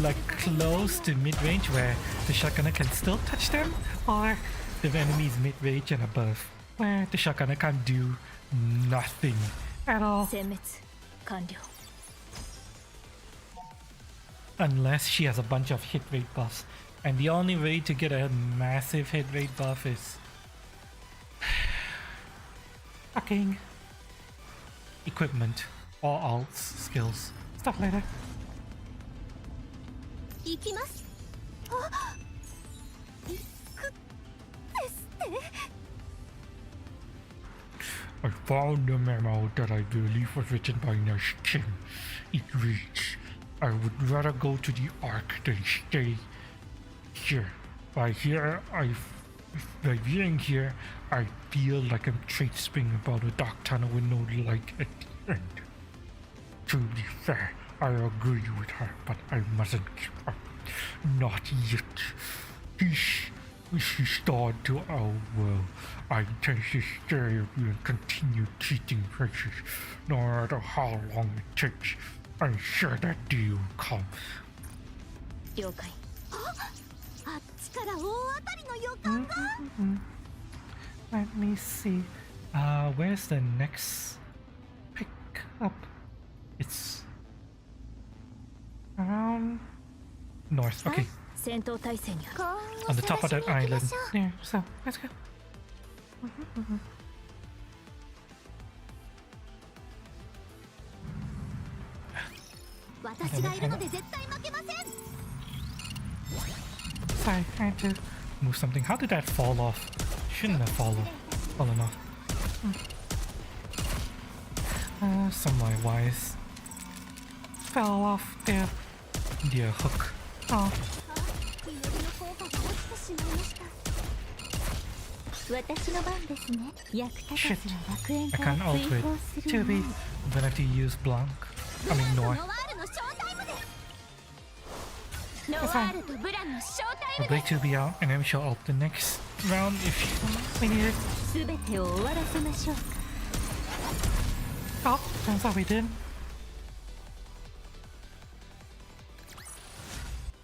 like close to mid-range where the shotgunner can still touch them, or the enemy is mid-range and above where the shotgunner can't do nothing at all 殲滅完了。 unless she has a bunch of hit rate buffs. And the only way to get a massive hit rate buff is fucking equipment or alts skills, stuff like that. 行きます。あ、行くですって。 I found the memo that I believe was written by Nikke. It reads, I would rather go to the Ark than stay here. By being here, I feel like I'm traipsing about a dark tunnel with no light at the end. To be fair, I agree with her, but I mustn't give up. Not yet. Peace is restored to our world. I intend to stay with you and continue treating precious, no matter how long it takes. I'm sure that day will come. 了解。あっちから大当たりの予感が。 Let me see. Where's the next pick up? It's around north. Okay, 戦闘態勢にある。 on the top of that island. There. So let's go. 私がいるので絶対負けません。 Sorry, I had to move something. How did that fall off? Shouldn't have fallen off. Some of my wires fell off their hook. Oh, 祈りの効果が落ちてしまいました。私の番ですね。役立たず shit. は楽園 I から can't ult 追 with 放する 2B. のみ。 I'm gonna have to use Blanc. I mean, ノ Noir. ワールのショータイムです。ノワ That's fine. ールとブランのショータイ I'll ム break です。 2B out and then she'll ult the next round if we need it. すべてを終わらせましょうか。 Oh, turns out we did.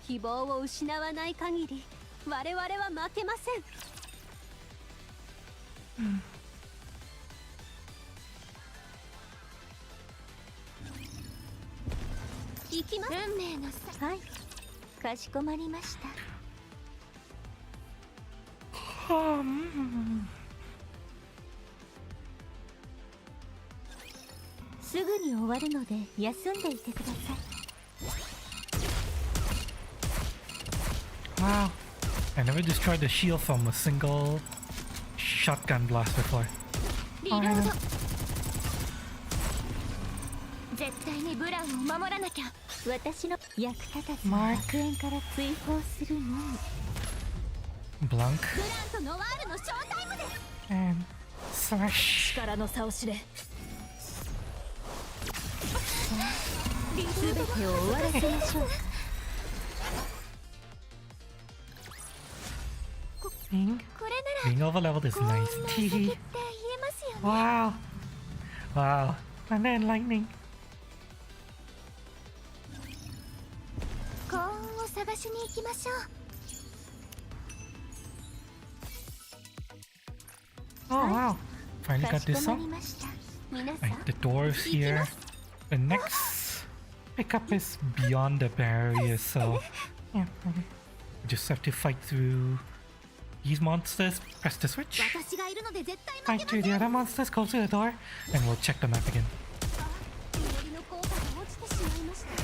希望を失わない限り我々は負けません。行きます。運命の差。はい。かしこまりました。 すぐに終わるので休んでいてください。Wow. I never destroyed the shield from a single shotgun blast before. リロード。絶対にブラウンを守らなきゃ。私の役立たずは楽園から追放するのみ。 Blank ブランとノワールのショータイムです。 and slash. 力の差を知れ。全てを終わらせましょうか。 Being これなら over leveled is 幸運 nice. の先って言えますよね。 Wow. Wow. And then lightning. 幸運を探しに行きましょう。 Oh wow. Finally か got し this こま song. りました。皆さん Right, the doors here. The next pickup is beyond the barrier, so yeah, okay. Just have to fight through these monsters. Press the switch. 私がいるので絶対 Fight 負け through ま the せん。 other monsters, go to the door, and we'll check the map again. 祈りの効果が落ちてしまいました。ち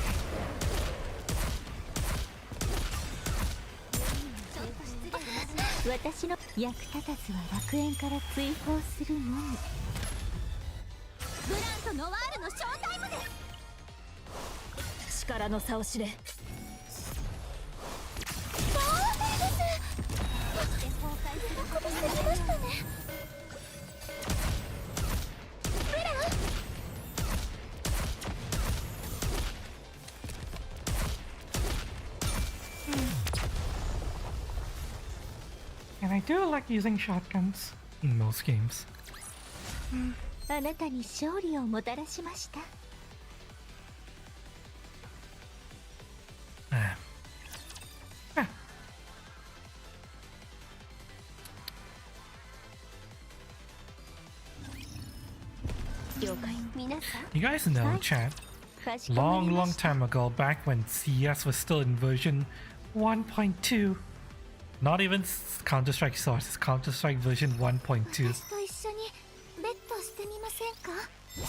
ょっと失礼ですね。私の役立たずは楽園から追放するのみ。ブランとノワールのショータイムです。力の差を知れ。そして崩壊することになりましたね。ブラン And I do like using shotguns in most games. あなたに勝利をもたらしました。 Ah. Ah. 了解。皆さん、 You guys know, chat, かしこまり long, ま long した。 time ago, back when CS was still in version 1.2, not even Counter-Strike Source, Counter-Strike version 1.2. 私と一緒にベッドしてみませんか。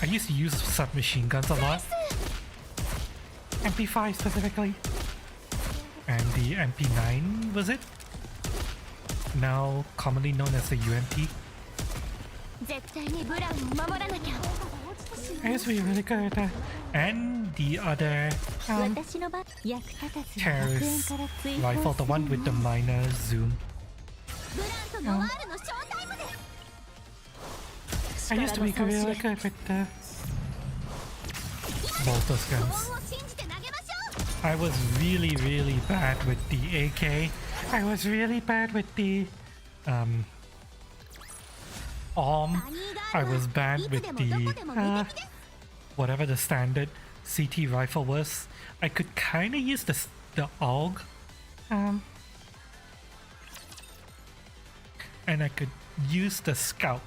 I used to use submachine guns a lot. MP5 specifically. And the MP9, was it? Now commonly known as the UMP. 絶対にブラウンを守らなきゃ。 I used to be really good at that. And the other 私の場役立たずは楽園 terrorist から追 rifle, 放 the する one の with the み。 minor zoom. ブランとノワールのショータイムです。 I used to be really good with the both those 幸 guns. 運を信じて投げましょう。 I was really, really bad with the AK. I was really bad with the ARM. バニーガ I ール was は bad いつ with でも the どこでも無敵です。 whatever the standard CT rifle was. I could kind of use the AUG, and I could use the Scout.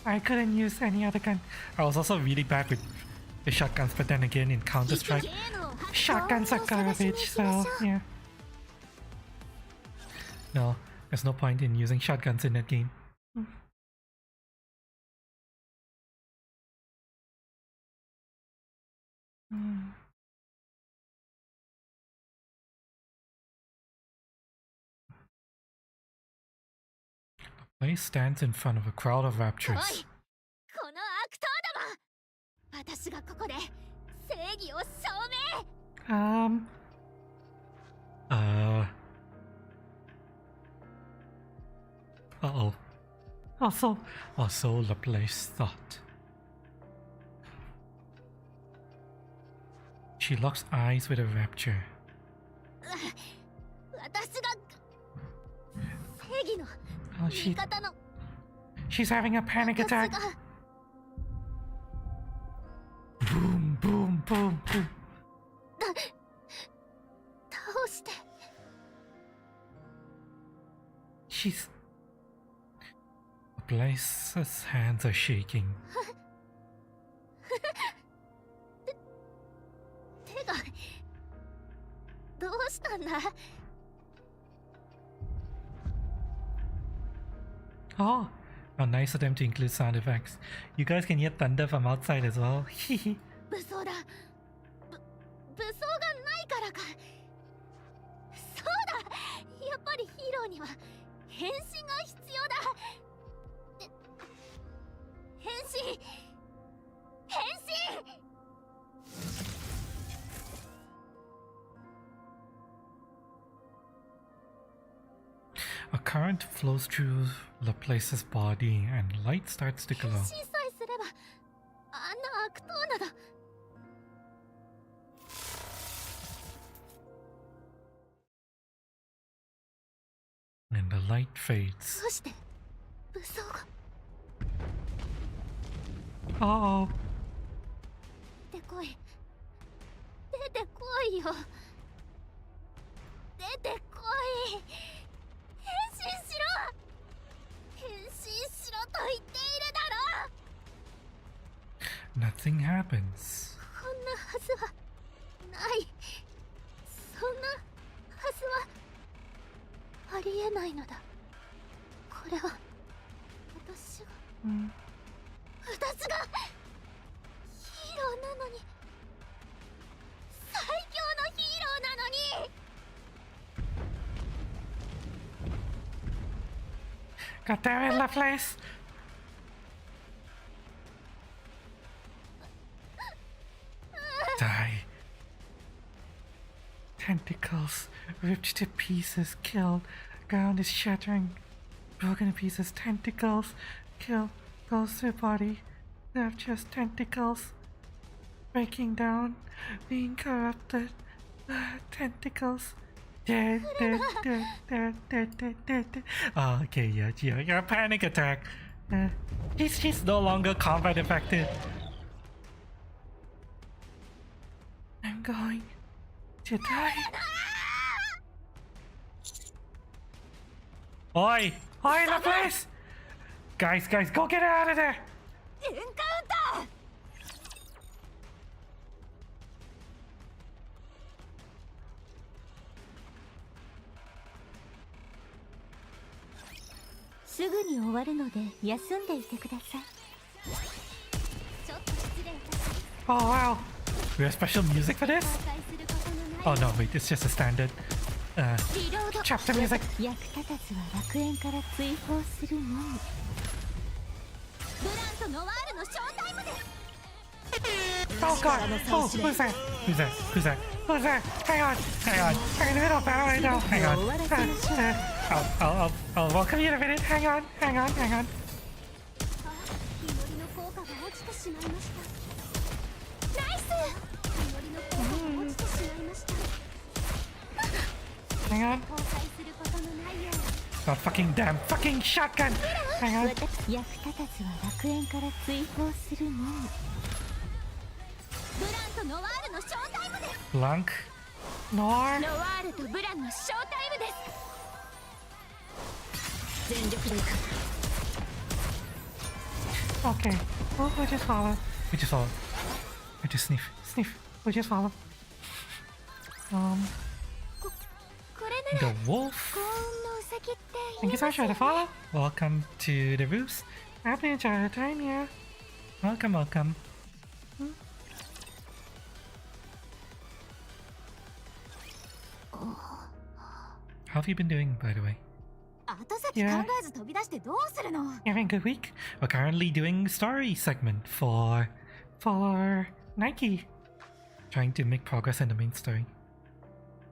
I couldn't use any other gun. I was also really bad with the shotguns, but then again in Counter ゲ Strike, ームを発 shotguns are 幸運を探しに garbage. 行きま So しょう。 yeah, no, there's no point in using shotguns in that game. Place stands in front of a crowd of おい、 raptures. この悪党ども。私がここで正義を証明。 Uh-oh. Also the place thought. She locks eyes with a rapture. 私が正義の Oh, 味方の she's having a panic 私 attack. が Boom, boom, boom, boom. 倒して。 She's... Blaze's hands are shaking. 手がどうしたんだ。 Oh, how nice of them to include sound effects. You guys can hear thunder from outside as well. 武装だ。武装がないからか。そうだ。には変身が必要だ。変身変身。A current flows through Laplace's body and light starts to 変 glow. 身さえすればあんな悪党など。And the light fades. どうして武装が。 Uh-oh. 出てこい出てこいよ。出てこい。変身しろ変身しろと言っているだろ。 Nothing happens. こんなはずはない。そんなはずはありえないのだ。これは私が私がヒーローなのに、最強のヒーローなのに。 God damn it, Laplace! Die. Tentacles ripped to pieces, killed. Ground is shattering. Broken to pieces, tentacles killed. Goes through body. They're just tentacles. Breaking down. Being corrupted. Tentacles. Dead. Oh, okay, yeah. Panic attack. He's no longer combat effective. I'm going to die. Oi! Oi, Laplace! Guys, go get her out of there! エンカウンター。すぐに終わるので休んでいてください。ちょっと失礼いたします。 Oh, wow. We have special music for this? 公開することのない Oh, no, wait, it's just a standard リロード。 chapter music. 役立たずは楽園から追放するのみ。ブランとノワールのショータイムです。 Oh, God. Oh, who's that? Who's that? Who's that? Who's that? Hang on. I'm in the middle of battle right now. Hang on. I'll welcome you in a minute. Hang on. 祈りの効果が落ちてしまいました。ナイス。祈りの効果が落ちてしまいました。 Hang on. 公開することのないよう。 Oh, fucking damn fucking shotgun. Hang on. 役立たずは楽園から追放するのみ。ブランとノワールのショータイムです。 Blanc. Nor. ノワールとブランのショータイムです。 全力でいく。 Okay. We'll just follow. We just sniff. We just follow. これなら The wolf. 幸運のウサギって Thank 言 you い so ま much す for よ the follow. Welcome to the roofs. I've been enjoying your time here. Welcome. How have you been doing, by the way? 後先考えず飛び出してどうするの。 You having a good week? We're currently doing story segment for Nikke. Trying to make progress in the main story.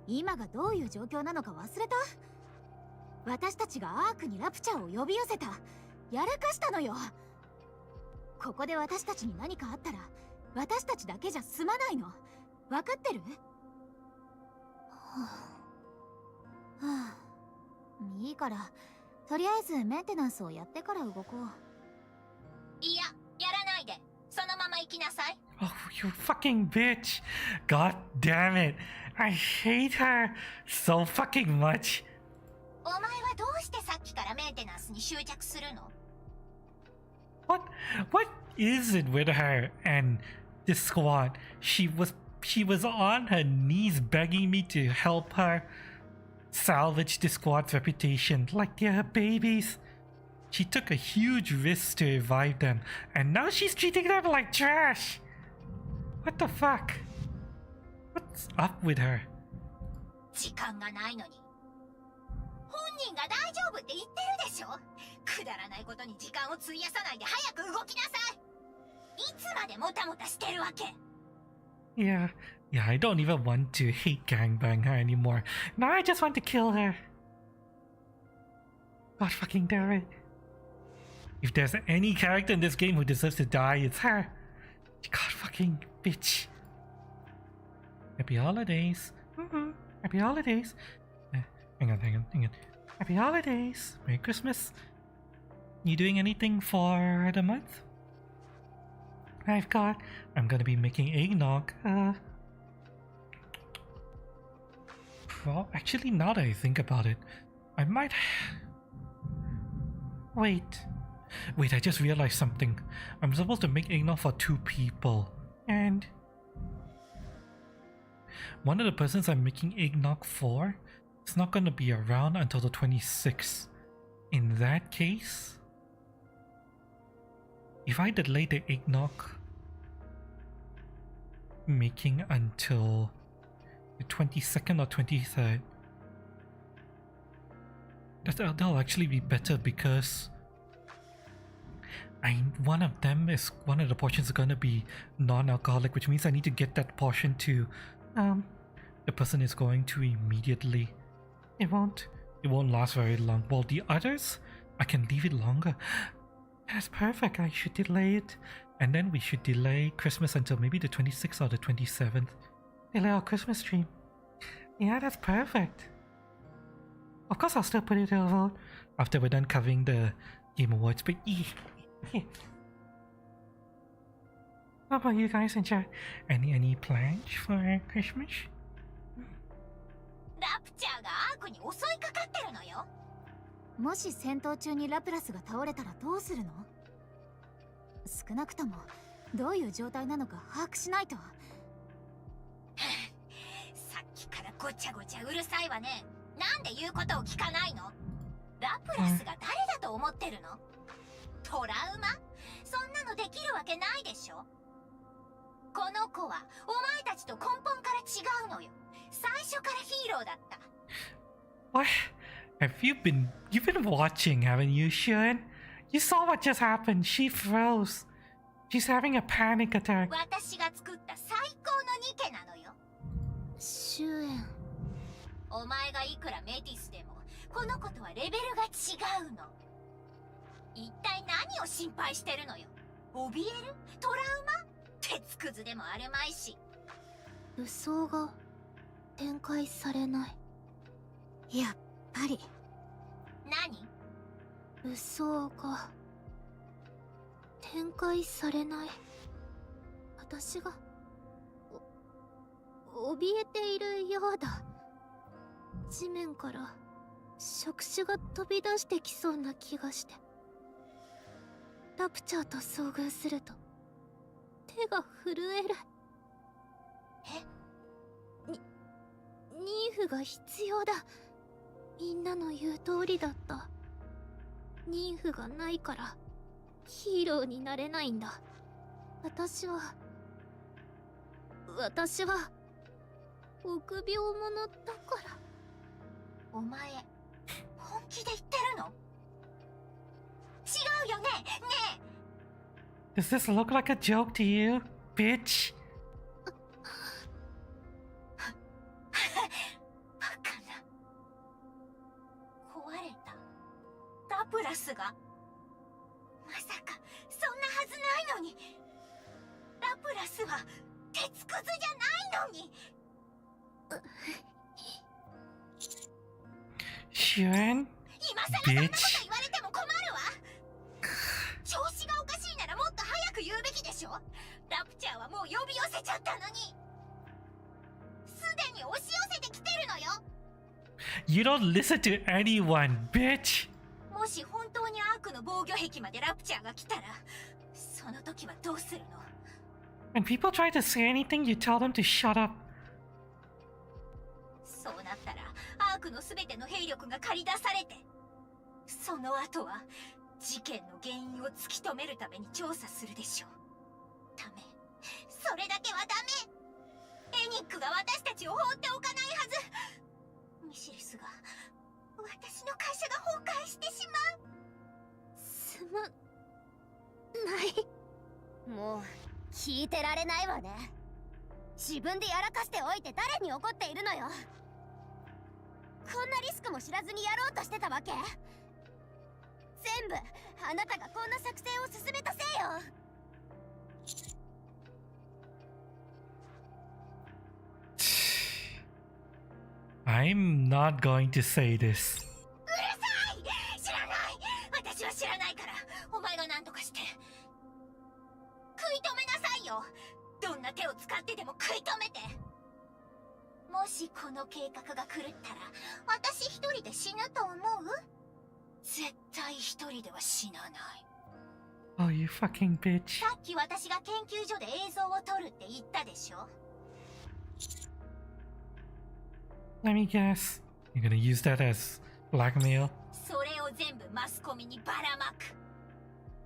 今がどういう状況なのか忘れた。私たちがアークにラプチャーを呼び寄せた。やらかしたのよ。ここで私たちに何かあったら私たちだけじゃ済まないの。分かってる？はあ、いいからとりあえずメンテナンスをやってから動こう。いや、やらないで。そのまま行きなさい。 Oh, you fucking bitch! God damn it! I hate her so fucking much. お前はどうしてさっきからメンテナンスに執着するの？ What is it with her and this squad? She was on her knees begging me to help her salvage the squad's reputation like they're her babies. She took a huge risk to revive them, and now she's treating them like trash. What the fuck? What's up with her? 時間がないのに。本人が大丈夫って言ってるでしょ。くだらないことに時間を費やさないで早く動きなさい。いつまでもたもたしてるわけ。 Yeah, I don't even want to hate gangbang her anymore. Now I just want to kill her. God fucking damn it. If there's any character in this game who deserves to die, it's her. God fucking bitch. Happy holidays. Happy holidays. Hang on. Happy holidays. Merry Christmas. You doing anything for the month? I'm gonna be making eggnog. Actually, now that I think about it, I might. Wait, I just realized something. I'm supposed to make eggnog for 2 people, and one of the persons I'm making eggnog for is not gonna be around until the 26th. In that case, if I delay the eggnog making until the 22nd or 23rd, that'll actually be better, because one of the portions is gonna be non-alcoholic, which means I need to get that portion to the person is going to immediately. It won't last very long. While the others, I can leave it longer. That's perfect. I should delay it. And then we should delay Christmas until maybe the 26th or the 27th. Delay our Christmas stream. Yeah, that's perfect. Of course I'll still put it out after we're done covering the Game Awards, but yeah. How about you guys in chat? Any plans for Christmas? ラプチャーがアークに襲いかかってるのよ。もし戦闘中にラプラスが倒れたらどうするの？少なくともどういう状態なのか把握しないと。さっきからごちゃごちゃうるさいわね。なんで言うことを聞かないの？ラプラスが誰だと思ってるの？トラウマ？そんなのできるわけないでしょ。この子はお前たちと根本から違うのよ。最初からヒーローだった。What? You've been watching, haven't you, Shun? You saw what just happened. She froze. She's having a panic attack. 私が作った最高のニケなのよ。終焉。お前がいくらメティスでもこの子とはレベルが違うの。一体何を心配してるのよ。怯える？トラウマ？鉄くずでもあるまいし。武装が展開されない。やっぱり。何？武装が展開されない。私が怯えているようだ。地面から触手が飛び出してきそうな気がして。ラプチャーと遭遇すると手が震える。ニーフが必要だ。みんなの言う通りだった。ニーフがないからヒーローになれないんだ。私は臆病者だから。お前本気で言ってるの？違うよね。ねえ。 Does this look like a joke to you, bitch? バカな。壊れたラプラスが。まさかそんなはずないのに。ラプラスは鉄くずじゃないのに。Shun? 今さらそんなこと言われても困るわ。調子がおかしいならもっと早く言うべきでしょ。ラプチャーはもう呼び寄せちゃったのに。すでに押し寄せてきてるのよ。 You don't listen to anyone, bitch! もし本当にアークの防御壁までラプチャーが来たら、その時はどうするの？ When people try to say anything, you tell them to shut up. そうなったらアークの全ての兵力が駆り出されて、その後は事件の原因を突き止めるために調査するでしょう。ダメ。それだけはダメ。エニックが私たちを放っておかないはず。ミシリスが私私の会社が崩壊してしまう。すまないもう聞いてられないわね。自分でやらかしておいて誰に怒っているのよ。こんなリスクも知らずにやろうとしてたわけ？全部あなたがこんな作戦を進めたせいよ。I'm not going to say this. うるさい！知らない！私は知らないから、お前が何とかして。食い止めなさいよ！どんな手を使ってでも食い止めて！もしこの計画が狂ったら、私一人で死ぬと思う？絶対一人では死なない。Oh, you fucking bitch. さっき私が研究所で映像を撮るって言ったでしょ？ Let me guess. You're gonna use that as blackmail? それを全部マスコミにばらまく。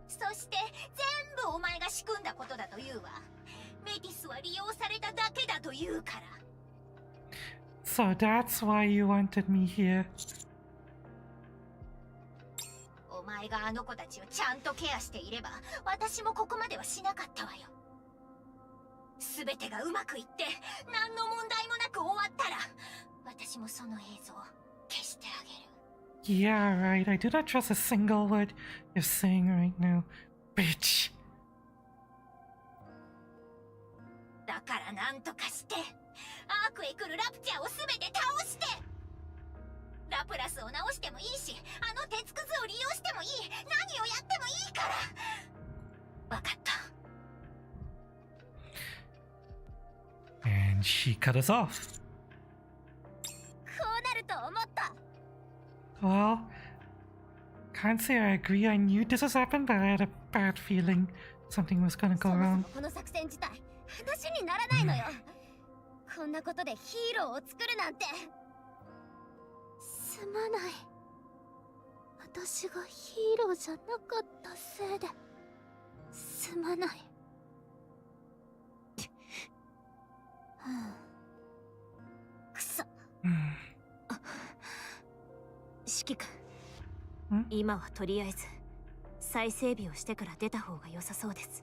そして全部お前が仕組んだことだと言うわ。メティスは利用されただけだと言うから。So that's why you wanted me here. お前があの子たちをちゃんとケアしていれば、私もここまではしなかったわよ。すべてがうまくいって何の問題もなく終わったら、私もその映像を消してあげる。Yeah, right. I do not trust a single word you're saying right now. Bitch. だからなんとかして、アークへ来るラプチャーをすべて倒して、ラプラスを直してもいいし、あの鉄くずを利用してもいい、何をやってもいいから。わかった。And she cut us off. こうなると思った。 Well, can't say I agree. I knew this was happened, but I had a bad feeling something was gonna go そもそ wrong. もこの作戦自体話にならないのよ。こんなことでヒーローを作るなんて。すまない。私がヒーローじゃなかったせいで。すまない。くそ。指揮官、ん？今はとりあえず再整備をしてから出た方が良さそうです。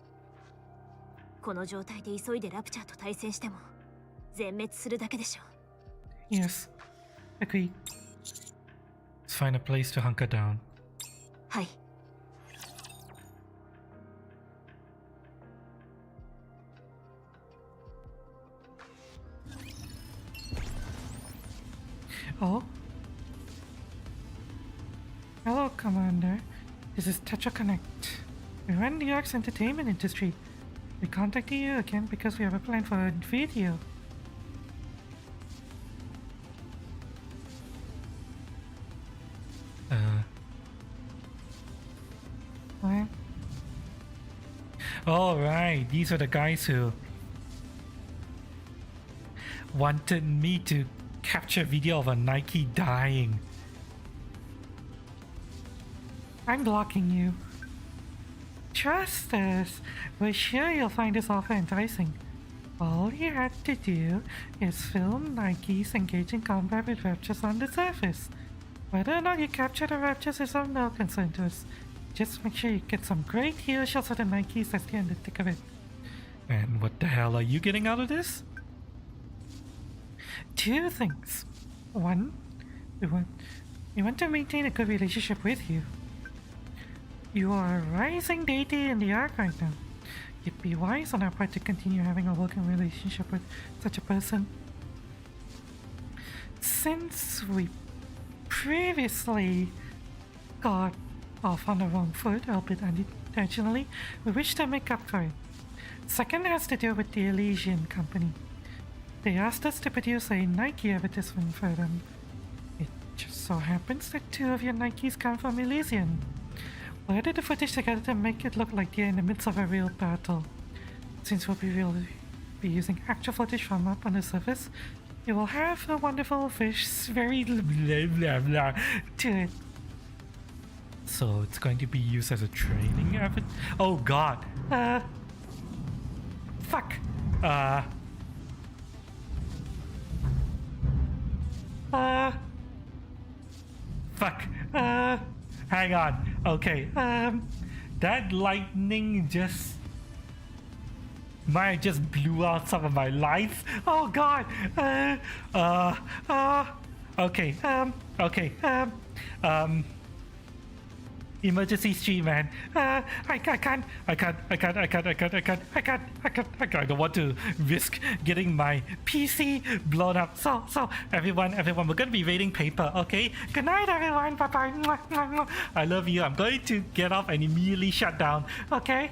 この状態で急いでラプチャーと対戦しても全滅するだけでしょう。 Yes, agreed. Let's find a place to hunker down. はい。Oh? Hello, Commander. This is Tetra Connect. We run the Arts entertainment industry. We contacted you again because we have a plan for a video. What? Oh, right. These are the guys who wanted me to capture video of a Nikke dying. I'm blocking you. Trust us. We're sure you'll find this offer enticing. All you had to do is film Nikes engaging combat with raptors on the surface. Whether or not you capture the raptors is of no concern to us. Just make sure you get some great hero shots of the Nikes as the end of the thick of it. And what the hell are you getting out of this? Two things. One, we want to maintain a good relationship with you. You are a rising deity in the arc right now. It'd be wise on our part to continue having a working relationship with such a person. Since we previously got off on the wrong foot, albeit unintentionally, we wish to make up for it. Second has to do with the Elysian Company. They asked us to produce a Nikke advertisement for them. It just so happens that two of your Nikes come from Elysian. We edited the footage together to make it look like they're in the midst of a real battle. Since we'll be using actual footage from up on the surface, you will have a wonderful fish very blah blah blah to it. So it's going to be used as a training effort. Oh god. Fuck. Fuck. Hang on. Okay. That lightning just might just blew out some of my lights. Oh god. Okay. Okay. Emergency stream, man. I can't. I don't want to risk getting my PC blown up. So everyone, we're gonna be raiding paper, okay? Good night, everyone. Bye bye. I love you. I'm going to get off and immediately shut down. Okay.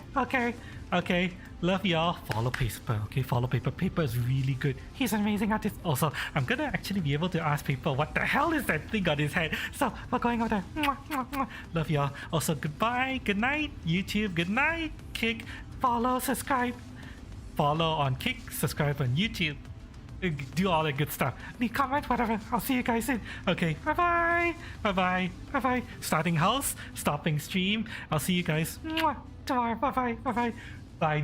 Love y'all. Follow Paper, okay? Follow Paper. Paper is really good. He's an amazing artist. Also, I'm gonna actually be able to ask Paper what the hell is that thing on his head. So, we're going over there. Love y'all. Also, goodbye. Good night, YouTube. Good night, Kick. Follow, subscribe. Follow on Kick, subscribe on YouTube. Do all that good stuff. Leave comment, whatever. I'll see you guys soon. Okay, bye-bye. Starting house, stopping stream. I'll see you guys tomorrow. Bye. Bye.